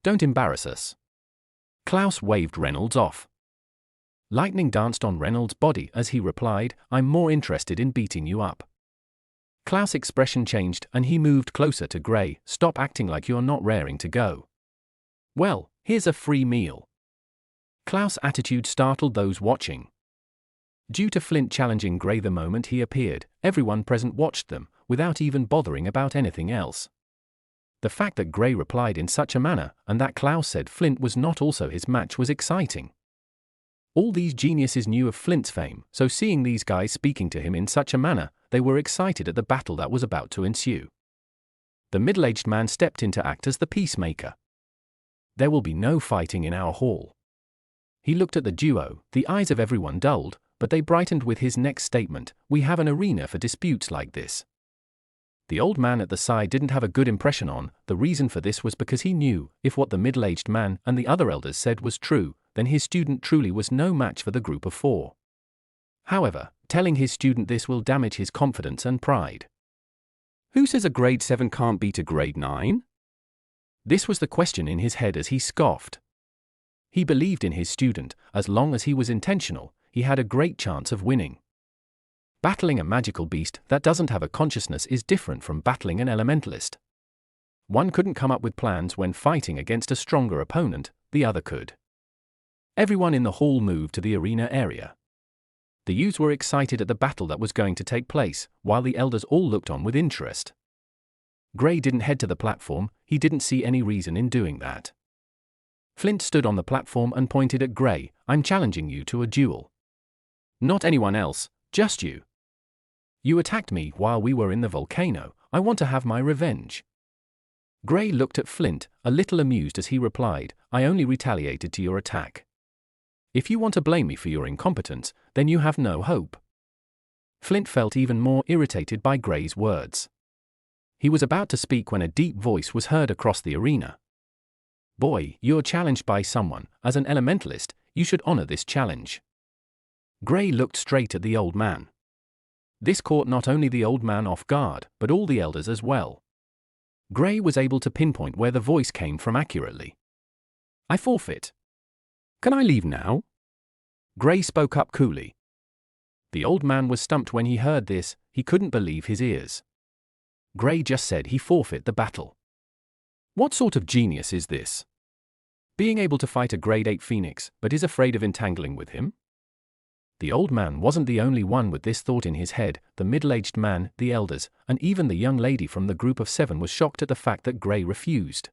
Don't embarrass us. Klouse waved Reynolds off. Lightning danced on Reynolds' body as he replied, I'm more interested in beating you up. Klouse's expression changed and he moved closer to Gray. Stop acting like you're not raring to go. Well, here's a free meal. Klouse's attitude startled those watching. Due to Flint challenging Gray the moment he appeared, everyone present watched them, without even bothering about anything else. The fact that Gray replied in such a manner, and that Klouse said Flint was not also his match was exciting. All these geniuses knew of Flint's fame, so seeing these guys speaking to him in such a manner, they were excited at the battle that was about to ensue. The middle-aged man stepped in to act as the peacemaker. There will be no fighting in our hall. He looked at the duo, the eyes of everyone dulled, but they brightened with his next statement, we have an arena for disputes like this. The old man at the side didn't have a good impression on, the reason for this was because he knew, if what the middle-aged man and the other elders said was true, then his student truly was no match for the group of 4. However, telling his student this will damage his confidence and pride. Who says a grade 7 can't beat a grade 9? This was the question in his head as he scoffed. He believed in his student, as long as he was intentional, he had a great chance of winning. Battling a magical beast that doesn't have a consciousness is different from battling an elementalist. One couldn't come up with plans when fighting against a stronger opponent, the other could. Everyone in the hall moved to the arena area. The youths were excited at the battle that was going to take place, while the elders all looked on with interest. Gray didn't head to the platform, he didn't see any reason in doing that. Flint stood on the platform and pointed at Gray, I'm challenging you to a duel. Not anyone else, just you. You attacked me while we were in the volcano, I want to have my revenge. Gray looked at Flint, a little amused as he replied, I only retaliated to your attack. If you want to blame me for your incompetence, then you have no hope. Flint felt even more irritated by Gray's words. He was about to speak when a deep voice was heard across the arena. Boy, you're challenged by someone, as an elementalist, you should honor this challenge. Gray looked straight at the old man. This caught not only the old man off guard, but all the elders as well. Gray was able to pinpoint where the voice came from accurately. I forfeit. Can I leave now? Gray spoke up coolly. The old man was stumped when he heard this, he couldn't believe his ears. Gray just said he forfeit the battle. What sort of genius is this? Being able to fight a grade 8 phoenix, but is afraid of entangling with him? The old man wasn't the only one with this thought in his head, the middle-aged man, the elders, and even the young lady from the group of 7 was shocked at the fact that Gray refused.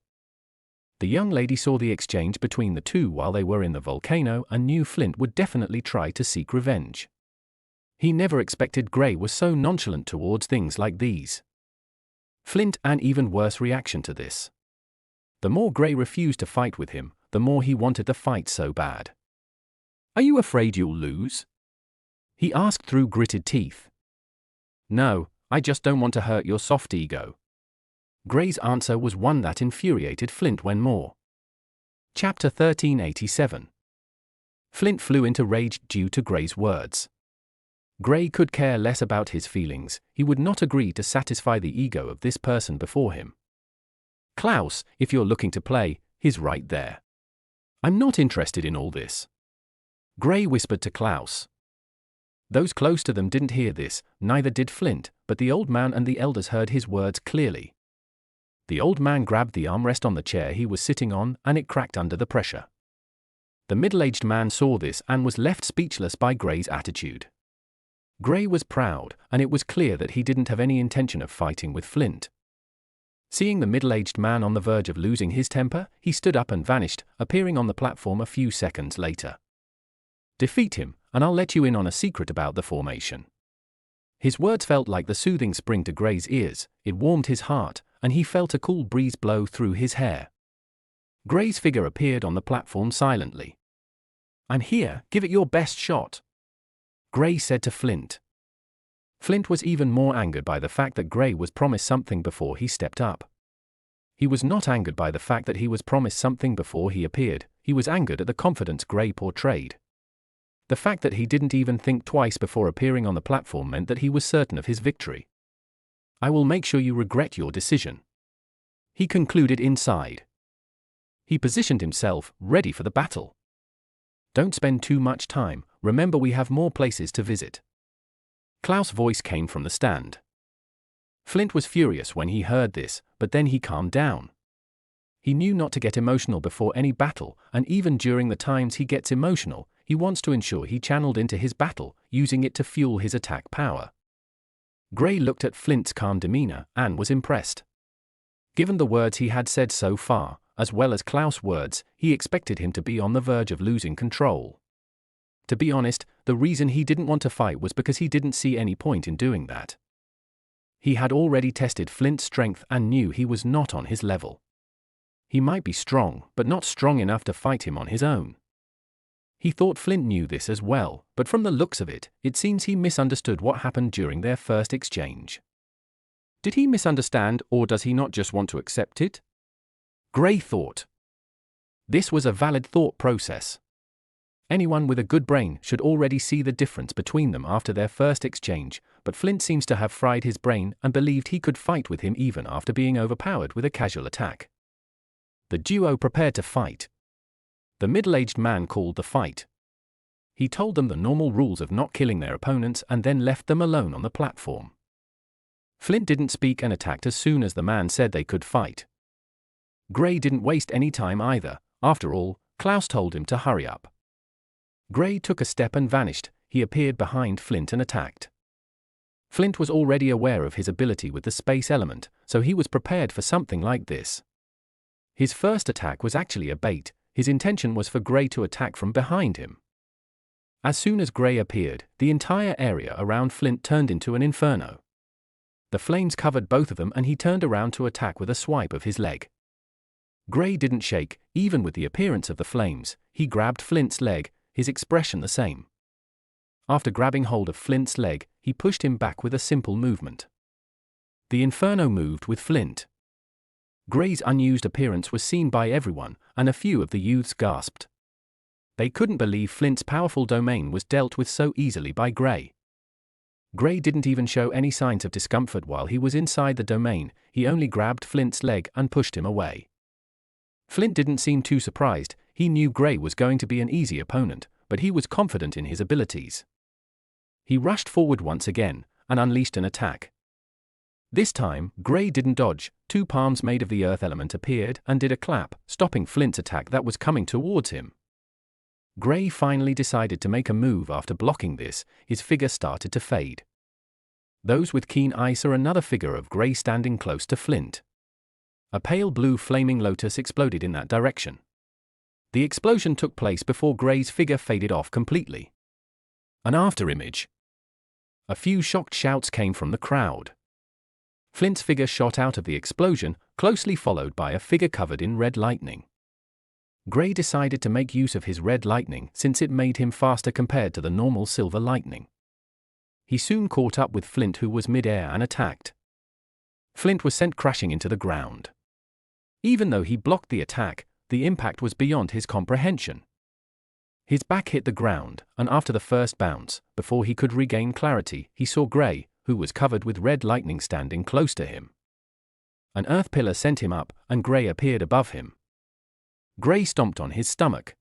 The young lady saw the exchange between the two while they were in the volcano and knew Flint would definitely try to seek revenge. He never expected Gray was so nonchalant towards things like these. Flint an even worse reaction to this. The more Gray refused to fight with him, the more he wanted the fight so bad. Are you afraid you'll lose? He asked through gritted teeth. No, I just don't want to hurt your soft ego. Gray's answer was one that infuriated Flint when more. Chapter 1387. Flint flew into rage due to Gray's words. Gray could care less about his feelings, he would not agree to satisfy the ego of this person before him. Klouse, if you're looking to play, he's right there. I'm not interested in all this. Gray whispered to Klouse. Those close to them didn't hear this, neither did Flint, but the old man and the elders heard his words clearly. The old man grabbed the armrest on the chair he was sitting on, and it cracked under the pressure. The middle-aged man saw this and was left speechless by Gray's attitude. Gray was proud, and it was clear that he didn't have any intention of fighting with Flint. Seeing the middle-aged man on the verge of losing his temper, he stood up and vanished, appearing on the platform a few seconds later. Defeat him, and I'll let you in on a secret about the formation. His words felt like the soothing spring to Gray's ears. It warmed his heart, and he felt a cool breeze blow through his hair. Gray's figure appeared on the platform silently. I'm here, give it your best shot, Gray said to Flint. Flint was even more angered by the fact that Gray was promised something before he stepped up. He was not angered by the fact that he was promised something before he appeared. He was angered at the confidence Gray portrayed. The fact that he didn't even think twice before appearing on the platform meant that he was certain of his victory. I will make sure you regret your decision, he concluded inside. He positioned himself, ready for the battle. Don't spend too much time, remember we have more places to visit. Klouse's voice came from the stand. Flint was furious when he heard this, but then he calmed down. He knew not to get emotional before any battle, and even during the times he gets emotional, he wants to ensure he channeled into his battle, using it to fuel his attack power. Gray looked at Flint's calm demeanor and was impressed. Given the words he had said so far, as well as Klouse's words, he expected him to be on the verge of losing control. To be honest, the reason he didn't want to fight was because he didn't see any point in doing that. He had already tested Flint's strength and knew he was not on his level. He might be strong, but not strong enough to fight him on his own. He thought Flint knew this as well, but from the looks of it, it seems he misunderstood what happened during their first exchange. Did he misunderstand, or does he not just want to accept it? Gray thought. This was a valid thought process. Anyone with a good brain should already see the difference between them after their first exchange, but Flint seems to have fried his brain and believed he could fight with him even after being overpowered with a casual attack. The duo prepared to fight. The middle-aged man called the fight. He told them the normal rules of not killing their opponents and then left them alone on the platform. Flint didn't speak and attacked as soon as the man said they could fight. Gray didn't waste any time either. After all, Klouse told him to hurry up. Gray took a step and vanished. He appeared behind Flint and attacked. Flint was already aware of his ability with the space element, so he was prepared for something like this. His first attack was actually a bait. His intention was for Gray to attack from behind him. As soon as Gray appeared, the entire area around Flint turned into an inferno. The flames covered both of them and he turned around to attack with a swipe of his leg. Gray didn't shake, even with the appearance of the flames. He grabbed Flint's leg, his expression the same. After grabbing hold of Flint's leg, he pushed him back with a simple movement. The inferno moved with Flint. Gray's unused appearance was seen by everyone, and a few of the youths gasped. They couldn't believe Flint's powerful domain was dealt with so easily by Gray. Gray didn't even show any signs of discomfort while he was inside the domain. He only grabbed Flint's leg and pushed him away. Flint didn't seem too surprised. He knew Gray was going to be an easy opponent, but he was confident in his abilities. He rushed forward once again and unleashed an attack. This time, Gray didn't dodge. Two palms made of the earth element appeared and did a clap, stopping Flint's attack that was coming towards him. Gray finally decided to make a move. After blocking this, his figure started to fade. Those with keen eyes saw another figure of Gray standing close to Flint. A pale blue flaming lotus exploded in that direction. The explosion took place before Gray's figure faded off completely. An afterimage. A few shocked shouts came from the crowd. Flint's figure shot out of the explosion, closely followed by a figure covered in red lightning. Gray decided to make use of his red lightning since it made him faster compared to the normal silver lightning. He soon caught up with Flint, who was mid-air, and attacked. Flint was sent crashing into the ground. Even though he blocked the attack, the impact was beyond his comprehension. His back hit the ground, and after the first bounce, before he could regain clarity, he saw Gray, who was covered with red lightning, standing close to him. An earth pillar sent him up, and Gray appeared above him. Gray stomped on his stomach.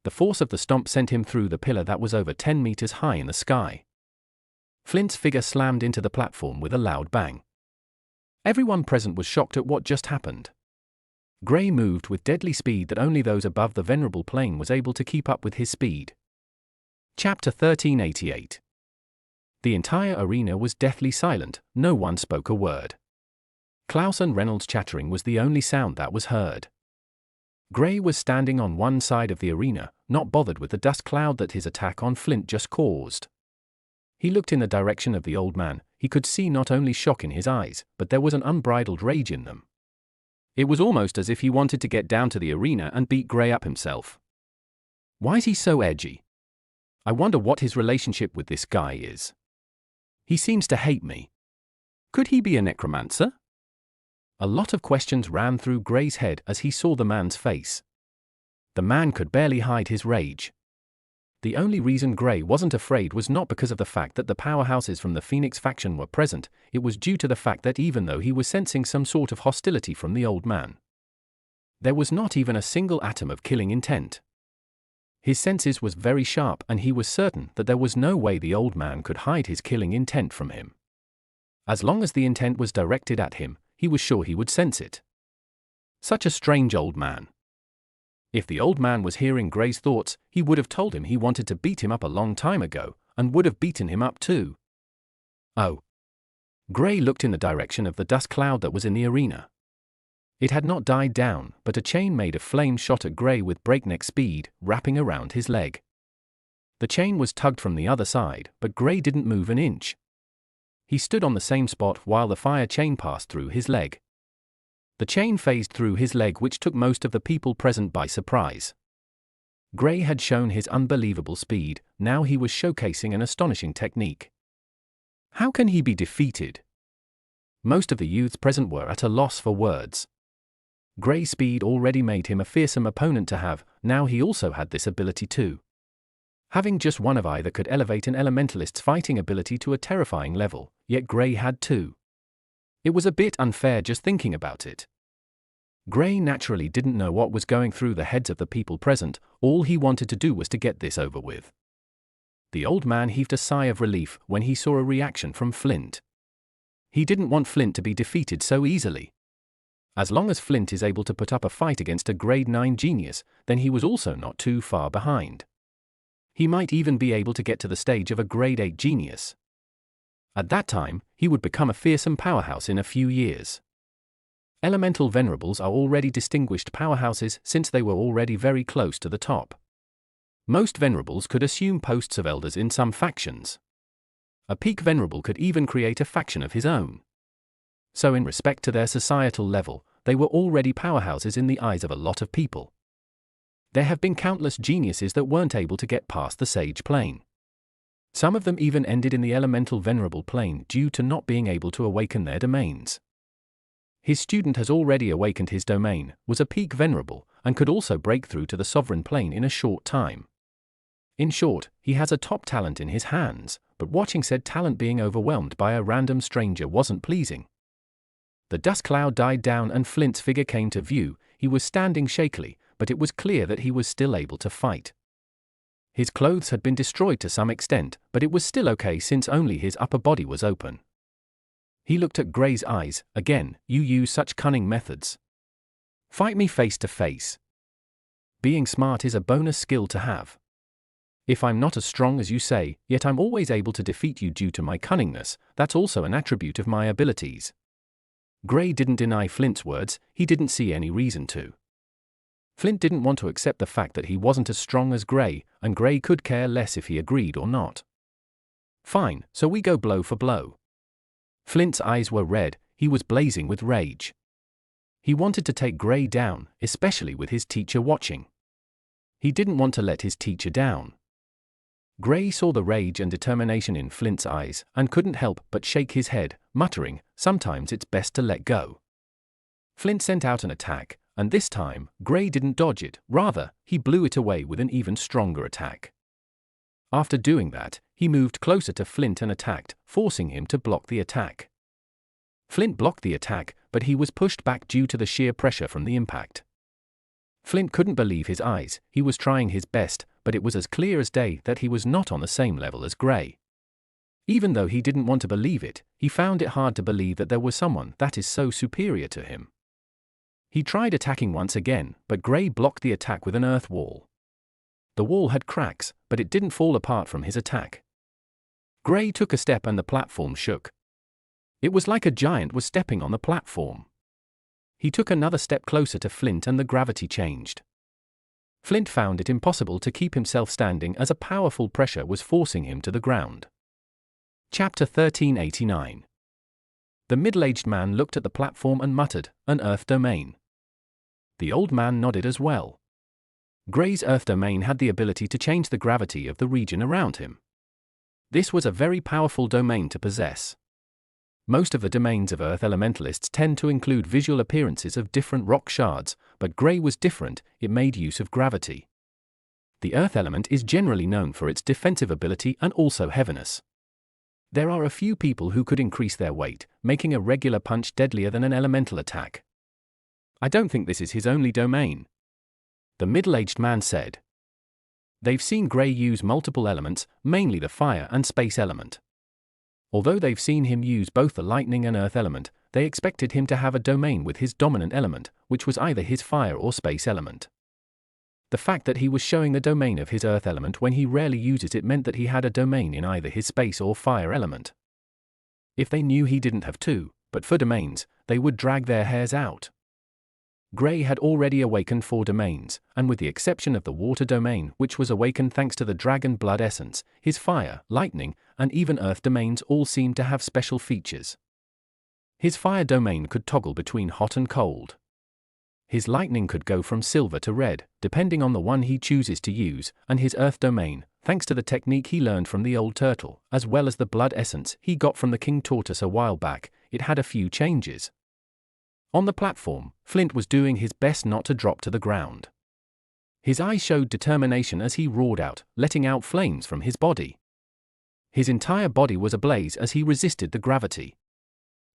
The force of the stomp sent him through the pillar that was over 10 meters high in the sky. Flint's figure slammed into the platform with a loud bang. Everyone present was shocked at what just happened. Gray moved with deadly speed that only those above the venerable plane was able to keep up with his speed. Chapter 1388. The entire arena was deathly silent, no one spoke a word. Klouse and Reynolds' chattering was the only sound that was heard. Gray was standing on one side of the arena, not bothered with the dust cloud that his attack on Flint just caused. He looked in the direction of the old man. He could see not only shock in his eyes, but there was an unbridled rage in them. It was almost as if he wanted to get down to the arena and beat Gray up himself. Why's he so edgy? I wonder what his relationship with this guy is. He seems to hate me. Could he be a necromancer? A lot of questions ran through Gray's head as he saw the man's face. The man could barely hide his rage. The only reason Gray wasn't afraid was not because of the fact that the powerhouses from the Phoenix faction were present, it was due to the fact that even though he was sensing some sort of hostility from the old man, there was not even a single atom of killing intent. His senses was very sharp and he was certain that there was no way the old man could hide his killing intent from him. As long as the intent was directed at him, he was sure he would sense it. Such a strange old man. If the old man was hearing Gray's thoughts, he would have told him he wanted to beat him up a long time ago, and would have beaten him up too. Oh. Gray looked in the direction of the dust cloud that was in the arena. It had not died down, but a chain made of flame shot at Gray with breakneck speed, wrapping around his leg. The chain was tugged from the other side, but Gray didn't move an inch. He stood on the same spot while the fire chain passed through his leg. The chain phased through his leg, which took most of the people present by surprise. Gray had shown his unbelievable speed, now he was showcasing an astonishing technique. How can he be defeated? Most of the youths present were at a loss for words. Gray's speed already made him a fearsome opponent to have, now he also had this ability too. Having just one of either could elevate an elementalist's fighting ability to a terrifying level, yet Gray had two. It was a bit unfair just thinking about it. Gray naturally didn't know what was going through the heads of the people present, all he wanted to do was to get this over with. The old man heaved a sigh of relief when he saw a reaction from Flint. He didn't want Flint to be defeated so easily. As long as Flint is able to put up a fight against a grade 9 genius, then he was also not too far behind. He might even be able to get to the stage of a grade 8 genius. At that time, he would become a fearsome powerhouse in a few years. Elemental venerables are already distinguished powerhouses since they were already very close to the top. Most venerables could assume posts of elders in some factions. A peak venerable could even create a faction of his own. So in respect to their societal level, they were already powerhouses in the eyes of a lot of people. There have been countless geniuses that weren't able to get past the sage plane. Some of them even ended in the elemental venerable plane due to not being able to awaken their domains. His student has already awakened his domain, was a peak venerable, and could also break through to the sovereign plane in a short time. In short, he has a top talent in his hands, but watching said talent being overwhelmed by a random stranger wasn't pleasing. The dust cloud died down and Flint's figure came to view. He was standing shakily, but it was clear that he was still able to fight. His clothes had been destroyed to some extent, but it was still okay since only his upper body was open. He looked at Gray's eyes. Again, you use such cunning methods. Fight me face to face. Being smart is a bonus skill to have. If I'm not as strong as you say, yet I'm always able to defeat you due to my cunningness, that's also an attribute of my abilities. Gray didn't deny Flint's words, he didn't see any reason to. Flint didn't want to accept the fact that he wasn't as strong as Gray, and Gray could care less if he agreed or not. Fine, so we go blow for blow. Flint's eyes were red, he was blazing with rage. He wanted to take Gray down, especially with his teacher watching. He didn't want to let his teacher down. Gray saw the rage and determination in Flint's eyes, and couldn't help but shake his head, muttering, sometimes it's best to let go. Flint sent out an attack, and this time, Gray didn't dodge it, rather, he blew it away with an even stronger attack. After doing that, he moved closer to Flint and attacked, forcing him to block the attack. Flint blocked the attack, but he was pushed back due to the sheer pressure from the impact. Flint couldn't believe his eyes. He was trying his best, but it was as clear as day that he was not on the same level as Gray. Even though he didn't want to believe it, he found it hard to believe that there was someone that is so superior to him. He tried attacking once again, but Gray blocked the attack with an earth wall. The wall had cracks, but it didn't fall apart from his attack. Gray took a step and the platform shook. It was like a giant was stepping on the platform. He took another step closer to Flint and the gravity changed. Flint found it impossible to keep himself standing as a powerful pressure was forcing him to the ground. Chapter 1389. The middle-aged man looked at the platform and muttered, "An Earth domain." The old man nodded as well. Gray's Earth domain had the ability to change the gravity of the region around him. This was a very powerful domain to possess. Most of the domains of Earth elementalists tend to include visual appearances of different rock shards, but Gray was different. It made use of gravity. The Earth element is generally known for its defensive ability and also heaviness. There are a few people who could increase their weight, making a regular punch deadlier than an elemental attack. I don't think this is his only domain, the middle-aged man said. They've seen Gray use multiple elements, mainly the fire and space element. Although they've seen him use both the lightning and earth element, they expected him to have a domain with his dominant element, which was either his fire or space element. The fact that he was showing the domain of his earth element when he rarely uses it meant that he had a domain in either his space or fire element. If they knew he didn't have two, but four domains, they would drag their hairs out. Gray had already awakened 4 domains, and with the exception of the water domain, which was awakened thanks to the dragon blood essence, his fire, lightning, and even earth domains all seemed to have special features. His fire domain could toggle between hot and cold. His lightning could go from silver to red, depending on the one he chooses to use, and his earth domain, thanks to the technique he learned from the old turtle, as well as the blood essence he got from the king tortoise a while back, it had a few changes. On the platform, Flint was doing his best not to drop to the ground. His eyes showed determination as he roared out, letting out flames from his body. His entire body was ablaze as he resisted the gravity.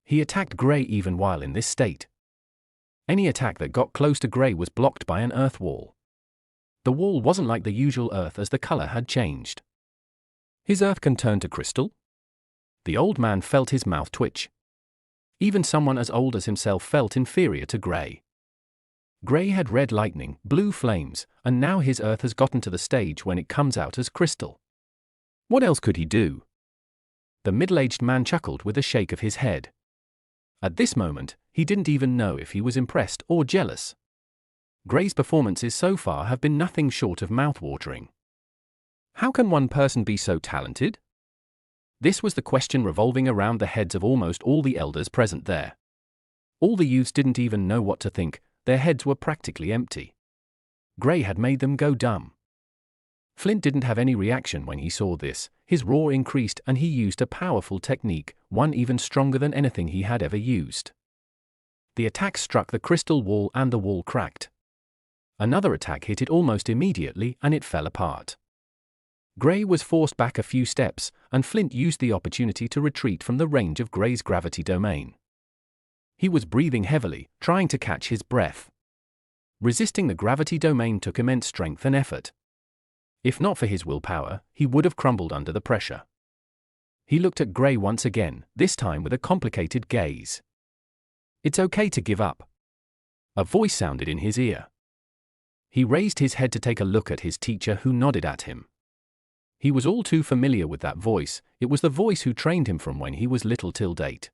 He attacked Gray even while in this state. Any attack that got close to Gray was blocked by an earth wall. The wall wasn't like the usual earth as the color had changed. His earth can turn to crystal? The old man felt his mouth twitch. Even someone as old as himself felt inferior to Gray. Gray had red lightning, blue flames, and now his earth has gotten to the stage when it comes out as crystal. What else could he do? The middle-aged man chuckled with a shake of his head. At this moment, he didn't even know if he was impressed or jealous. Gray's performances so far have been nothing short of mouth-watering. How can one person be so talented? This was the question revolving around the heads of almost all the elders present there. All the youths didn't even know what to think, their heads were practically empty. Gray had made them go dumb. Flint didn't have any reaction when he saw this. His roar increased and he used a powerful technique, one even stronger than anything he had ever used. The attack struck the crystal wall and the wall cracked. Another attack hit it almost immediately and it fell apart. Gray was forced back a few steps, and Flint used the opportunity to retreat from the range of Gray's gravity domain. He was breathing heavily, trying to catch his breath. Resisting the gravity domain took immense strength and effort. If not for his willpower, he would have crumbled under the pressure. He looked at Gray once again, this time with a complicated gaze. "It's okay to give up." A voice sounded in his ear. He raised his head to take a look at his teacher, who nodded at him. He was all too familiar with that voice. It was the voice who trained him from when he was little till date.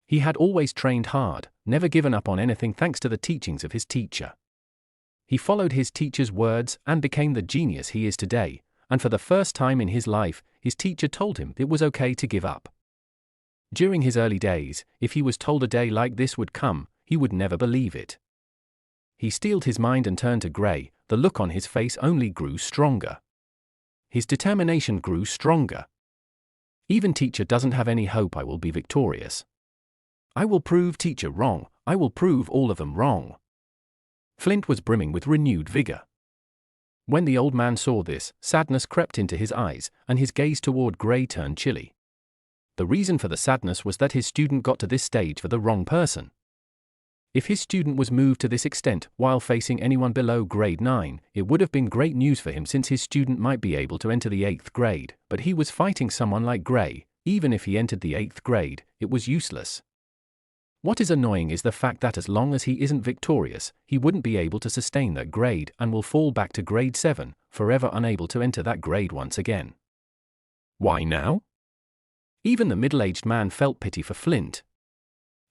He had always trained hard, never given up on anything thanks to the teachings of his teacher. He followed his teacher's words and became the genius he is today, and for the first time in his life, his teacher told him it was okay to give up. During his early days, if he was told a day like this would come, he would never believe it. He steeled his mind and turned to Gray. The look on his face only grew stronger. His determination grew stronger. "Even teacher doesn't have any hope I will be victorious. I will prove teacher wrong, I will prove all of them wrong." Flint was brimming with renewed vigor. When the old man saw this, sadness crept into his eyes, and his gaze toward Gray turned chilly. The reason for the sadness was that his student got to this stage for the wrong person. If his student was moved to this extent while facing anyone below grade 9, it would have been great news for him since his student might be able to enter the 8th grade, but he was fighting someone like Gray. Even if he entered the 8th grade, it was useless. What is annoying is the fact that as long as he isn't victorious, he wouldn't be able to sustain that grade and will fall back to grade 7, forever unable to enter that grade once again. Why now? Even the middle-aged man felt pity for Flint.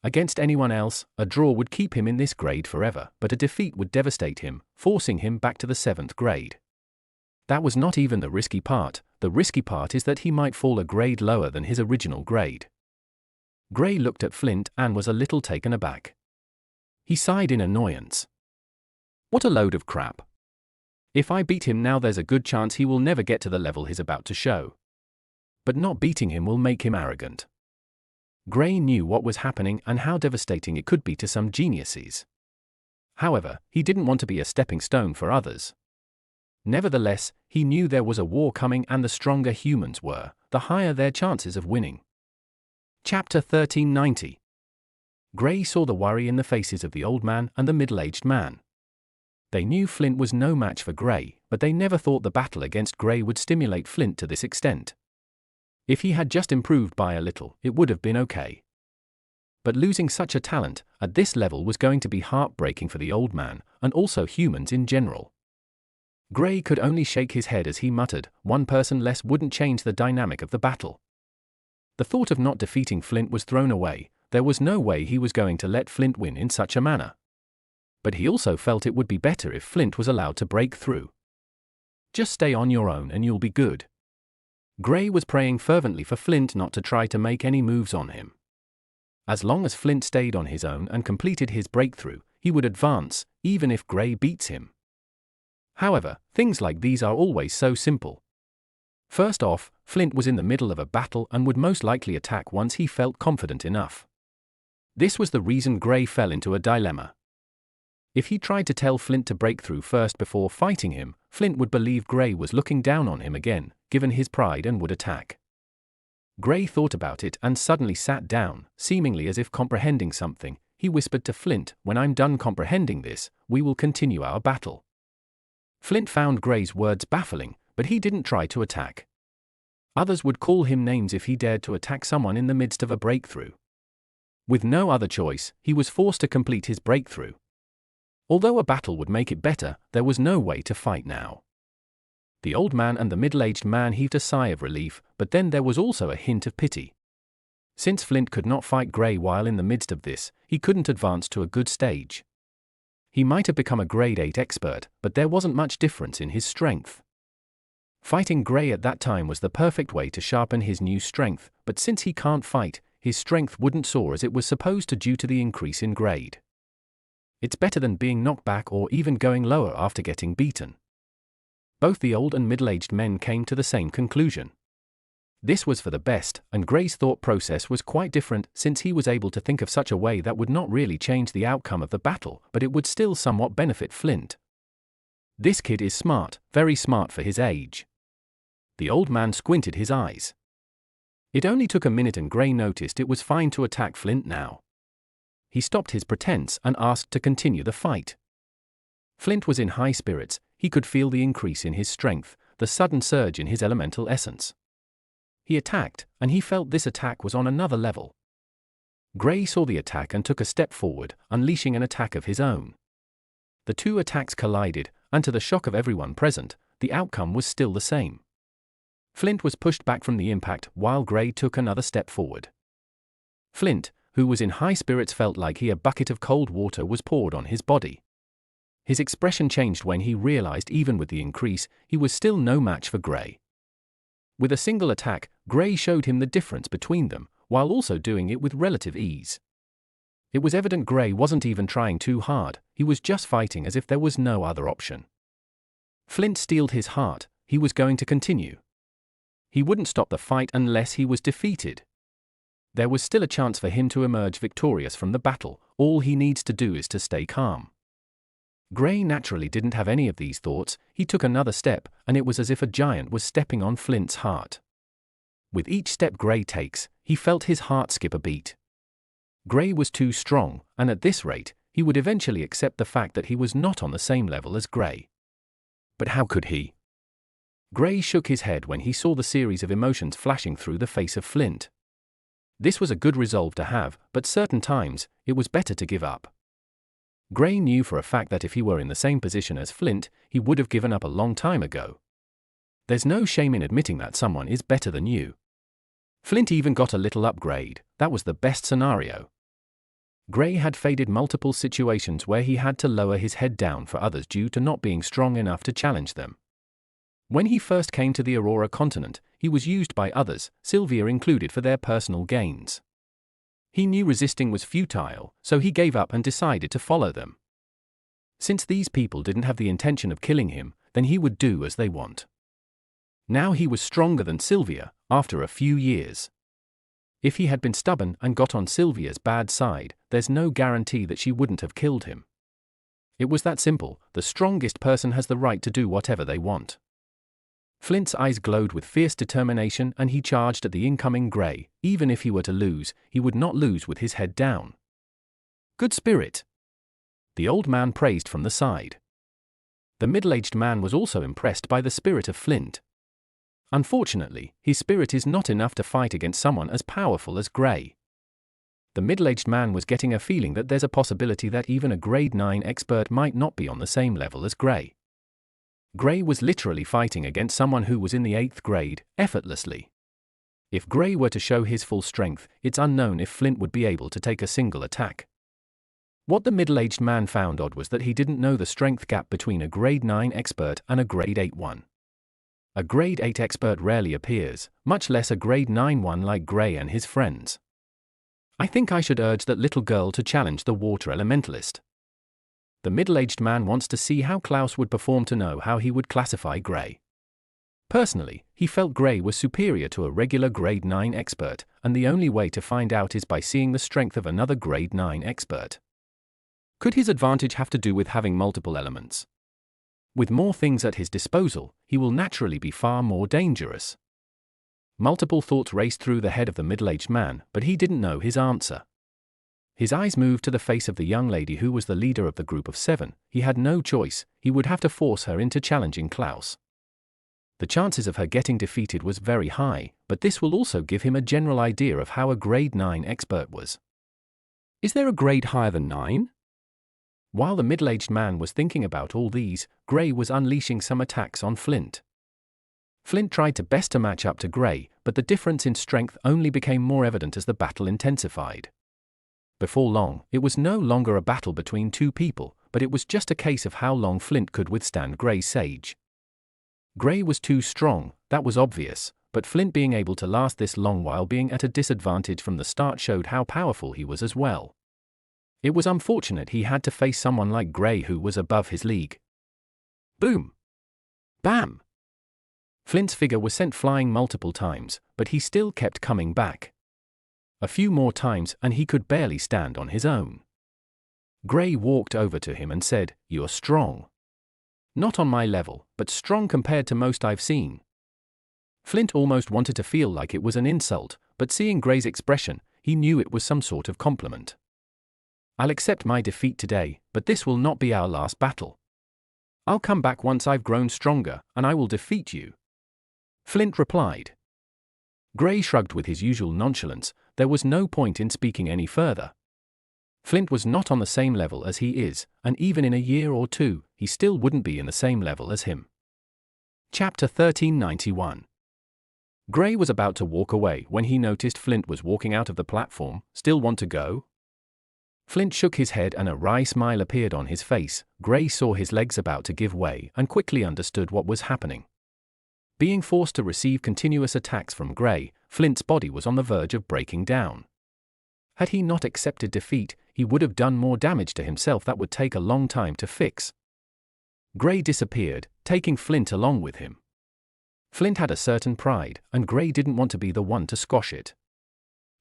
Against anyone else, a draw would keep him in this grade forever, but a defeat would devastate him, forcing him back to the 7th grade. That was not even the risky part. The risky part is that he might fall a grade lower than his original grade. Gray looked at Flint and was a little taken aback. He sighed in annoyance. What a load of crap. If I beat him now, there's a good chance he will never get to the level he's about to show. But not beating him will make him arrogant. Gray knew what was happening and how devastating it could be to some geniuses. However, he didn't want to be a stepping stone for others. Nevertheless, he knew there was a war coming, and the stronger humans were, the higher their chances of winning. Chapter 1390. Gray saw the worry in the faces of the old man and the middle-aged man. They knew Flint was no match for Gray, but they never thought the battle against Gray would stimulate Flint to this extent. If he had just improved by a little, it would have been okay. But losing such a talent at this level was going to be heartbreaking for the old man, and also humans in general. Gray could only shake his head as he muttered, one person less wouldn't change the dynamic of the battle. The thought of not defeating Flint was thrown away. There was no way he was going to let Flint win in such a manner. But he also felt it would be better if Flint was allowed to break through. Just stay on your own and you'll be good. Gray was praying fervently for Flint not to try to make any moves on him. As long as Flint stayed on his own and completed his breakthrough, he would advance, even if Gray beats him. However, things like these are always so simple. First off, Flint was in the middle of a battle and would most likely attack once he felt confident enough. This was the reason Gray fell into a dilemma. If he tried to tell Flint to break through first before fighting him, Flint would believe Gray was looking down on him again, given his pride, and would attack. Gray thought about it and suddenly sat down, seemingly as if comprehending something. He whispered to Flint, "When I'm done comprehending this, we will continue our battle." Flint found Gray's words baffling, but he didn't try to attack. Others would call him names if he dared to attack someone in the midst of a breakthrough. With no other choice, he was forced to complete his breakthrough. Although a battle would make it better, there was no way to fight now. The old man and the middle-aged man heaved a sigh of relief, but then there was also a hint of pity. Since Flint could not fight Gray while in the midst of this, he couldn't advance to a good stage. He might have become a grade 8 expert, but there wasn't much difference in his strength. Fighting Gray at that time was the perfect way to sharpen his new strength, but since he can't fight, his strength wouldn't soar as it was supposed to due to the increase in grade. It's better than being knocked back or even going lower after getting beaten. Both the old and middle-aged men came to the same conclusion. This was for the best, and Gray's thought process was quite different since he was able to think of such a way that would not really change the outcome of the battle, but it would still somewhat benefit Flint. This kid is smart, very smart for his age. The old man squinted his eyes. It only took a minute and Gray noticed it was fine to attack Flint now. He stopped his pretense and asked to continue the fight. Flint was in high spirits. He could feel the increase in his strength, the sudden surge in his elemental essence. He attacked, and he felt this attack was on another level. Gray saw the attack and took a step forward, unleashing an attack of his own. The two attacks collided, and to the shock of everyone present, the outcome was still the same. Flint was pushed back from the impact while Gray took another step forward. Flint, who was in high spirits, felt like a bucket of cold water was poured on his body. His expression changed when he realized even with the increase, he was still no match for Gray. With a single attack, Gray showed him the difference between them, while also doing it with relative ease. It was evident Gray wasn't even trying too hard, he was just fighting as if there was no other option. Flint steeled his heart. He was going to continue. He wouldn't stop the fight unless he was defeated. There was still a chance for him to emerge victorious from the battle. All he needs to do is to stay calm. Gray naturally didn't have any of these thoughts. He took another step, and it was as if a giant was stepping on Flint's heart. With each step Gray takes, he felt his heart skip a beat. Gray was too strong, and at this rate, he would eventually accept the fact that he was not on the same level as Gray. But how could he? Gray shook his head when he saw the series of emotions flashing through the face of Flint. This was a good resolve to have, but certain times, it was better to give up. Gray knew for a fact that if he were in the same position as Flint, he would have given up a long time ago. There's no shame in admitting that someone is better than you. Flint even got a little upgrade. That was the best scenario. Gray had faded multiple situations where he had to lower his head down for others due to not being strong enough to challenge them. When he first came to the Aurora continent, he was used by others, Sylvia included, for their personal gains. He knew resisting was futile, so he gave up and decided to follow them. Since these people didn't have the intention of killing him, then he would do as they want. Now he was stronger than Sylvia, after a few years. If he had been stubborn and got on Sylvia's bad side, there's no guarantee that she wouldn't have killed him. It was that simple. The strongest person has the right to do whatever they want. Flint's eyes glowed with fierce determination and he charged at the incoming Gray. Even if he were to lose, he would not lose with his head down. Good spirit, the old man praised from the side. The middle-aged man was also impressed by the spirit of Flint. Unfortunately, his spirit is not enough to fight against someone as powerful as Gray. The middle-aged man was getting a feeling that there's a possibility that even a grade 9 expert might not be on the same level as Gray. Gray was literally fighting against someone who was in the 8th grade, effortlessly. If Gray were to show his full strength, it's unknown if Flint would be able to take a single attack. What the middle-aged man found odd was that he didn't know the strength gap between a grade 9 expert and a grade 8 one. A grade 8 expert rarely appears, much less a grade 9 one like Gray and his friends. I think I should urge that little girl to challenge the water elementalist. The middle-aged man wants to see how Klouse would perform to know how he would classify Gray. Personally, he felt Gray was superior to a regular grade 9 expert, and the only way to find out is by seeing the strength of another grade 9 expert. Could his advantage have to do with having multiple elements? With more things at his disposal, he will naturally be far more dangerous. Multiple thoughts raced through the head of the middle-aged man, but he didn't know his answer. His eyes moved to the face of the young lady who was the leader of the group of 7. He had no choice, he would have to force her into challenging Klouse. The chances of her getting defeated was very high, but this will also give him a general idea of how a grade 9 expert was. Is there a grade higher than 9? While the middle-aged man was thinking about all these, Gray was unleashing some attacks on Flint. Flint tried to best to match up to Gray, but the difference in strength only became more evident as the battle intensified. Before long, it was no longer a battle between two people, but it was just a case of how long Flint could withstand Gray's sage. Gray was too strong, that was obvious, but Flint being able to last this long while being at a disadvantage from the start showed how powerful he was as well. It was unfortunate he had to face someone like Gray who was above his league. Boom! Bam! Flint's figure was sent flying multiple times, but he still kept coming back. A few more times and he could barely stand on his own. Gray walked over to him and said, "You're strong. Not on my level, but strong compared to most I've seen." Flint almost wanted to feel like it was an insult, but seeing Gray's expression, he knew it was some sort of compliment. "I'll accept my defeat today, but this will not be our last battle. I'll come back once I've grown stronger, and I will defeat you," Flint replied. Gray shrugged with his usual nonchalance. There was no point in speaking any further. Flint was not on the same level as he is, and even in a year or two, he still wouldn't be in the same level as him. Chapter 1391. Gray was about to walk away when he noticed Flint was walking out of the platform. "Still want to go?" Flint shook his head and a wry smile appeared on his face. Gray saw his legs about to give way and quickly understood what was happening. Being forced to receive continuous attacks from Gray, Flint's body was on the verge of breaking down. Had he not accepted defeat, he would have done more damage to himself that would take a long time to fix. Gray disappeared, taking Flint along with him. Flint had a certain pride, and Gray didn't want to be the one to squash it.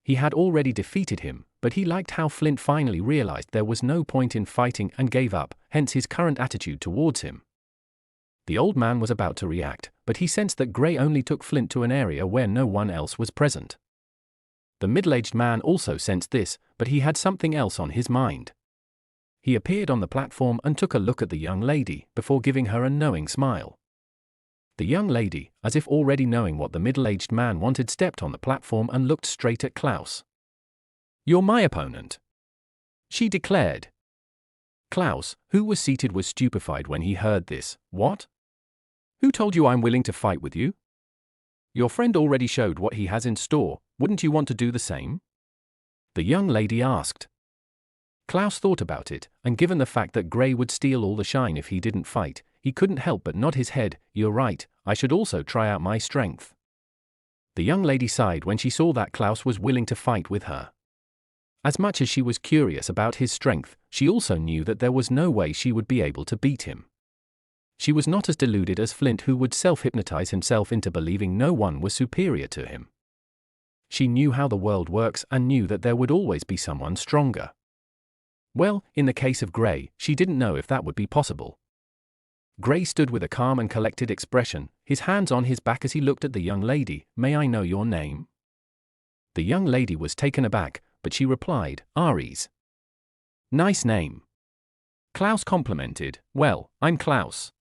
He had already defeated him, but he liked how Flint finally realized there was no point in fighting and gave up, hence his current attitude towards him. The old man was about to react, but he sensed that Gray only took Flint to an area where no one else was present. The middle-aged man also sensed this, but he had something else on his mind. He appeared on the platform and took a look at the young lady before giving her a knowing smile. The young lady, as if already knowing what the middle-aged man wanted, stepped on the platform and looked straight at Klouse. "You're my opponent," she declared. Klouse, who was seated, was stupefied when he heard this. "What? Who told you I'm willing to fight with you? Your friend already showed what he has in store, wouldn't you want to do the same?" the young lady asked. Klouse thought about it, and given the fact that Gray would steal all the shine if he didn't fight, he couldn't help but nod his head. "You're right, I should also try out my strength." The young lady sighed when she saw that Klouse was willing to fight with her. As much as she was curious about his strength, she also knew that there was no way she would be able to beat him. She was not as deluded as Flint, who would self-hypnotize himself into believing no one was superior to him. She knew how the world works and knew that there would always be someone stronger. Well, in the case of Gray, she didn't know if that would be possible. Gray stood with a calm and collected expression, his hands on his back as he looked at the young lady. "May I know your name?" The young lady was taken aback, but she replied, "Ares." "Nice name." Klouse complimented. "Well, I'm Klouse.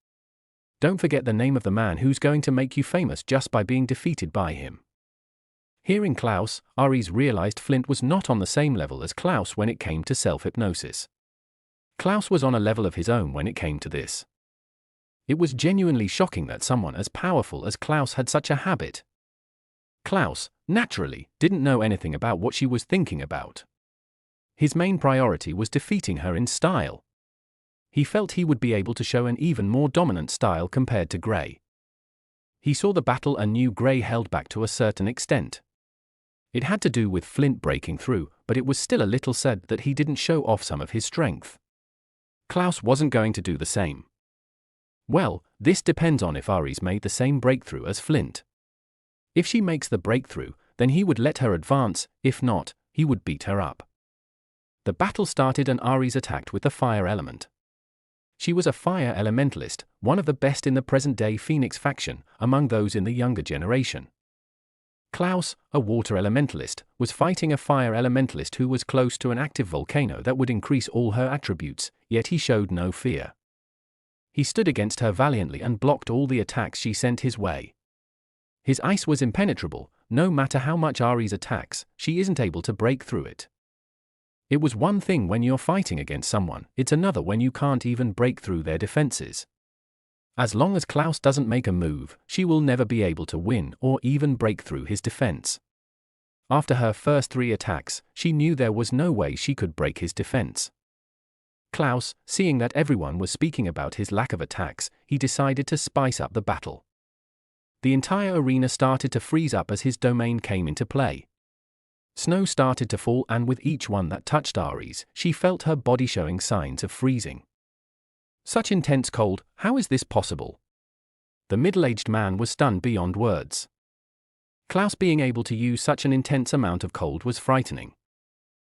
Don't forget the name of the man who's going to make you famous just by being defeated by him." Hearing Klouse, Ares realized Flint was not on the same level as Klouse when it came to self-hypnosis. Klouse was on a level of his own when it came to this. It was genuinely shocking that someone as powerful as Klouse had such a habit. Klouse, naturally, didn't know anything about what she was thinking about. His main priority was defeating her in style. He felt he would be able to show an even more dominant style compared to Gray. He saw the battle and knew Gray held back to a certain extent. It had to do with Flint breaking through, but it was still a little sad that he didn't show off some of his strength. Klouse wasn't going to do the same. Well, this depends on if Ares made the same breakthrough as Flint. If she makes the breakthrough, then he would let her advance. If not, he would beat her up. The battle started and Ares attacked with the fire element. She was a fire elementalist, one of the best in the present-day Phoenix faction, among those in the younger generation. Klouse, a water elementalist, was fighting a fire elementalist who was close to an active volcano that would increase all her attributes, yet he showed no fear. He stood against her valiantly and blocked all the attacks she sent his way. His ice was impenetrable. No matter how much Ares attacks, she isn't able to break through it. It was one thing when you're fighting against someone, it's another when you can't even break through their defenses. As long as Klouse doesn't make a move, she will never be able to win or even break through his defense. After her first 3 attacks, she knew there was no way she could break his defense. Klouse, seeing that everyone was speaking about his lack of attacks, he decided to spice up the battle. The entire arena started to freeze up as his domain came into play. Snow started to fall, and with each one that touched Ares, she felt her body showing signs of freezing. Such intense cold, how is this possible? The middle-aged man was stunned beyond words. Klouse being able to use such an intense amount of cold was frightening.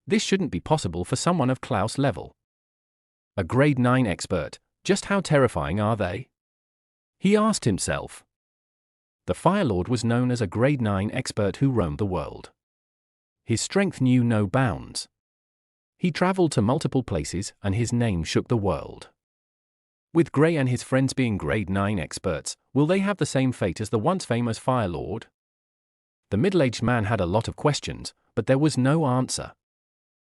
This shouldn't be possible for someone of Klouse level. A grade 9 expert, just how terrifying are they? He asked himself. The Fire Lord was known as a grade 9 expert who roamed the world. His strength knew no bounds. He traveled to multiple places and his name shook the world. With Gray and his friends being grade 9 experts, will they have the same fate as the once famous Fire Lord? The middle-aged man had a lot of questions, but there was no answer.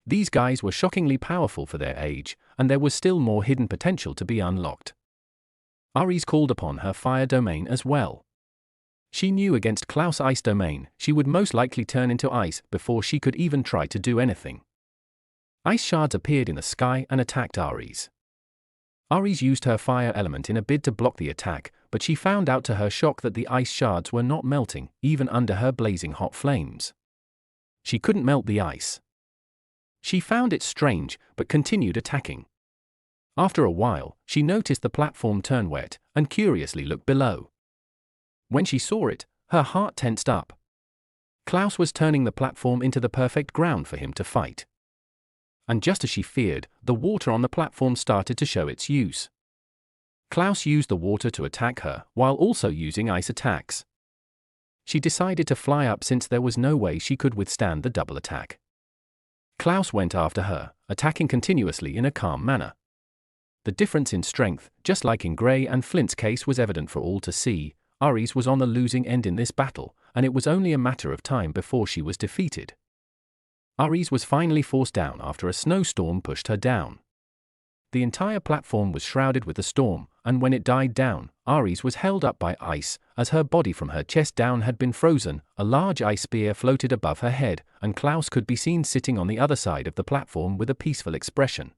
These guys were shockingly powerful for their age, and there was still more hidden potential to be unlocked. Ares called upon her fire domain as well. She knew against Klouse ice domain, she would most likely turn into ice before she could even try to do anything. Ice shards appeared in the sky and attacked Ares. Ares used her fire element in a bid to block the attack, but she found out to her shock that the ice shards were not melting, even under her blazing hot flames. She couldn't melt the ice. She found it strange, but continued attacking. After a while, she noticed the platform turn wet, and curiously looked below. When she saw it, her heart tensed up. Klouse was turning the platform into the perfect ground for him to fight. And just as she feared, the water on the platform started to show its use. Klouse used the water to attack her, while also using ice attacks. She decided to fly up since there was no way she could withstand the double attack. Klouse went after her, attacking continuously in a calm manner. The difference in strength, just like in Gray and Flint's case, was evident for all to see. Ares was on the losing end in this battle, and it was only a matter of time before she was defeated. Ares was finally forced down after a snowstorm pushed her down. The entire platform was shrouded with the storm, and when it died down, Ares was held up by ice, as her body from her chest down had been frozen. A large ice spear floated above her head, and Klouse could be seen sitting on the other side of the platform with a peaceful expression.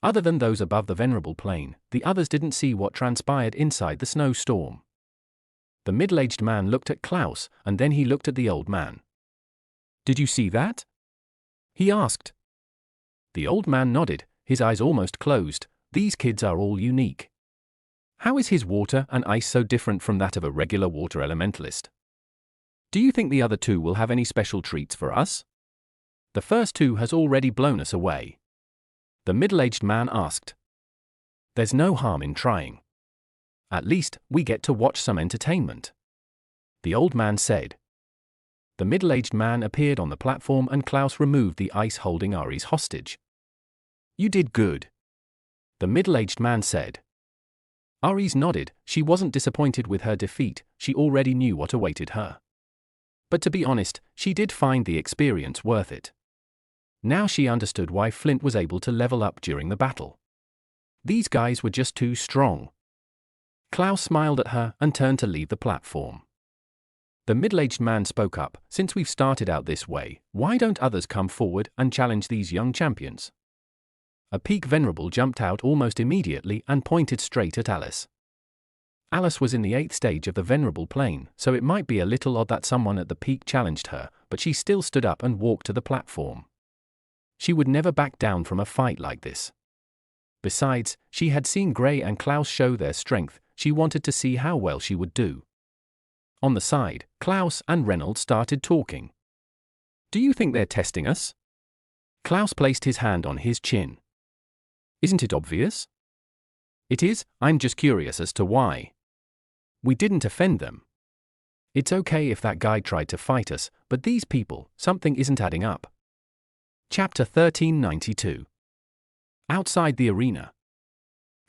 Other than those above the venerable plane, the others didn't see what transpired inside the snowstorm. The middle-aged man looked at Klouse, and then he looked at the old man. "Did you see that?" he asked. The old man nodded, his eyes almost closed. "These kids are all unique. How is his water and ice so different from that of a regular water elementalist? Do you think the other two will have any special treats for us? The first two has already blown us away." The middle-aged man asked. "There's no harm in trying. At least, we get to watch some entertainment," the old man said. The middle-aged man appeared on the platform and Klouse removed the ice holding Ares hostage. "You did good," the middle-aged man said. Ares nodded. She wasn't disappointed with her defeat, she already knew what awaited her. But to be honest, she did find the experience worth it. Now she understood why Flint was able to level up during the battle. These guys were just too strong. Klouse smiled at her and turned to leave the platform. The middle-aged man spoke up. "Since we've started out this way, why don't others come forward and challenge these young champions?" A peak venerable jumped out almost immediately and pointed straight at Alice. Alice was in the 8th stage of the venerable plane, so it might be a little odd that someone at the peak challenged her, but she still stood up and walked to the platform. She would never back down from a fight like this. Besides, she had seen Gray and Klouse show their strength. She wanted to see how well she would do. On the side, Klouse and Reynolds started talking. "Do you think they're testing us?" Klouse placed his hand on his chin. "Isn't it obvious?" "It is, I'm just curious as to why. We didn't offend them. It's okay if that guy tried to fight us, but these people, something isn't adding up." Chapter 1392. Outside the arena.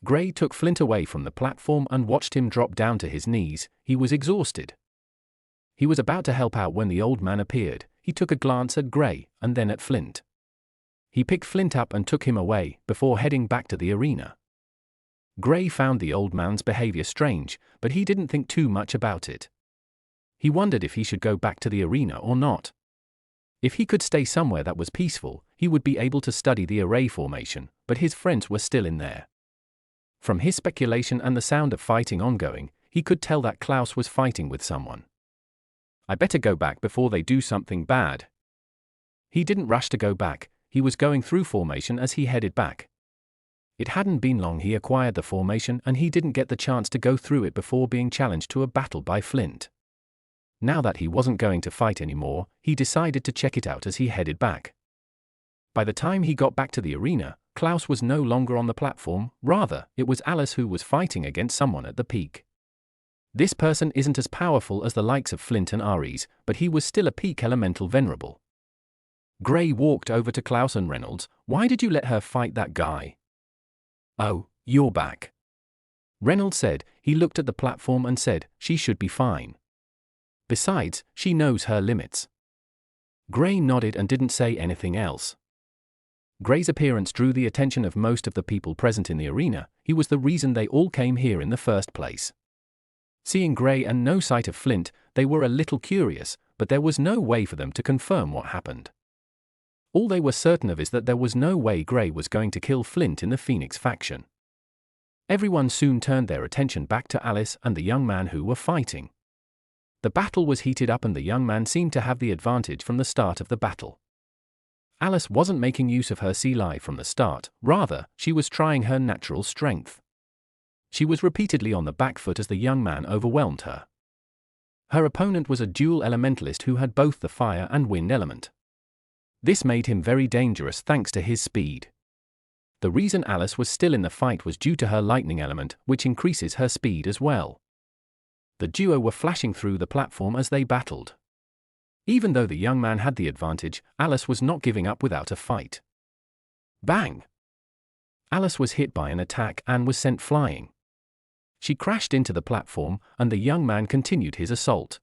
Gray took Flint away from the platform and watched him drop down to his knees. He was exhausted. He was about to help out when the old man appeared. He took a glance at Gray, and then at Flint. He picked Flint up and took him away, before heading back to the arena. Gray found the old man's behavior strange, but he didn't think too much about it. He wondered if he should go back to the arena or not. If he could stay somewhere that was peaceful, he would be able to study the array formation, but his friends were still in there. From his speculation and the sound of fighting ongoing, he could tell that Klouse was fighting with someone. "I better go back before they do something bad." He didn't rush to go back. He was going through formation as he headed back. It hadn't been long he acquired the formation and he didn't get the chance to go through it before being challenged to a battle by Flint. Now that he wasn't going to fight anymore, he decided to check it out as he headed back. By the time he got back to the arena, Klouse was no longer on the platform, rather, it was Alice who was fighting against someone at the peak. This person isn't as powerful as the likes of Flint and Ares, but he was still a peak elemental venerable. Gray walked over to Klouse and Reynolds. "Why did you let her fight that guy?" "Oh, you're back," Reynolds said. He looked at the platform and said, "She should be fine. Besides, she knows her limits." Gray nodded and didn't say anything else. Gray's appearance drew the attention of most of the people present in the arena. He was the reason they all came here in the first place. Seeing Gray and no sight of Flint, they were a little curious, but there was no way for them to confirm what happened. All they were certain of is that there was no way Gray was going to kill Flint in the Phoenix faction. Everyone soon turned their attention back to Alice and the young man who were fighting. The battle was heated up and the young man seemed to have the advantage from the start of the battle. Alice wasn't making use of her sea life from the start, rather, she was trying her natural strength. She was repeatedly on the back foot as the young man overwhelmed her. Her opponent was a dual elementalist who had both the fire and wind element. This made him very dangerous thanks to his speed. The reason Alice was still in the fight was due to her lightning element, which increases her speed as well. The duo were flashing through the platform as they battled. Even though the young man had the advantage, Alice was not giving up without a fight. Bang! Alice was hit by an attack and was sent flying. She crashed into the platform, and the young man continued his assault.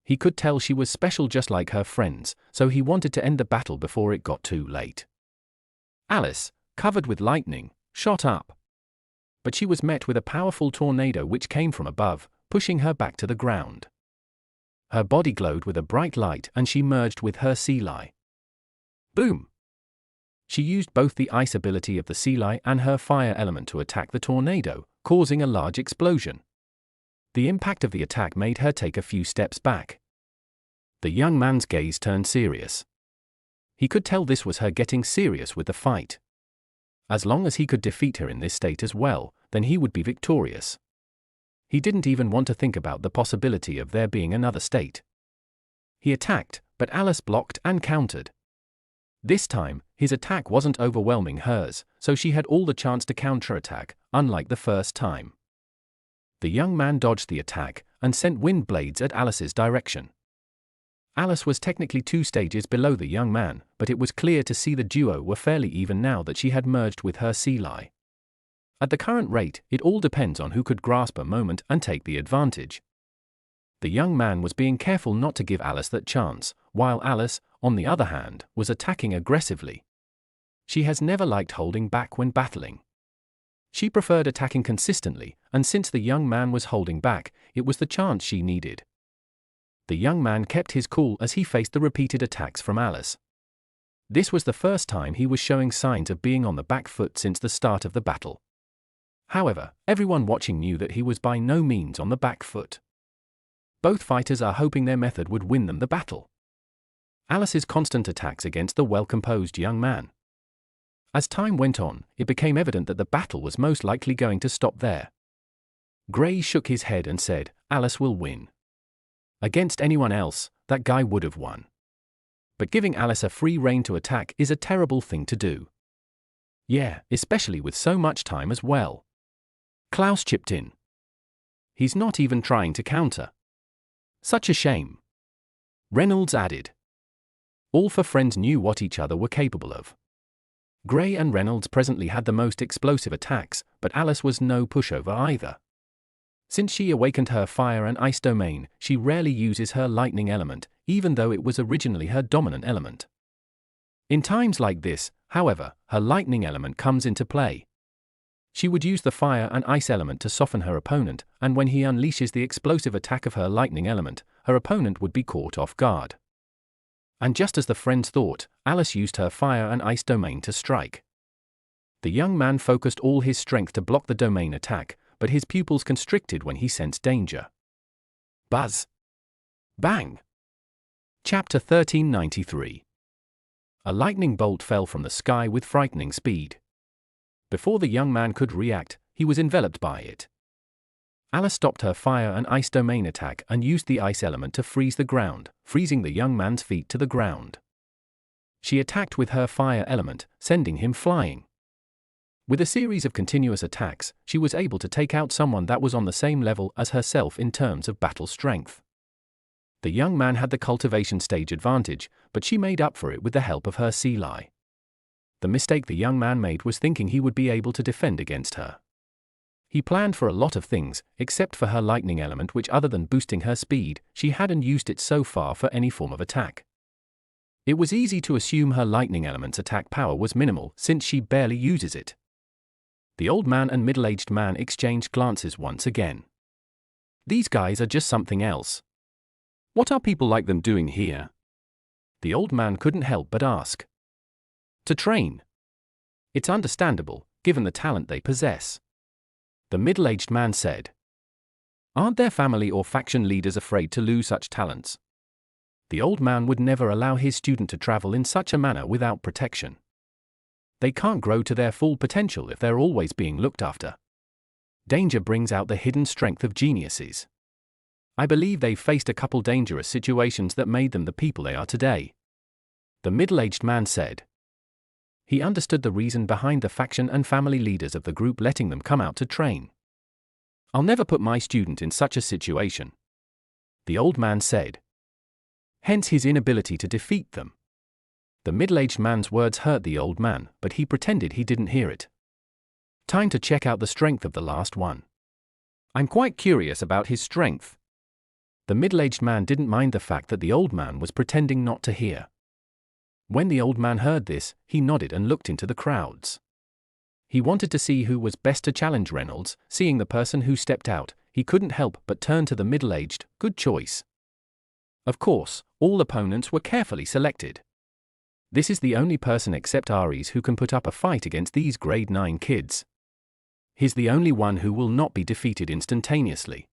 He could tell she was special just like her friends, so he wanted to end the battle before it got too late. Alice, covered with lightning, shot up. But she was met with a powerful tornado which came from above, pushing her back to the ground. Her body glowed with a bright light and she merged with her sea lion. Boom! She used both the ice ability of the sea lion and her fire element to attack the tornado, causing a large explosion. The impact of the attack made her take a few steps back. The young man's gaze turned serious. He could tell this was her getting serious with the fight. As long as he could defeat her in this state as well, then he would be victorious. He didn't even want to think about the possibility of there being another state. He attacked, but Alice blocked and countered. This time, his attack wasn't overwhelming hers, so she had all the chance to counterattack, unlike the first time. The young man dodged the attack and sent wind blades at Alice's direction. Alice was technically 2 stages below the young man, but it was clear to see the duo were fairly even now that she had merged with her sea lion. At the current rate, it all depends on who could grasp a moment and take the advantage. The young man was being careful not to give Alice that chance, while Alice, on the other hand, was attacking aggressively. She has never liked holding back when battling. She preferred attacking consistently, and since the young man was holding back, it was the chance she needed. The young man kept his cool as he faced the repeated attacks from Alice. This was the first time he was showing signs of being on the back foot since the start of the battle. However, everyone watching knew that he was by no means on the back foot. Both fighters are hoping their method would win them the battle. Alice's constant attacks against the well-composed young man. As time went on, it became evident that the battle was most likely going to stop there. Gray shook his head and said, "Alice will win. Against anyone else, that guy would have won. But giving Alice a free rein to attack is a terrible thing to do. Yeah, especially with so much time as well." Klouse chipped in. "He's not even trying to counter. Such a shame." Reynolds added. All 4 friends knew what each other were capable of. Gray and Reynolds presently had the most explosive attacks, but Alice was no pushover either. Since she awakened her fire and ice domain, she rarely uses her lightning element, even though it was originally her dominant element. In times like this, however, her lightning element comes into play. She would use the fire and ice element to soften her opponent, and when he unleashes the explosive attack of her lightning element, her opponent would be caught off guard. And just as the friends thought, Alice used her fire and ice domain to strike. The young man focused all his strength to block the domain attack, but his pupils constricted when he sensed danger. Buzz! Bang! Chapter 1393. A lightning bolt fell from the sky with frightening speed. Before the young man could react, he was enveloped by it. Alice stopped her fire and ice domain attack and used the ice element to freeze the ground, freezing the young man's feet to the ground. She attacked with her fire element, sending him flying. With a series of continuous attacks, she was able to take out someone that was on the same level as herself in terms of battle strength. The young man had the cultivation stage advantage, but she made up for it with the help of her sea lion. The mistake the young man made was thinking he would be able to defend against her. He planned for a lot of things, except for her lightning element, which, other than boosting her speed, she hadn't used it so far for any form of attack. It was easy to assume her lightning element's attack power was minimal since she barely uses it. The old man and middle-aged man exchanged glances once again. These guys are just something else. What are people like them doing here? The old man couldn't help but ask. To train. It's understandable, given the talent they possess. The middle-aged man said. Aren't their family or faction leaders afraid to lose such talents? The old man would never allow his student to travel in such a manner without protection. They can't grow to their full potential if they're always being looked after. Danger brings out the hidden strength of geniuses. I believe they've faced a couple dangerous situations that made them the people they are today. The middle-aged man said. He understood the reason behind the faction and family leaders of the group letting them come out to train. I'll never put my student in such a situation. The old man said. Hence his inability to defeat them. The middle-aged man's words hurt the old man, but he pretended he didn't hear it. Time to check out the strength of the last one. I'm quite curious about his strength. The middle-aged man didn't mind the fact that the old man was pretending not to hear. When the old man heard this, he nodded and looked into the crowds. He wanted to see who was best to challenge Reynolds. Seeing the person who stepped out, he couldn't help but turn to the middle-aged. Good choice. Of course, all opponents were carefully selected. This is the only person except Aries who can put up a fight against these grade 9 kids. He's the only one who will not be defeated instantaneously.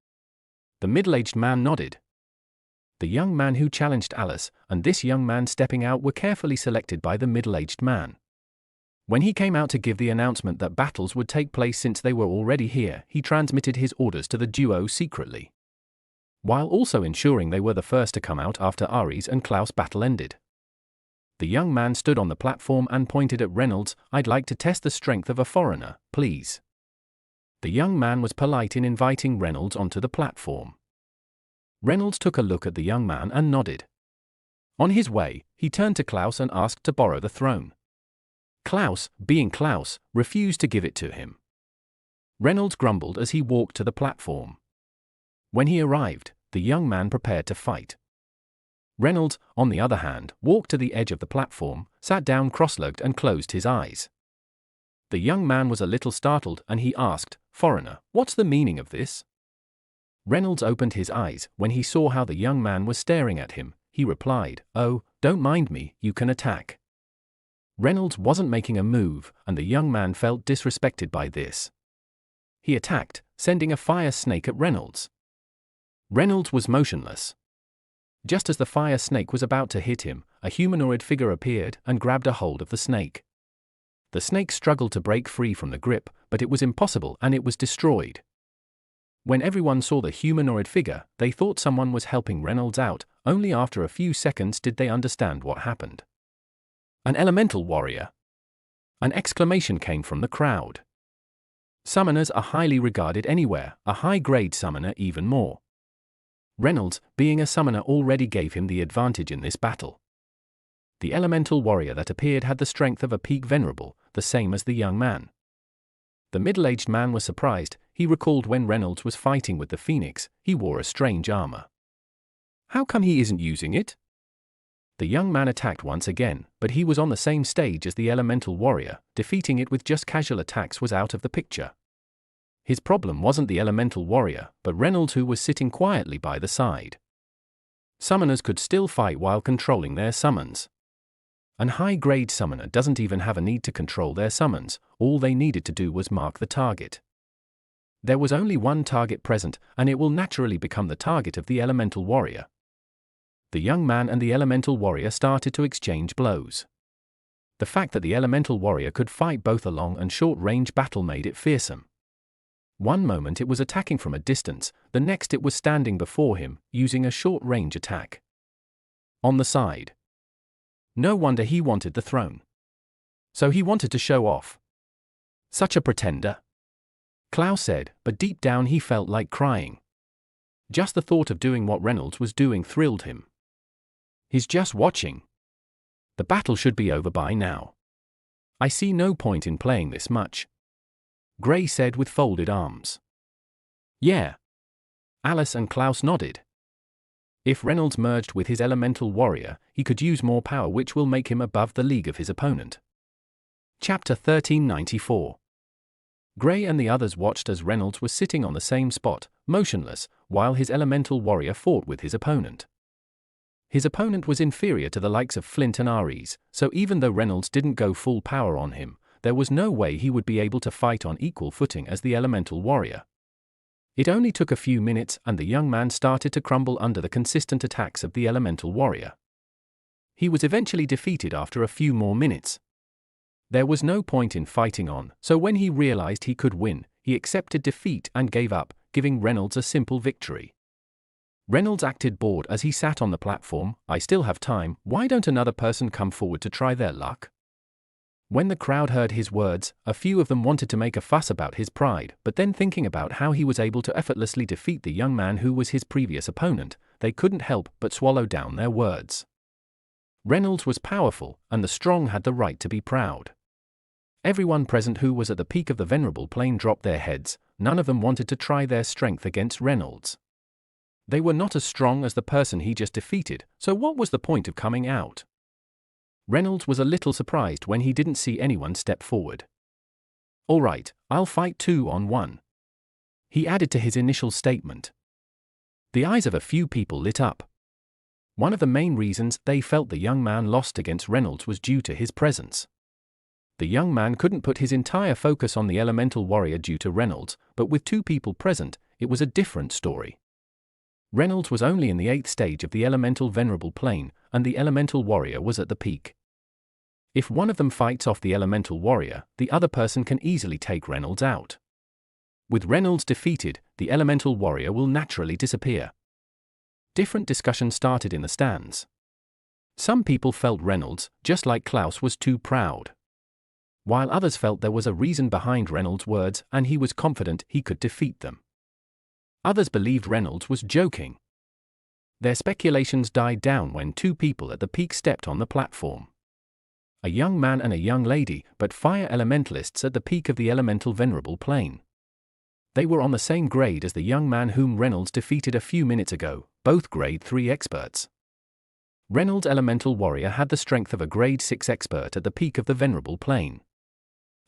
The middle-aged man nodded. The young man who challenged Alice and this young man stepping out were carefully selected by the middle-aged man. When he came out to give the announcement that battles would take place since they were already here, he transmitted his orders to the duo secretly, while also ensuring they were the first to come out after Aries and Klouse battle ended. The young man stood on the platform and pointed at Reynolds. I'd like to test the strength of a foreigner, please. The young man was polite in inviting Reynolds onto the platform. Reynolds took a look at the young man and nodded. On his way, he turned to Klouse and asked to borrow the throne. Klouse, being Klouse, refused to give it to him. Reynolds grumbled as he walked to the platform. When he arrived, the young man prepared to fight. Reynolds, on the other hand, walked to the edge of the platform, sat down cross-legged and closed his eyes. The young man was a little startled and he asked, "Foreigner, what's the meaning of this?" Reynolds opened his eyes when he saw how the young man was staring at him. He replied, "Oh, don't mind me, you can attack." Reynolds wasn't making a move, and the young man felt disrespected by this. He attacked, sending a fire snake at Reynolds. Reynolds was motionless. Just as the fire snake was about to hit him, a humanoid figure appeared and grabbed a hold of the snake. The snake struggled to break free from the grip, but it was impossible and it was destroyed. When everyone saw the humanoid figure, they thought someone was helping Reynolds out. Only after a few seconds did they understand what happened. An elemental warrior. An exclamation came from the crowd. Summoners are highly regarded anywhere, a high-grade summoner even more. Reynolds, being a summoner, already gave him the advantage in this battle. The elemental warrior that appeared had the strength of a peak venerable, the same as the young man. The middle-aged man was surprised. He recalled when Reynolds was fighting with the Phoenix, he wore a strange armor. How come he isn't using it? The young man attacked once again, but he was on the same stage as the elemental warrior. Defeating it with just casual attacks was out of the picture. His problem wasn't the elemental warrior, but Reynolds, who was sitting quietly by the side. Summoners could still fight while controlling their summons. An high-grade summoner doesn't even have a need to control their summons. All they needed to do was mark the target. There was only one target present, and it will naturally become the target of the elemental warrior. The young man and the elemental warrior started to exchange blows. The fact that the elemental warrior could fight both a long and short-range battle made it fearsome. One moment it was attacking from a distance, the next it was standing before him, using a short-range attack. On the side. No wonder he wanted the throne. So he wanted to show off. Such a pretender. Klouse said, but deep down he felt like crying. Just the thought of doing what Reynolds was doing thrilled him. He's just watching. The battle should be over by now. I see no point in playing this much. Gray said with folded arms. Yeah. Alice and Klouse nodded. If Reynolds merged with his elemental warrior, he could use more power, which will make him above the league of his opponent. Chapter 1394. Gray and the others watched as Reynolds was sitting on the same spot, motionless, while his elemental warrior fought with his opponent. His opponent was inferior to the likes of Flint and Aries, so even though Reynolds didn't go full power on him, there was no way he would be able to fight on equal footing as the elemental warrior. It only took a few minutes and the young man started to crumble under the consistent attacks of the elemental warrior. He was eventually defeated after a few more minutes. There was no point in fighting on, so when he realized he could win, he accepted defeat and gave up, giving Reynolds a simple victory. Reynolds acted bored as he sat on the platform. I still have time, why don't another person come forward to try their luck? When the crowd heard his words, a few of them wanted to make a fuss about his pride, but then thinking about how he was able to effortlessly defeat the young man who was his previous opponent, they couldn't help but swallow down their words. Reynolds was powerful, and the strong had the right to be proud. Everyone present who was at the peak of the venerable plane dropped their heads. None of them wanted to try their strength against Reynolds. They were not as strong as the person he just defeated, so what was the point of coming out? Reynolds was a little surprised when he didn't see anyone step forward. "All right, I'll fight 2-on-1." He added to his initial statement. The eyes of a few people lit up. One of the main reasons they felt the young man lost against Reynolds was due to his presence. The young man couldn't put his entire focus on the elemental warrior due to Reynolds, but with two people present, it was a different story. Reynolds was only in the 8th stage of the elemental venerable plane, and the elemental warrior was at the peak. If one of them fights off the elemental warrior, the other person can easily take Reynolds out. With Reynolds defeated, the elemental warrior will naturally disappear. Different discussion started in the stands. Some people felt Reynolds, just like Klouse, was too proud, while others felt there was a reason behind Reynolds' words and he was confident he could defeat them. Others believed Reynolds was joking. Their speculations died down when two people at the peak stepped on the platform. A young man and a young lady, but fire elementalists at the peak of the elemental venerable plane. They were on the same grade as the young man whom Reynolds defeated a few minutes ago, both grade 3 experts. Reynolds' elemental warrior had the strength of a grade 6 expert at the peak of the venerable plane.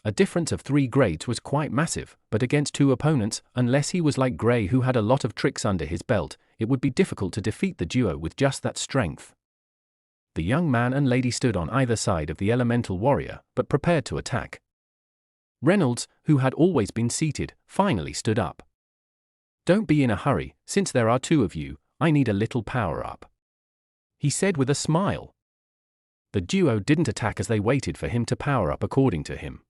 A difference of 3 grades was quite massive, but against two opponents, unless he was like Gray who had a lot of tricks under his belt, it would be difficult to defeat the duo with just that strength. The young man and lady stood on either side of the elemental warrior, but prepared to attack. Reynolds, who had always been seated, finally stood up. "Don't be in a hurry, since there are two of you, I need a little power up," he said with a smile. The duo didn't attack as they waited for him to power up according to him.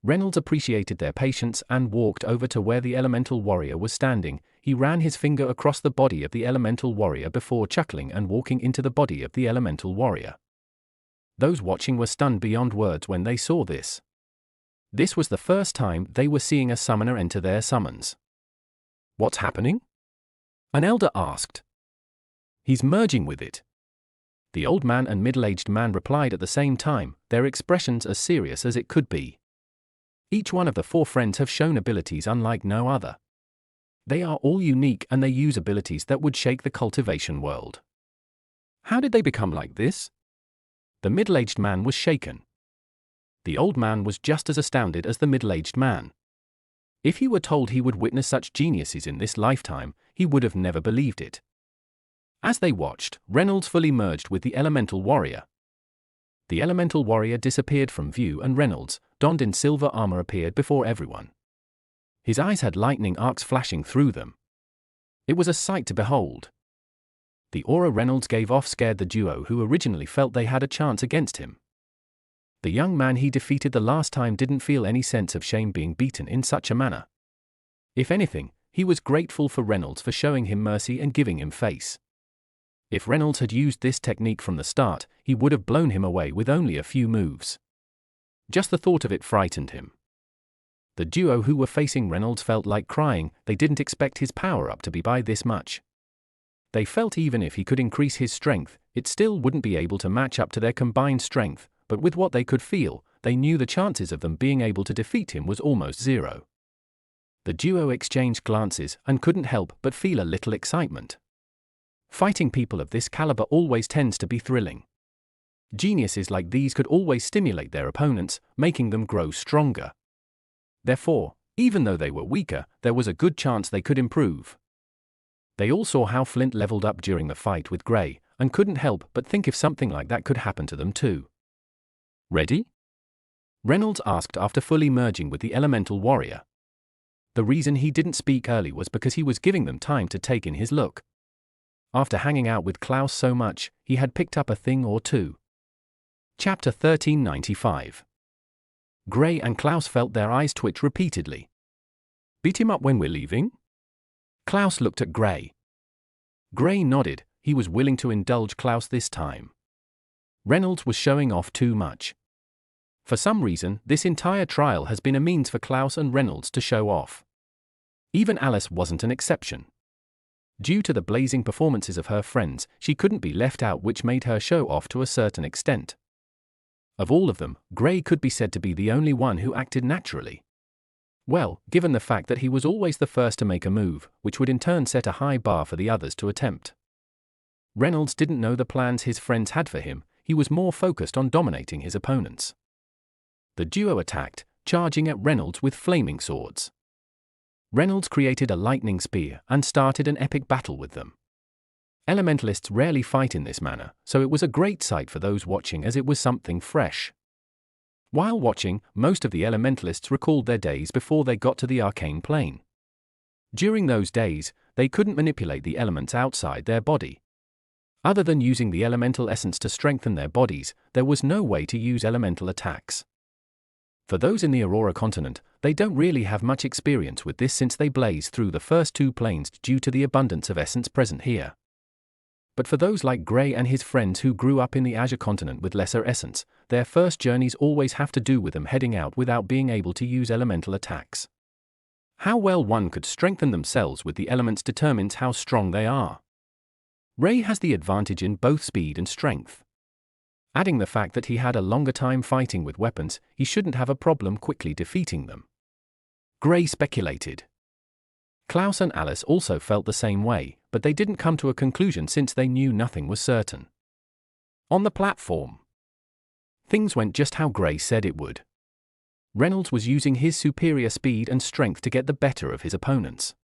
Reynolds appreciated their patience and walked over to where the elemental warrior was standing. He ran his finger across the body of the elemental warrior before chuckling and walking into the body of the elemental warrior. Those watching were stunned beyond words when they saw this. This was the first time they were seeing a summoner enter their summons. "What's happening?" an elder asked. "He's merging with it." The old man and middle-aged man replied at the same time, their expressions as serious as it could be. Each one of the 4 friends have shown abilities unlike no other. They are all unique and they use abilities that would shake the cultivation world. How did they become like this? The middle-aged man was shaken. The old man was just as astounded as the middle-aged man. If he were told he would witness such geniuses in this lifetime, he would have never believed it. As they watched, Reynolds fully merged with the elemental warrior. The elemental warrior disappeared from view and Reynolds, donned in silver armor, appeared before everyone. His eyes had lightning arcs flashing through them. It was a sight to behold. The aura Reynolds gave off scared the duo who originally felt they had a chance against him. The young man he defeated the last time didn't feel any sense of shame being beaten in such a manner. If anything, he was grateful for Reynolds for showing him mercy and giving him face. If Reynolds had used this technique from the start, he would have blown him away with only a few moves. Just the thought of it frightened him. The duo who were facing Reynolds felt like crying. They didn't expect his power up to be by this much. They felt even if he could increase his strength, it still wouldn't be able to match up to their combined strength, but with what they could feel, they knew the chances of them being able to defeat him was almost zero. The duo exchanged glances and couldn't help but feel a little excitement. Fighting people of this caliber always tends to be thrilling. Geniuses like these could always stimulate their opponents, making them grow stronger. Therefore, even though they were weaker, there was a good chance they could improve. They all saw how Flint leveled up during the fight with Gray, and couldn't help but think if something like that could happen to them too. "Ready?" Reynolds asked after fully merging with the elemental warrior. The reason he didn't speak early was because he was giving them time to take in his look. After hanging out with Klouse so much, he had picked up a thing or two. Chapter 1395. Gray and Klouse felt their eyes twitch repeatedly. "Beat him up when we're leaving?" Klouse looked at Gray. Gray nodded. He was willing to indulge Klouse this time. Reynolds was showing off too much. For some reason, this entire trial has been a means for Klouse and Reynolds to show off. Even Alice wasn't an exception. Due to the blazing performances of her friends, she couldn't be left out, which made her show off to a certain extent. Of all of them, Gray could be said to be the only one who acted naturally. Well, given the fact that he was always the first to make a move, which would in turn set a high bar for the others to attempt. Reynolds didn't know the plans his friends had for him, he was more focused on dominating his opponents. The duo attacked, charging at Reynolds with flaming swords. Reynolds created a lightning spear and started an epic battle with them. Elementalists rarely fight in this manner, so it was a great sight for those watching, as it was something fresh. While watching, most of the elementalists recalled their days before they got to the arcane plane. During those days, they couldn't manipulate the elements outside their body. Other than using the elemental essence to strengthen their bodies, there was no way to use elemental attacks. For those in the Aurora continent, they don't really have much experience with this, since they blaze through the first two planes due to the abundance of essence present here. But for those like Gray and his friends who grew up in the Azure continent with lesser essence, their first journeys always have to do with them heading out without being able to use elemental attacks. How well one could strengthen themselves with the elements determines how strong they are. Ray has the advantage in both speed and strength. Adding the fact that he had a longer time fighting with weapons, he shouldn't have a problem quickly defeating them. Gray speculated. Klouse and Alice also felt the same way, but they didn't come to a conclusion since they knew nothing was certain. On the platform, things went just how Gray said it would. Reynolds was using his superior speed and strength to get the better of his opponents.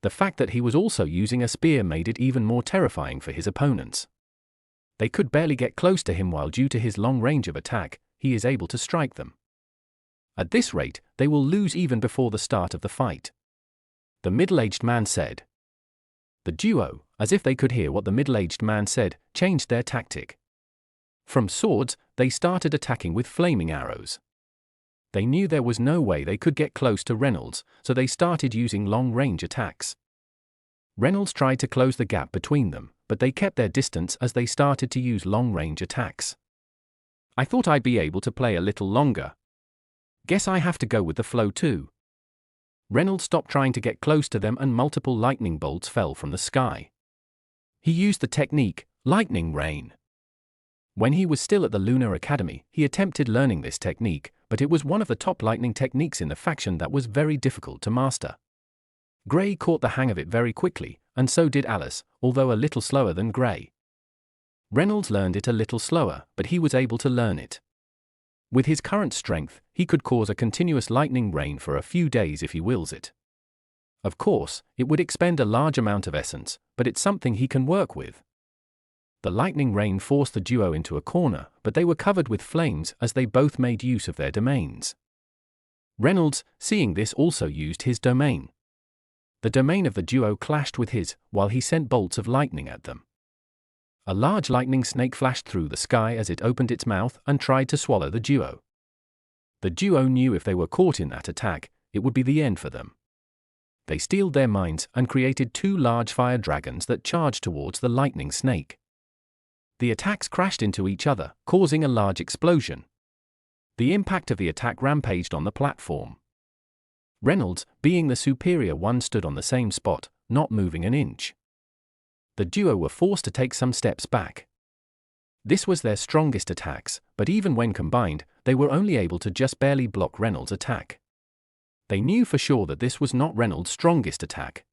The fact that he was also using a spear made it even more terrifying for his opponents. They could barely get close to him, while due to his long range of attack, he is able to strike them. At this rate, they will lose even before the start of the fight. The middle-aged man said. The duo, as if they could hear what the middle-aged man said, changed their tactic. From swords, they started attacking with flaming arrows. They knew there was no way they could get close to Reynolds, so they started using long-range attacks. Reynolds tried to close the gap between them, but they kept their distance as they started to use long-range attacks. I thought I'd be able to play a little longer. Guess I have to go with the flow too. Reynolds stopped trying to get close to them and multiple lightning bolts fell from the sky. He used the technique, lightning rain. When he was still at the Lunar Academy, he attempted learning this technique, but it was one of the top lightning techniques in the faction that was very difficult to master. Gray caught the hang of it very quickly, and so did Alice, although a little slower than Gray. Reynolds learned it a little slower, but he was able to learn it. With his current strength, he could cause a continuous lightning rain for a few days if he wills it. Of course, it would expend a large amount of essence, but it's something he can work with. The lightning rain forced the duo into a corner, but they were covered with flames as they both made use of their domains. Reynolds, seeing this, also used his domain. The domain of the duo clashed with his, while he sent bolts of lightning at them. A large lightning snake flashed through the sky as it opened its mouth and tried to swallow the duo. The duo knew if they were caught in that attack, it would be the end for them. They steeled their minds and created two large fire dragons that charged towards the lightning snake. The attacks crashed into each other, causing a large explosion. The impact of the attack rampaged on the platform. Reynolds, being the superior one, stood on the same spot, not moving an inch. The duo were forced to take some steps back. This was their strongest attacks, but even when combined, they were only able to just barely block Reynolds' attack. They knew for sure that this was not Reynolds' strongest attack.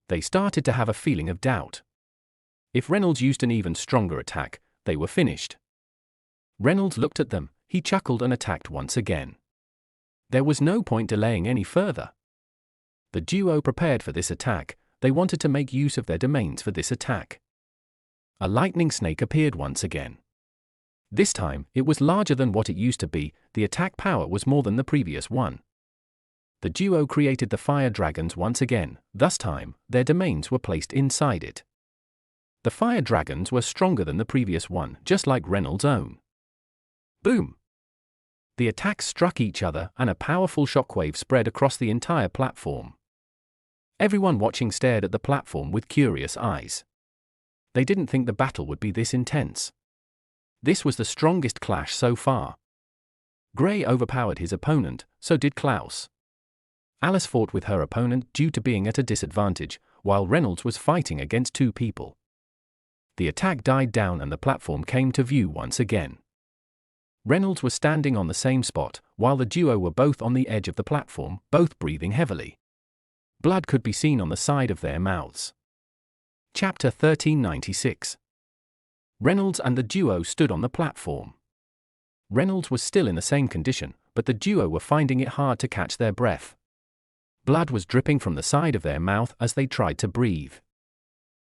They started to have a feeling of doubt. If Reynolds used an even stronger attack, they were finished. Reynolds looked at them, he chuckled and attacked once again. There was no point delaying any further. The duo prepared for this attack. They wanted to make use of their domains for this attack. A lightning snake appeared once again. This time, it was larger than what it used to be, the attack power was more than the previous one. The duo created the fire dragons once again, this time, their domains were placed inside it. The fire dragons were stronger than the previous one, just like Reynolds' own. Boom! The attacks struck each other and a powerful shockwave spread across the entire platform. Everyone watching stared at the platform with curious eyes. They didn't think the battle would be this intense. This was the strongest clash so far. Gray overpowered his opponent, so did Klouse. Alice fought with her opponent due to being at a disadvantage, while Reynolds was fighting against two people. The attack died down and the platform came to view once again. Reynolds was standing on the same spot, while the duo were both on the edge of the platform, both breathing heavily. Blood could be seen on the side of their mouths. Chapter 1396. Reynolds and the duo stood on the platform. Reynolds was still in the same condition, but the duo were finding it hard to catch their breath. Blood was dripping from the side of their mouth as they tried to breathe.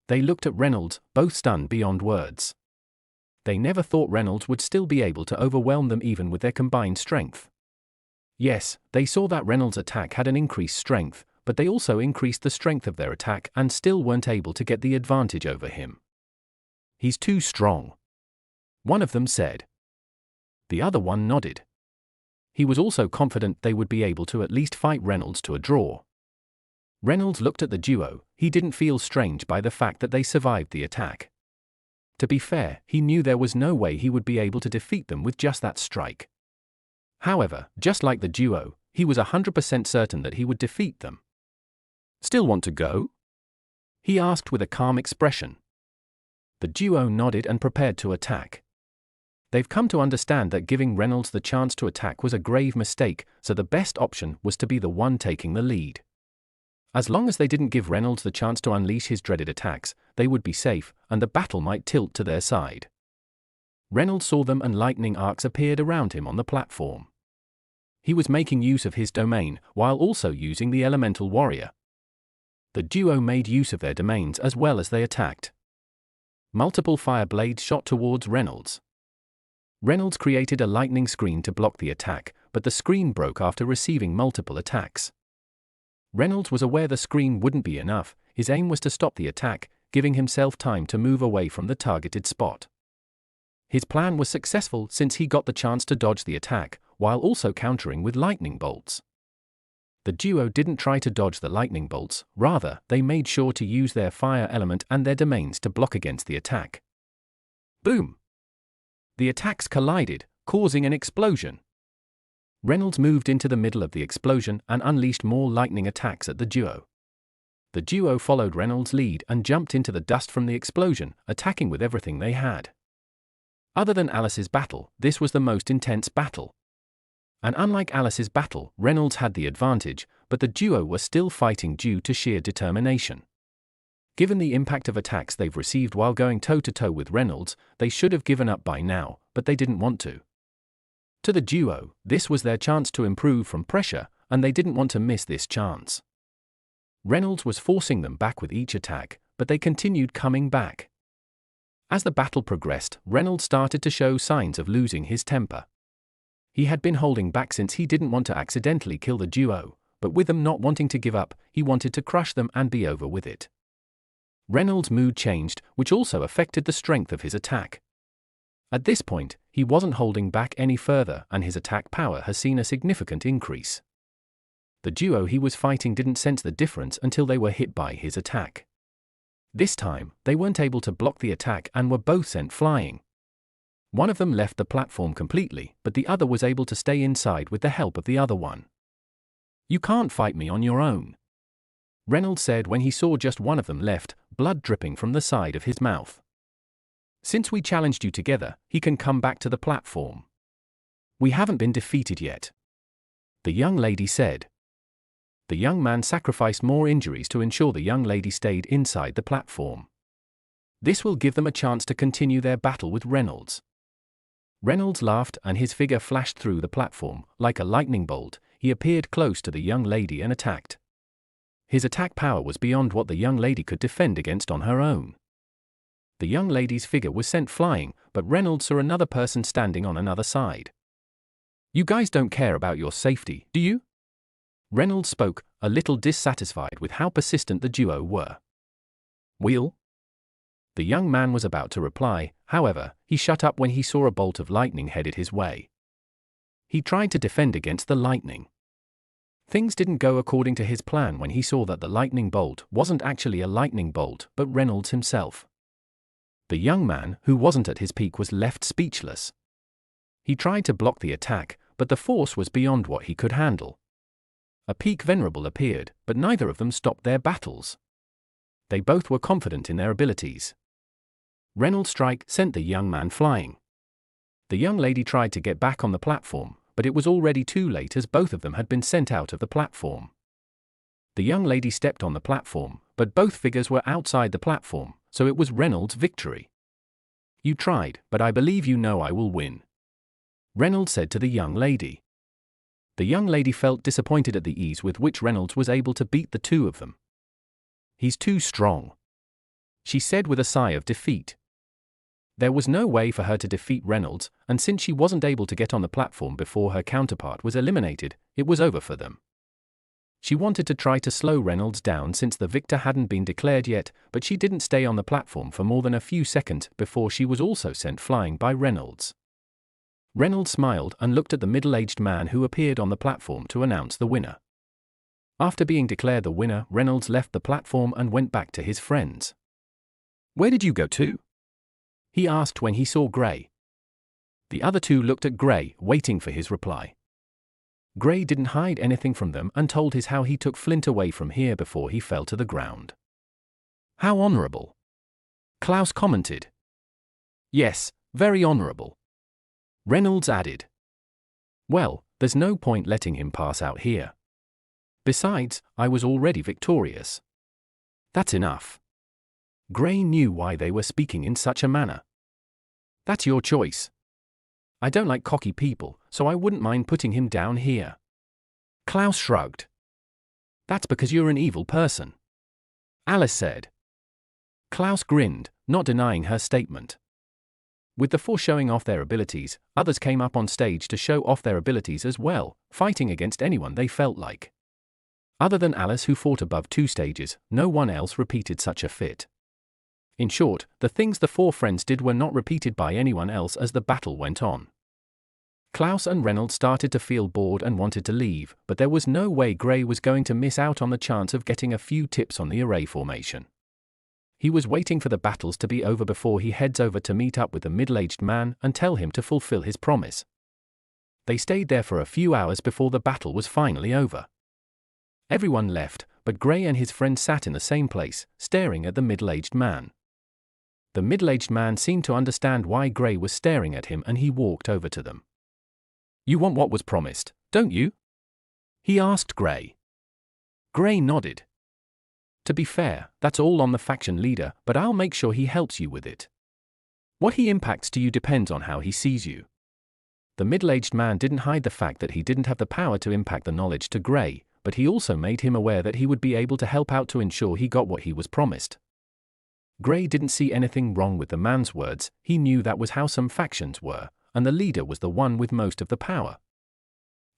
They looked at Reynolds, both stunned beyond words. They never thought Reynolds would still be able to overwhelm them even with their combined strength. Yes, they saw that Reynolds' attack had an increased strength, but they also increased the strength of their attack and still weren't able to get the advantage over him. "He's too strong," one of them said. The other one nodded. He was also confident they would be able to at least fight Reynolds to a draw. Reynolds looked at the duo. He didn't feel strange by the fact that they survived the attack. To be fair, he knew there was no way he would be able to defeat them with just that strike. However, just like the duo, he was 100% certain that he would defeat them. "Still want to go?" he asked with a calm expression. The duo nodded and prepared to attack. They've come to understand that giving Reynolds the chance to attack was a grave mistake, so the best option was to be the one taking the lead. As long as they didn't give Reynolds the chance to unleash his dreaded attacks, they would be safe, and the battle might tilt to their side. Reynolds saw them and lightning arcs appeared around him on the platform. He was making use of his domain, while also using the elemental warrior. The duo made use of their domains as well as they attacked. Multiple fire blades shot towards Reynolds. Reynolds created a lightning screen to block the attack, but the screen broke after receiving multiple attacks. Reynolds was aware the screen wouldn't be enough. His aim was to stop the attack, giving himself time to move away from the targeted spot. His plan was successful since he got the chance to dodge the attack, while also countering with lightning bolts. The duo didn't try to dodge the lightning bolts, rather, they made sure to use their fire element and their domains to block against the attack. Boom! The attacks collided, causing an explosion. Reynolds moved into the middle of the explosion and unleashed more lightning attacks at the duo. The duo followed Reynolds' lead and jumped into the dust from the explosion, attacking with everything they had. Other than Alice's battle, this was the most intense battle. And unlike Alice's battle, Reynolds had the advantage, but the duo were still fighting due to sheer determination. Given the impact of attacks they've received while going toe-to-toe with Reynolds, they should have given up by now, but they didn't want to. To the duo, this was their chance to improve from pressure, and they didn't want to miss this chance. Reynolds was forcing them back with each attack, but they continued coming back. As the battle progressed, Reynolds started to show signs of losing his temper. He had been holding back since he didn't want to accidentally kill the duo, but with them not wanting to give up, he wanted to crush them and be over with it. Reynolds' mood changed, which also affected the strength of his attack. At this point, he wasn't holding back any further and his attack power has seen a significant increase. The duo he was fighting didn't sense the difference until they were hit by his attack. This time, they weren't able to block the attack and were both sent flying. One of them left the platform completely, but the other was able to stay inside with the help of the other one. "You can't fight me on your own," Reynolds said when he saw just one of them left, blood dripping from the side of his mouth. "Since we challenged you together, he can come back to the platform. We haven't been defeated yet," the young lady said. The young man sacrificed more injuries to ensure the young lady stayed inside the platform. This will give them a chance to continue their battle with Reynolds. Reynolds laughed and his figure flashed through the platform. Like a lightning bolt, he appeared close to the young lady and attacked. His attack power was beyond what the young lady could defend against on her own. The young lady's figure was sent flying, but Reynolds saw another person standing on another side. "You guys don't care about your safety, do you?" Reynolds spoke, a little dissatisfied with how persistent the duo were. "We'll?" The young man was about to reply, however, he shut up when he saw a bolt of lightning headed his way. He tried to defend against the lightning. Things didn't go according to his plan when he saw that the lightning bolt wasn't actually a lightning bolt, but Reynolds himself. The young man, who wasn't at his peak, was left speechless. He tried to block the attack, but the force was beyond what he could handle. A peak venerable appeared, but neither of them stopped their battles. They both were confident in their abilities. Reynolds' strike sent the young man flying. The young lady tried to get back on the platform, but it was already too late as both of them had been sent out of the platform. The young lady stepped on the platform, but both figures were outside the platform, so it was Reynolds' victory. "You tried, but I believe you know I will win," Reynolds said to the young lady. The young lady felt disappointed at the ease with which Reynolds was able to beat the two of them. "He's too strong," she said with a sigh of defeat. There was no way for her to defeat Reynolds, and since she wasn't able to get on the platform before her counterpart was eliminated, it was over for them. She wanted to try to slow Reynolds down since the victor hadn't been declared yet, but she didn't stay on the platform for more than a few seconds before she was also sent flying by Reynolds. Reynolds smiled and looked at the middle-aged man who appeared on the platform to announce the winner. After being declared the winner, Reynolds left the platform and went back to his friends. "Where did you go to?" he asked when he saw Gray. The other two looked at Gray, waiting for his reply. Gray didn't hide anything from them and told his how he took Flint away from here before he fell to the ground. "How honorable," Klouse commented. "Yes, very honorable," Reynolds added. "Well, there's no point letting him pass out here. Besides, I was already victorious." "That's enough." Gray knew why they were speaking in such a manner. "That's your choice. I don't like cocky people, so I wouldn't mind putting him down here." Klouse shrugged. "That's because you're an evil person," Alice said. Klouse grinned, not denying her statement. With the four showing off their abilities, others came up on stage to show off their abilities as well, fighting against anyone they felt like. Other than Alice, who fought above 2 stages, no one else repeated such a fit. In short, the things the four friends did were not repeated by anyone else as the battle went on. Klouse and Reynolds started to feel bored and wanted to leave, but there was no way Gray was going to miss out on the chance of getting a few tips on the array formation. He was waiting for the battles to be over before he heads over to meet up with the middle-aged man and tell him to fulfill his promise. They stayed there for a few hours before the battle was finally over. Everyone left, but Gray and his friend sat in the same place, staring at the middle-aged man. The middle-aged man seemed to understand why Gray was staring at him and he walked over to them. "You want what was promised, don't you?" he asked Gray. Gray nodded. "To be fair, that's all on the faction leader, but I'll make sure he helps you with it. What he impacts to you depends on how he sees you." The middle-aged man didn't hide the fact that he didn't have the power to impact the knowledge to Gray, but he also made him aware that he would be able to help out to ensure he got what he was promised. Gray didn't see anything wrong with the man's words. He knew that was how some factions were, and the leader was the one with most of the power.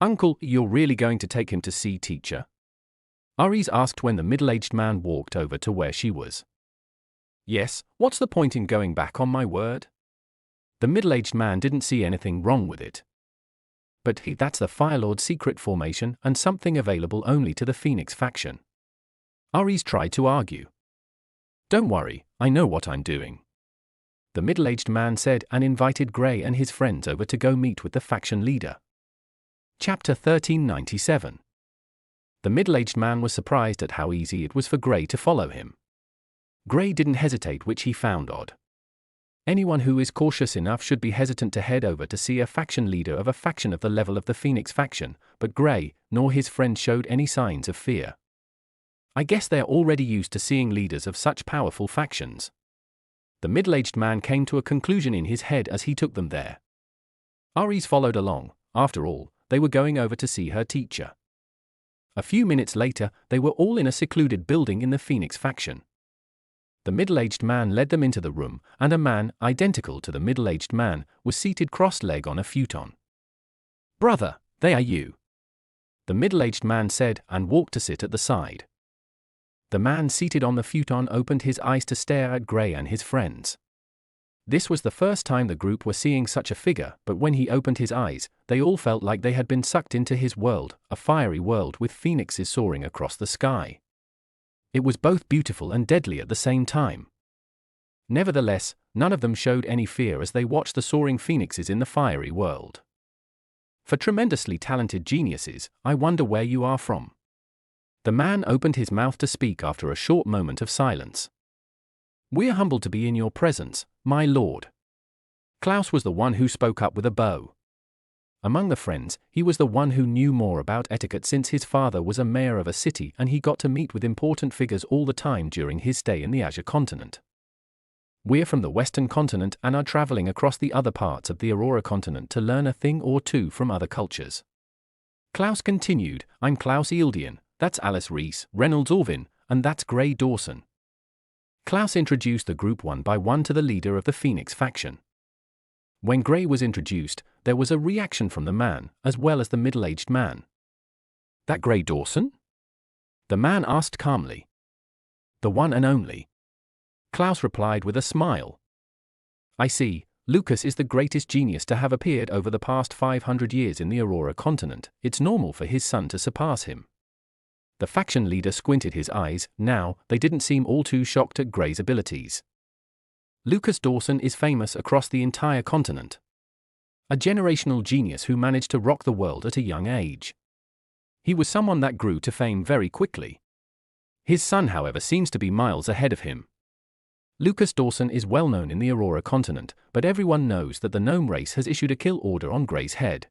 "Uncle, you're really going to take him to see teacher?" Aries asked when the middle-aged man walked over to where she was. "Yes, what's the point in going back on my word?" The middle-aged man didn't see anything wrong with it. "But that's the Firelord's secret formation and something available only to the Phoenix faction." Aries tried to argue. "Don't worry, I know what I'm doing," the middle-aged man said and invited Gray and his friends over to go meet with the faction leader. Chapter 1397. The middle-aged man was surprised at how easy it was for Gray to follow him. Gray didn't hesitate, which he found odd. Anyone who is cautious enough should be hesitant to head over to see a faction leader of a faction of the level of the Phoenix faction, but Gray, nor his friend showed any signs of fear. I guess they're already used to seeing leaders of such powerful factions. The middle-aged man came to a conclusion in his head as he took them there. Aries followed along. After all, they were going over to see her teacher. A few minutes later, they were all in a secluded building in the Phoenix faction. The middle-aged man led them into the room, and a man, identical to the middle-aged man, was seated cross-legged on a futon. "Brother, they are you," the middle-aged man said and walked to sit at the side. The man seated on the futon opened his eyes to stare at Gray and his friends. This was the first time the group were seeing such a figure, but when he opened his eyes, they all felt like they had been sucked into his world, a fiery world with phoenixes soaring across the sky. It was both beautiful and deadly at the same time. Nevertheless, none of them showed any fear as they watched the soaring phoenixes in the fiery world. "For tremendously talented geniuses, I wonder where you are from," The man opened his mouth to speak after a short moment of silence. "We're humbled to be in your presence, my lord." Klouse was the one who spoke up with a bow. Among the friends, he was the one who knew more about etiquette since his father was a mayor of a city and he got to meet with important figures all the time during his stay in the Azure continent. "We're from the Western continent and are traveling across the other parts of the Aurora continent to learn a thing or two from other cultures." Klouse continued, "I'm Klouse Eildian, that's Alice Reese, Reynolds Orvin, and that's Gray Dawson." Klouse introduced the group one by one to the leader of the Phoenix faction. When Gray was introduced, there was a reaction from the man, as well as the middle-aged man. "That Gray Dawson?" the man asked calmly. "The one and only." Klouse replied with a smile. "I see, Lucas is the greatest genius to have appeared over the past 500 years in the Aurora continent. It's normal for his son to surpass him." The faction leader squinted his eyes. Now, they didn't seem all too shocked at Gray's abilities. "Lucas Dawson is famous across the entire continent. A generational genius who managed to rock the world at a young age. He was someone that grew to fame very quickly. His son, however, seems to be miles ahead of him. Lucas Dawson is well known in the Aurora continent, but everyone knows that the gnome race has issued a kill order on Gray's head.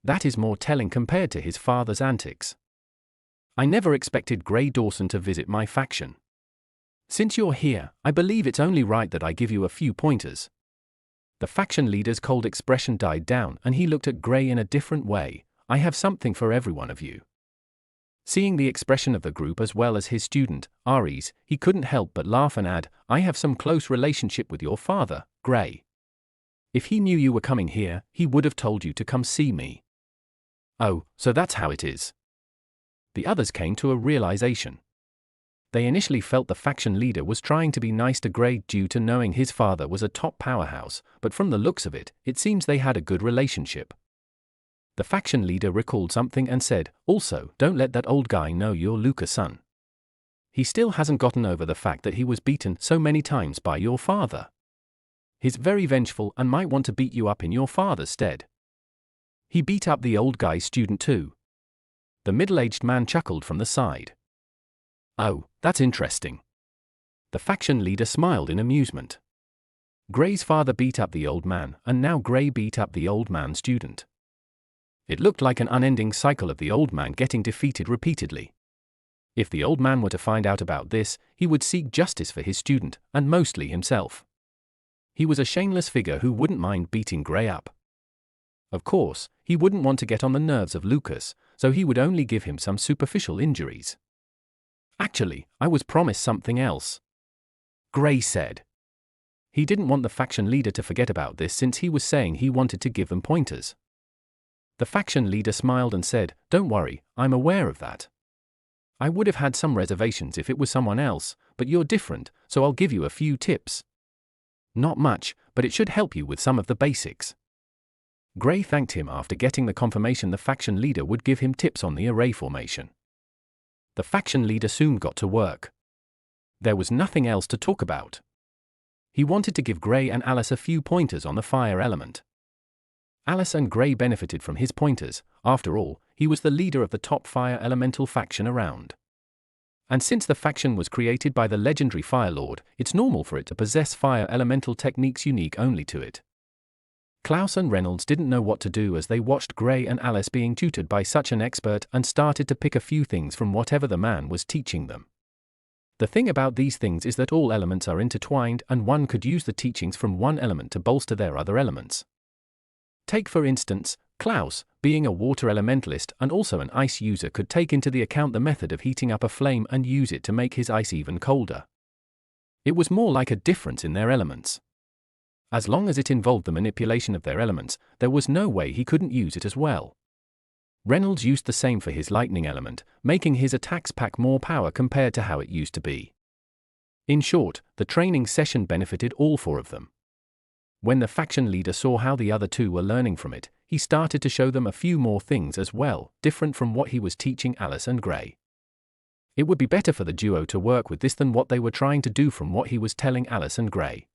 That is more telling compared to his father's antics. I never expected Gray Dawson to visit my faction. Since you're here, I believe it's only right that I give you a few pointers." The faction leader's cold expression died down and he looked at Gray in a different way. "I have something for every one of you." Seeing the expression of the group as well as his student, Aries, he couldn't help but laugh and add, "I have some close relationship with your father, Gray. If he knew you were coming here, he would have told you to come see me." "Oh, so that's how it is." The others came to a realization. They initially felt the faction leader was trying to be nice to Gray due to knowing his father was a top powerhouse, but from the looks of it, it seems they had a good relationship. The faction leader recalled something and said, "Also, don't let that old guy know you're Lucas' son. He still hasn't gotten over the fact that he was beaten so many times by your father. He's very vengeful and might want to beat you up in your father's stead." "He beat up the old guy's student too." The middle-aged man chuckled from the side. "Oh, that's interesting." The faction leader smiled in amusement. Gray's father beat up the old man, and now Gray beat up the old man's student. It looked like an unending cycle of the old man getting defeated repeatedly. If the old man were to find out about this, he would seek justice for his student, and mostly himself. He was a shameless figure who wouldn't mind beating Gray up. Of course, he wouldn't want to get on the nerves of Lucas, so he would only give him some superficial injuries. "Actually, I was promised something else," Gray said. He didn't want the faction leader to forget about this since he was saying he wanted to give them pointers. The faction leader smiled and said, "Don't worry, I'm aware of that. I would have had some reservations if it was someone else, but you're different, so I'll give you a few tips. Not much, but it should help you with some of the basics." Gray thanked him after getting the confirmation the faction leader would give him tips on the array formation. The faction leader soon got to work. There was nothing else to talk about. He wanted to give Gray and Alice a few pointers on the fire element. Alice and Gray benefited from his pointers. After all, he was the leader of the top fire elemental faction around. And since the faction was created by the legendary Fire Lord, it's normal for it to possess fire elemental techniques unique only to it. Klouse and Reynolds didn't know what to do as they watched Gray and Alice being tutored by such an expert and started to pick a few things from whatever the man was teaching them. The thing about these things is that all elements are intertwined and one could use the teachings from one element to bolster their other elements. Take for instance, Klouse, being a water elementalist and also an ice user, could take into the account the method of heating up a flame and use it to make his ice even colder. It was more like a difference in their elements. As long as it involved the manipulation of their elements, there was no way he couldn't use it as well. Reynolds used the same for his lightning element, making his attacks pack more power compared to how it used to be. In short, the training session benefited all four of them. When the faction leader saw how the other two were learning from it, he started to show them a few more things as well, different from what he was teaching Alice and Gray. It would be better for the duo to work with this than what they were trying to do from what he was telling Alice and Gray.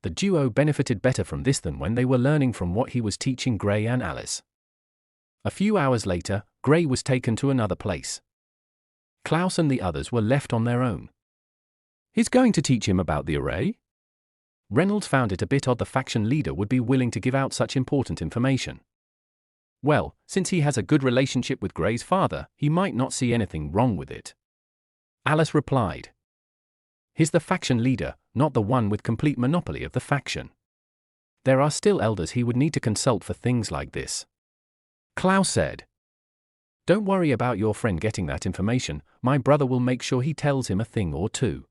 The duo benefited better from this than when they were learning from what he was teaching Gray and Alice. A few hours later, Gray was taken to another place. Klouse and the others were left on their own. He's going to teach him about the array? Reynolds found it a bit odd the faction leader would be willing to give out such important information. Well, since he has a good relationship with Gray's father, he might not see anything wrong with it. Alice replied. He's the faction leader, not the one with complete monopoly of the faction. There are still elders he would need to consult for things like this. Klouse said. Don't worry about your friend getting that information, my brother will make sure he tells him a thing or two.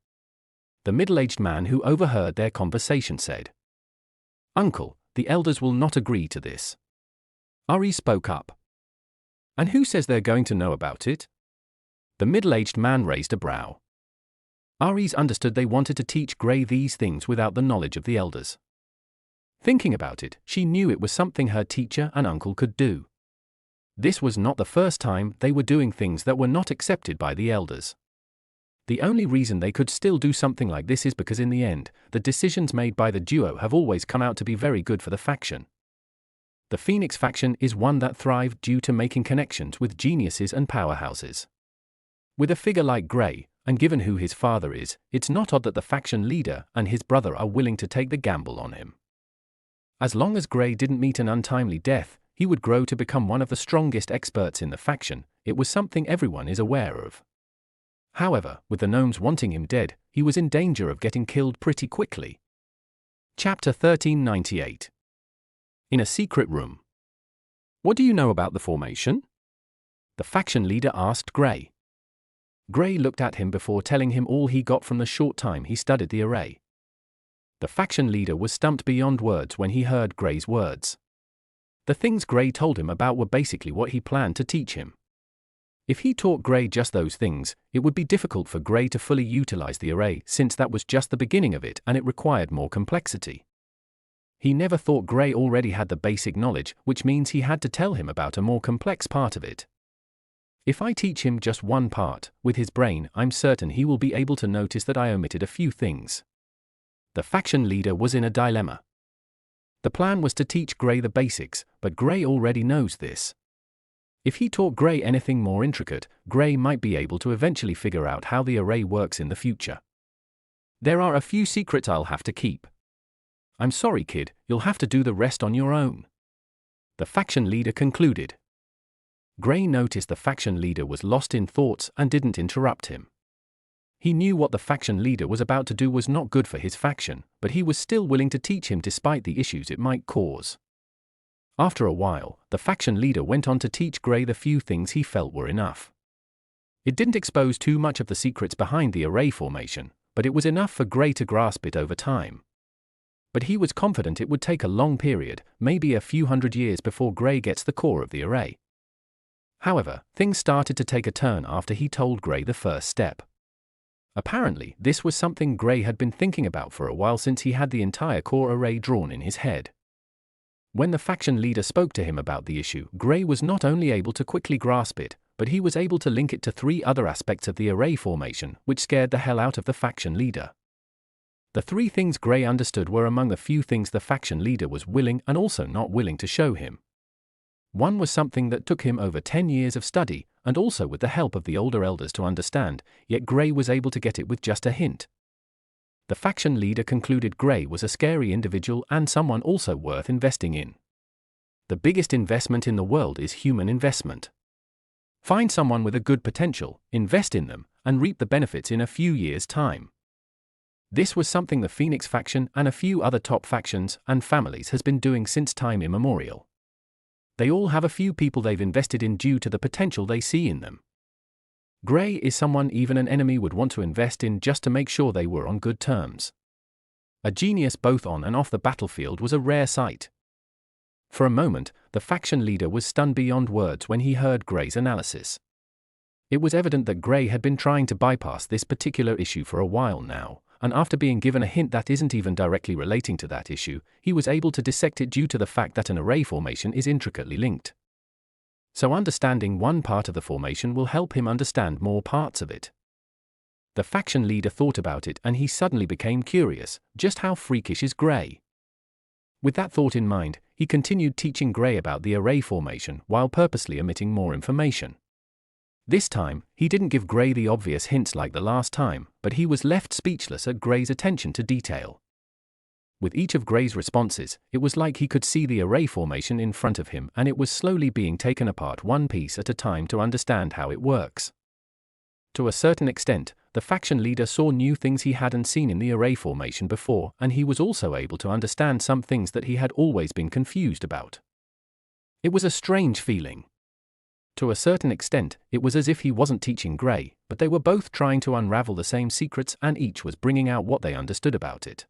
The middle-aged man who overheard their conversation said. Uncle, the elders will not agree to this. Ari spoke up. And who says they're going to know about it? The middle-aged man raised a brow. Ari's understood they wanted to teach Gray these things without the knowledge of the elders. Thinking about it, she knew it was something her teacher and uncle could do. This was not the first time they were doing things that were not accepted by the elders. The only reason they could still do something like this is because in the end, the decisions made by the duo have always come out to be very good for the faction. The Phoenix faction is one that thrived due to making connections with geniuses and powerhouses. With a figure like Gray, and given who his father is, it's not odd that the faction leader and his brother are willing to take the gamble on him. As long as Gray didn't meet an untimely death, he would grow to become one of the strongest experts in the faction. It was something everyone is aware of. However, with the gnomes wanting him dead, he was in danger of getting killed pretty quickly. Chapter 1398. In a secret room. What do you know about the formation? The faction leader asked Gray. Gray looked at him before telling him all he got from the short time he studied the array. The faction leader was stumped beyond words when he heard Gray's words. The things Gray told him about were basically what he planned to teach him. If he taught Gray just those things, it would be difficult for Gray to fully utilize the array since that was just the beginning of it and it required more complexity. He never thought Gray already had the basic knowledge, which means he had to tell him about a more complex part of it. If I teach him just one part, with his brain, I'm certain he will be able to notice that I omitted a few things. The faction leader was in a dilemma. The plan was to teach Gray the basics, but Gray already knows this. If he taught Gray anything more intricate, Gray might be able to eventually figure out how the array works in the future. There are a few secrets I'll have to keep. I'm sorry, kid, you'll have to do the rest on your own. The faction leader concluded. Gray noticed the faction leader was lost in thoughts and didn't interrupt him. He knew what the faction leader was about to do was not good for his faction, but he was still willing to teach him despite the issues it might cause. After a while, the faction leader went on to teach Gray the few things he felt were enough. It didn't expose too much of the secrets behind the array formation, but it was enough for Gray to grasp it over time. But he was confident it would take a long period, maybe a few hundred years before Gray gets the core of the array. However, things started to take a turn after he told Gray the first step. Apparently, this was something Gray had been thinking about for a while since he had the entire core array drawn in his head. When the faction leader spoke to him about the issue, Gray was not only able to quickly grasp it, but he was able to link it to 3 other aspects of the array formation, which scared the hell out of the faction leader. The 3 things Gray understood were among the few things the faction leader was willing and also not willing to show him. One was something that took him over 10 years of study, and also with the help of the older elders to understand, yet Gray was able to get it with just a hint. The faction leader concluded Gray was a scary individual and someone also worth investing in. The biggest investment in the world is human investment. Find someone with a good potential, invest in them, and reap the benefits in a few years' time. This was something the Phoenix faction and a few other top factions and families has been doing since time immemorial. They all have a few people they've invested in due to the potential they see in them. Gray is someone even an enemy would want to invest in just to make sure they were on good terms. A genius both on and off the battlefield was a rare sight. For a moment, the faction leader was stunned beyond words when he heard Gray's analysis. It was evident that Gray had been trying to bypass this particular issue for a while now, and after being given a hint that isn't even directly relating to that issue, he was able to dissect it due to the fact that an array formation is intricately linked. So understanding one part of the formation will help him understand more parts of it. The faction leader thought about it and he suddenly became curious, just how freakish is Gray? With that thought in mind, he continued teaching Gray about the array formation while purposely omitting more information. This time, he didn't give Gray the obvious hints like the last time, but he was left speechless at Gray's attention to detail. With each of Gray's responses, it was like he could see the array formation in front of him, and it was slowly being taken apart one piece at a time to understand how it works. To a certain extent, the faction leader saw new things he hadn't seen in the array formation before, and he was also able to understand some things that he had always been confused about. It was a strange feeling. To a certain extent, it was as if he wasn't teaching Gray, but they were both trying to unravel the same secrets, and each was bringing out what they understood about it.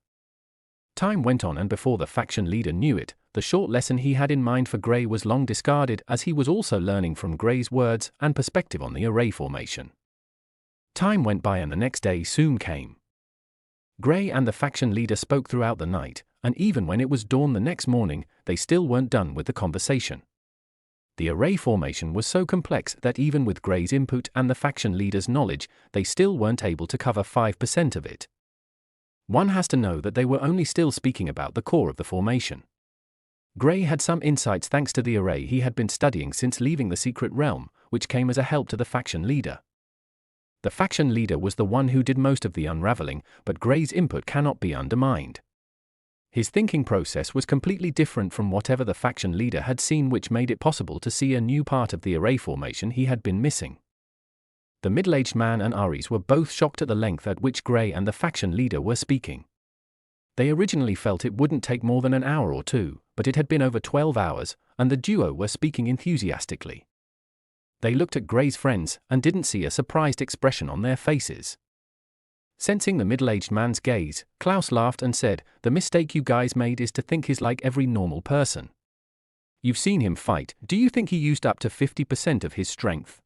Time went on, and before the faction leader knew it, the short lesson he had in mind for Gray was long discarded, as he was also learning from Gray's words and perspective on the array formation. Time went by and the next day soon came. Gray and the faction leader spoke throughout the night, and even when it was dawn the next morning, they still weren't done with the conversation. The array formation was so complex that even with Gray's input and the faction leader's knowledge, they still weren't able to cover 5% of it. One has to know that they were only still speaking about the core of the formation. Gray had some insights thanks to the array he had been studying since leaving the secret realm, which came as a help to the faction leader. The faction leader was the one who did most of the unraveling, but Gray's input cannot be undermined. His thinking process was completely different from whatever the faction leader had seen, which made it possible to see a new part of the array formation he had been missing. The middle-aged man and Aries were both shocked at the length at which Gray and the faction leader were speaking. They originally felt it wouldn't take more than an hour or two, but it had been over 12 hours, and the duo were speaking enthusiastically. They looked at Gray's friends and didn't see a surprised expression on their faces. Sensing the middle-aged man's gaze, Klouse laughed and said, "The mistake you guys made is to think he's like every normal person. You've seen him fight. Do you think he used up to 50% of his strength?"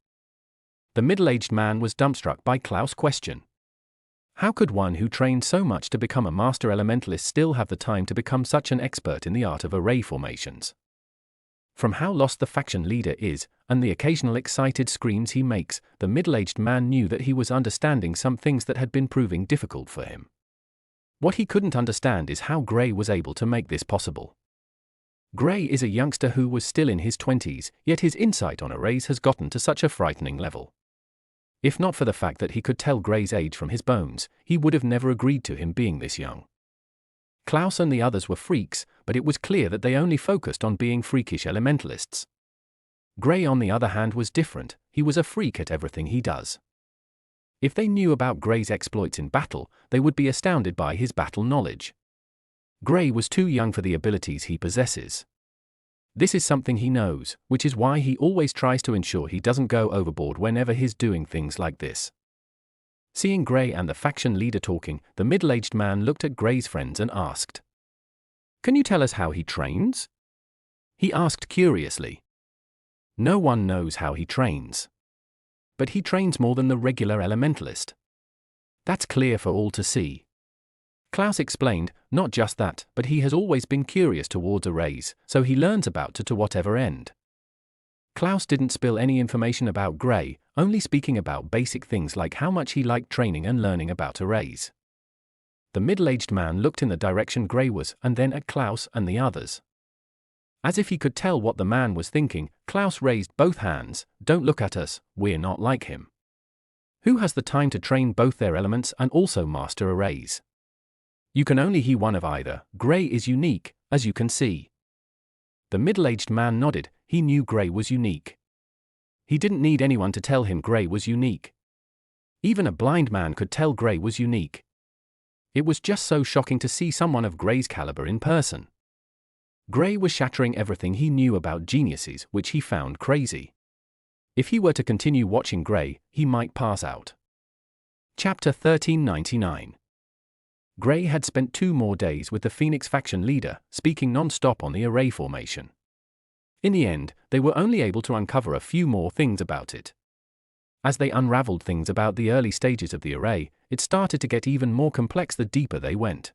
The middle-aged man was dumbstruck by Klouse's question. How could one who trained so much to become a master elementalist still have the time to become such an expert in the art of array formations? From how lost the faction leader is, and the occasional excited screams he makes, the middle-aged man knew that he was understanding some things that had been proving difficult for him. What he couldn't understand is how Gray was able to make this possible. Gray is a youngster who was still in his 20s, yet his insight on arrays has gotten to such a frightening level. If not for the fact that he could tell Gray's age from his bones, he would have never agreed to him being this young. Klouse and the others were freaks, but it was clear that they only focused on being freakish elementalists. Gray, on the other hand, was different. He was a freak at everything he does. If they knew about Gray's exploits in battle, they would be astounded by his battle knowledge. Gray was too young for the abilities he possesses. This is something he knows, which is why he always tries to ensure he doesn't go overboard whenever he's doing things like this. Seeing Gray and the faction leader talking, the middle-aged man looked at Gray's friends and asked, "Can you tell us how he trains?" He asked curiously. No one knows how he trains. But he trains more than the regular elementalist. That's clear for all to see. Klouse explained, not just that, but he has always been curious towards arrays, so he learns about it to whatever end. Klouse didn't spill any information about Gray, only speaking about basic things like how much he liked training and learning about arrays. The middle-aged man looked in the direction Gray was, and then at Klouse and the others. As if he could tell what the man was thinking, Klouse raised both hands. "Don't look at us, we're not like him. Who has the time to train both their elements and also master arrays? You can only he one of either. Gray is unique, as you can see." The middle-aged man nodded. He knew Gray was unique. He didn't need anyone to tell him Gray was unique. Even a blind man could tell Gray was unique. It was just so shocking to see someone of Gray's caliber in person. Gray was shattering everything he knew about geniuses, which he found crazy. If he were to continue watching Gray, he might pass out. Chapter 1399. Gray had spent 2 more days with the Phoenix faction leader, speaking non-stop on the array formation. In the end, they were only able to uncover a few more things about it. As they unraveled things about the early stages of the array, it started to get even more complex the deeper they went.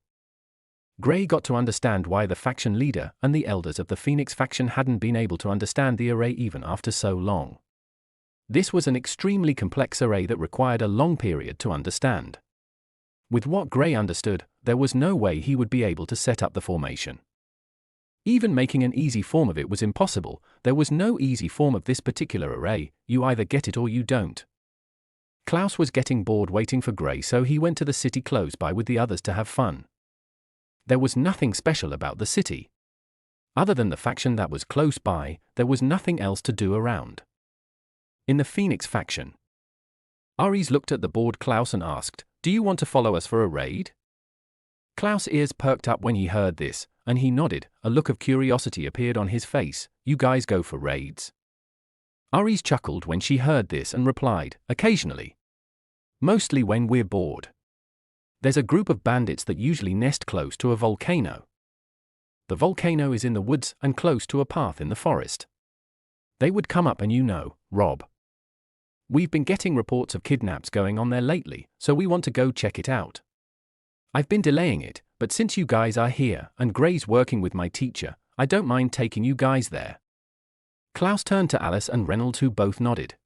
Gray got to understand why the faction leader and the elders of the Phoenix faction hadn't been able to understand the array even after so long. This was an extremely complex array that required a long period to understand. With what Gray understood, there was no way he would be able to set up the formation. Even making an easy form of it was impossible. There was no easy form of this particular array, you either get it or you don't. Klouse was getting bored waiting for Grey, so he went to the city close by with the others to have fun. There was nothing special about the city. Other than the faction that was close by, there was nothing else to do around. In the Phoenix faction, Ares looked at the bored Klouse and asked, "Do you want to follow us for a raid?" Klouse's ears perked up when he heard this, and he nodded. A look of curiosity appeared on his face. "You guys go for raids?" Ares chuckled when she heard this and replied, "Occasionally. Mostly when we're bored. There's a group of bandits that usually nest close to a volcano. The volcano is in the woods and close to a path in the forest. They would come up and rob. We've been getting reports of kidnaps going on there lately, so we want to go check it out. I've been delaying it, but since you guys are here and Grey's working with my teacher, I don't mind taking you guys there." Klouse turned to Alice and Reynolds, who both nodded.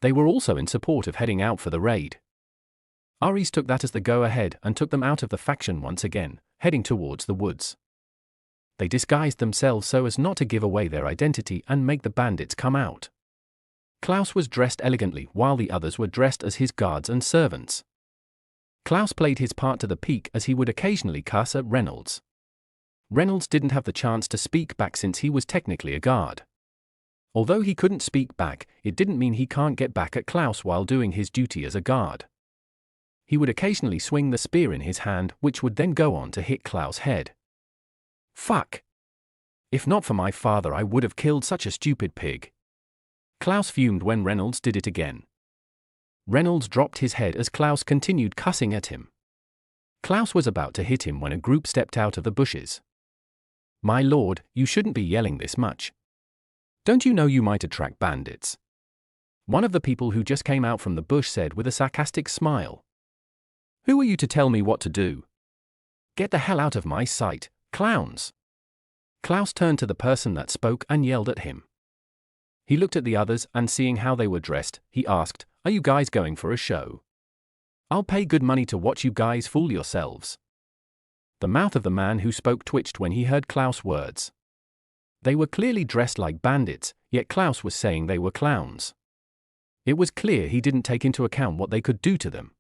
They were also in support of heading out for the raid. Ares took that as the go-ahead and took them out of the faction once again, heading towards the woods. They disguised themselves so as not to give away their identity and make the bandits come out. Klouse was dressed elegantly while the others were dressed as his guards and servants. Klouse played his part to the peak as he would occasionally cuss at Reynolds. Reynolds didn't have the chance to speak back since he was technically a guard. Although he couldn't speak back, it didn't mean he can't get back at Klouse while doing his duty as a guard. He would occasionally swing the spear in his hand, which would then go on to hit Klouse's head. "Fuck! If not for my father, I would have killed such a stupid pig." Klouse fumed when Reynolds did it again. Reynolds dropped his head as Klouse continued cussing at him. Klouse was about to hit him when a group stepped out of the bushes. "My lord, you shouldn't be yelling this much. Don't you know you might attract bandits?" One of the people who just came out from the bush said with a sarcastic smile. "Who are you to tell me what to do? Get the hell out of my sight, clowns!" Klouse turned to the person that spoke and yelled at him. He looked at the others and seeing how they were dressed, he asked, "Are you guys going for a show? I'll pay good money to watch you guys fool yourselves." The mouth of the man who spoke twitched when he heard Klouse's words. They were clearly dressed like bandits, yet Klouse was saying they were clowns. It was clear he didn't take into account what they could do to them.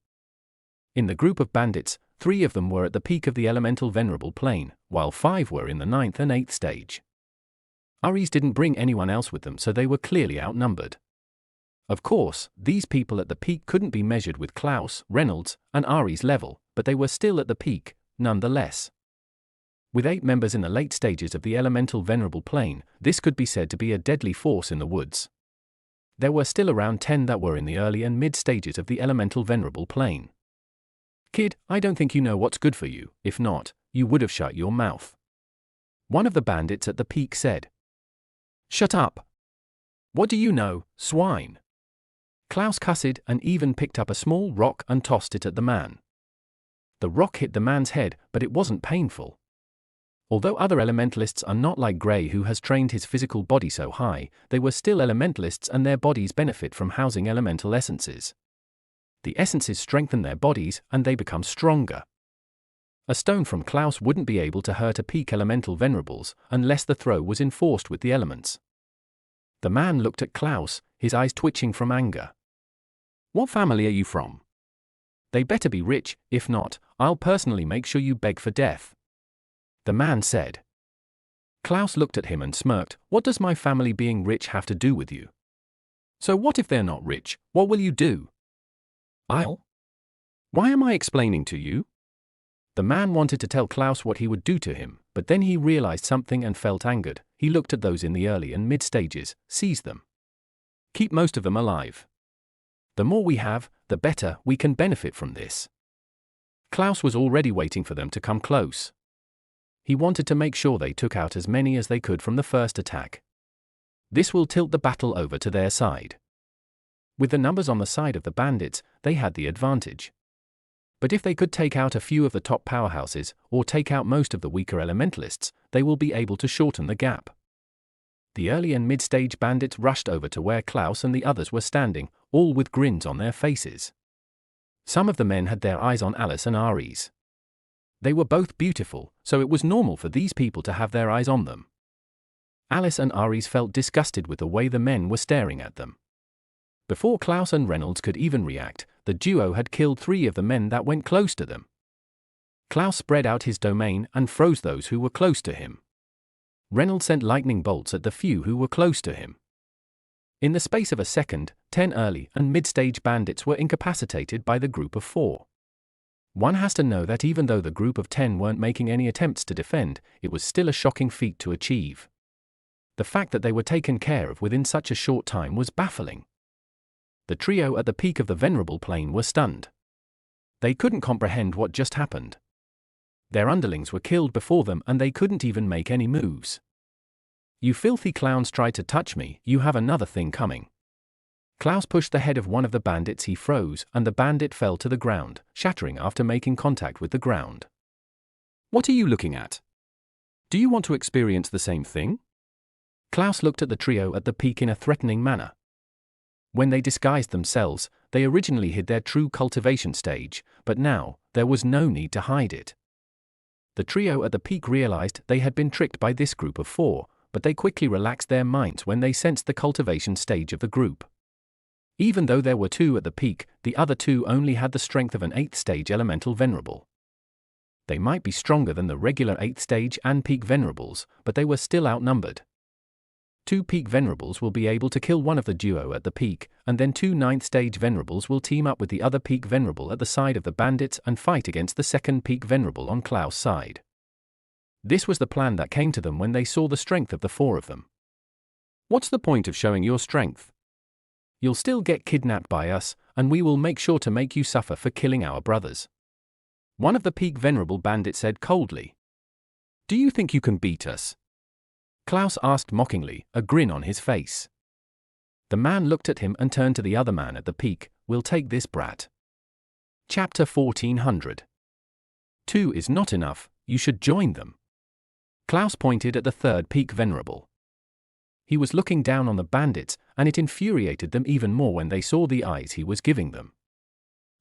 In the group of bandits, 3 of them were at the peak of the elemental venerable plane, while 5 were in the 9th and 8th stage. Ares didn't bring anyone else with them, so they were clearly outnumbered. Of course, these people at the peak couldn't be measured with Klouse, Reynolds, and Ares' level, but they were still at the peak, nonetheless. With 8 members in the late stages of the elemental venerable plane, this could be said to be a deadly force in the woods. There were still around 10 that were in the early and mid stages of the elemental venerable plane. "Kid, I don't think you know what's good for you. If not, you would have shut your mouth," one of the bandits at the peak said. "Shut up. What do you know, swine?" Klouse cussed and even picked up a small rock and tossed it at the man. The rock hit the man's head, but it wasn't painful. Although other elementalists are not like Grey, who has trained his physical body so high, they were still elementalists and their bodies benefit from housing elemental essences. The essences strengthen their bodies and they become stronger. A stone from Klouse wouldn't be able to hurt a peak elemental venerables unless the throw was enforced with the elements. The man looked at Klouse, his eyes twitching from anger. "What family are you from? They better be rich, if not, I'll personally make sure you beg for death," the man said. Klouse looked at him and smirked. "What does my family being rich have to do with you? So what if they're not rich? What will you do?" "Why am I explaining to you?" The man wanted to tell Klouse what he would do to him, but then he realized something and felt angered. He looked at those in the early and mid stages, seized them. "Keep most of them alive. The more we have, the better we can benefit from this." Klouse was already waiting for them to come close. He wanted to make sure they took out as many as they could from the first attack. This will tilt the battle over to their side. With the numbers on the side of the bandits, they had the advantage. But if they could take out a few of the top powerhouses, or take out most of the weaker elementalists, they will be able to shorten the gap. The early and mid-stage bandits rushed over to where Klouse and the others were standing, all with grins on their faces. Some of the men had their eyes on Alice and Ares. They were both beautiful, so it was normal for these people to have their eyes on them. Alice and Aries felt disgusted with the way the men were staring at them. Before Klouse and Reynolds could even react, the duo had killed 3 of the men that went close to them. Klouse spread out his domain and froze those who were close to him. Reynolds sent lightning bolts at the few who were close to him. In the space of a second, 10 early and mid-stage bandits were incapacitated by the group of 4. One has to know that even though the group of 10 weren't making any attempts to defend, it was still a shocking feat to achieve. The fact that they were taken care of within such a short time was baffling. The trio at the peak of the venerable plane were stunned. They couldn't comprehend what just happened. Their underlings were killed before them and they couldn't even make any moves. "You filthy clowns tried to touch me, you have another thing coming." Klouse pushed the head of one of the bandits. He froze, and the bandit fell to the ground, shattering after making contact with the ground. "What are you looking at? Do you want to experience the same thing?" Klouse looked at the trio at the peak in a threatening manner. When they disguised themselves, they originally hid their true cultivation stage, but now, there was no need to hide it. The trio at the peak realized they had been tricked by this group of 4, but they quickly relaxed their minds when they sensed the cultivation stage of the group. Even though there were 2 at the peak, the other 2 only had the strength of an 8th stage elemental venerable. They might be stronger than the regular 8th stage and peak venerables, but they were still outnumbered. 2 peak venerables will be able to kill one of the duo at the peak, and then 2 9th stage venerables will team up with the other peak venerable at the side of the bandits and fight against the 2nd peak venerable on Klouse's side. This was the plan that came to them when they saw the strength of the 4 of them. "What's the point of showing your strength? You'll still get kidnapped by us, and we will make sure to make you suffer for killing our brothers," one of the peak venerable bandits said coldly. "Do you think you can beat us?" Klouse asked mockingly, a grin on his face. The man looked at him and turned to the other man at the peak. "We'll take this brat." Chapter 1400. 2 is not enough, you should join them. Klouse pointed at the 3rd peak venerable. He was looking down on the bandits, and it infuriated them even more when they saw the eyes he was giving them.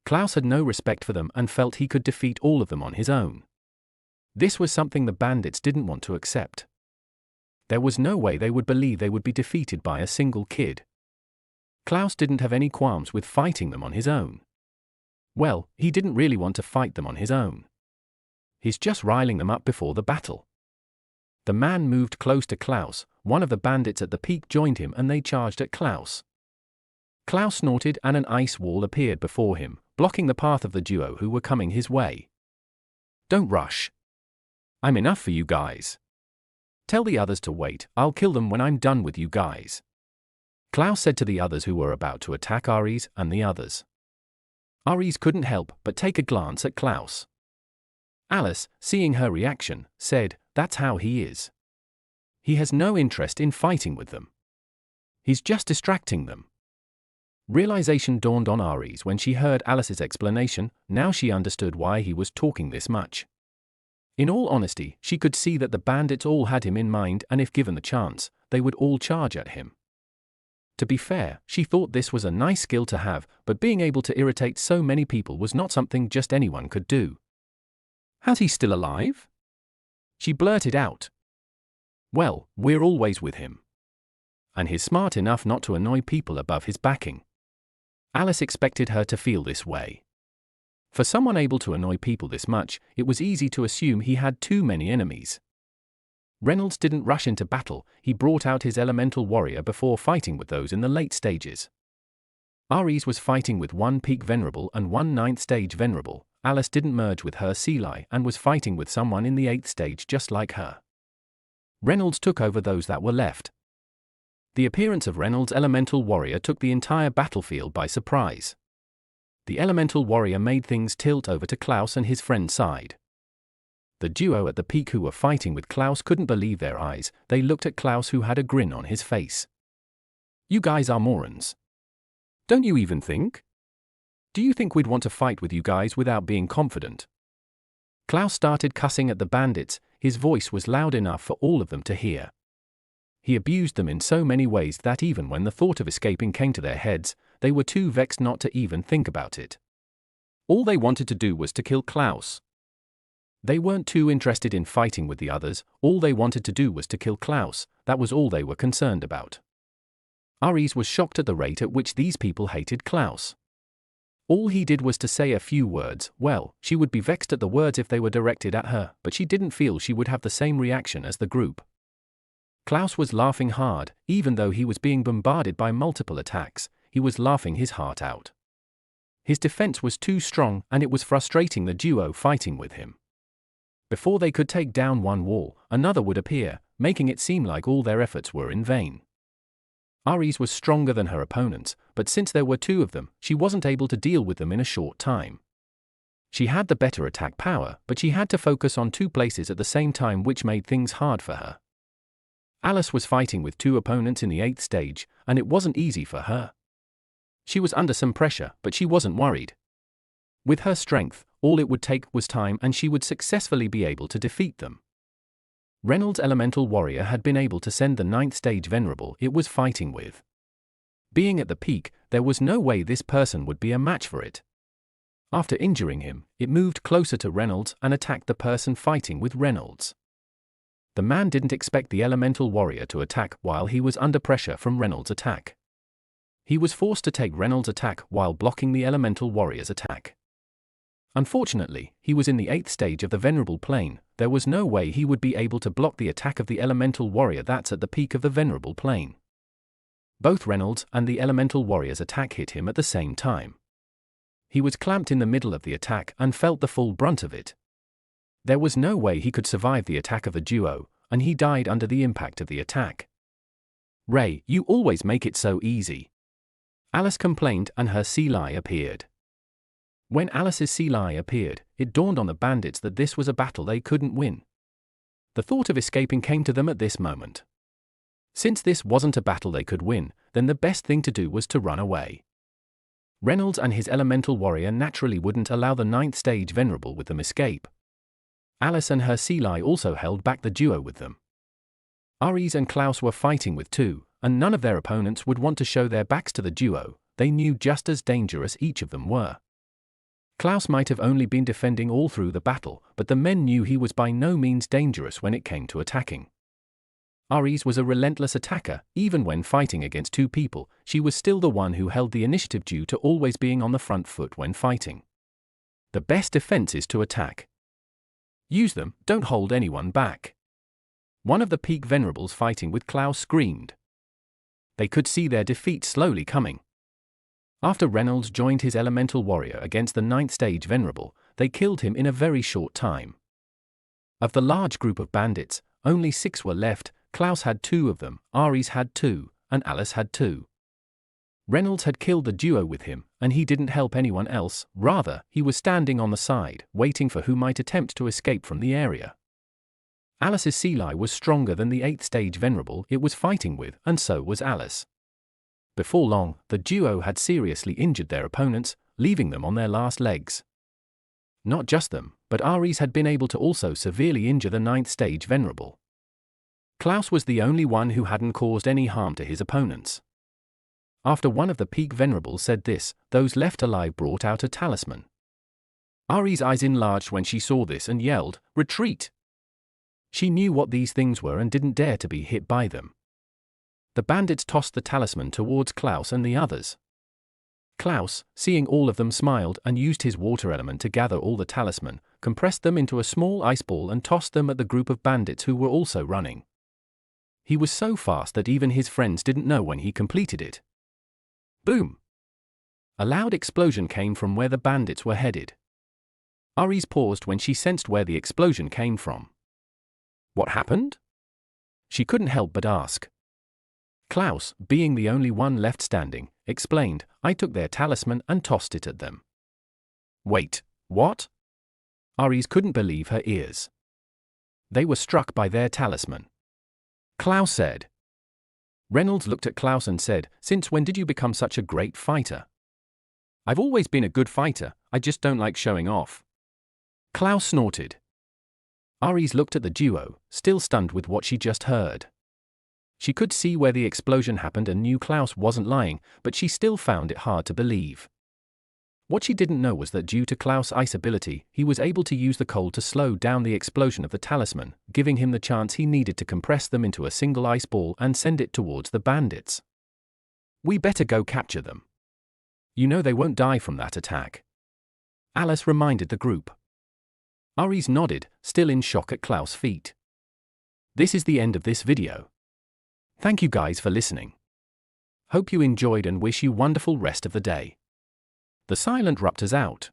Klouse had no respect for them and felt he could defeat all of them on his own. This was something the bandits didn't want to accept. There was no way they would believe they would be defeated by a single kid. Klouse didn't have any qualms with fighting them on his own. Well, he didn't really want to fight them on his own. He's just riling them up before the battle. The man moved close to Klouse. One of the bandits at the peak joined him and they charged at Klouse. Klouse snorted and an ice wall appeared before him, blocking the path of the duo who were coming his way. "Don't rush. I'm enough for you guys. Tell the others to wait, I'll kill them when I'm done with you guys," Klouse said to the others who were about to attack Aries and the others. Aries couldn't help but take a glance at Klouse. Alice, seeing her reaction, said, "That's how he is. He has no interest in fighting with them. He's just distracting them." Realization dawned on Aries when she heard Alice's explanation. Now she understood why he was talking this much. In all honesty, she could see that the bandits all had him in mind, and if given the chance, they would all charge at him. To be fair, she thought this was a nice skill to have, but being able to irritate so many people was not something just anyone could do. "Has he still alive?" she blurted out. "Well, we're always with him. And he's smart enough not to annoy people above his backing." Alice expected her to feel this way. For someone able to annoy people this much, it was easy to assume he had too many enemies. Reynolds didn't rush into battle. He brought out his elemental warrior before fighting with those in the late stages. Aries was fighting with 1 peak venerable and 1 9th stage venerable. Alice didn't merge with her Seeli and was fighting with someone in the 8th stage just like her. Reynolds took over those that were left. The appearance of Reynolds' elemental warrior took the entire battlefield by surprise. The elemental warrior made things tilt over to Klouse and his friend's side. The duo at the peak who were fighting with Klouse couldn't believe their eyes. They looked at Klouse, who had a grin on his face. "You guys are morons. Don't you even think? Do you think we'd want to fight with you guys without being confident?" Klouse started cussing at the bandits. His voice was loud enough for all of them to hear. He abused them in so many ways that even when the thought of escaping came to their heads, they were too vexed not to even think about it. All they wanted to do was to kill Klouse. They weren't too interested in fighting with the others, all they wanted to do was to kill Klouse, that was all they were concerned about. Ares was shocked at the rate at which these people hated Klouse. All he did was to say a few words. Well, she would be vexed at the words if they were directed at her, but she didn't feel she would have the same reaction as the group. Klouse was laughing hard, even though he was being bombarded by multiple attacks, he was laughing his heart out. His defense was too strong, and it was frustrating the duo fighting with him. Before they could take down one wall, another would appear, making it seem like all their efforts were in vain. Ares was stronger than her opponents, but since there were two of them, she wasn't able to deal with them in a short time. She had the better attack power, but she had to focus on two places at the same time, which made things hard for her. Alice was fighting with two opponents in the 8th stage, and it wasn't easy for her. She was under some pressure, but she wasn't worried. With her strength, all it would take was time and she would successfully be able to defeat them. Reynolds' elemental warrior had been able to send the 9th stage venerable it was fighting with. Being at the peak, there was no way this person would be a match for it. After injuring him, it moved closer to Reynolds and attacked the person fighting with Reynolds. The man didn't expect the elemental warrior to attack while he was under pressure from Reynolds' attack. He was forced to take Reynolds' attack while blocking the elemental warrior's attack. Unfortunately, he was in the 8th stage of the venerable plane, there was no way he would be able to block the attack of the elemental warrior that's at the peak of the venerable plane. Both Reynolds and the elemental warrior's attack hit him at the same time. He was clamped in the middle of the attack and felt the full brunt of it. There was no way he could survive the attack of the duo, and he died under the impact of the attack. "Ray, you always make it so easy," Alice complained, and her sea lie appeared. When Alice's sea lie appeared, it dawned on the bandits that this was a battle they couldn't win. The thought of escaping came to them at this moment. Since this wasn't a battle they could win, then the best thing to do was to run away. Reynolds and his elemental warrior naturally wouldn't allow the 9th stage venerable with them escape. Alice and her sea lie also held back the duo with them. Ares and Klouse were fighting with two, and none of their opponents would want to show their backs to the duo, they knew just as dangerous each of them were. Klouse might have only been defending all through the battle, but the men knew he was by no means dangerous when it came to attacking. Ares was a relentless attacker, even when fighting against two people, she was still the one who held the initiative due to always being on the front foot when fighting. The best defense is to attack. Use them, don't hold anyone back. One of the peak venerables fighting with Klouse screamed. They could see their defeat slowly coming. After Reynolds joined his elemental warrior against the 9th stage venerable, they killed him in a very short time. Of the large group of bandits, only 6 were left. Klouse had 2 of them, Ares had 2, and Alice had 2. Reynolds had killed the duo with him, and he didn't help anyone else, rather, he was standing on the side, waiting for who might attempt to escape from the area. Alice's sea lie was stronger than the 8th stage venerable it was fighting with, and so was Alice. Before long, the duo had seriously injured their opponents, leaving them on their last legs. Not just them, but Ares had been able to also severely injure the 9th stage venerable. Klouse was the only one who hadn't caused any harm to his opponents. After one of the peak venerables said this, those left alive brought out a talisman. Ares' eyes enlarged when she saw this and yelled, "Retreat!" She knew what these things were and didn't dare to be hit by them. The bandits tossed the talisman towards Klouse and the others. Klouse, seeing all of them, smiled and used his water element to gather all the talisman, compressed them into a small ice ball and tossed them at the group of bandits who were also running. He was so fast that even his friends didn't know when he completed it. Boom! A loud explosion came from where the bandits were headed. Ares paused when she sensed where the explosion came from. What happened? She couldn't help but ask. Klouse, being the only one left standing, explained, "I took their talisman and tossed it at them." Wait, what? Ares couldn't believe her ears. They were struck by their talisman. Klouse said. Reynolds looked at Klouse and said, "Since when did you become such a great fighter?" "I've always been a good fighter, I just don't like showing off." Klouse snorted. Ares looked at the duo, still stunned with what she just heard. She could see where the explosion happened and knew Klouse wasn't lying, but she still found it hard to believe. What she didn't know was that due to Klouse' ice ability, he was able to use the cold to slow down the explosion of the talisman, giving him the chance he needed to compress them into a single ice ball and send it towards the bandits. We better go capture them. You know they won't die from that attack. Alice reminded the group. Aries nodded, still in shock at Klouse' feat. This is the end of this video. Thank you guys for listening. Hope you enjoyed and wish you wonderful rest of the day. The Silent Raptor's out.